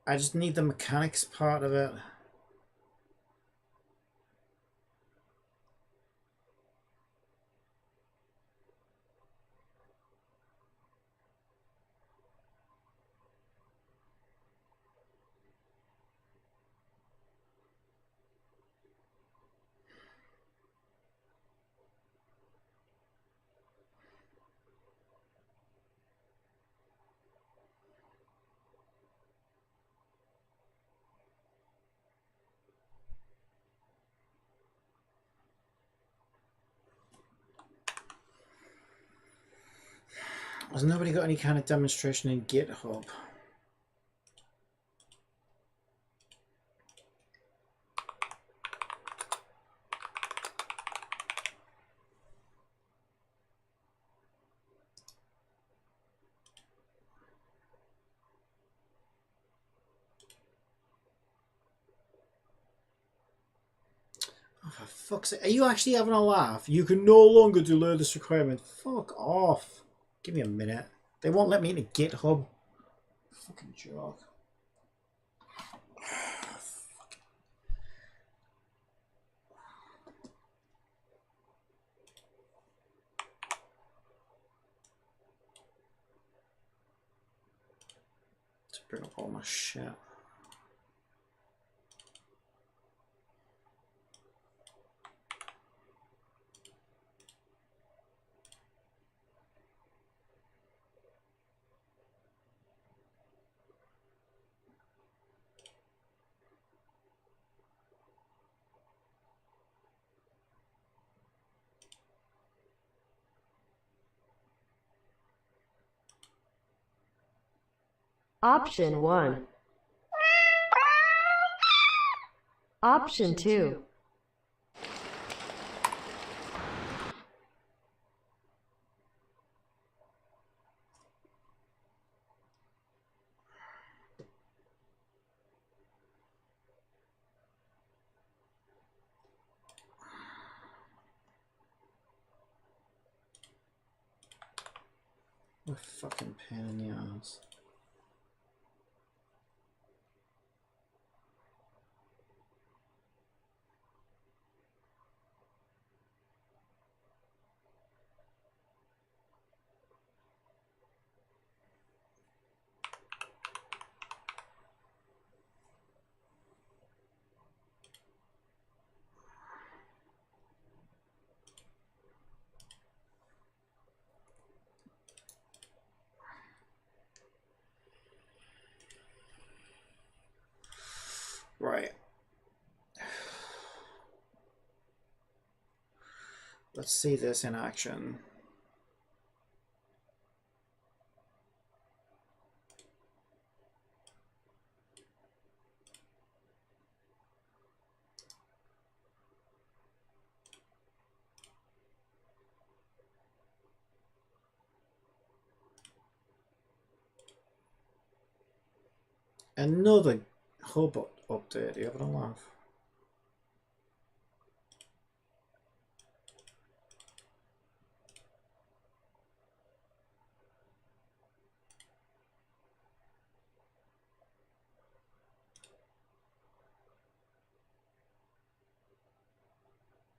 I just need the mechanics part of it. Has nobody got any kind of demonstration in GitHub? Oh, for fuck's sake. Are you actually having a laugh? You can no longer delay this requirement. Fuck off. Give me a minute. They won't let me into GitHub. Fucking joke. To bring up all my shit. Option 1. Option 2. What a fucking pain in the ass. Right. Let's see this in action. Another hub update. You having a laugh?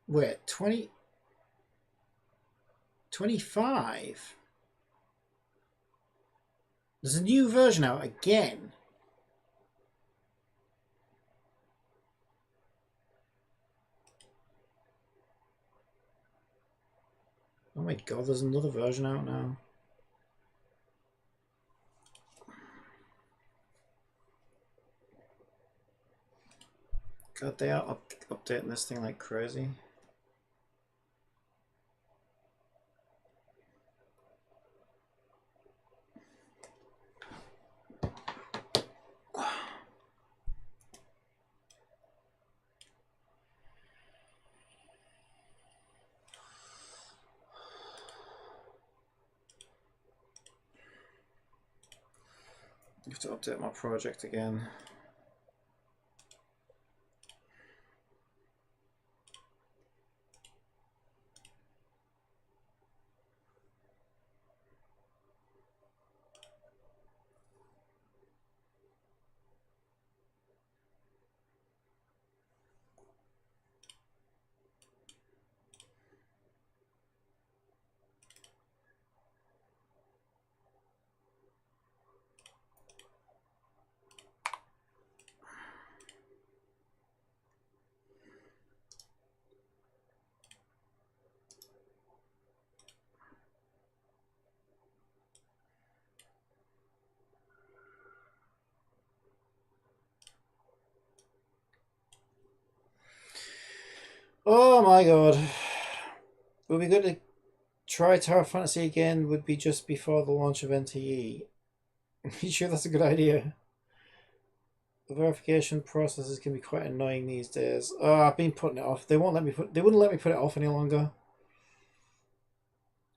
Wait, 25? There's a new version out again. Oh my god, there's another version out now. God, they are updating this thing like crazy. I have to update my project again. Oh my god. Would be good to try Tower Fantasy again, would be just before the launch of NTE. You sure that's a good idea? The verification processes can be quite annoying these days. Oh, I've been putting it off. They wouldn't let me put it off any longer.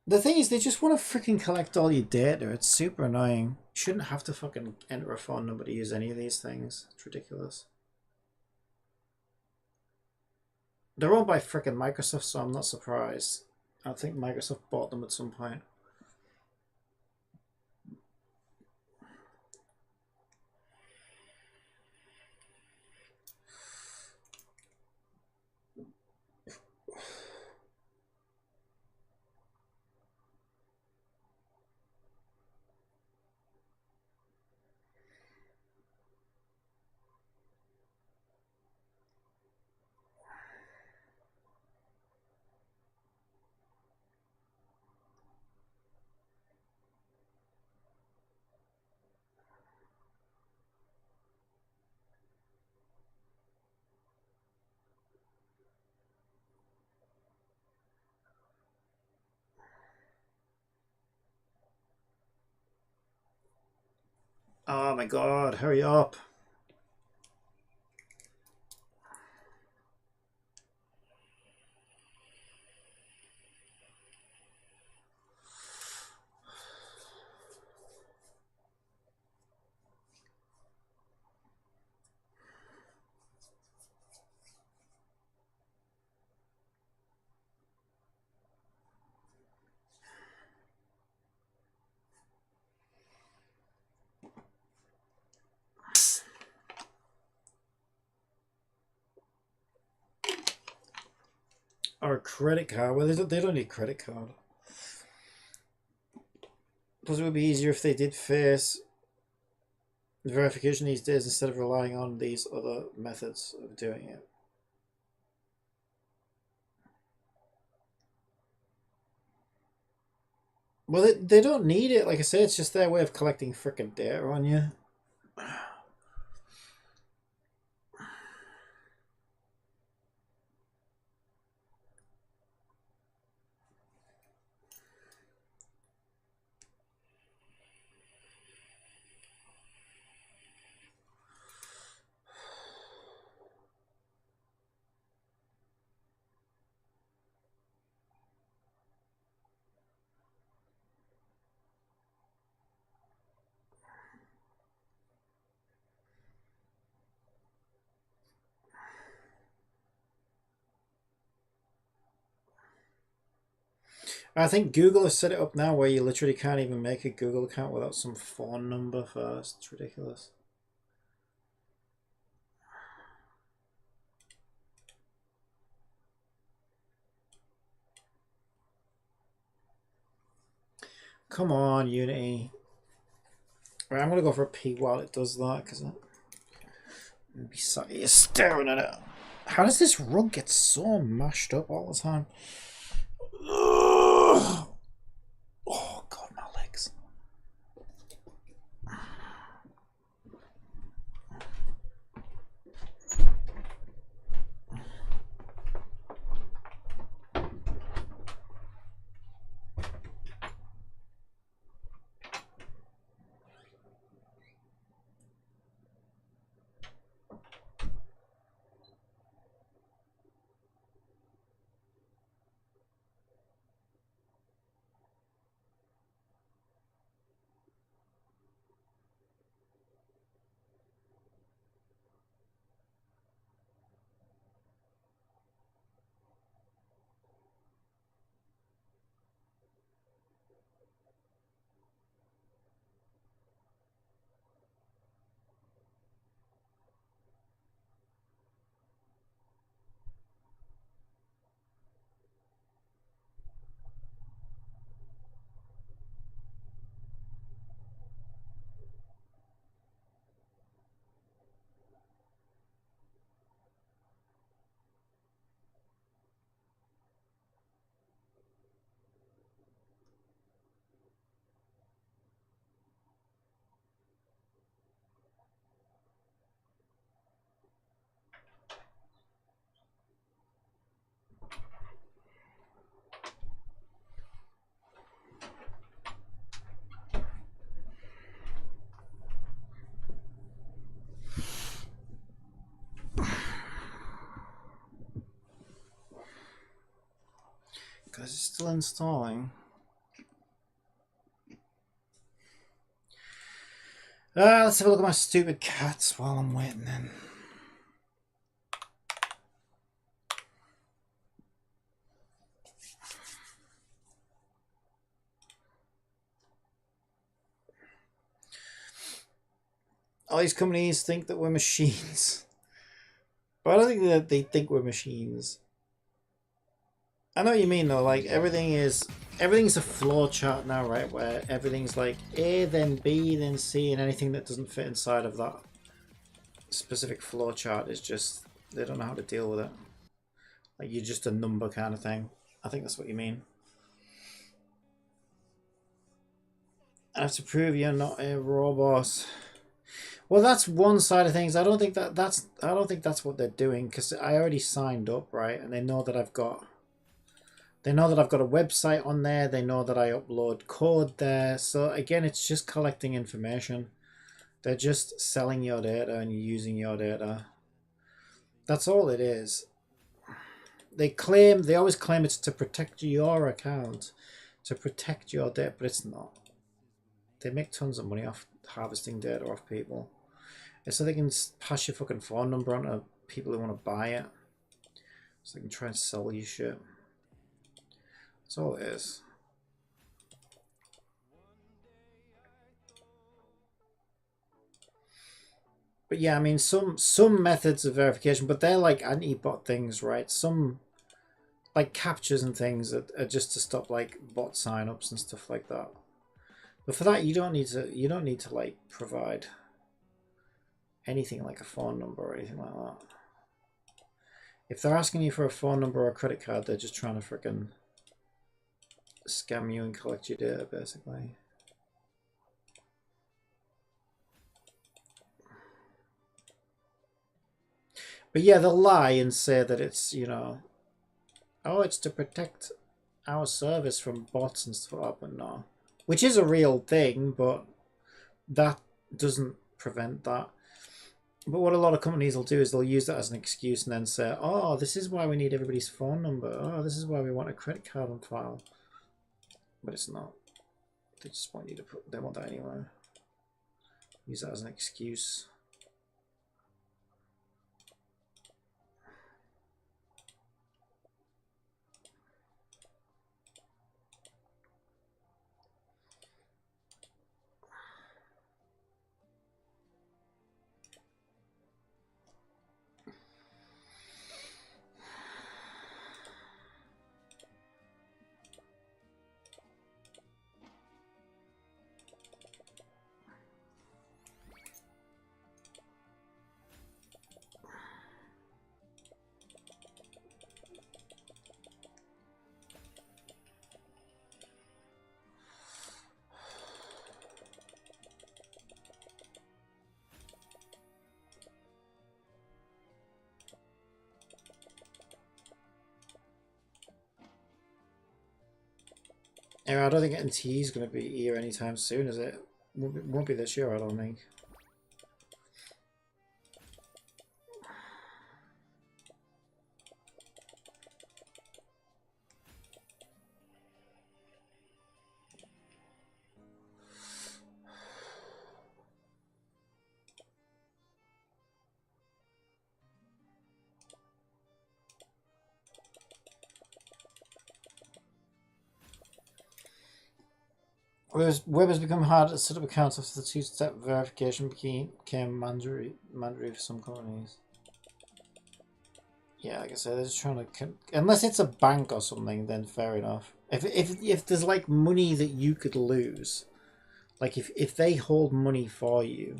The thing is, they just want to freaking collect all your data. It's super annoying. You shouldn't have to fucking enter a phone number to use any of these things. It's ridiculous. They're owned by freaking Microsoft, so I'm not surprised. I think Microsoft bought them at some point. Oh my god, hurry up. Or a credit card. Well, they don't need credit card. Plus, it would be easier if they did face verification these days instead of relying on these other methods of doing it. Well, they don't need it. Like I say, it's just their way of collecting frickin' data on you. I think Google has set it up now where you literally can't even make a Google account without some phone number first. It's ridiculous. Come on, Unity. Right, I'm gonna go for a P while it does that because I'm gonna be sat here staring at it. How does this rug get so mashed up all the time? Ugh. Oh god, my legs. Because it's still installing. Let's have a look at my stupid cats while I'm waiting then. All these companies think that we're machines. But I don't think that they think we're machines. I know what you mean though, like everything's a flow chart now, right? Where everything's like A, then B, then C, and anything that doesn't fit inside of that specific flow chart is just, they don't know how to deal with it. Like you're just a number kind of thing. I think that's what you mean. I have to prove you're not a robot. Well, that's one side of things. I don't think that's what they're doing, because I already signed up, right? And they know that I've got a website on there. They know that I upload code there. So again, it's just collecting information. They're just selling your data and using your data. That's all it is. They always claim it's to protect your account, to protect your data, but it's not. They make tons of money off harvesting data off people. It's so they can pass your fucking phone number on to people who want to buy it. So they can try and sell you shit. That's all it is. But yeah, I mean, some methods of verification, but they're like anti-bot things, right? Some like captures and things are just to stop like bot signups and stuff like that. But for that, you don't need to like provide anything like a phone number or anything like that. If they're asking you for a phone number or a credit card, they're just trying to frickin' scam you and collect your data, basically. But yeah, they'll lie and say that it's, you know, oh, it's to protect our service from bots and stuff like that, but no. Which is a real thing, but that doesn't prevent that. But what a lot of companies will do is they'll use that as an excuse and then say, oh, this is why we need everybody's phone number. Oh, this is why we want a credit card on file. But it's not. They just want you to put, they want that anyway. Use that as an excuse. I don't think NT is going to be here anytime soon, is it? Won't be this year, I don't think. Web has become harder to set up accounts after the two-step verification became mandatory for some companies. Yeah, like I said, they're just trying to... Unless it's a bank or something, then fair enough. If there's, like, money that you could lose, like, if they hold money for you,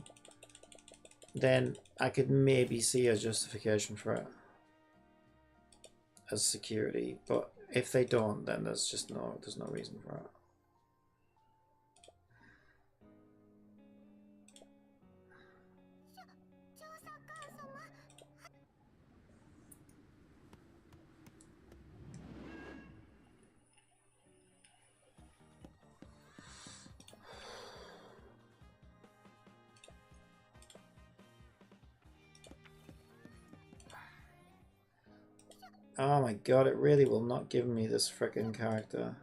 then I could maybe see a justification for it as security. But if they don't, then there's no reason for it. Oh my god, it really will not give me this frickin' character.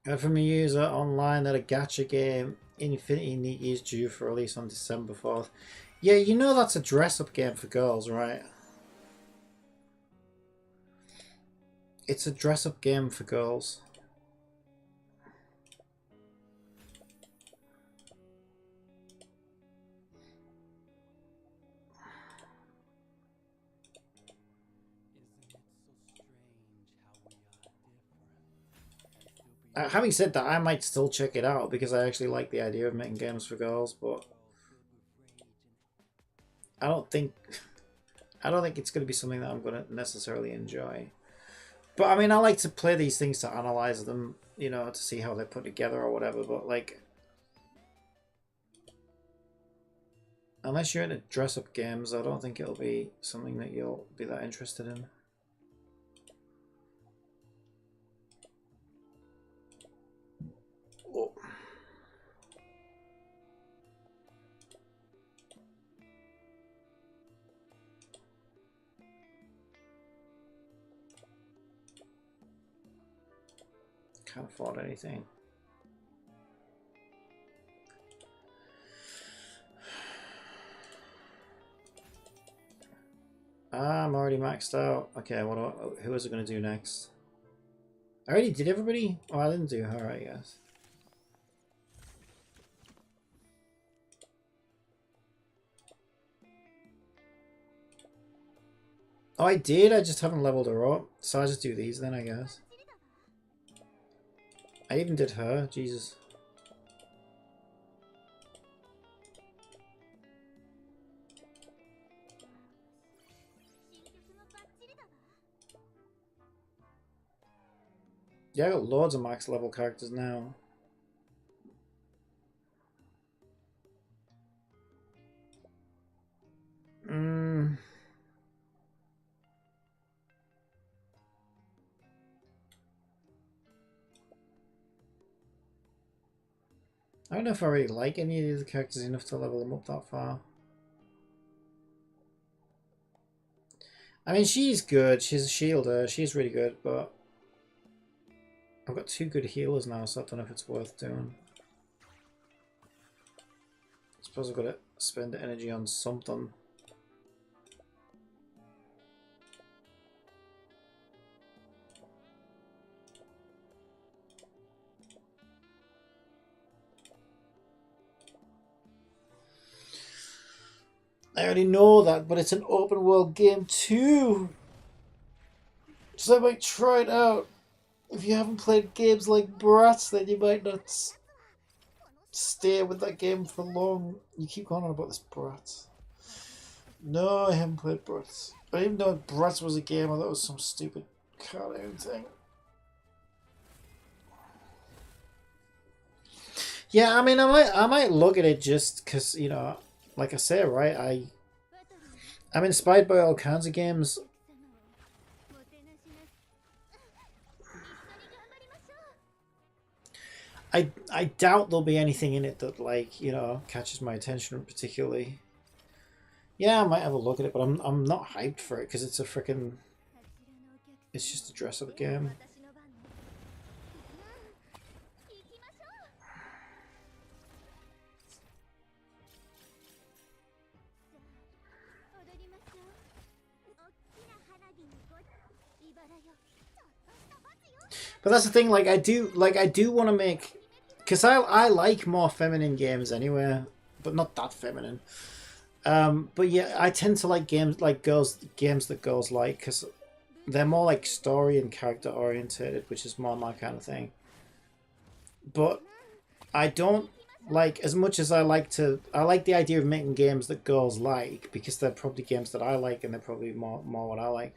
Heard from a user online that a gacha game, Infinity Nikki, is due for release on December 4th. Yeah, you know that's a dress-up game for girls, right? It's a dress-up game for girls. Having said that, I might still check it out because I actually like the idea of making games for girls, but I don't think it's going to be something that I'm going to necessarily enjoy. But I mean, I like to play these things to analyze them, you know, to see how they're put together or whatever, but like, unless you're into dress-up games, I don't think it'll be something that you'll be that interested in. Oh. Can't afford anything. I'm already maxed out. Okay, who is it going to do next? I already did everybody? Oh, I didn't do her, I guess. Oh, I did? I just haven't leveled her up. So I just do these then, I guess. I even did her. Jesus. Yeah, I got loads of max level characters now. I don't know if I really like any of the characters enough to level them up that far. I mean, she's good. She's a shielder. She's really good, but I've got 2 good healers now, so I don't know if it's worth doing. I suppose I've got to spend energy on something. I already know that, but it's an open world game too. So I might try it out. If you haven't played games like Bratz, then you might not stay with that game for long. You keep going on about this Bratz. No, I haven't played Bratz. I didn't even know Bratz was a game. I thought it was some stupid cartoon thing. Yeah, I mean, I might look at it just because, you know, like I say, right? I'm inspired by all kinds of games, I doubt there'll be anything in it that, like, you know, catches my attention particularly. Yeah, I might have a look at it, but I'm not hyped for it because it's a freaking. It's just a dress up game. But that's the thing, like I do want to make, because I like more feminine games anyway, but not that feminine. But yeah, I tend to like games that girls like, because they're more like story and character orientated, which is more my kind of thing. But I don't like, as much as I like the idea of making games that girls like, because they're probably games that I like and they're probably more what I like.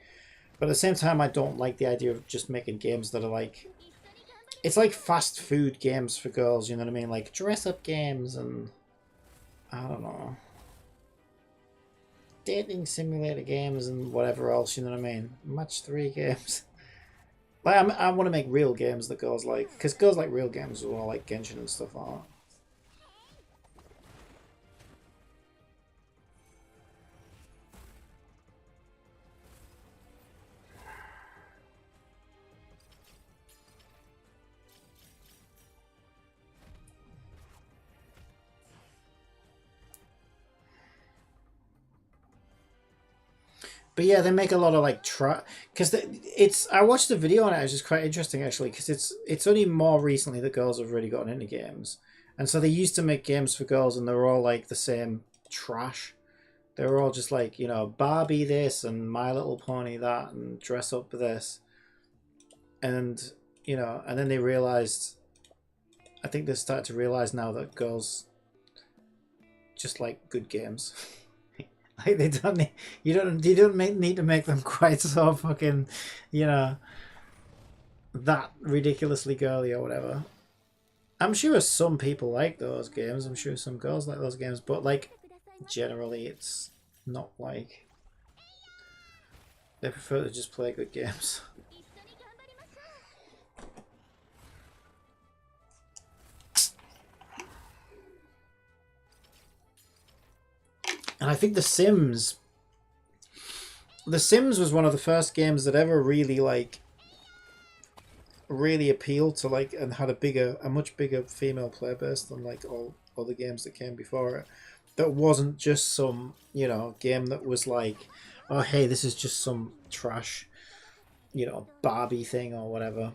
But at the same time, I don't like the idea of just making games that are like, it's like fast food games for girls, you know what I mean? Like dress up games and, I don't know, dating simulator games and whatever else, you know what I mean? Match 3 games. Like, I want to make real games that girls like, because girls like real games as well, like Genshin and stuff like that. But yeah, they make a lot of like because it's. I watched the video on it. It's just quite interesting actually, because it's only more recently that girls have really gotten into games, and so they used to make games for girls, and they were all like the same trash. They were all just like, you know, Barbie this and My Little Pony that and dress up this, and you know, and then they realized. I think they started to realize now that girls just like good games. Like they don't need, you don't need to make them quite so fucking, you know, that ridiculously girly or whatever. I'm sure some people like those games. I'm sure some girls like those games, but like generally it's not like they prefer to just play good games. And I think The Sims was one of the first games that ever really like really appealed to like and had a much bigger female player base than like all other games that came before it. That wasn't just some, you know, game that was like, oh hey, this is just some trash, you know, Barbie thing or whatever.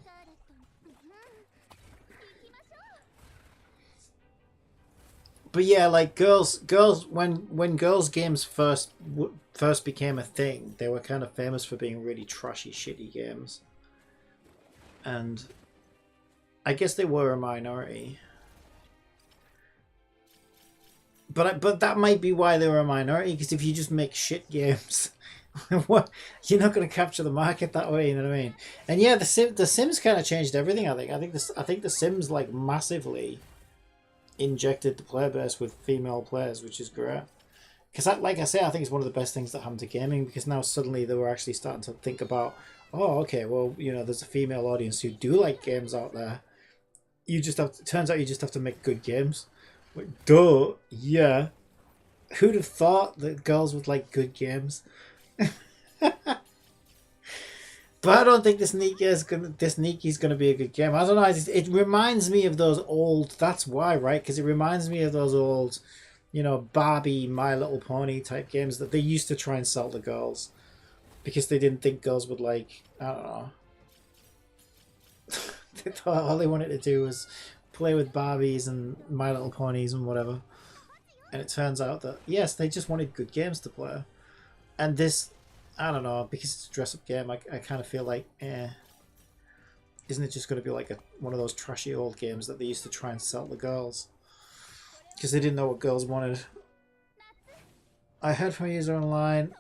But yeah, like girls when girls games first became a thing, they were kind of famous for being really trashy, shitty games. And I guess they were a minority. But that might be why they were a minority, because if you just make shit games, what, you're not going to capture the market that way, you know what I mean? And yeah, the Sims kind of changed everything. I think the Sims like massively injected the player base with female players, which is great. Because like I say, I think it's one of the best things that happened to gaming, because now suddenly they were actually starting to think about, oh, okay, well, you know, there's a female audience who do like games out there. Turns out you just have to make good games. Like, duh, yeah. Who'd have thought that girls would like good games? But I don't think this Niki's gonna be a good game. I don't know. It reminds me of those old. That's why, right? Because it reminds me of those old, you know, Barbie, My Little Pony type games that they used to try and sell to girls, because they didn't think girls would like. I don't know. They thought all they wanted to do was play with Barbies and My Little Ponies and whatever. And it turns out that yes, they just wanted good games to play, and this. I don't know, because it's a dress-up game, I kind of feel like, isn't it just going to be like one of those trashy old games that they used to try and sell to girls? Because they didn't know what girls wanted. I heard from a user online...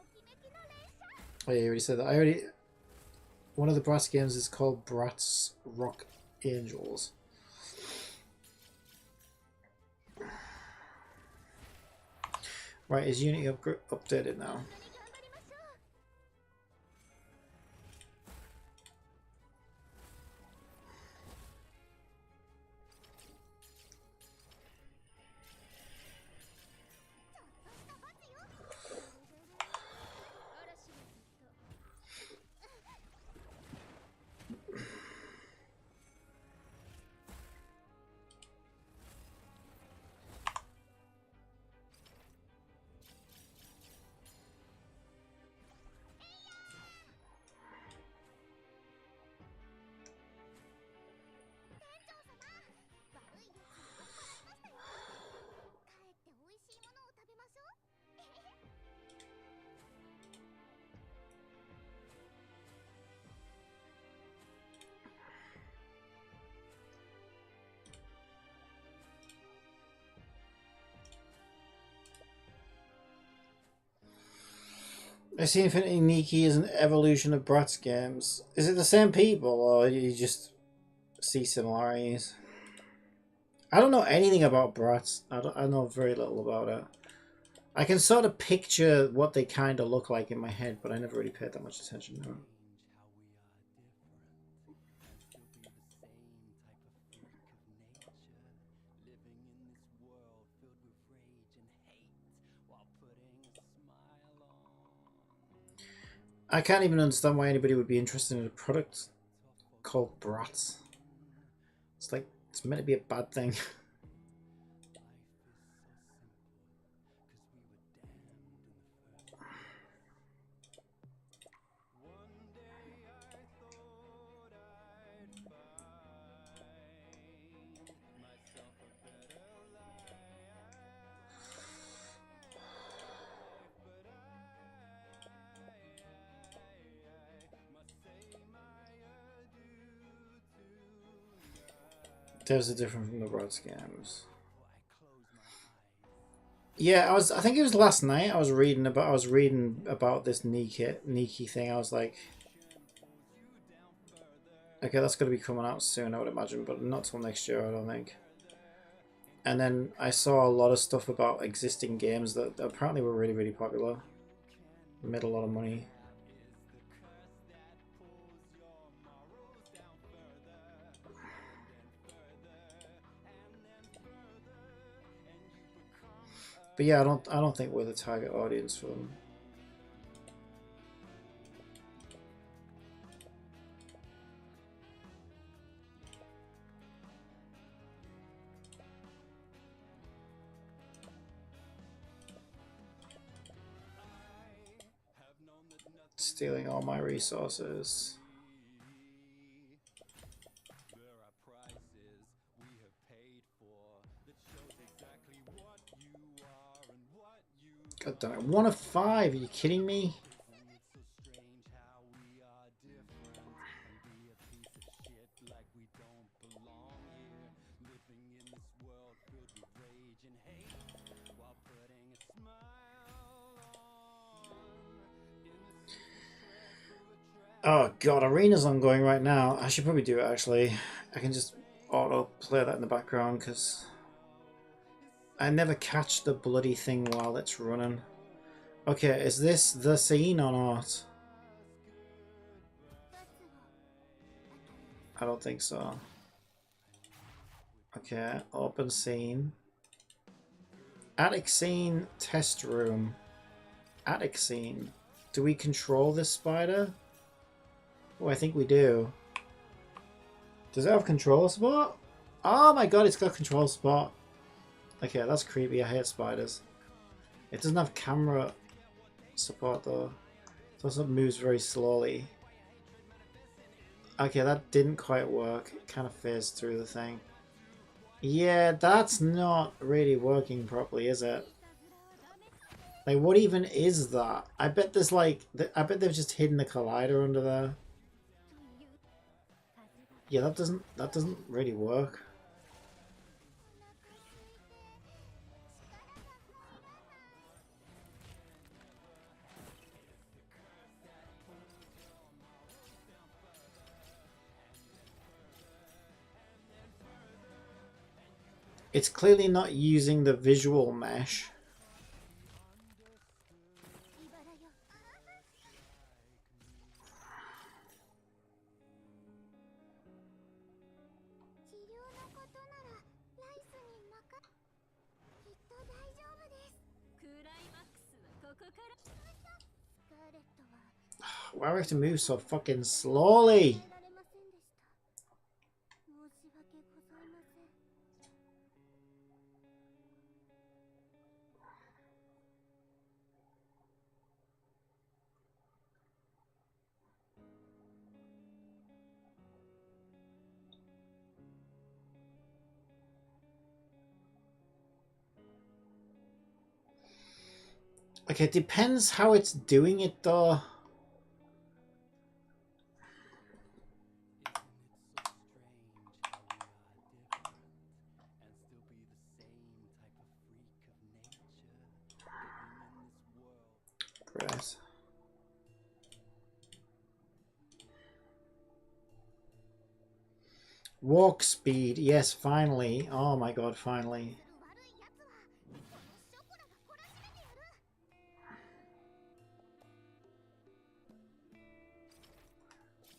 Oh yeah, you already said that. One of the Bratz games is called Bratz Rock Angels. Right, is Unity updated now? I see Infinity Nikki is an evolution of Bratz games. Is it the same people, or you just see similarities? I don't know anything about Bratz. I know very little about it. I can sort of picture what they kind of look like in my head, but I never really paid that much attention to it. I can't even understand why anybody would be interested in a product called Bratz. It's like, it's meant to be a bad thing. Those are different from the Bratz games. Yeah, I think it was last night I was reading about this Niki thing. I was like, okay, that's gonna be coming out soon, I would imagine, but not till next year, I don't think. And then I saw a lot of stuff about existing games that apparently were really, really popular. Made a lot of money. But yeah, I don't think we're the target audience for them. Stealing all my resources. God damn it. 1 of 5, are you kidding me? Oh god, Arena's ongoing right now. I should probably do it actually. I can just auto play that in the background because I never catch the bloody thing while it's running. Okay, is this the scene or not? I don't think so. Okay, open scene. Attic scene, test room. Attic scene. Do we control this spider? Oh, I think we do. Does it have control spot? Oh my god, it's got control spot. Okay, that's creepy. I hate spiders. It doesn't have camera support though. It also moves very slowly. Okay, that didn't quite work. It kind of phased through the thing. Yeah, that's not really working properly, is it? Like, what even is that? I bet there's like... I bet they've just hidden the collider under there. Yeah, that doesn't really work. It's clearly not using the visual mesh. Why do I have to move so fucking slowly? Okay, it depends how it's doing it though. Great. Walk speed. Yes, finally. Oh my god, finally.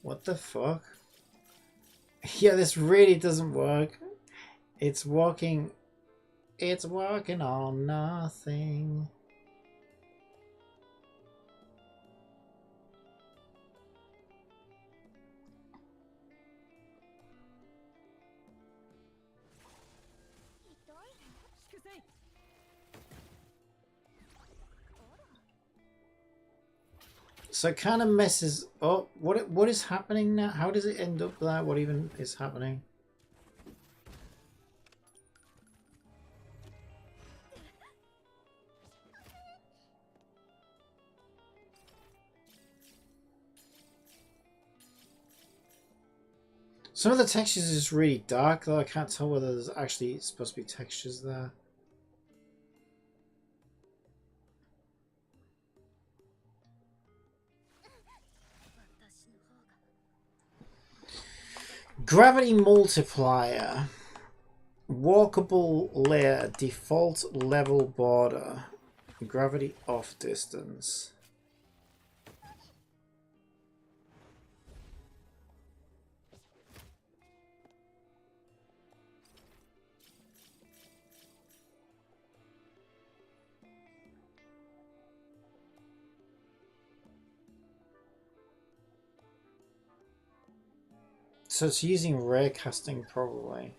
What the fuck? Yeah, this really doesn't work. It's walking. It's working on nothing. So it kind of messes up. What is happening now? How does it end up there? What even is happening? Some of the textures is just really dark though. I can't tell whether there's actually supposed to be textures there. Gravity multiplier. Walkable layer. Default level border. Gravity off distance. So it's using ray casting probably.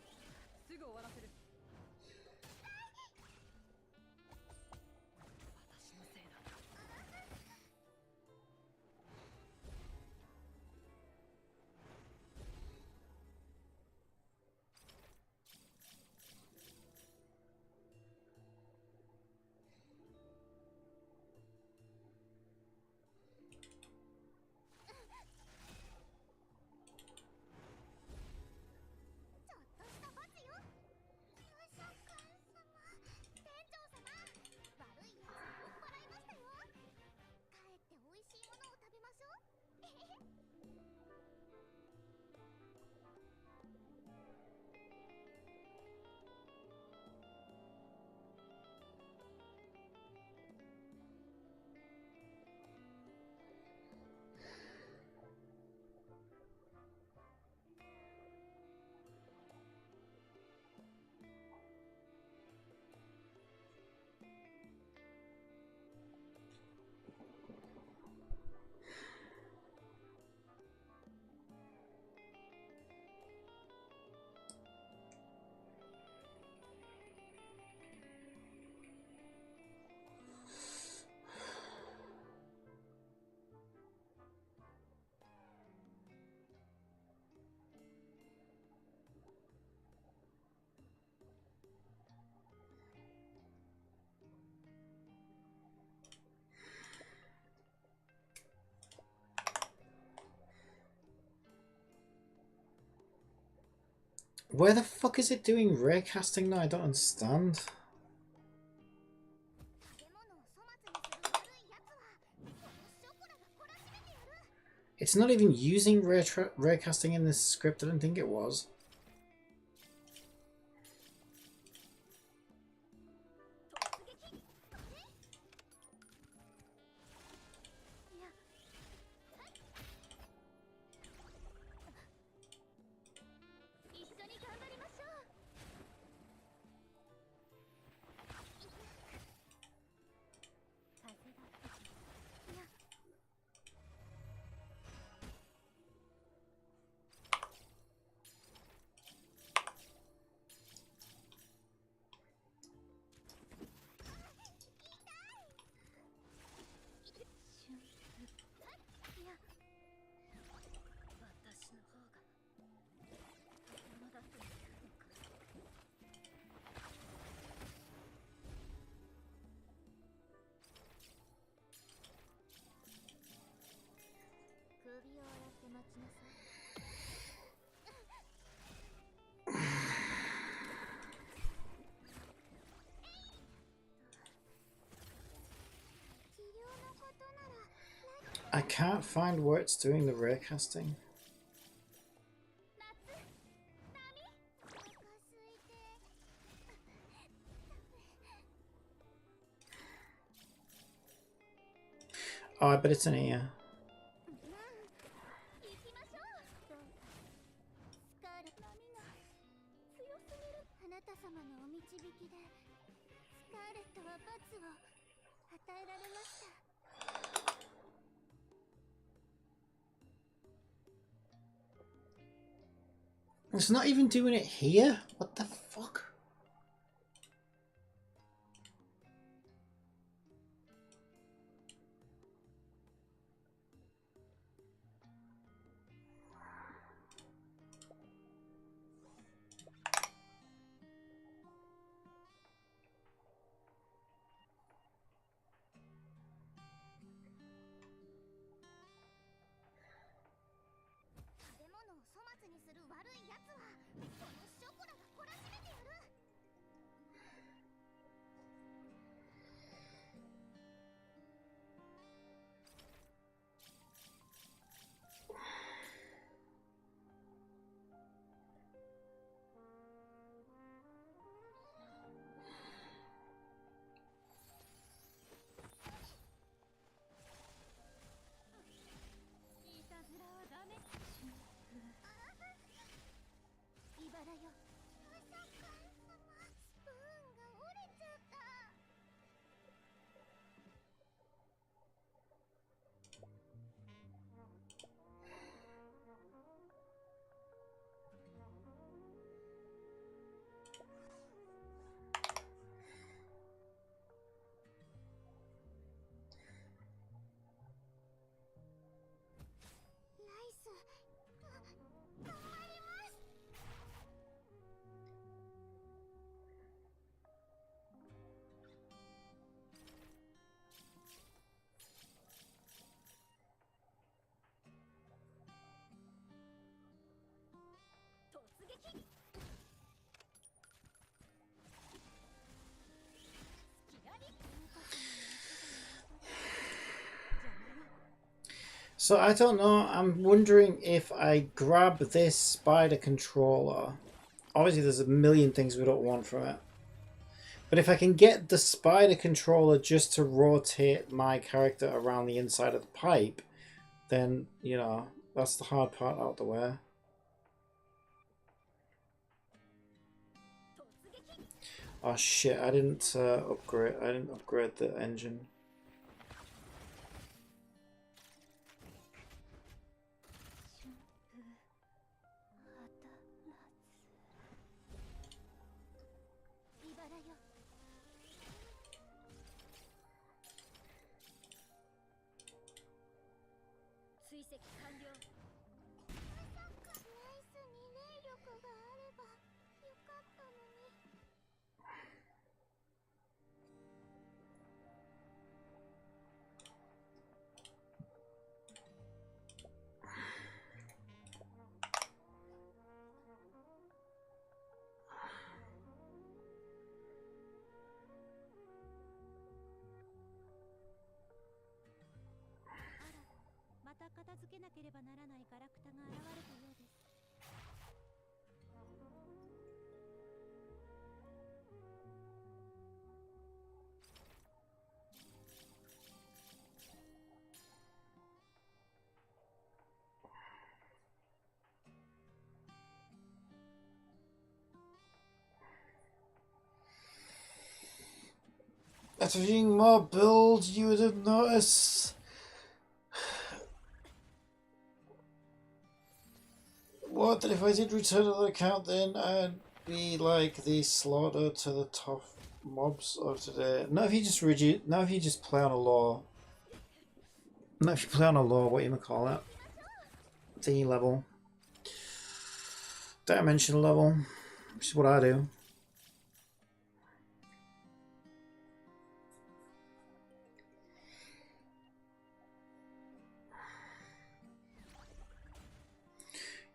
Where the fuck is it doing ray casting now? I don't understand. It's not even using ray casting in this script. I don't think it was. I can't find where it's doing the ray casting. Oh, I bet it's in here. 行きましょう。スカーレット波が強すぎる。あなた様のお導きでスカーレットは罰を与えられました。 It's not even doing it here? What the fuck? So I don't know, I'm wondering if I grab this spider controller. Obviously there's a million things we don't want from it. But if I can get the spider controller just to rotate my character around the inside of the pipe, then, you know, that's the hard part out the way. Oh shit, I didn't upgrade the engine. After viewing more builds, you would have noticed what that if I did return to the account, then I'd be like the slaughter to the tough mobs of today. Not if you just not if you just play on a law. Not if you play on a law, what you call it? Thingy level. Dimension level. Which is what I do.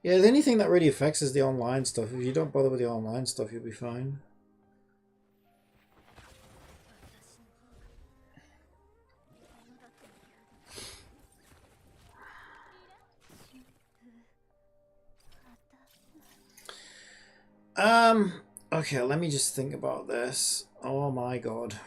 Yeah, the only thing that really affects is the online stuff. If you don't bother with the online stuff, you'll be fine. Okay, let me just think about this. Oh my god.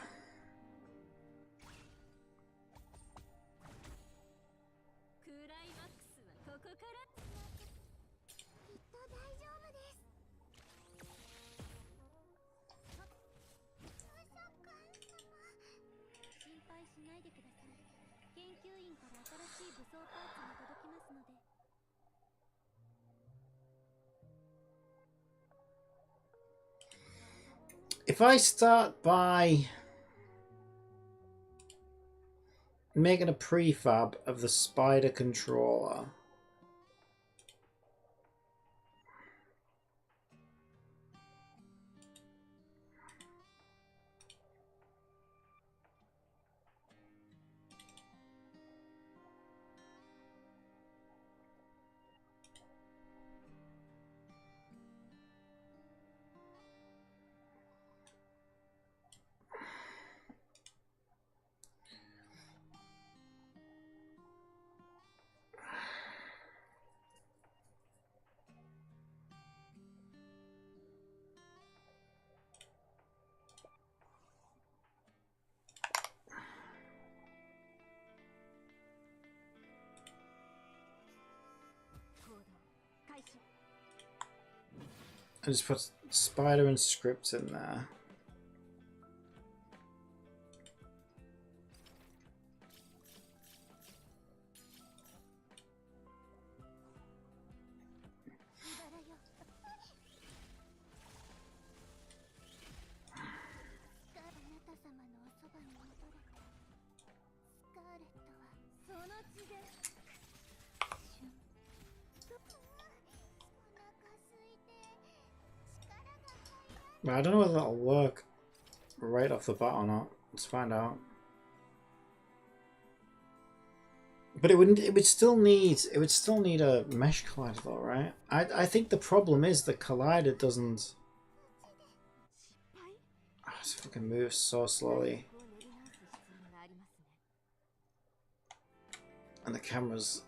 ないでください。研究員から新しい武装パーツが届きますので。 If I start by making a prefab of the spider controller, I just put spider and scripts in there. But I don't know whether that'll work right off the bat or not. Let's find out. But it would still need a mesh collider though, right? I think the problem is the collider doesn't. Oh, this fucking moves so slowly. And the camera's.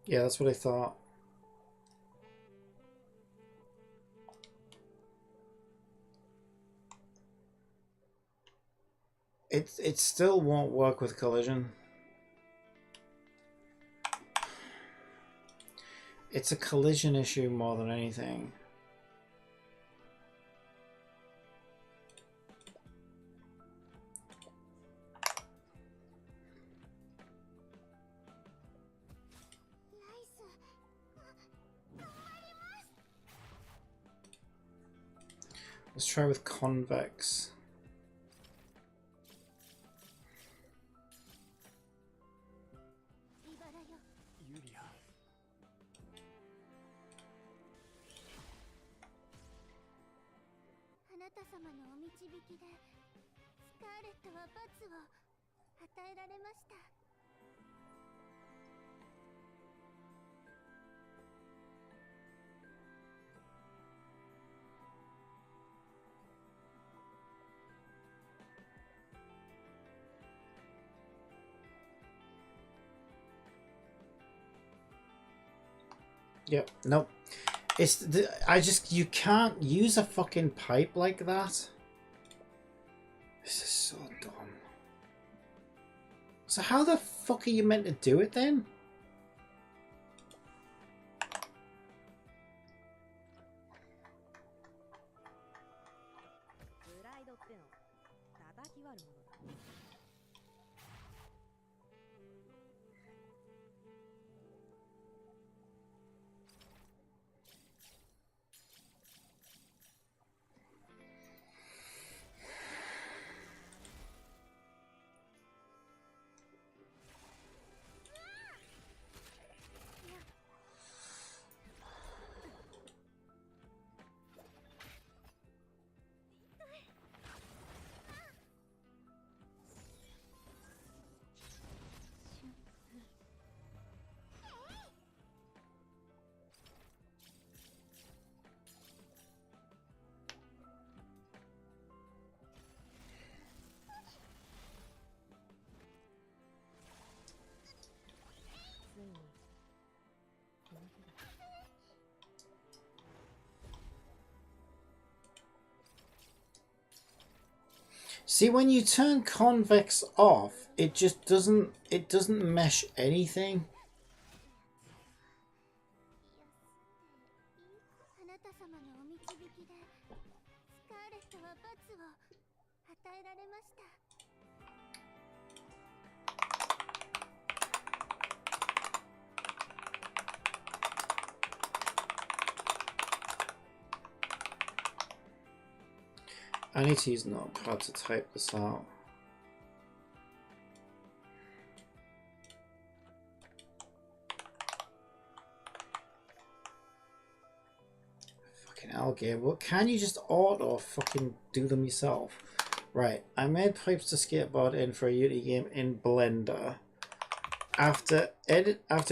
Yeah, that's what I thought. It still won't work with collision. It's a collision issue more than anything. Let's try with convex. Yep, nope. You can't use a fucking pipe like that. This is so dumb. So how the fuck are you meant to do it then? See, when you turn convex off, it just doesn't mesh anything. あなた様のお導きでスカーレットは罰を与えられました。 I need to use Notepad to type this out. Fucking hell, game. What, can you just auto fucking do them yourself? Right, I made pipes to skateboard in for a Unity game in Blender. After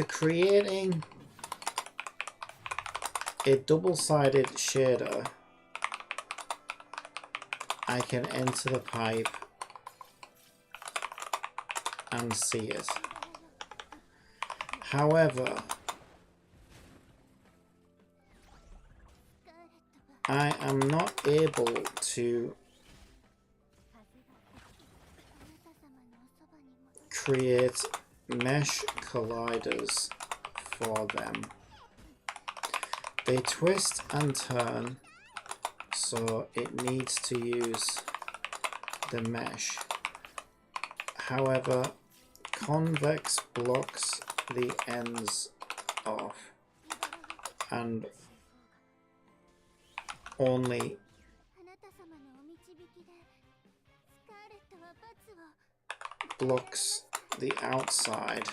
creating a double-sided shader, I can enter the pipe and see it. However, I am not able to create mesh colliders for them. They twist and turn, so it needs to use the mesh. However, convex blocks the ends off and only blocks the outside,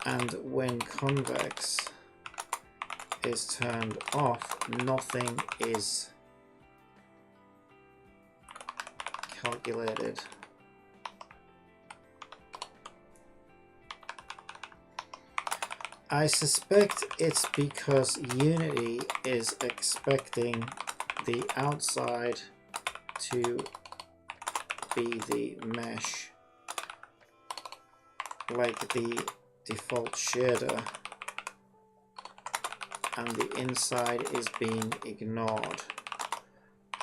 and when convex is turned off, nothing is calculated. I suspect it's because Unity is expecting the outside to be the mesh, like the default shader, and the inside is being ignored.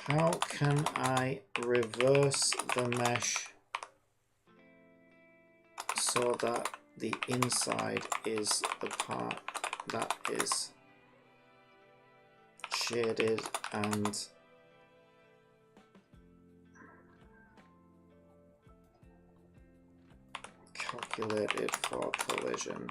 How can I reverse the mesh so that the inside is the part that is shaded and calculated for collision?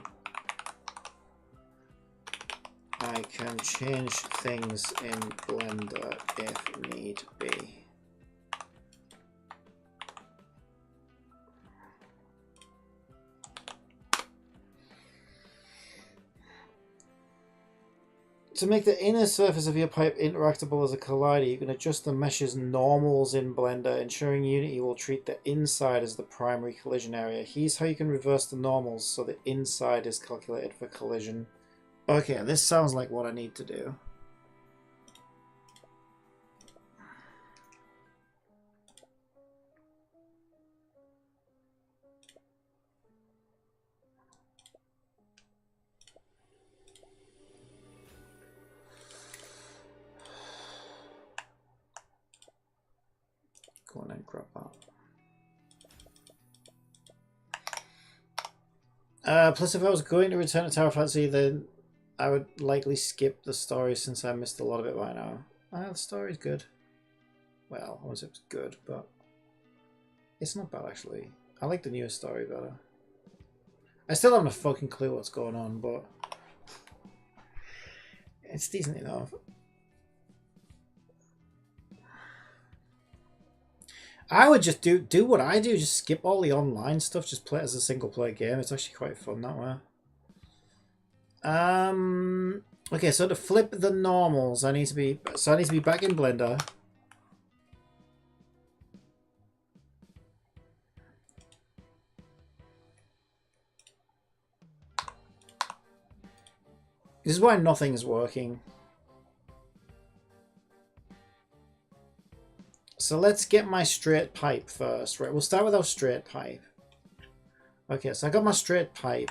I can change things in Blender if need be. To make the inner surface of your pipe interactable as a collider, you can adjust the mesh's normals in Blender, ensuring Unity will treat the inside as the primary collision area. Here's how you can reverse the normals so the inside is calculated for collision. Okay, this sounds like what I need to do. Go on and grab that. Plus, if I was going to return to Tower Fantasy, then I would likely skip the story since I missed a lot of it by now. The story's good. Well, I won't say it's good, but it's not bad actually. I like the newest story better. I still haven't a fucking clue what's going on, but it's decent enough. I would just do what I do, just skip all the online stuff, just play it as a single player game. It's actually quite fun that way. Okay, so to flip the normals, I need to be back in Blender. This is why nothing is working. So let's get my straight pipe first, right? We'll start with our straight pipe. Okay, so I got my straight pipe.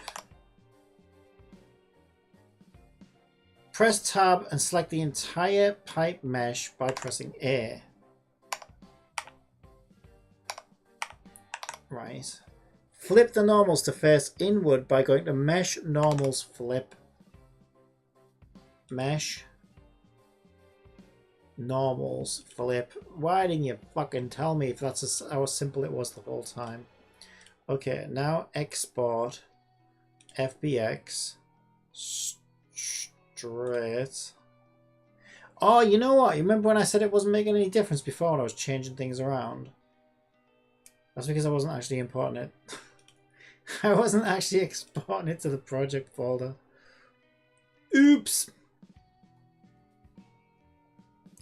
Press tab and select the entire pipe mesh by pressing A. Right. Flip the normals to face inward by going to mesh, normals, flip. Mesh. Normals, flip. Why didn't you fucking tell me if that's how simple it was the whole time? Okay, now export FBX straight. Oh, you know what? You remember when I said it wasn't making any difference before when I was changing things around? That's because I wasn't actually importing it. I wasn't actually exporting it to the project folder. Oops!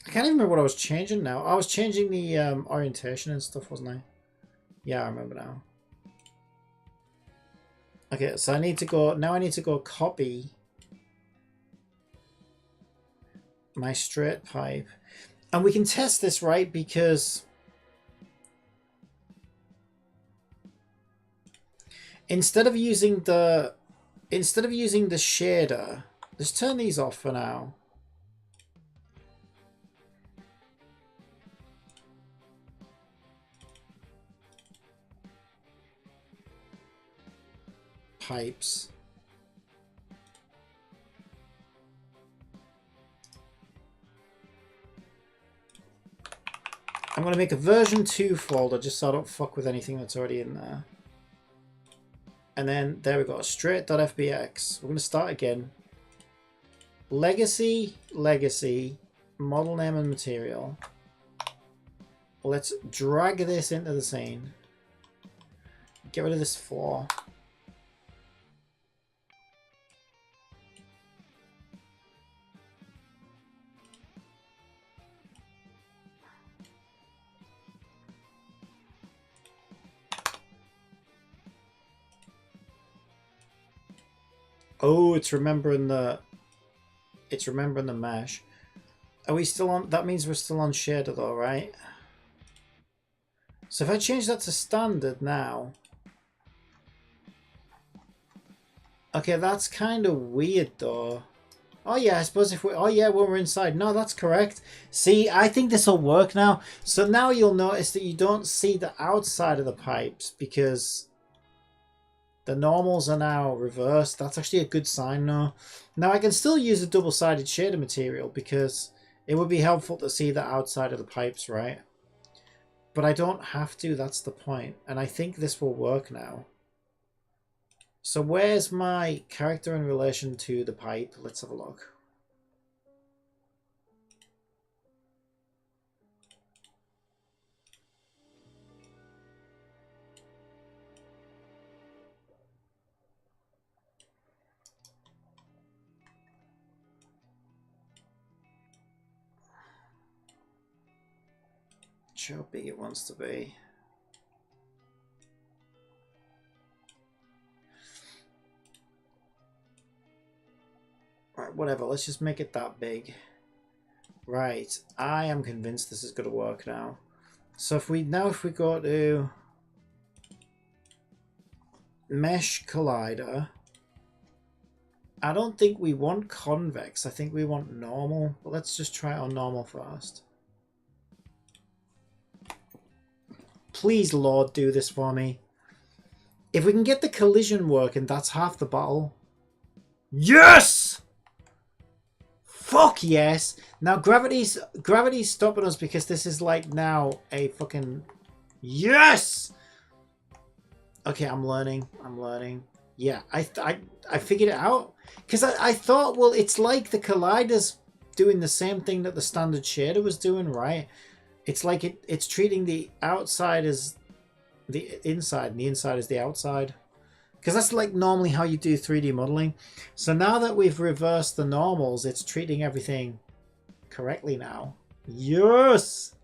I can't even remember what I was changing now. I was changing the orientation and stuff, wasn't I? Yeah, I remember now. Okay, so I need to go... Now I need to go copy my straight pipe. And we can test this, right? Because instead of using the shader, let's turn these off for now. Pipes. I'm going to make a version 2 folder just so I don't fuck with anything that's already in there. And then there we go, straight.fbx. We're going to start again. Legacy, legacy, model name and material. Let's drag this into the scene. Get rid of this floor. Oh, it's remembering the mesh. Are we still on? That means we're still on shader though, right? So if I change that to standard now. Okay, that's kind of weird though. Oh yeah, I suppose if we... Oh yeah, when we're inside. No, that's correct. See, I think this will work now. So now you'll notice that you don't see the outside of the pipes because the normals are now reversed. That's actually a good sign now. Now I can still use a double-sided shader material because it would be helpful to see the outside of the pipes, right? But I don't have to, that's the point. And I think this will work now. So where's my character in relation to the pipe? Let's have a look. Show how big it wants to be. Right, whatever, let's just make it that big. Right, I am convinced this is going to work now. So if we go to Mesh Collider, I don't think we want convex, I think we want normal. But let's just try it on normal first. Please, Lord, do this for me. If we can get the collision working, that's half the battle. Yes! Fuck yes! Now gravity's stopping us because this is like now a fucking... Yes! Okay, I'm learning. Yeah, I figured it out. Because I thought, well, it's like the Collider's doing the same thing that the standard shader was doing, right? It's like it's treating the outside as the inside and the inside as the outside. Because that's like normally how you do 3D modeling. So now that we've reversed the normals, it's treating everything correctly now. Yes!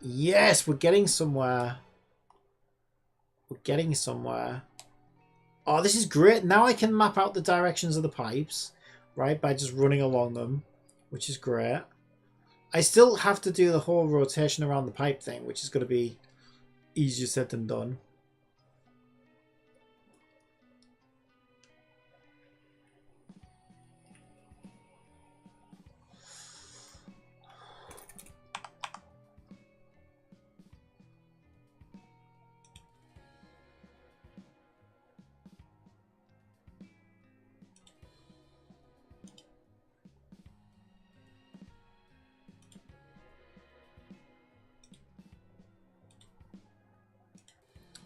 Yes, we're getting somewhere. We're getting somewhere. Oh, this is great. Now I can map out the directions of the pipes, right, by just running along them, which is great. I still have to do the whole rotation around the pipe thing, which is going to be easier said than done.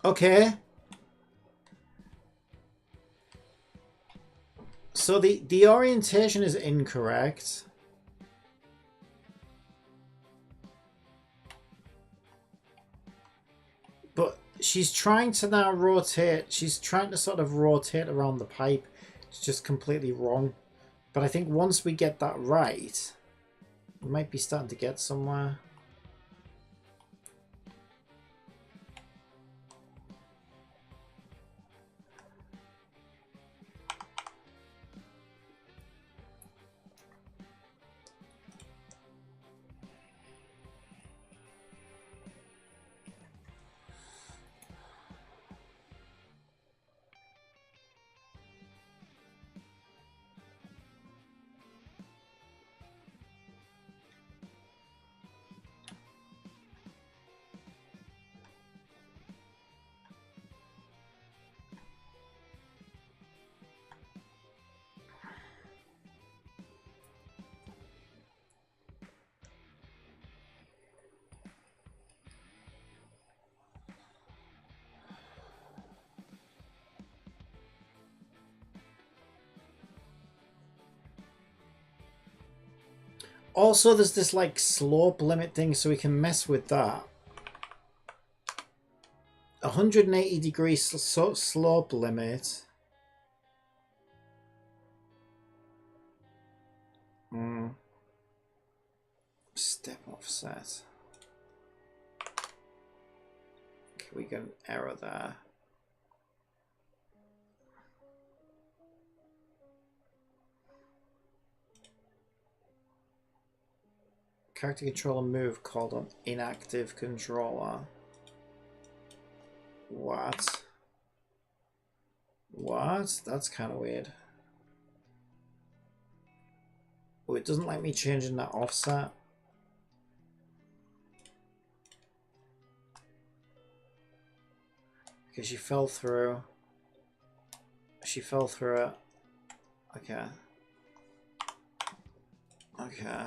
Okay. So the orientation is incorrect. But she's trying to now rotate. She's trying to sort of rotate around the pipe. It's just completely wrong. But I think once we get that right, we might be starting to get somewhere. Also, there's this like slope limit thing, so we can mess with that. 180-degree slope limit. Step offset. Okay, we got an error there. Character controller move called on inactive controller. What? What? That's kind of weird. Oh, it doesn't like me changing that offset. Okay, she fell through. She fell through it. Okay. Okay.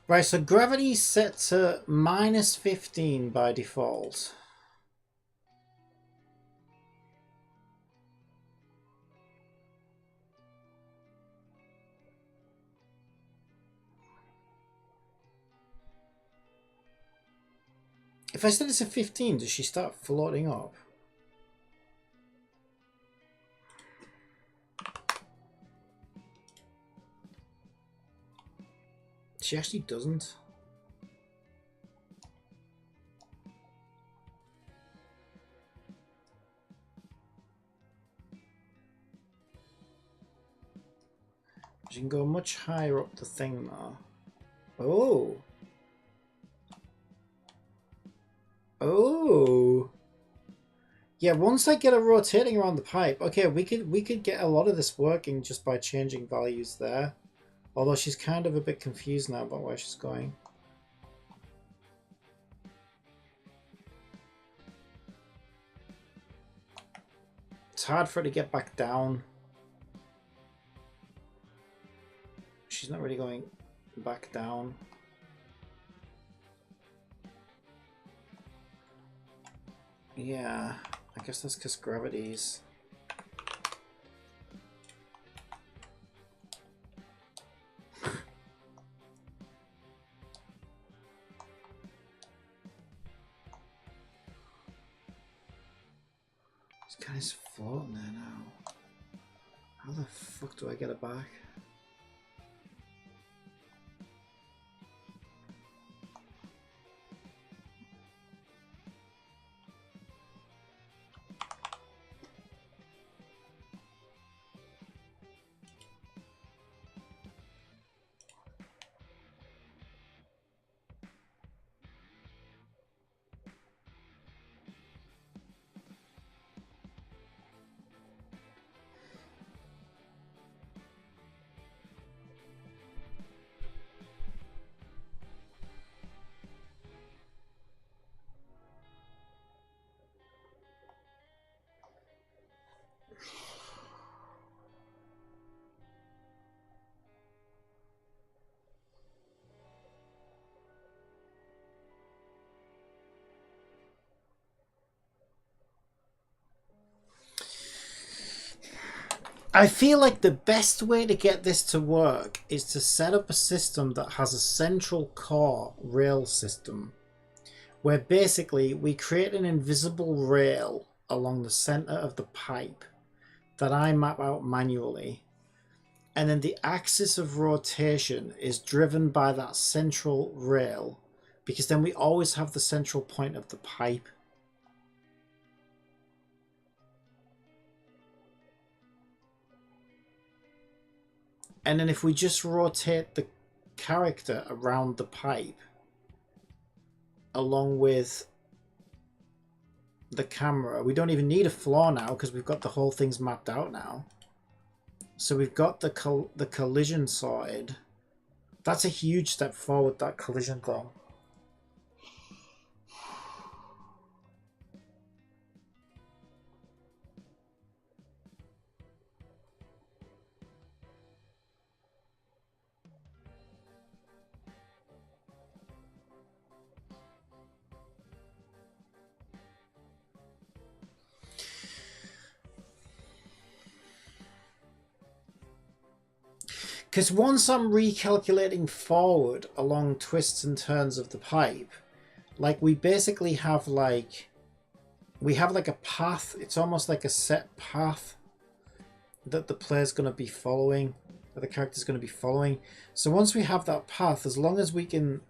Right, so gravity's set to -15 by default. If I set it to 15, does she start floating up? She actually doesn't. She can go much higher up the thing now. Oh. Oh. Yeah, once I get her rotating around the pipe, okay, we could get a lot of this working just by changing values there. Although she's kind of a bit confused now about where she's going. It's hard for her to get back down. She's not really going back down. Yeah, I guess that's because gravity's... This guy's floating there now. How the fuck do I get it back? I feel like the best way to get this to work is to set up a system that has a central core rail system, where basically we create an invisible rail along the center of the pipe that I map out manually, and then the axis of rotation is driven by that central rail, because then we always have the central point of the pipe. And then if we just rotate the character around the pipe along with the camera, we don't even need a floor now because we've got the whole thing's mapped out now. So we've got the collision sorted. That's a huge step forward, that collision though. Because once I'm recalculating forward along twists and turns of the pipe, like we basically have like, we have like a path. It's almost like a set path that the player's going to be following, that the character's going to be following. So once we have that path, as long as we can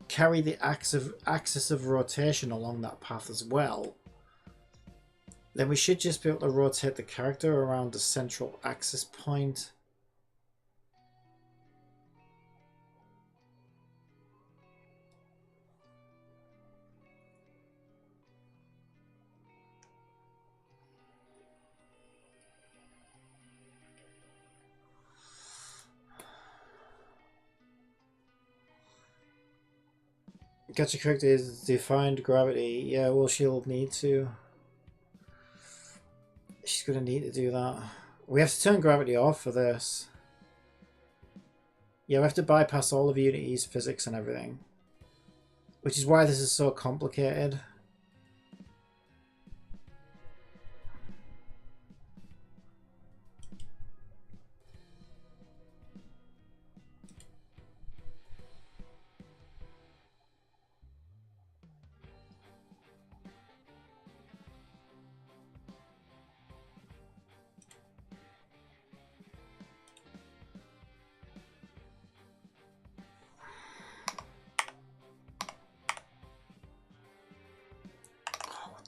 carry the axis of rotation along that path as well, then we should just be able to rotate the character around the central axis point. Gacha character is defined gravity. Yeah, well, she'll need to. She's going to need to do that. We have to turn gravity off for this. Yeah, we have to bypass all of Unity's physics and everything. Which is why this is so complicated.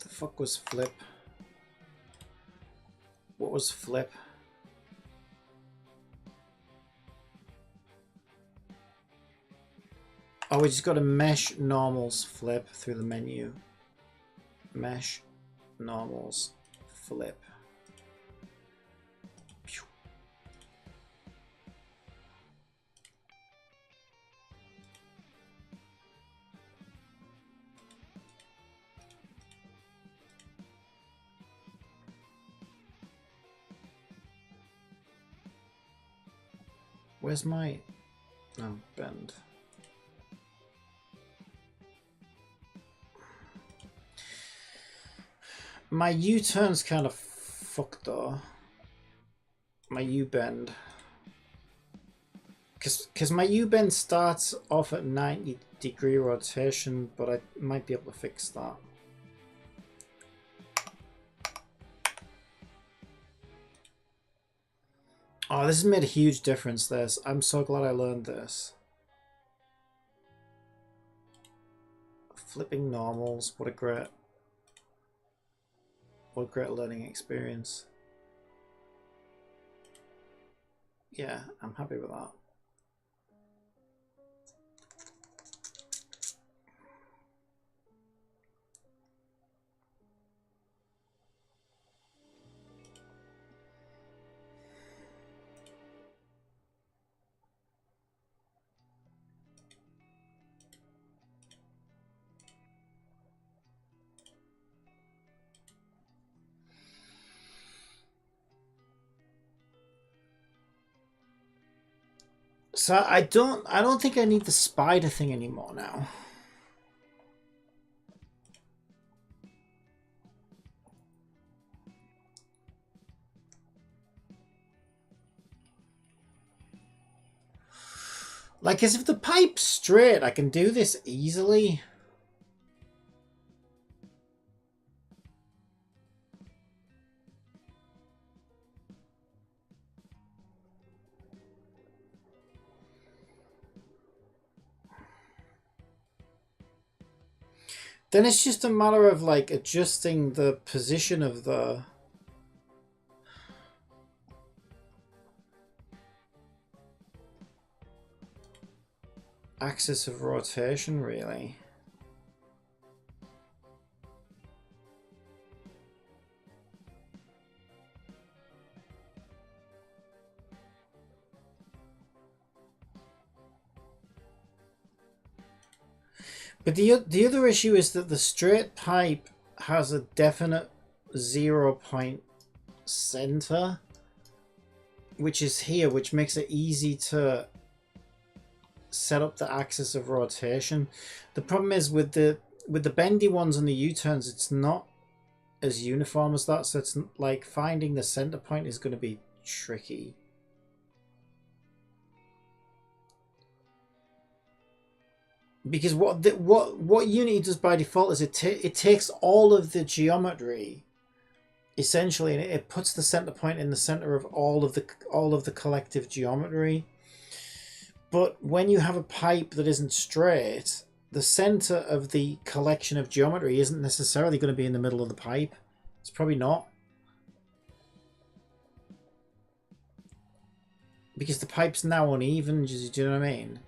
Fuck was flip? What was flip? Oh, we just got to mesh normals flip through the menu. Mesh normals flip. Pew. Where's my... Oh, bend. My U-turn's kind of fucked though. My U-bend. Because my U-bend starts off at 90-degree rotation, but I might be able to fix that. Oh, this has made a huge difference, this. I'm so glad I learned this. Flipping normals, what a great learning experience. Yeah, I'm happy with that. So I don't think I need the spider thing anymore now. Like, as if the pipe's straight, I can do this easily. Then it's just a matter of, like, adjusting the position of the... axis of rotation, really. But the other issue is that the straight pipe has a definite 0 point center, which is here, which makes it easy to set up the axis of rotation. The problem is with the bendy ones and the U-turns, it's not as uniform as that, so it's like finding the center point is going to be tricky. Because what Unity does by default is it takes all of the geometry, essentially, and it puts the center point in the center of all of the collective geometry. But when you have a pipe that isn't straight, the center of the collection of geometry isn't necessarily going to be in the middle of the pipe. It's probably not. Because the pipe's now uneven, do you know what I mean?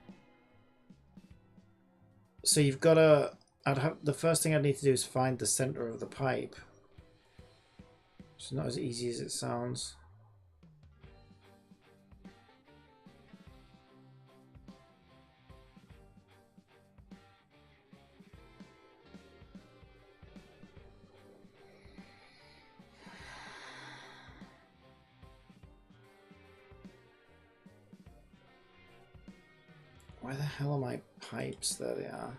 So you've got to... the first thing I need to do is find the center of the pipe. It's not as easy as it sounds. Where the hell are my pipes? There they are.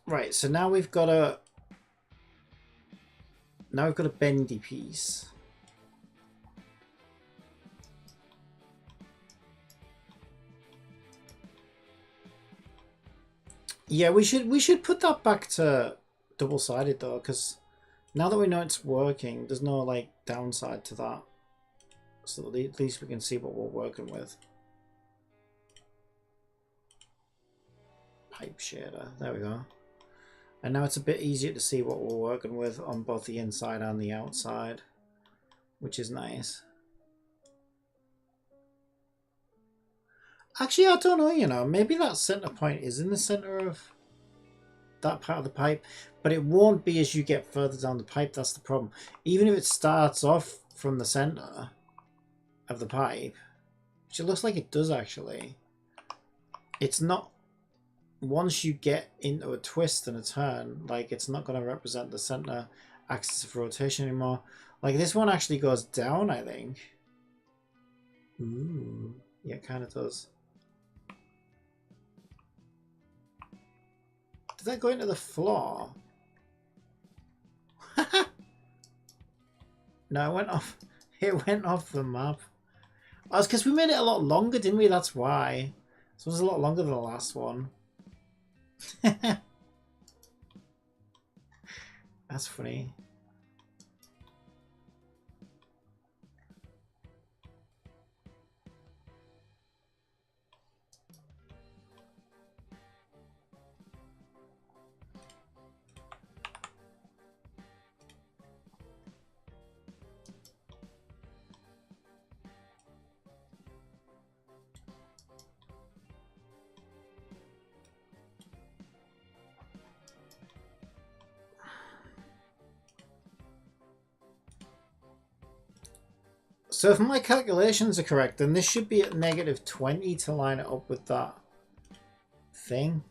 Right, so now we've got a bendy piece. Yeah, we should put that back to double-sided though, because now that we know it's working, there's no like downside to that. So at least we can see what we're working with. Pipe shader, there we go. And now it's a bit easier to see what we're working with on both the inside and the outside, which is nice. Actually, I don't know, you know, maybe that center point is in the center of that part of the pipe, but it won't be as you get further down the pipe. That's the problem. Even if it starts off from the center of the pipe, Which it looks like it does actually. It's not, once you get into a twist and a turn, like it's not going to represent the center axis of rotation anymore. Like this one actually goes down, I think. Ooh, yeah, it kind of does. Did that go into the floor? No, it went off. It went off the map. Oh, it's because we made it a lot longer, didn't we? That's why. This was a lot longer than the last one. That's funny. So if my calculations are correct, then this should be at -20 to line it up with that thing.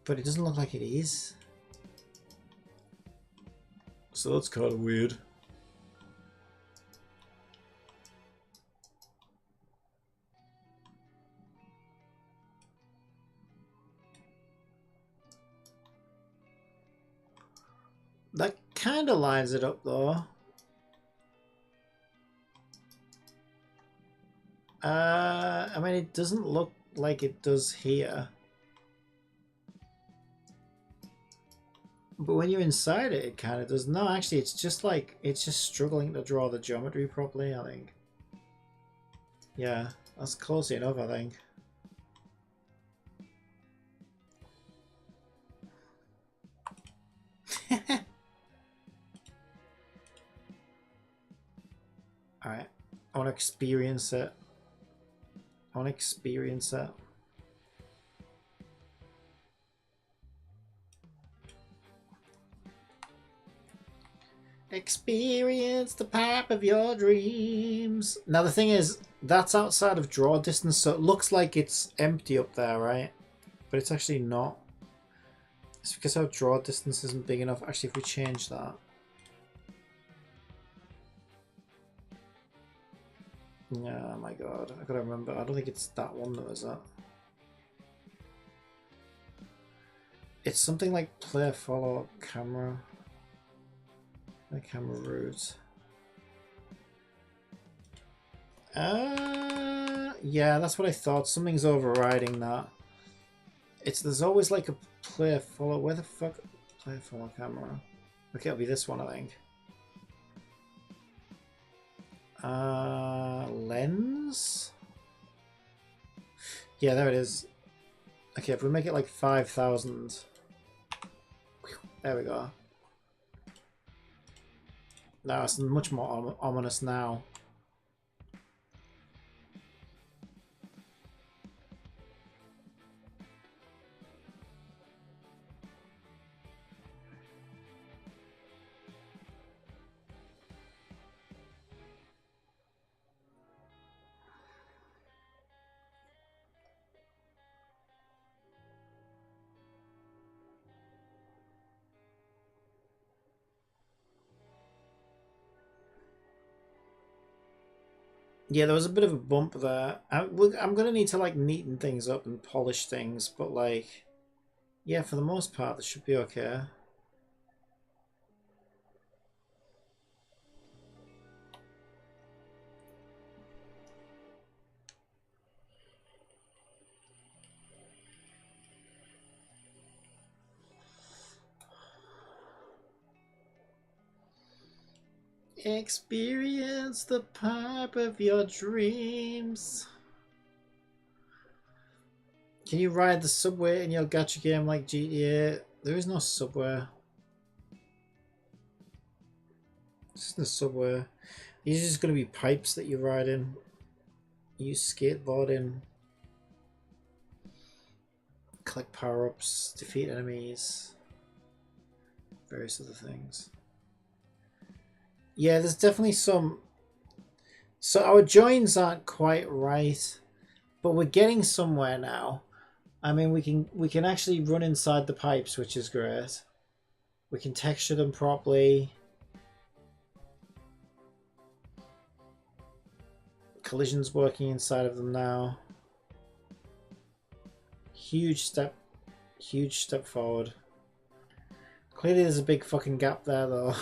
But it doesn't look like it is. So that's kind of weird. That kind of lines it up though. I mean, it doesn't look like it does here. But when you're inside it, it kind of does. No, actually, it's just like, it's just struggling to draw the geometry properly, I think. Yeah, that's close enough, I think. Alright, I want to experience it. I want to experience it. Experience the pipe of your dreams. Now the thing is, that's outside of draw distance, so it looks like it's empty up there, right? But it's actually not. It's because our draw distance isn't big enough. Actually, if we change that. Yeah, oh my god, I gotta remember. I don't think it's that one that was that. It's something like play, follow, camera. The camera route. Yeah, that's what I thought. Something's overriding that. There's always like a play, follow. Where the fuck? Play, follow, camera. Okay, it'll be this one, I think. Lens? Yeah, there it is. Okay, if we make it like 5,000. There we go. No, it's much more ominous now. Yeah, there was a bit of a bump there. I'm going to need to like neaten things up and polish things, but like, yeah, for the most part, this should be okay. Experience the pipe of your dreams. Can you ride the subway in your gacha game like GTA? There is no subway. This isn't a subway. These are just going to be pipes that you ride in. You skateboard in. Collect power-ups. Defeat enemies. Various other things. Yeah, there's definitely some So our joins aren't quite right, but we're getting somewhere now. I mean, we can actually run inside the pipes, which is great. We can texture them properly. Collision's working inside of them now. Huge step forward. Clearly there's a big fucking gap there though.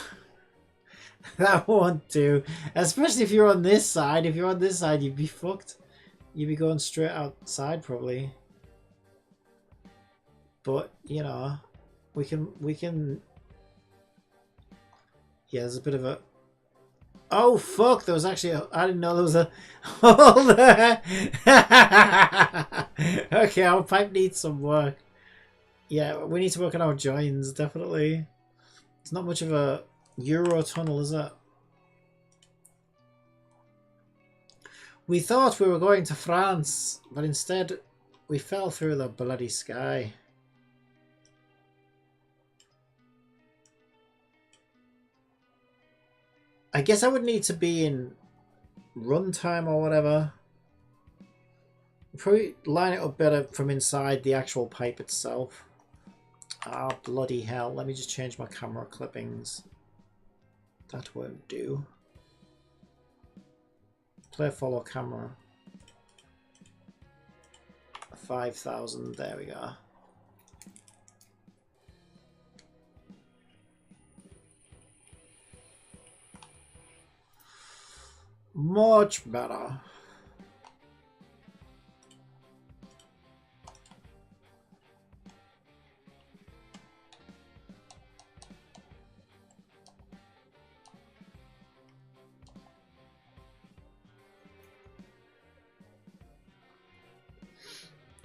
That won't do. Especially if you're on this side. If you're on this side, you'd be fucked. You'd be going straight outside probably. But, you know, we can yeah, there's a bit of a oh fuck, there was actually I didn't know there was a hole there. Okay, our pipe needs some work. Yeah, we need to work on our joins, definitely. It's not much of a Euro tunnel, is it? We thought we were going to France, but instead we fell through the bloody sky. I guess I would need to be in runtime or whatever. Probably line it up better from inside the actual pipe itself. Ah, oh, bloody hell. Let me just change my camera clippings. That won't do. Play follow camera. 5,000. There we go. Much better.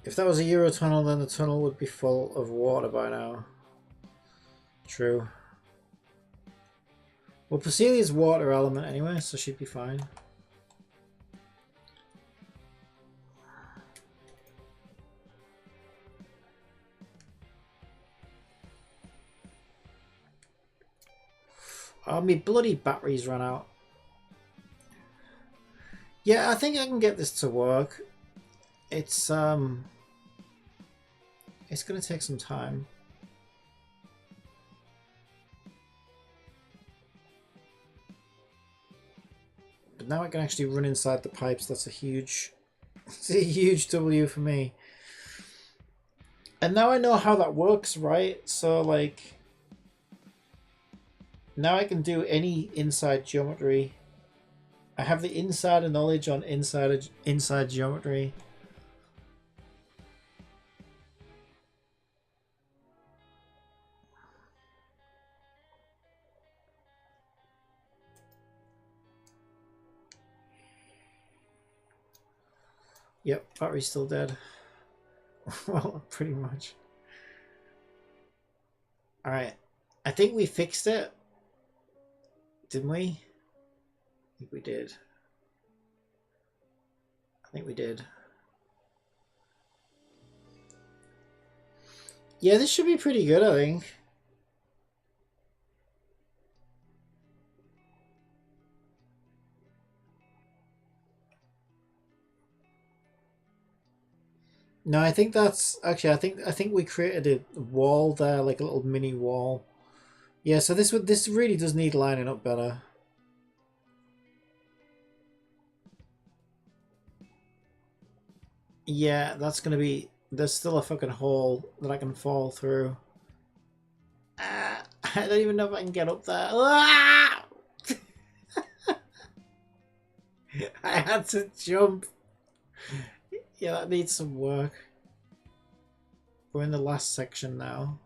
If that was a Euro tunnel, then the tunnel would be full of water by now. True. Well, Posilia's water element anyway, so she'd be fine. Oh, my bloody batteries ran out. Yeah, I think I can get this to work. It's gonna take some time. But now I can actually run inside the pipes. That's a huge, it's a huge W for me. And now I know how that works, right? So like, now I can do any inside geometry. I have the insider knowledge on inside geometry. Yep, battery's still dead. Well, pretty much. Alright. I think we fixed it. Didn't we? I think we did. I think we did. Yeah, this should be pretty good, I think. No, I think that's actually I think we created a wall there, like a little mini wall. Yeah, so this really does need lining up better. Yeah, that's gonna be there's still a fucking hole that I can fall through. Ah, I don't even know if I can get up there. Ah! I had to jump. Yeah, that needs some work. We're in the last section now.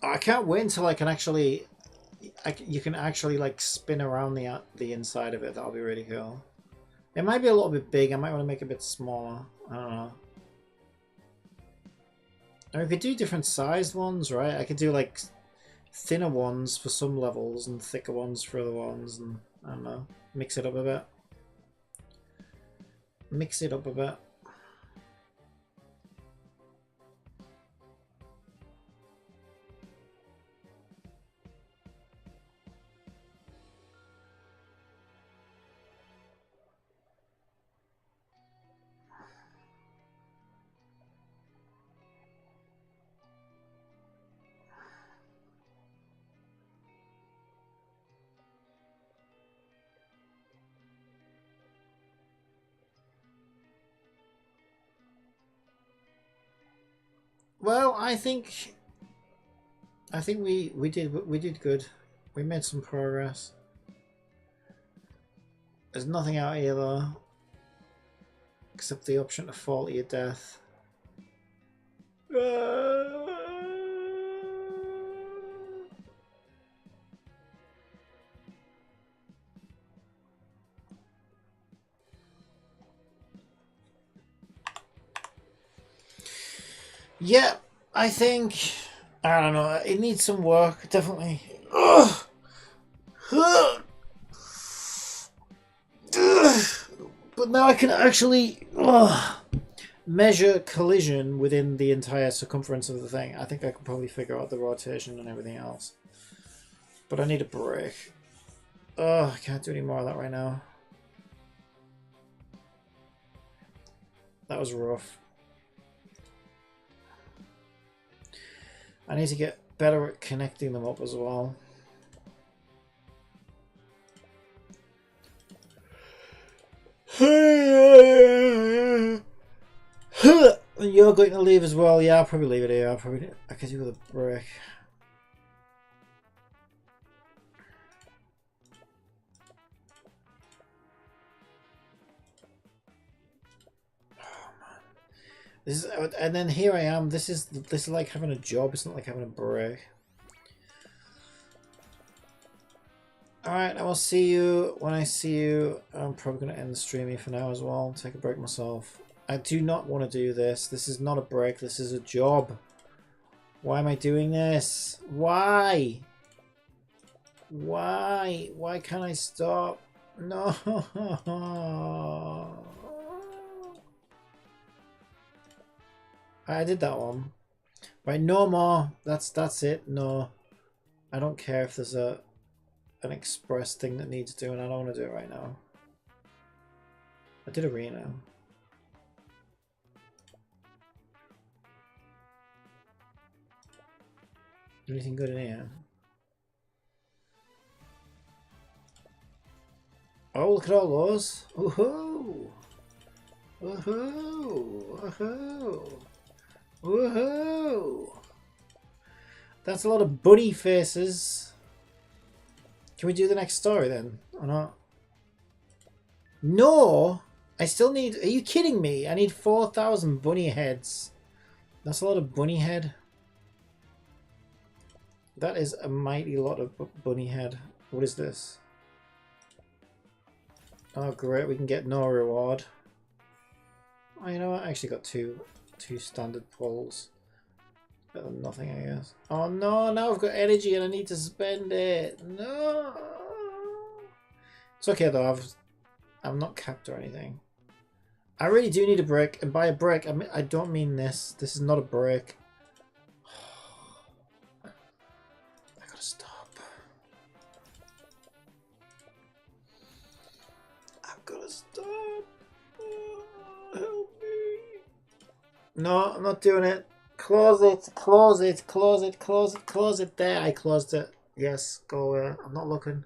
I can't wait until I can actually... you can actually like spin around the inside of it. That'll be really cool. It might be a little bit big. I might want to make it a bit smaller. I don't know. Or I could do different sized ones, right? I could do like thinner ones for some levels and thicker ones for other ones, and I don't know, mix it up a bit. mix it up a bit. Well, I think we did good. We made some progress. There's nothing out here though, except the option to fall to your death. Yeah, I think I don't know. It needs some work, definitely. Ugh. Ugh. Ugh. But now I can actually measure collision within the entire circumference of the thing. I think I could probably figure out the rotation and everything else. But I need a break. I can't do any more of that right now. That was rough. I need to get better at connecting them up as well. You're going to leave as well. Yeah, I'll probably leave it here. I could do with a break. This is, and then here I am. This is like having a job. It's not like having a break. All right, I will see you when I see you. I'm probably going to end the stream here for now as well. Take a break myself. I do not want to do this. This is not a break. This is a job. Why am I doing this? Why? Why? Why can't I stop? No. I did that one. Right, no more. That's it. No. I don't care if there's an express thing that needs doing. I don't want to do it right now. I did arena. Anything good in here? Oh, look at all those. Woohoo! Woohoo! Woohoo! Woohoo! That's a lot of bunny faces. Can we do the next story then? Or not? No! I still need... Are you kidding me? I need 4,000 bunny heads. That's a lot of bunny head. That is a mighty lot of bunny head. What is this? Oh great, we can get no reward. Oh, you know what? I actually got two standard pulls. Better than nothing, I guess. Oh no, now I've got energy and I need to spend it. No. It's okay though, I'm not capped or anything. I really do need a break, and by a break, I don't mean this. This is not a break. I gotta stop. I've gotta stop. Oh, help me. No, I'm not doing it. Close it, close it, close it, close it, close it. There, I closed it. Yes, go away. I'm not looking.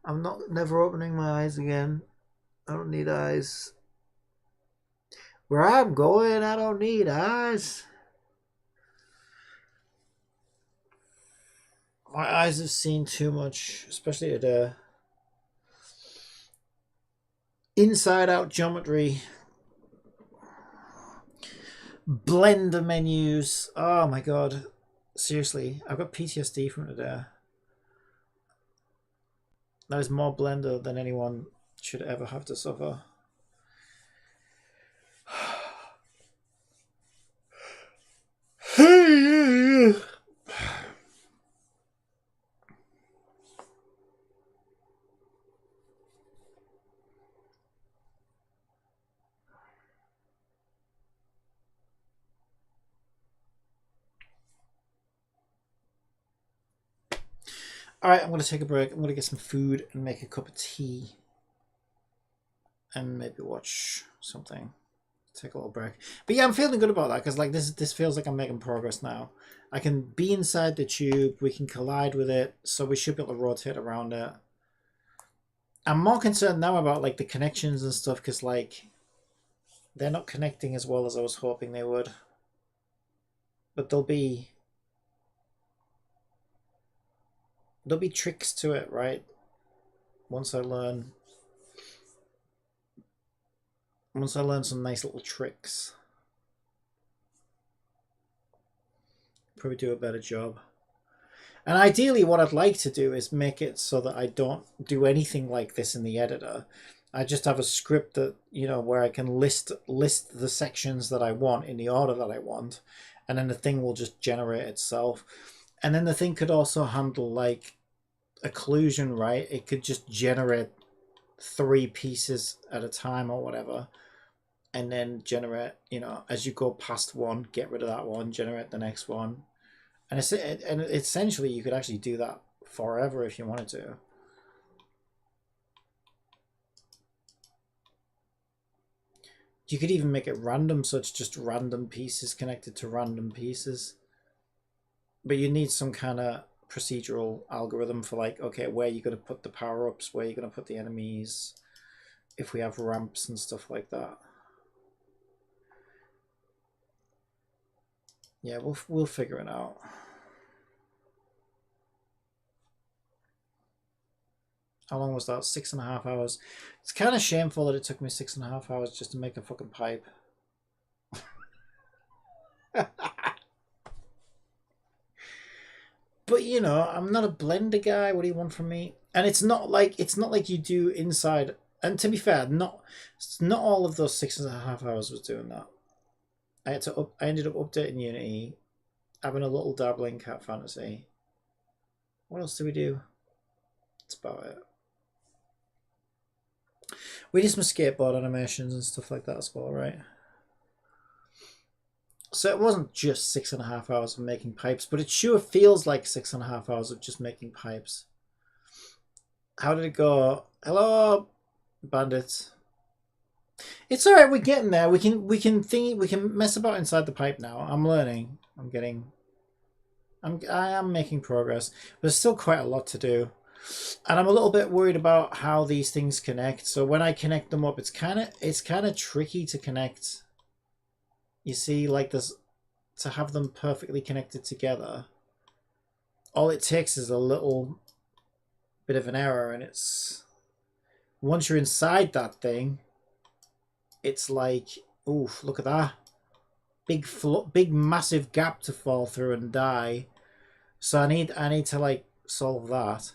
I'm never opening my eyes again. I don't need eyes. Where I'm going, I don't need eyes. My eyes have seen too much, especially at inside out geometry. Blender menus. Oh my god. Seriously, I've got PTSD from today. That is more Blender than anyone should ever have to suffer. All right, I'm going to take a break. I'm going to get some food and make a cup of tea. And maybe watch something. Take a little break. But yeah, I'm feeling good about that because like this feels like I'm making progress now. I can be inside the tube. We can collide with it. So we should be able to rotate around it. I'm more concerned now about like the connections and stuff because like they're not connecting as well as I was hoping they would. But there'll be tricks to it, right? Once I learn some nice little tricks, probably do a better job. And ideally what I'd like to do is make it so that I don't do anything like this in the editor. I just have a script that, you know, where I can list the sections that I want in the order that I want, and then the thing will just generate itself. And then the thing could also handle like occlusion, right? It could just generate 3 pieces at a time or whatever, and then generate, you know, as you go past one, get rid of that one, generate the next one. And essentially you could actually do that forever if you wanted to. You could even make it random, so it's just random pieces connected to random pieces. But you need some kind of procedural algorithm for like, okay, where you're going to put the power-ups, where you're going to put the enemies, if we have ramps and stuff like that. Yeah, we'll figure it out. How long was that? 6.5 hours. It's kind of shameful that it took me 6.5 hours just to make a fucking pipe. But you know, I'm not a blender guy. What do you want from me? And it's not like you do inside. And to be fair, not all of those 6.5 hours was doing that. I ended up updating Unity, having a little dabbling Cat Fantasy. What else do we do? That's about it. We did some skateboard animations and stuff like that as well, right? So it wasn't just 6.5 hours of making pipes, but it sure feels like 6.5 hours of just making pipes. How did it go? Hello, bandits. It's all right. We're getting there. We can mess about inside the pipe now. I'm learning. I am making progress. But there's still quite a lot to do. And I'm a little bit worried about how these things connect. So when I connect them up, it's kind of tricky to connect. You see, like this, to have them perfectly connected together. All it takes is a little bit of an error, and it's once you're inside that thing, it's like, oof, look at that. Big massive gap to fall through and die. So I need to like solve that.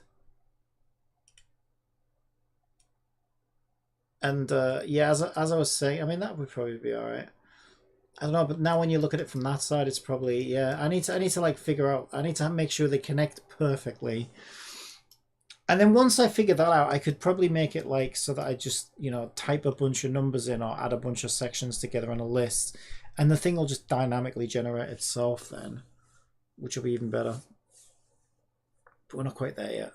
And yeah, as I was saying, I mean that would probably be all right. I don't know, but now when you look at it from that side, it's probably, yeah. I need to like figure out. I need to make sure they connect perfectly. And then once I figure that out, I could probably make it like so that I just, you know, type a bunch of numbers in or add a bunch of sections together on a list, and the thing will just dynamically generate itself then, which will be even better. But we're not quite there yet.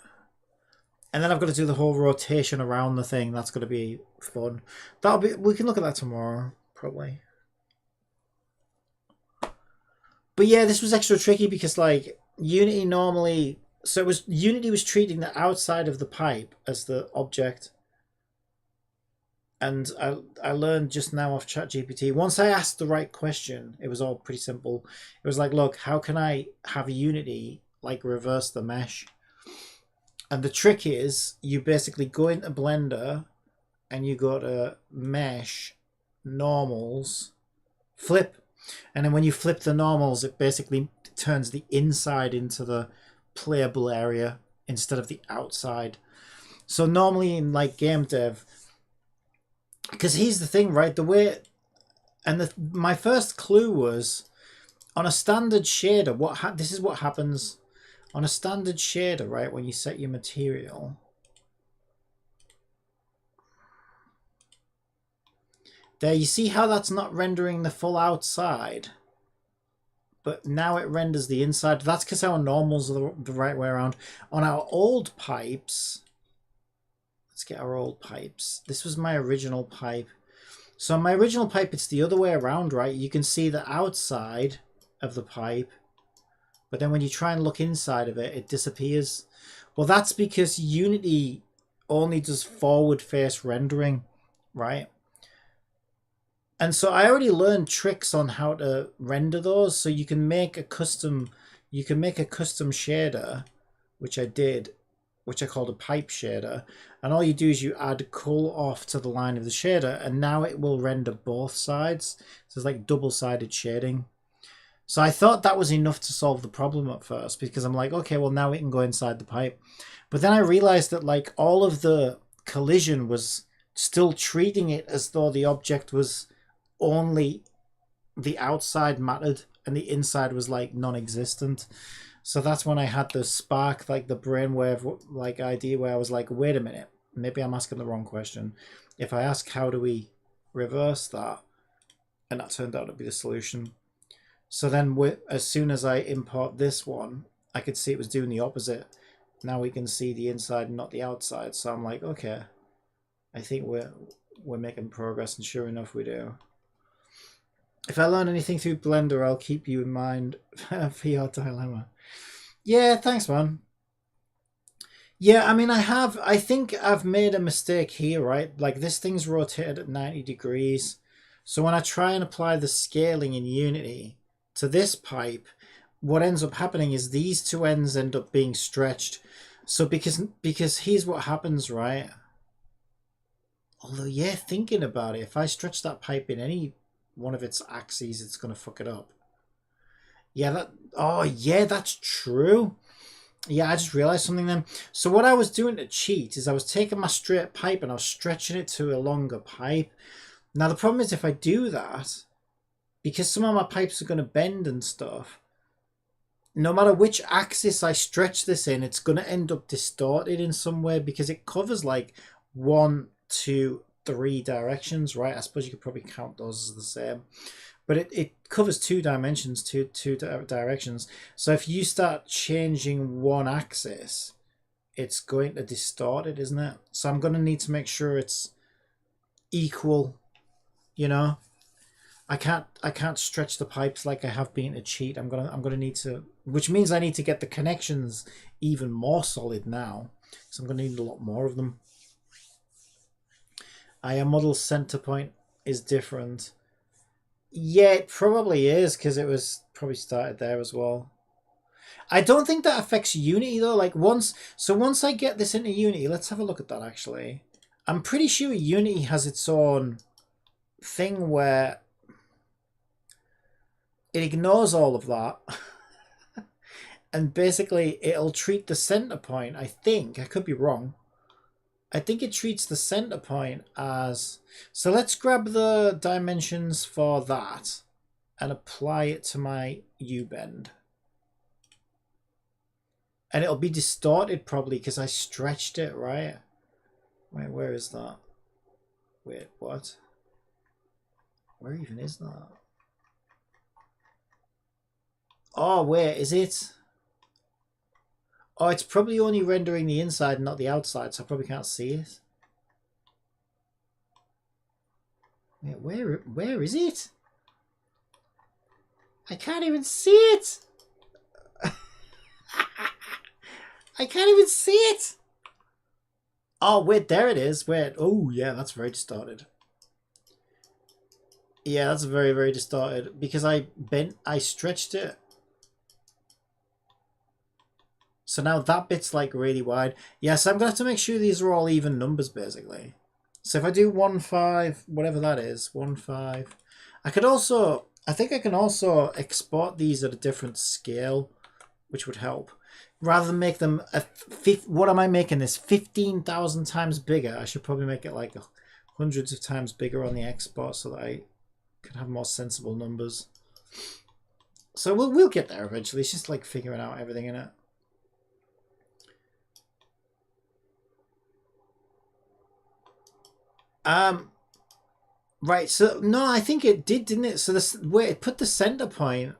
And then I've got to do the whole rotation around the thing. That's going to be fun. We can look at that tomorrow, probably. But yeah, this was extra tricky because like Unity normally, so Unity was treating the outside of the pipe as the object. And I learned just now off ChatGPT, once I asked the right question, it was all pretty simple. It was like, look, how can I have Unity like reverse the mesh? And the trick is you basically go into Blender and you go to mesh, normals, flip. And then when you flip the normals, it basically turns the inside into the playable area instead of the outside. So normally in like game dev, because here's the thing, right? The way, and my first clue was on a standard shader. This is what happens on a standard shader, right? When you set your material, there you see how that's not rendering the full outside. but now it renders the inside. That's because our normals are the right way around. On our old pipes, let's get our old pipes. This was my original pipe. So on my original pipe, it's the other way around, right? You can see the outside of the pipe, but then when you try and look inside of it, it disappears. Well, that's because Unity only does forward face rendering, right? And so I already learned tricks on how to render those. So you can make a custom shader, which I did, which I called a pipe shader. And all you do is you add cull off to the line of the shader, and now it will render both sides. So it's like double-sided shading. So I thought that was enough to solve the problem at first, because I'm like, okay, well now we can go inside the pipe. But then I realized that like all of the collision was still treating it as though the object was only the outside mattered and the inside was like non-existent. So that's when I had the spark, like the brainwave like idea where I was like, wait a minute, maybe I'm asking the wrong question. If I ask how do we reverse that, and that turned out to be the solution. So then as soon as I import this one, I could see it was doing the opposite. Now we can see the inside and not the outside. So I'm like, okay, I think we're making progress, and sure enough we do. If I learn anything through Blender, I'll keep you in mind for your dilemma. Yeah, thanks, man. Yeah, I mean, I think I've made a mistake here, right? Like this thing's rotated at 90 degrees. So when I try and apply the scaling in Unity to this pipe, what ends up happening is these two ends end up being stretched. So because here's what happens, right? Although, yeah, thinking about it, if I stretch that pipe in any one of its axes, it's going to fuck it up. Yeah, that's true. Yeah, I just realized something then. So what I was doing to cheat is I was taking my straight pipe and I was stretching it to a longer pipe. Now the problem is if I do that, because some of my pipes are going to bend and stuff, no matter which axis I stretch this in, it's going to end up distorted in some way because it covers like 1, 2, 3 directions, right? I suppose you could probably count those as the same, but it covers 2 dimensions, two directions. So if you start changing one axis, it's going to distort it, isn't it? So I'm going to need to make sure it's equal, you know. I can't stretch the pipes like I have been to cheat. I'm gonna need to, which means I need to get the connections even more solid now, so I'm gonna need a lot more of them. A model center point is different. Yeah, it probably is because it was probably started there as well. I don't think that affects Unity though. Like once I get this into Unity, let's have a look at that actually. I'm pretty sure Unity has its own thing where it ignores all of that and basically it'll treat the center point, I think, I could be wrong, I think it treats the center point as, so let's grab the dimensions for that and apply it to my U-bend. And it'll be distorted probably because I stretched it, right? Wait, where is that? Wait, what? Where even is that? Oh, where is it? Oh, it's probably only rendering the inside, not the outside, so I probably can't see it. Wait, where is it? I can't even see it. I can't even see it. Oh, wait, there it is. Wait. Oh, yeah, that's very distorted. Yeah, that's very, very distorted because I stretched it. So now that bit's like really wide. Yeah, so I'm going to have to make sure these are all even numbers basically. So if I do 1, 5, whatever that is, 1, 5. I think I can also export these at a different scale, which would help. Rather than make them, what am I making this? 15,000 times bigger. I should probably make it like hundreds of times bigger on the export so that I can have more sensible numbers. So we'll get there eventually. It's just like figuring out everything in it. Right, so no, I think it did, didn't it? So this where it put the center point.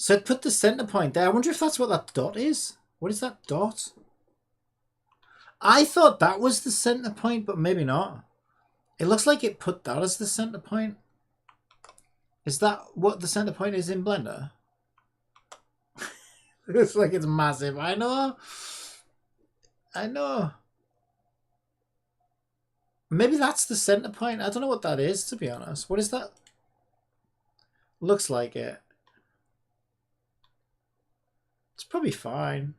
So I'd put the center point there. I wonder if that's what that dot is. What is that dot? I thought that was the center point, but maybe not. It looks like it put that as the center point. Is that what the center point is in Blender? It looks like it's massive. I know. I know. Maybe that's the center point. I don't know what that is, to be honest. What is that? Looks like it. It's probably fine.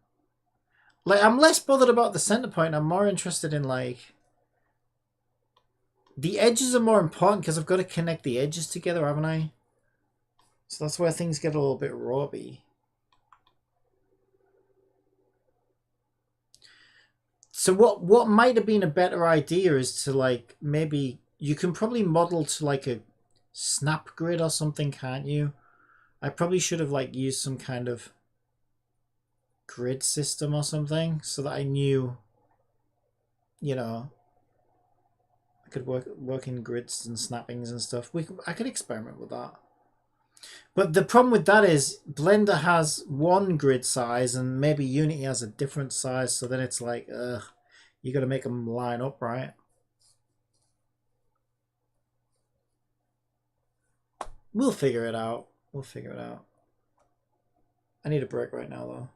Like, I'm less bothered about the center point. I'm more interested in, like... The edges are more important because I've got to connect the edges together, haven't I? So that's where things get a little bit rawby. So what might have been a better idea is to, like, maybe... You can probably model to, like, a snap grid or something, can't you? I probably should have, like, used some kind of grid system or something so that I knew, you know... could work in grids and snappings and stuff. I could experiment with that. But the problem with that is Blender has one grid size and maybe Unity has a different size, so then it's like, you got to make them line up, right? We'll figure it out. We'll figure it out. I need a break right now, though.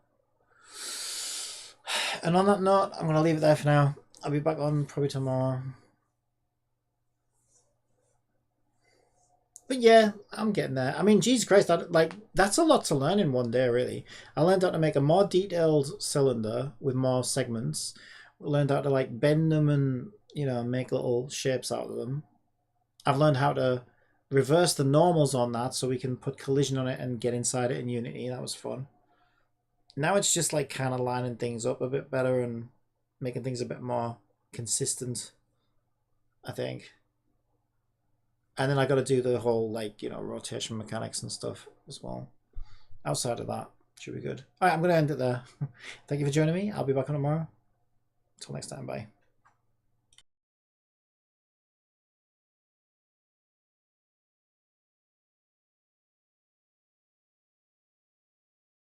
And on that note, I'm going to leave it there for now. I'll be back on probably tomorrow. But yeah, I'm getting there. I mean, Jesus Christ, that's a lot to learn in one day, really. I learned how to make a more detailed cylinder with more segments. I learned how to, like, bend them and, you know, make little shapes out of them. I've learned how to reverse the normals on that so we can put collision on it and get inside it in Unity. That was fun. Now it's just, like, kind of lining things up a bit better and making things a bit more consistent, I think. And then I got to do the whole, like, you know, rotation mechanics and stuff as well. Outside of that, should be good. All right, I'm going to end it there. Thank you for joining me. I'll be back on tomorrow. Until next time, bye.